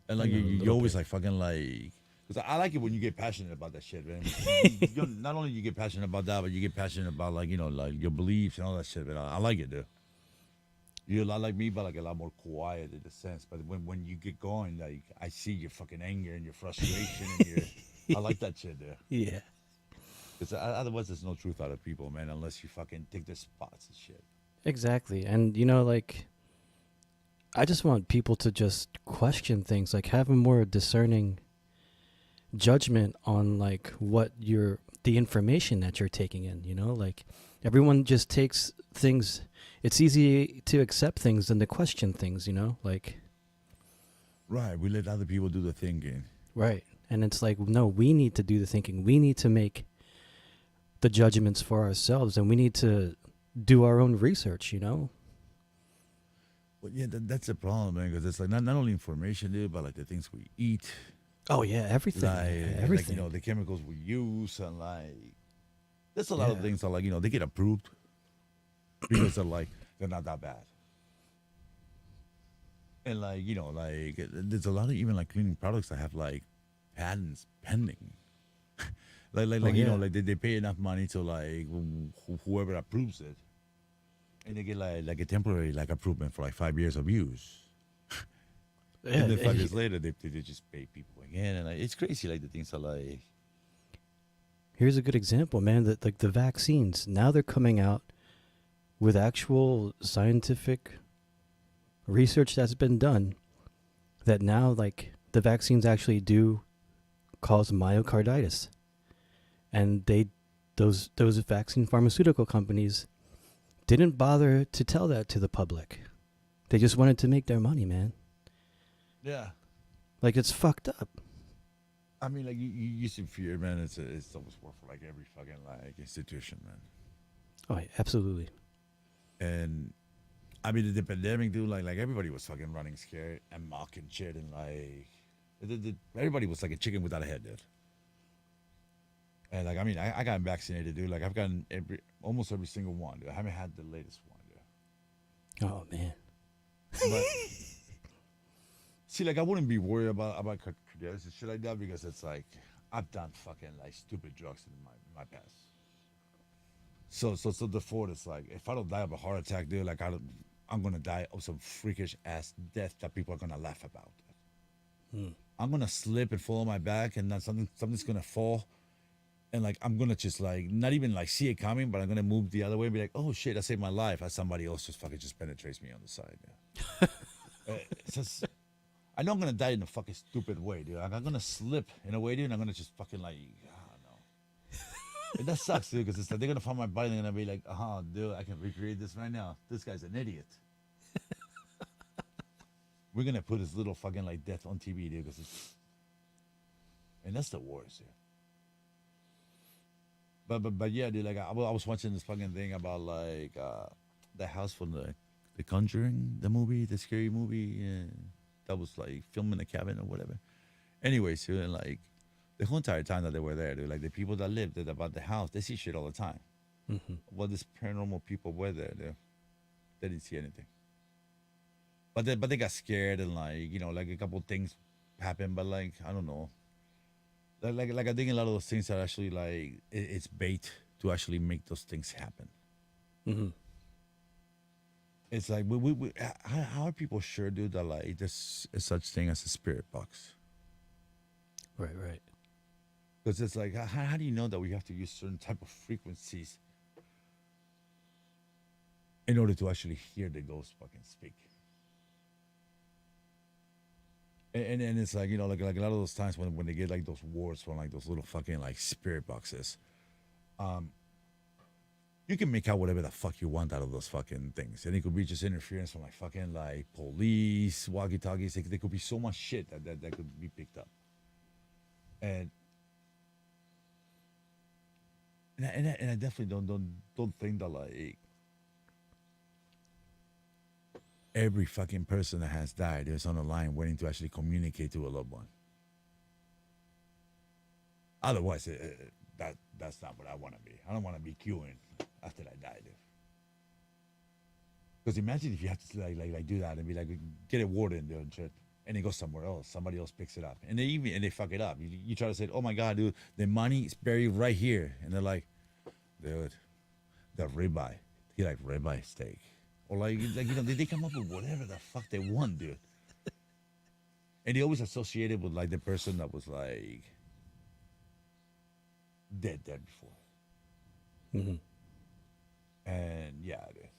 Speaker 2: and
Speaker 7: I
Speaker 2: like
Speaker 7: know a
Speaker 2: you
Speaker 7: little
Speaker 2: always
Speaker 7: bit.
Speaker 2: like fucking like. Because I like it when you get passionate about that shit, man. Not only you get passionate about that, but you get passionate about like like your beliefs and all that shit. But I like it, dude. You're a lot like me, but like a lot more quiet in a sense. But when you get going, like I see your fucking anger and your frustration and your. I like that shit, dude.
Speaker 7: Yeah.
Speaker 2: Because otherwise, there's no truth out of people, man, unless you fucking take their spots and shit.
Speaker 7: Exactly. And like I just want people to just question things, like have a more discerning judgment on like what the information that you're taking in, like everyone just takes things. It's easy to accept things than to question things, like
Speaker 2: Right, we let other people do the thinking.
Speaker 7: right. And it's like, no, we need to do the thinking. We need to make the judgments for ourselves, and we need to do our own research,
Speaker 2: Well, yeah, that's the problem, man. Because it's like not only information, dude, but like the things we eat,
Speaker 7: Oh yeah, everything.
Speaker 2: like
Speaker 7: Everything.
Speaker 2: the chemicals we use, and like there's a lot of
Speaker 7: Yeah.
Speaker 2: things that like they get approved because they're not that bad. And like there's a lot of even like cleaning products that have like patents pending.
Speaker 7: Yeah.
Speaker 2: Like they pay enough money to like whoever approves it, and they get like a temporary like approval for like 5 years of use.
Speaker 7: Yeah,
Speaker 2: And then 5 years later, they just pay people again, and like, it's crazy. Like the things are like,
Speaker 7: here's a good example, man. That like the vaccines, now they're coming out with actual scientific research that's been done, that now like the vaccines actually do cause myocarditis, and those vaccine pharmaceutical companies didn't bother to tell that to the public. They just wanted to make their money, man.
Speaker 2: yeah.
Speaker 7: Like it's fucked up.
Speaker 2: I mean, like you see fear, man. It's always work for like every fucking like institution, man.
Speaker 7: Oh, yeah, absolutely.
Speaker 2: And I mean, the pandemic, dude. Like everybody was fucking running scared and mocking shit, and like everybody was like a chicken without a head, dude. And like I mean, I got vaccinated, dude. Like I've gotten almost every single one, dude. I haven't had the latest one, dude.
Speaker 7: Oh man.
Speaker 2: But see, like I wouldn't be worried about credentials and shit like that because it's like I've done fucking like stupid drugs in my past. So therefore, it's like if I don't die of a heart attack, dude, like I'm gonna die of some freakish ass death that people are gonna laugh about. I'm gonna slip and fall on my back, and then something's gonna fall, and like I'm gonna just like not even like see it coming, but I'm gonna move the other way and be like, oh shit, I saved my life, as somebody else just penetrates me on the side. Yeah. It's just. I know I'm gonna die in a fucking stupid way, dude. Like, I'm gonna slip in a way, dude, and I'm gonna just fucking like, I don't know. And that sucks, dude, because it's like they're gonna find my body and they're gonna be like, dude, I can recreate this right now. This guy's an idiot. We're gonna put his little fucking like death on TV, dude, because it's, and that's the worst, yeah. But yeah, dude, like I was watching this fucking thing about like the house from the Conjuring, the movie, the scary movie. That was like filmed in a cabin or whatever. Anyways, dude, and like the whole entire time that they were there, dude, like the people that lived at about the house, they see shit all the time.
Speaker 7: Mm-hmm.
Speaker 2: Well, these paranormal people were there, dude. They didn't see anything. But they got scared and like like a couple things happened, but like I don't know. Like I think a lot of those things are actually like it's bait to actually make those things happen.
Speaker 7: Mm-hmm.
Speaker 2: It's like how are people sure, dude, that like there's such thing as a spirit box?
Speaker 7: Right.
Speaker 2: Because it's like how do you know that we have to use certain type of frequencies in order to actually hear the ghost fucking speak? And it's like like a lot of those times when they get like those words from like those little fucking like spirit boxes, you can make out whatever the fuck you want out of those fucking things, and it could be just interference from like fucking like police, walkie talkies. There could be so much shit that could be picked up, and I definitely don't think that like every fucking person that has died is on the line waiting to actually communicate to a loved one. Otherwise, that's not what I want to be. I don't want to be queuing after I die, dude. Because imagine if you have to like do that and be like, get a warden, dude, and shit, and it goes somewhere else. Somebody else picks it up, and they fuck it up. You try to say, oh my god, dude, the money is buried right here, and they're like, dude, the ribeye, he like ribeye steak, or like they come up with whatever the fuck they want, dude. And they always associate it with like the person that was like dead before.
Speaker 7: Mm-hmm.
Speaker 2: And yeah, dude.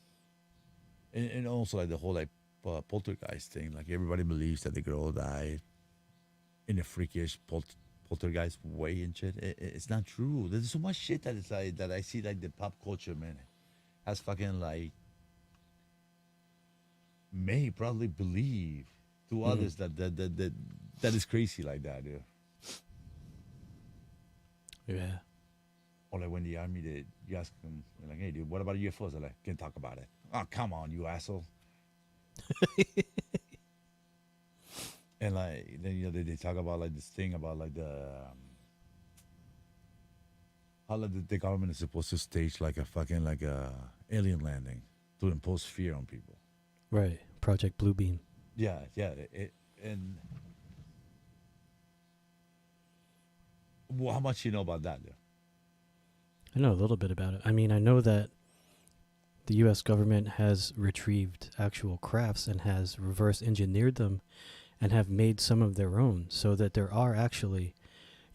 Speaker 2: And also like the whole like poltergeist thing. Like everybody believes that the girl died in a freakish poltergeist way and shit. It's not true. There's so much shit that it's like that I see like the pop culture, man, has fucking like may probably believe to others that is crazy like that, dude.
Speaker 7: Yeah.
Speaker 2: Or like when the army did, you ask them, like, hey, dude, what about UFOs? They're like, can't talk about it. Oh, come on, you asshole. And like, then, they talk about like this thing about like how like the government is supposed to stage like a fucking like a alien landing to impose fear on people.
Speaker 7: Right. Project Bluebeam.
Speaker 2: Yeah. And well, how much you know about that, dude?
Speaker 7: I know a little bit about it. I mean, I know that the U.S. government has retrieved actual crafts and has reverse engineered them and have made some of their own, so that there are actually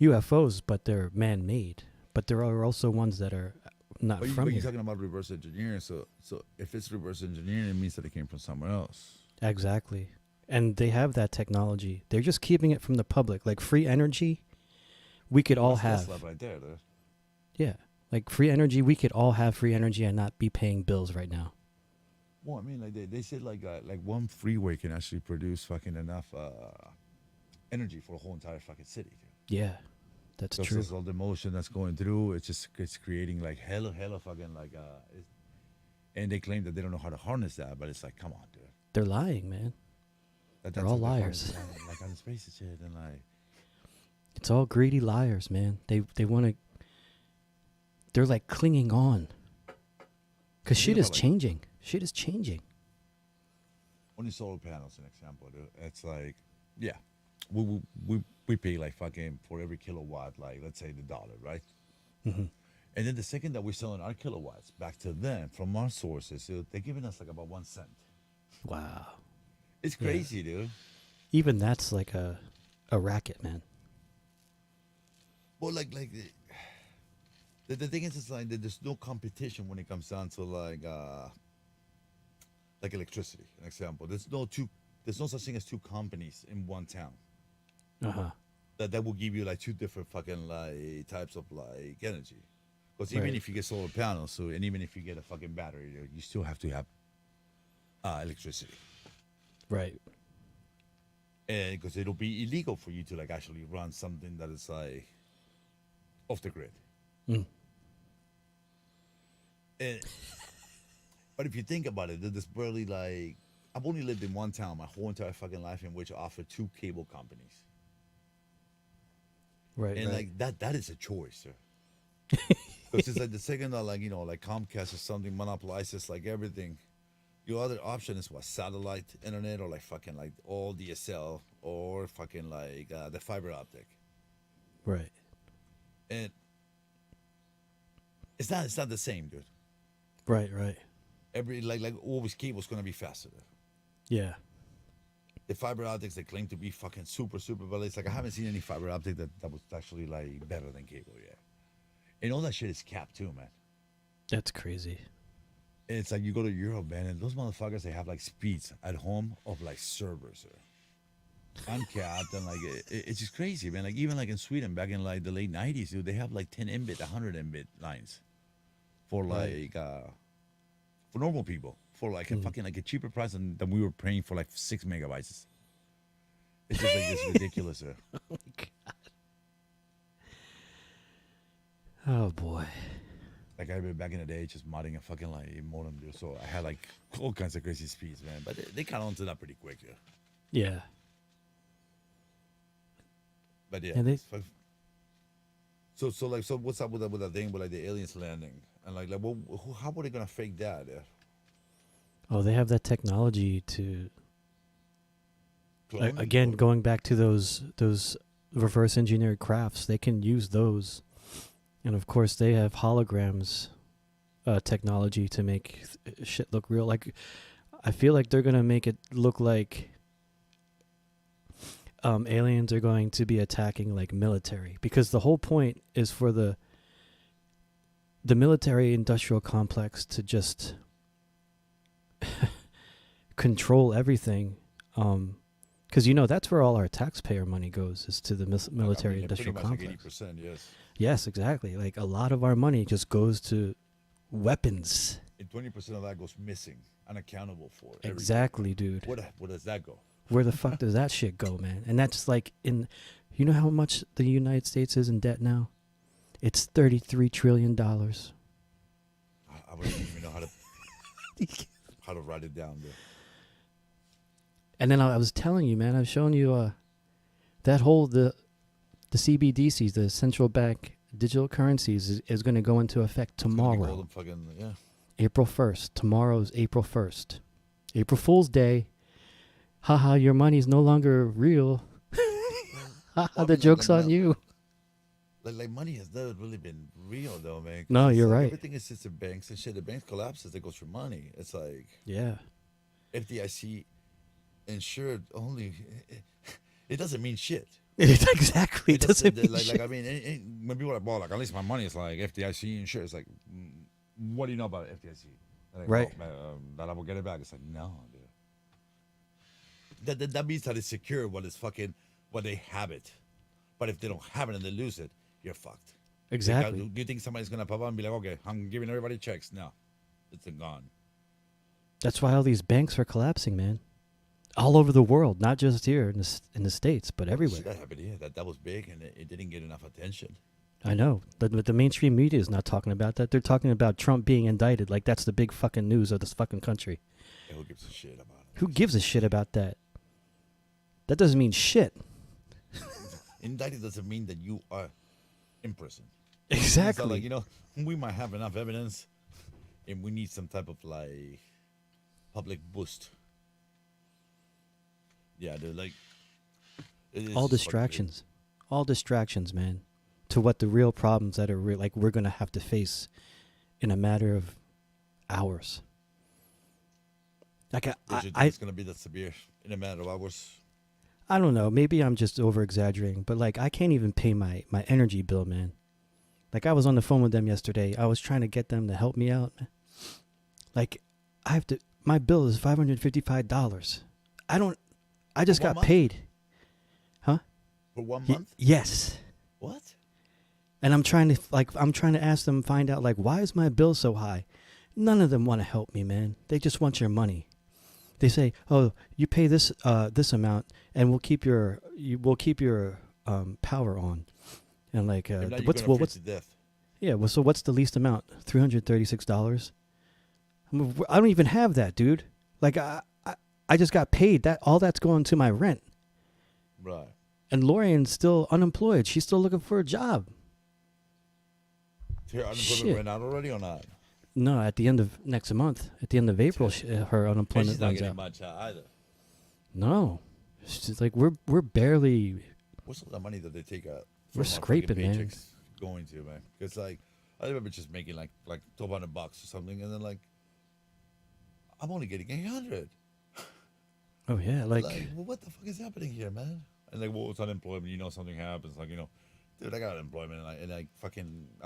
Speaker 7: UFOs, but they're man-made. But there are also ones that are not from
Speaker 2: But
Speaker 7: here.
Speaker 2: you're talking about reverse engineering, so if it's reverse engineering, it means that it came from somewhere else.
Speaker 7: Exactly. And they have that technology. They're just keeping it from the public. Like free energy, we could all
Speaker 2: That's
Speaker 7: have.
Speaker 2: Tesla right there, dude.
Speaker 7: Yeah. Like free energy, we could all have free energy and not be paying bills right now.
Speaker 2: Well, I mean, like they said, like one freeway can actually produce fucking enough energy for a whole entire fucking city, dude.
Speaker 7: Yeah. That's
Speaker 2: Because
Speaker 7: true.
Speaker 2: there's all the motion that's going through. It's creating like hella fucking like and they claim that they don't know how to harness that, but it's like, come on, dude.
Speaker 7: They're lying, man. They're all
Speaker 2: like
Speaker 7: liars.
Speaker 2: Like on space and shit, and like
Speaker 7: It's all greedy liars, man. They want to. They're like clinging on. Because shit is changing. Shit is changing.
Speaker 2: only solar panels, an example, dude. It's like, yeah, we pay like fucking for every kilowatt, like let's say the dollar, right?
Speaker 7: Mm-hmm.
Speaker 2: And then the second that we're selling our kilowatts back to them from our sources, dude, they're giving us like about 1 cent.
Speaker 7: Wow.
Speaker 2: It's crazy, dude.
Speaker 7: Even that's like a racket, man.
Speaker 2: Well, like the thing is, it's like that there's no competition when it comes down to like electricity. An example, there's no such thing as two companies in one town
Speaker 7: Uh-huh.
Speaker 2: that will give you like two different fucking like types of like energy. Because even
Speaker 7: Right.
Speaker 2: if you get solar panels, so and even if you get a fucking battery, you still have to have electricity.
Speaker 7: Right.
Speaker 2: And because it'll be illegal for you to like actually run something that is like off the grid.
Speaker 7: Mm.
Speaker 2: And, but if you think about it, there's barely like I've only lived in one town my whole entire fucking life in which offer two cable companies.
Speaker 7: Right.
Speaker 2: And
Speaker 7: right.
Speaker 2: like that is a choice, sir. Because it's like the second that like like Comcast or something monopolizes like everything. Your other option is what, satellite internet or like fucking like all DSL or fucking like the fiber optic.
Speaker 7: Right.
Speaker 2: And it's not the same, dude.
Speaker 7: Right. Right.
Speaker 2: Every like always cable's gonna be faster.
Speaker 7: Yeah.
Speaker 2: The fiber optics they claim to be fucking super, but it's like I haven't seen any fiber optic that was actually like better than cable yet. And all that shit is capped too, man.
Speaker 7: That's crazy.
Speaker 2: And it's like you go to Europe, man, and those motherfuckers they have like speeds at home of like servers, uncapped, and like it's just crazy, man. Like even like in Sweden back in like the late '90s, dude, they have like 10 Mbit, 100 Mbit lines for like for normal people for like a fucking like a cheaper price than we were paying for like 6 megabytes. It's just like this ridiculous.
Speaker 7: Oh my god. Oh boy.
Speaker 2: Like I remember back in the day, just modding a fucking like modem, dude. So I had like all kinds of crazy speeds, man. But they caught on to that pretty quick, yeah.
Speaker 7: Yeah.
Speaker 2: But yeah,
Speaker 7: And they-
Speaker 2: it's So what's up with that thing with like the aliens landing and like well, how are they gonna fake that?
Speaker 7: Oh, they have that technology to
Speaker 2: Clone it?
Speaker 7: again going back to those reverse engineered crafts. They can use those, and of course they have holograms technology to make shit look real. Like I feel like they're gonna make it look like aliens are going to be attacking like military, because the whole point is for the military industrial complex to just control everything, because that's where all our taxpayer money goes, is to the military industrial
Speaker 2: pretty much
Speaker 7: complex.
Speaker 2: like 80%, yes.
Speaker 7: Yes, exactly. Like a lot of our money just goes to weapons.
Speaker 2: And 20% of that goes missing, unaccountable for. Everything.
Speaker 7: Exactly, dude.
Speaker 2: Where does that go?
Speaker 7: Where the fuck does that shit go, man? And that's like you know how much the United States is in debt now? It's $33 trillion.
Speaker 2: I wouldn't even know how to write it down there.
Speaker 7: And then I was telling you, man, I was showing you that whole the CBDCs, the central bank digital currencies, is going to go into effect tomorrow.
Speaker 2: Yeah.
Speaker 7: April 1st. Tomorrow's April 1st. April Fool's Day. Haha, your money's no longer real. Haha, the joke's on you.
Speaker 2: Like money has never really been real though, man.
Speaker 7: No, you're
Speaker 2: like
Speaker 7: right.
Speaker 2: Everything is just in banks and shit. The banks collapses, it goes for money. It's like
Speaker 7: Yeah.
Speaker 2: FDIC insured only. It doesn't mean shit.
Speaker 7: Exactly. It doesn't mean
Speaker 2: like
Speaker 7: shit.
Speaker 2: I mean, when people are bought, like at least my money is like FDIC insured. It's like, what do you know about FDIC? Like,
Speaker 7: Right.
Speaker 2: That I will get it back. It's like no, dude. That means that it's secure when they have it. But if they don't have it and they lose it, you're fucked.
Speaker 7: Exactly.
Speaker 2: Do you think somebody's gonna pop up and be like, okay, I'm giving everybody checks? No, it's gone.
Speaker 7: That's why all these banks are collapsing, man. All over the world, not just here in the States, but everywhere.
Speaker 2: That happened here. That was big, and it didn't get enough attention.
Speaker 7: I know. But the mainstream media is not talking about that. They're talking about Trump being indicted. Like that's the big fucking news of this fucking country.
Speaker 2: Yeah, who gives a shit about it?
Speaker 7: Who gives a shit about that? That doesn't mean shit.
Speaker 2: Indicted doesn't mean that you are in prison.
Speaker 7: Exactly.
Speaker 2: So, like, we might have enough evidence, and we need some type of like public boost. Yeah, they're like
Speaker 7: all distractions. All distractions, man, to what the real problems that are like we're going to have to face in a matter of hours. Like
Speaker 2: it's going to be that severe in a matter of hours.
Speaker 7: I don't know. Maybe I'm just over exaggerating, but like I can't even pay my energy bill, man. Like I was on the phone with them yesterday. I was trying to get them to help me out. Like my bill is $555. I just got paid. Huh?
Speaker 2: For 1 month?
Speaker 7: Yes.
Speaker 2: What?
Speaker 7: And I'm trying to ask them, find out like why is my bill so high? None of them want to help me, man. They just want your money. They say, "Oh, you pay this amount, and we'll keep your power on." And like, what's
Speaker 2: death?
Speaker 7: Yeah. Well, so what's the least amount? $336. I don't even have that, dude. Like, I just got paid. All that's going to my rent.
Speaker 2: Right.
Speaker 7: And Lorian's still unemployed. She's still looking for a job.
Speaker 2: Her unemployment ran out already or not?
Speaker 7: No, at the end of next month, at the end of April, her unemployment
Speaker 2: she's not
Speaker 7: runs
Speaker 2: getting
Speaker 7: out.
Speaker 2: much either.
Speaker 7: No, she's like we're barely.
Speaker 2: What's all the money that they take out?
Speaker 7: We're scraping, man.
Speaker 2: Going to, man. Because like I remember just making like $1,200 or something, and then like I'm only getting 800.
Speaker 7: Oh yeah, like
Speaker 2: well, what the fuck is happening here, man? And like, well, it's unemployment. Something happens. Like, dude, I got unemployment, and I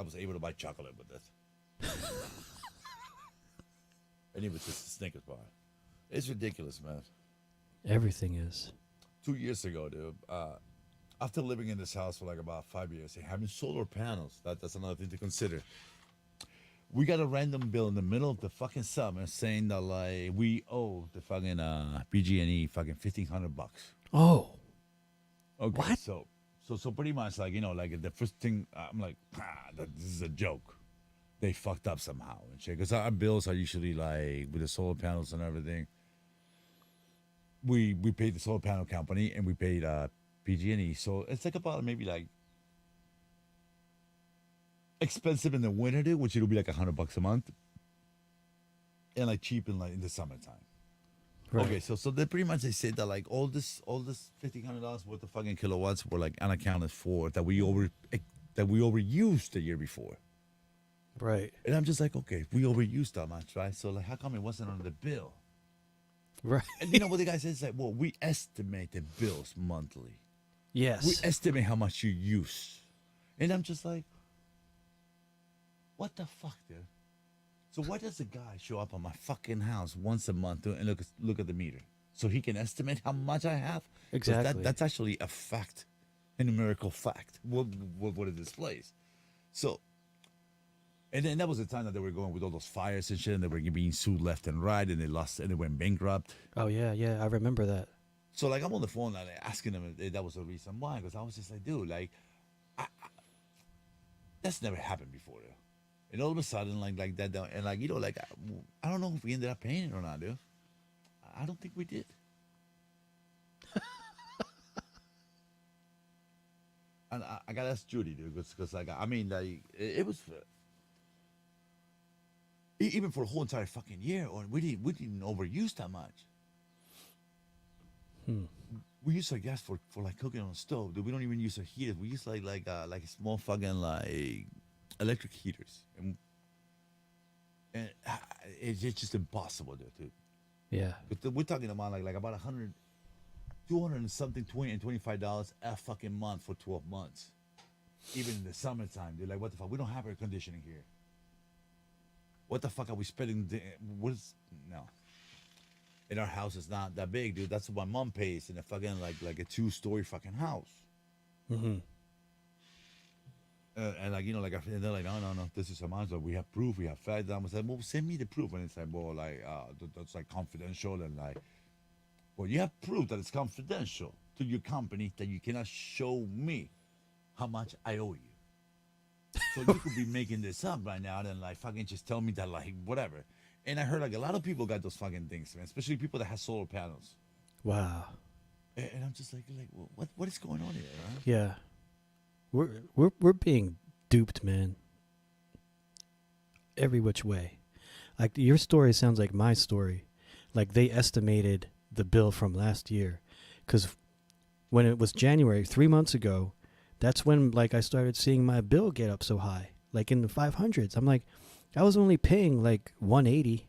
Speaker 2: was able to buy chocolate with this. And it was just a Snickers bar. It's ridiculous, man.
Speaker 7: everything is.
Speaker 2: 2 years ago, dude, after living in this house for like about 5 years and having solar panels, that's another thing to consider. We got a random bill in the middle of the fucking summer saying that like we owe the fucking PG&E fucking $1,500.
Speaker 7: Oh,
Speaker 2: Okay,
Speaker 7: what?
Speaker 2: So pretty much like like the first thing I'm like, this is a joke. They fucked up somehow and shit. Because our bills are usually like with the solar panels and everything. We paid the solar panel company and we paid PG&E. So it's like about maybe like expensive in the winter, dude, which it'll be like $100 a month, and like cheap in like in the summertime.
Speaker 7: Right.
Speaker 2: Okay, so they pretty much they said that like all this $1,500 worth of fucking kilowatts were like unaccounted for that we overused the year before.
Speaker 7: Right.
Speaker 2: And I'm just like, okay, we overused that much, right? So like, how come it wasn't on the bill?
Speaker 7: Right.
Speaker 2: And you know what the guy says? Like, well, we estimate the bills monthly.
Speaker 7: Yes.
Speaker 2: We estimate how much you use. And I'm just like, what the fuck, dude? So why does a guy show up at my fucking house once a month and look at the meter so he can estimate how much I have? 'Cause
Speaker 7: Exactly.
Speaker 2: That's actually a fact, a numerical fact. What it displays. So, and then that was the time that they were going with all those fires and shit, and they were being sued left and right, and they went bankrupt.
Speaker 7: Oh yeah, I remember that.
Speaker 2: So like I'm on the phone and asking them if that was the reason why, because I was just like, dude, like, that's never happened before. Dude. And all of a sudden, like that, and like like I don't know if we ended up paying it or not, dude. I don't think we did. And I gotta ask Judy, dude, because like I mean, like it was even for a whole entire fucking year, or we didn't overuse that much. We use our gas for like cooking on the stove, dude. We don't even use our heaters. We use like a small fucking like electric heaters, and it's just impossible, dude.
Speaker 7: Yeah.
Speaker 2: But we're talking about like about 200 and something, $20 and $25 a fucking month for 12 months, even in the summertime, dude. Like, what the fuck? We don't have air conditioning here. What the fuck are we spending? No. And our house is not that big, dude. That's what my mom pays in a fucking like a 2-story fucking house.
Speaker 7: Mm-hmm.
Speaker 2: And like and they're like, no, this is a monster. We have proof. We have facts. I was like, well, send me the proof. And it's like, well, like that's like confidential, and like, well, you have proof that it's confidential to your company that you cannot show me how much I owe you. So you could be making this up right now and like fucking just tell me that like whatever. And I heard like a lot of people got those fucking things, man, especially people that have solar panels.
Speaker 7: Wow.
Speaker 2: And I'm just like well, what is going on here? Huh?
Speaker 7: Yeah. We're being duped, man. Every which way. Like your story sounds like my story. Like they estimated the bill from last year, because when it was January 3 months ago, that's when like I started seeing my bill get up so high, like in the 500s. I'm like, I was only paying like 180.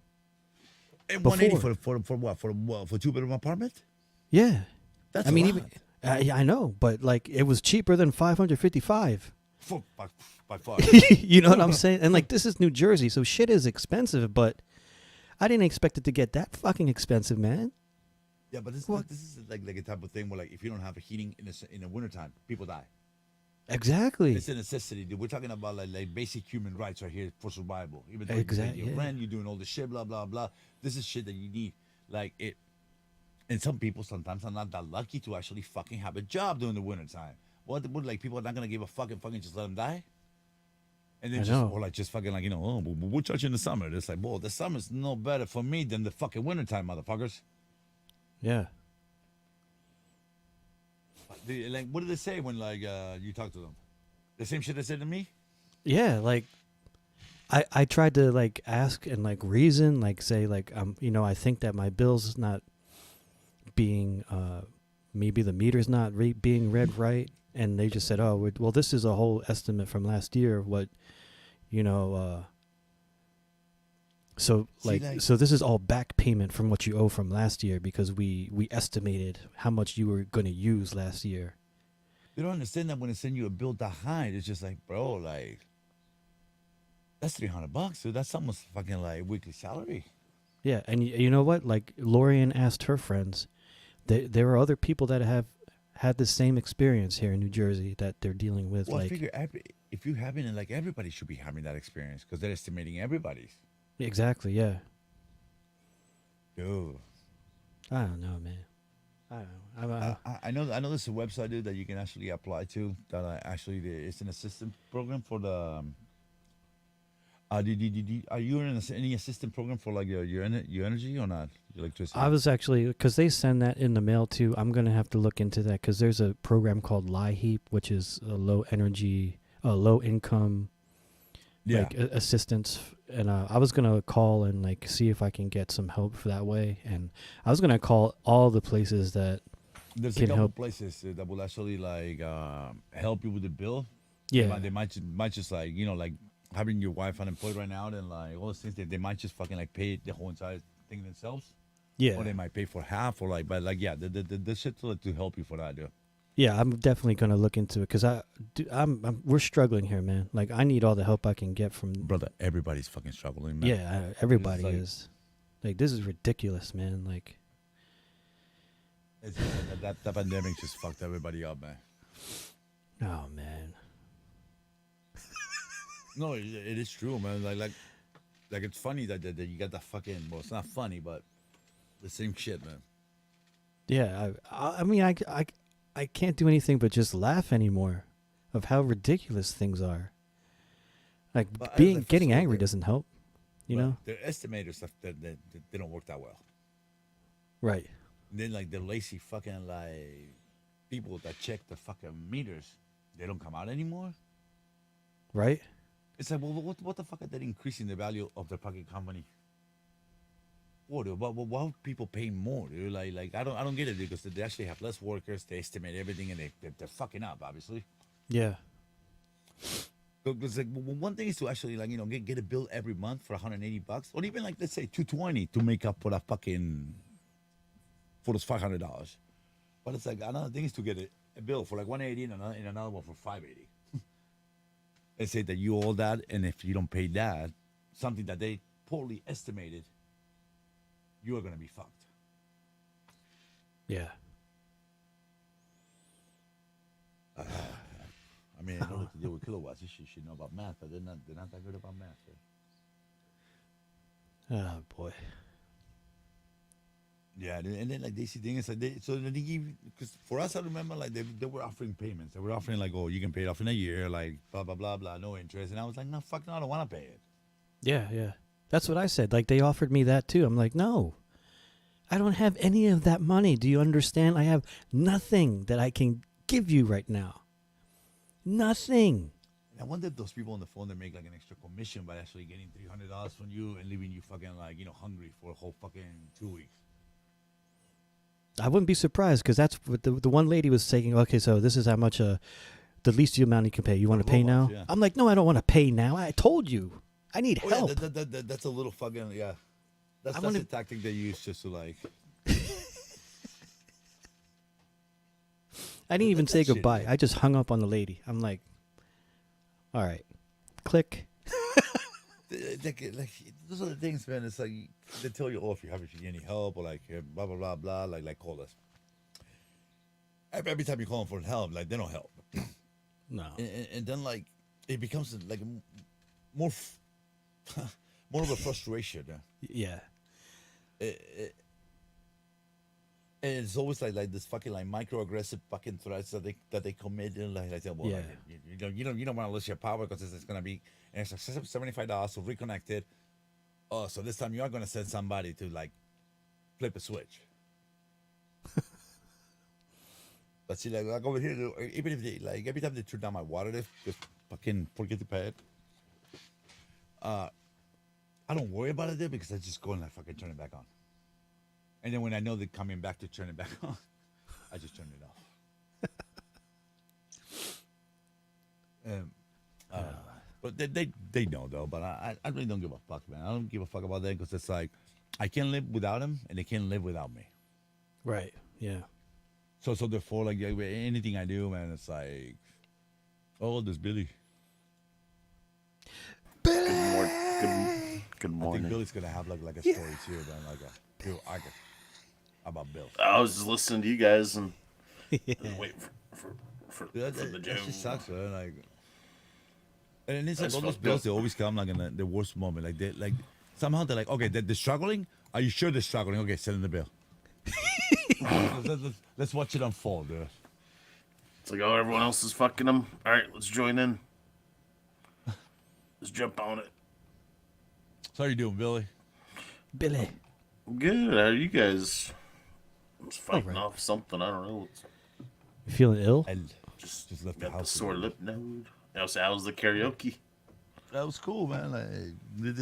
Speaker 2: And
Speaker 7: before.
Speaker 2: 180 for what? For 2-bedroom apartment?
Speaker 7: Yeah.
Speaker 2: That's
Speaker 7: I mean,
Speaker 2: a
Speaker 7: even
Speaker 2: lot.
Speaker 7: I know, but like it was cheaper than 555.
Speaker 2: By far.
Speaker 7: You know what I'm saying? And like this is New Jersey, so shit is expensive, but I didn't expect it to get that fucking expensive, man.
Speaker 2: Yeah, but this is like a type of thing where like if you don't have a heating in the wintertime, people die.
Speaker 7: Exactly.
Speaker 2: It's a necessity, dude. We're talking about like basic human rights right here for survival. Even though
Speaker 7: Exactly,
Speaker 2: you're paying your
Speaker 7: yeah.
Speaker 2: rent, you're doing all this shit, blah blah blah. This is shit that you need. Like it. And some people sometimes are not that lucky to actually fucking have a job during the wintertime. What like people are not gonna give a fucking just let them die? And then
Speaker 7: I
Speaker 2: just
Speaker 7: know.
Speaker 2: or like just fucking like we'll charge you in the summer. It's like, well, the summer's no better for me than the fucking wintertime, motherfuckers.
Speaker 7: Yeah.
Speaker 2: Like, what did they say when like you talk to them? The same shit they said to me.
Speaker 7: Yeah, like I tried to like ask and like reason, like say like I think that my bill's not being maybe the meter's not being read right, and they just said, oh well, this is a whole estimate from last year of what so so this is all back payment from what you owe from last year, because we estimated how much you were going to use last year.
Speaker 2: You don't understand that when they send you a bill that high, it's just like, bro, like that's $300, dude. That's almost fucking like weekly salary.
Speaker 7: Yeah, and you know what? Like Lorian asked her friends, there are other people that have had the same experience here in New Jersey that they're dealing with.
Speaker 2: Well,
Speaker 7: like,
Speaker 2: I figure if you're having it, like everybody should be having that experience because they're estimating everybody's.
Speaker 7: exactly, yeah.
Speaker 2: Dude.
Speaker 7: I don't know, man. I don't know.
Speaker 2: I know there's a website, dude, that you can actually apply to. That it's an assistant program for the. Are you in any assistant program for like your energy or not? Your electricity.
Speaker 7: I was actually, because they send that in the mail too. I'm gonna have to look into that, because there's a program called LIHEAP, which is a low income
Speaker 2: Yeah.
Speaker 7: like assistance, and I was gonna call and like see if I can get some help for that way, and I was gonna call all the places that
Speaker 2: There's a
Speaker 7: can
Speaker 2: couple
Speaker 7: help.
Speaker 2: places that will actually like help you with the bill.
Speaker 7: Yeah,
Speaker 2: They might just like like having your wife unemployed right now and like all those things. They might just fucking like pay the whole entire thing themselves,
Speaker 7: yeah,
Speaker 2: or they might pay for half or like. But like yeah, the shit to help you for that, dude.
Speaker 7: yeah. I'm definitely gonna look into it because we're struggling here, man. Like I need all the help I can get from.
Speaker 2: Brother, everybody's fucking struggling, man.
Speaker 7: Yeah, everybody
Speaker 2: like-
Speaker 7: is. Like this is ridiculous, man. Like
Speaker 2: It's, that pandemic just fucked everybody up, man.
Speaker 7: oh man.
Speaker 2: No, it is true, man. Like it's funny that you got that fucking. Well, it's not funny, but the same shit, man.
Speaker 7: Yeah, I mean, I can't do anything but just laugh anymore of how ridiculous things are. Like
Speaker 2: But I-
Speaker 7: being
Speaker 2: first
Speaker 7: getting
Speaker 2: of all,
Speaker 7: angry
Speaker 2: they're-
Speaker 7: doesn't help, you know?
Speaker 2: Their estimators stuff that they don't work that well.
Speaker 7: Right.
Speaker 2: And then like the lazy fucking like people that check the fucking meters, they don't come out anymore.
Speaker 7: Right?
Speaker 2: It's like, well, what the fuck are they increasing the value of the fucking company? What? Why are people paying more? Dude? Like I don't get it because they actually have less workers. They estimate everything and they're fucking up, obviously.
Speaker 7: Yeah.
Speaker 2: Because like one thing is to actually like get a bill every month for $180, or even like let's say $220 to make up for that fucking for those $500. But it's like another thing is to get a bill for like $180 and another one for $580. And say that you owe that, and if you don't pay that, something that they poorly estimated, you are gonna be fucked.
Speaker 7: Yeah.
Speaker 2: I mean, in order to deal with kilowatts, you should know about math, but they're not that good about math.
Speaker 7: Oh boy.
Speaker 2: Yeah, and then like they see things like they give because for us I remember like they were offering payments. They were offering like, oh, you can pay it off in a year, like blah blah blah blah, no interest. And I was like, no, fuck no, I don't want to pay it.
Speaker 7: Yeah, yeah. That's what I said. Like they offered me that too. I'm like, no. I don't have any of that money. Do you understand? I have nothing that I can give you right now. Nothing.
Speaker 2: And I wonder if those people on the phone that make like an extra commission by actually getting $300 from you and leaving you fucking like hungry for a whole fucking 2 weeks.
Speaker 7: I wouldn't be surprised because that's what the one lady was saying. Okay, so this is how much the least amount you can pay. You want to pay now?
Speaker 2: robots, yeah.
Speaker 7: I'm like, no, I don't want to pay now. I told you, I need
Speaker 2: Oh,
Speaker 7: help.
Speaker 2: yeah, that's a little fucking yeah. That's
Speaker 7: wanna-
Speaker 2: a tactic they use just to like.
Speaker 7: I didn't even
Speaker 2: that
Speaker 7: say
Speaker 2: shit,
Speaker 7: goodbye.
Speaker 2: yeah.
Speaker 7: I just hung up on the lady. I'm like, all right, click.
Speaker 2: Like those are the things, man. It's like they tell you, oh, if you need any help or like blah blah blah blah, like call us. Every time you call them for help, like they don't help,
Speaker 7: No.
Speaker 2: and then like it becomes like more more of a frustration.
Speaker 7: Yeah.
Speaker 2: And it's always like this fucking like microaggressive fucking threats that they commit and like I said, well,
Speaker 7: Yeah.
Speaker 2: like, you don't want to lose your power because it's gonna be an extra $75 to reconnect it. Oh, so this time you are gonna send somebody to like flip a switch. But see, like over here, even if they like every time they turn down my water, they just fucking forget to pay it. I don't worry about it there because I just go and like fucking turn it back on. And then when I know they're coming back to turn it back on, I just turn it off. But they know though. But I really don't give a fuck, man. I don't give a fuck about them because it's like I can't live without them, and they can't live without me.
Speaker 7: Right. Yeah.
Speaker 2: So therefore, like anything I do, man, it's like, oh, there's Billy.
Speaker 8: Good
Speaker 2: I think
Speaker 8: morning.
Speaker 2: Billy's gonna have like a story too, man. Like a real arc about Bill.
Speaker 8: I was just listening to you guys and just waiting for
Speaker 2: That
Speaker 8: the joke.
Speaker 2: just sucks, man. Like, and it's like
Speaker 8: That's
Speaker 2: all those
Speaker 8: fucked
Speaker 2: bills,
Speaker 8: up.
Speaker 2: they always come like in the worst moment. Like they like somehow they're like, okay, they're struggling. Are you sure they're struggling? Okay, send in the bill. Let's watch it unfold, dude.
Speaker 8: It's like, oh, everyone else is fucking them. All right, let's join in. Let's jump on it.
Speaker 2: So how you doing, Billy?
Speaker 7: Billy.
Speaker 8: Good. How are you guys? I'm just fighting
Speaker 7: Alright.
Speaker 8: off something. I don't know.
Speaker 7: You feeling ill?
Speaker 2: And
Speaker 8: Just
Speaker 2: left the
Speaker 8: got the
Speaker 2: house.
Speaker 8: sore lip node. How's the karaoke?
Speaker 2: That was cool, man. Like,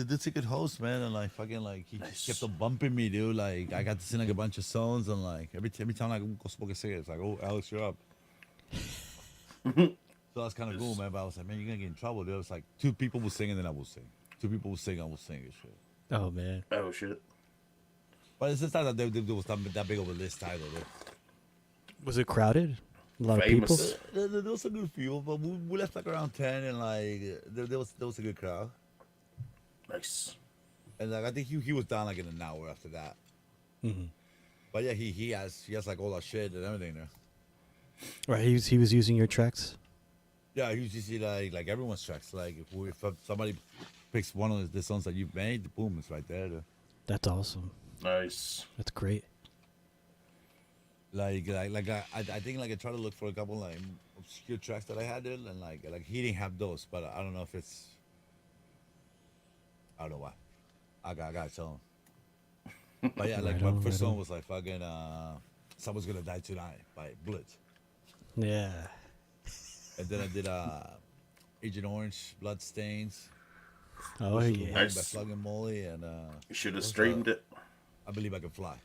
Speaker 2: that's a good host, man. And like, fucking, like, he just kept on bumping me, dude. Like, I got to sing like a bunch of songs, and like, every time I go smoke a cigarette, it's like, oh, Alex, you're up. So that's kind of cool, man. But I was like, man, you're gonna get in trouble, dude. It's like 2 people will sing, and then I will sing. 2 people will sing, I will sing and shit.
Speaker 7: Oh man.
Speaker 8: Oh shit.
Speaker 2: But it's just not that there was that big of a list either. Dude.
Speaker 7: Was it crowded? A lot
Speaker 8: Famous.
Speaker 7: of people.
Speaker 2: There was a good few, but we left like around 10, and like there was a good crowd.
Speaker 8: Nice.
Speaker 2: And like I think he was down like in an hour after that.
Speaker 7: Mm-hmm.
Speaker 2: But yeah, he has like all that shit and everything there.
Speaker 7: Right. He was using your tracks.
Speaker 2: Yeah, he used to see like everyone's tracks. Like if somebody picks one of the songs that you've made, boom, it's right there. Dude.
Speaker 7: That's awesome.
Speaker 8: Nice.
Speaker 7: That's great.
Speaker 2: Like I think like I tried to look for a couple like obscure tracks that I had there, and like he didn't have those, but I don't know if it's I don't know why. I gotta tell him. But yeah, like
Speaker 7: Right
Speaker 2: my
Speaker 7: on,
Speaker 2: first
Speaker 7: right
Speaker 2: song
Speaker 7: on.
Speaker 2: was like fucking Someone's Gonna Die Tonight by Blitz.
Speaker 7: Yeah.
Speaker 2: And then I did Agent Orange, Bloodstains,
Speaker 7: Oh yeah.
Speaker 2: by
Speaker 8: Nice.
Speaker 2: Slug and Molly, and
Speaker 8: You should have
Speaker 2: what's
Speaker 8: streamed
Speaker 2: that?
Speaker 8: it.
Speaker 2: I Believe I Can Fly.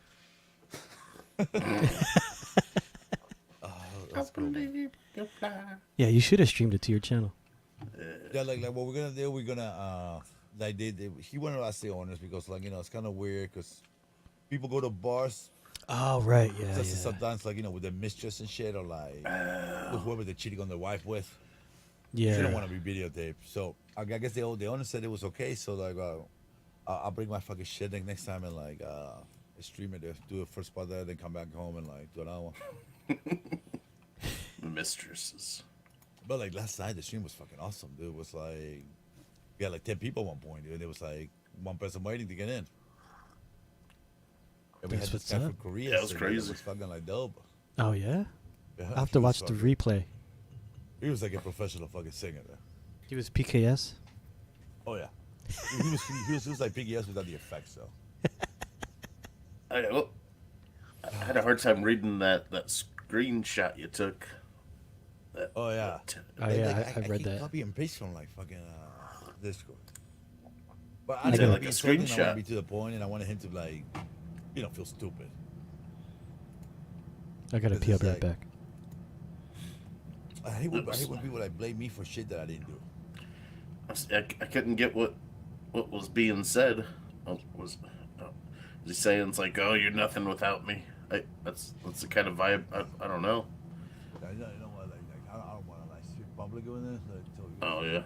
Speaker 2: That's cool, man.
Speaker 7: Yeah. You should have streamed it to your channel.
Speaker 2: Yeah, like what we're gonna do, we're gonna like he wanted us to stay owners because like it's kind of weird because people go to bars
Speaker 7: Oh right. Yeah.
Speaker 2: just
Speaker 7: Yeah.
Speaker 2: sometimes like with their mistress and shit or like with whoever they're cheating on their wife with.
Speaker 7: Yeah.
Speaker 2: She don't want to be videotaped. So I guess the owner said it was okay. So like I'll bring my fucking shit like next time and like stream it, do a first part there, then come back home and like do another one.
Speaker 8: Mistresses.
Speaker 2: But like last night the stream was fucking awesome, dude. It was like we had like 10 people at one point, dude. And it was like one person waiting to get in. And we
Speaker 7: That's
Speaker 2: had this
Speaker 7: what's
Speaker 2: guy
Speaker 7: up.
Speaker 2: from Korea.
Speaker 8: Yeah, it was
Speaker 2: singing.
Speaker 8: crazy.
Speaker 2: It was fucking like dope.
Speaker 7: Oh yeah.
Speaker 2: Yeah,
Speaker 7: I have
Speaker 2: he
Speaker 7: to
Speaker 2: was
Speaker 7: watch the
Speaker 2: fucking-
Speaker 7: replay.
Speaker 2: He was like a professional fucking singer there.
Speaker 7: He was PKS.
Speaker 2: Oh yeah. he was like PGS without the effects though.
Speaker 8: I had a hard time reading that screenshot you took.
Speaker 2: Oh yeah.
Speaker 7: Oh yeah, I read
Speaker 2: keep
Speaker 7: that.
Speaker 2: Copy and paste from like fucking Discord. But
Speaker 7: I
Speaker 2: I
Speaker 7: got
Speaker 2: did
Speaker 7: it.
Speaker 2: like
Speaker 8: A
Speaker 2: a screenshot. I
Speaker 8: screenshot.
Speaker 2: want to be to the point, and I wanted him to like, feel stupid.
Speaker 7: I gotta
Speaker 2: This
Speaker 7: pee. I'll
Speaker 2: is
Speaker 7: be right
Speaker 2: like-
Speaker 7: back.
Speaker 2: I hate when people like blame me for shit that I didn't do.
Speaker 8: I couldn't get what was being said. Was he saying it's like, oh, you're nothing without me? That's the kind of vibe. I don't know.
Speaker 2: I know what, like I don't want to like speak public with this. Like, tell you.
Speaker 8: Oh yeah.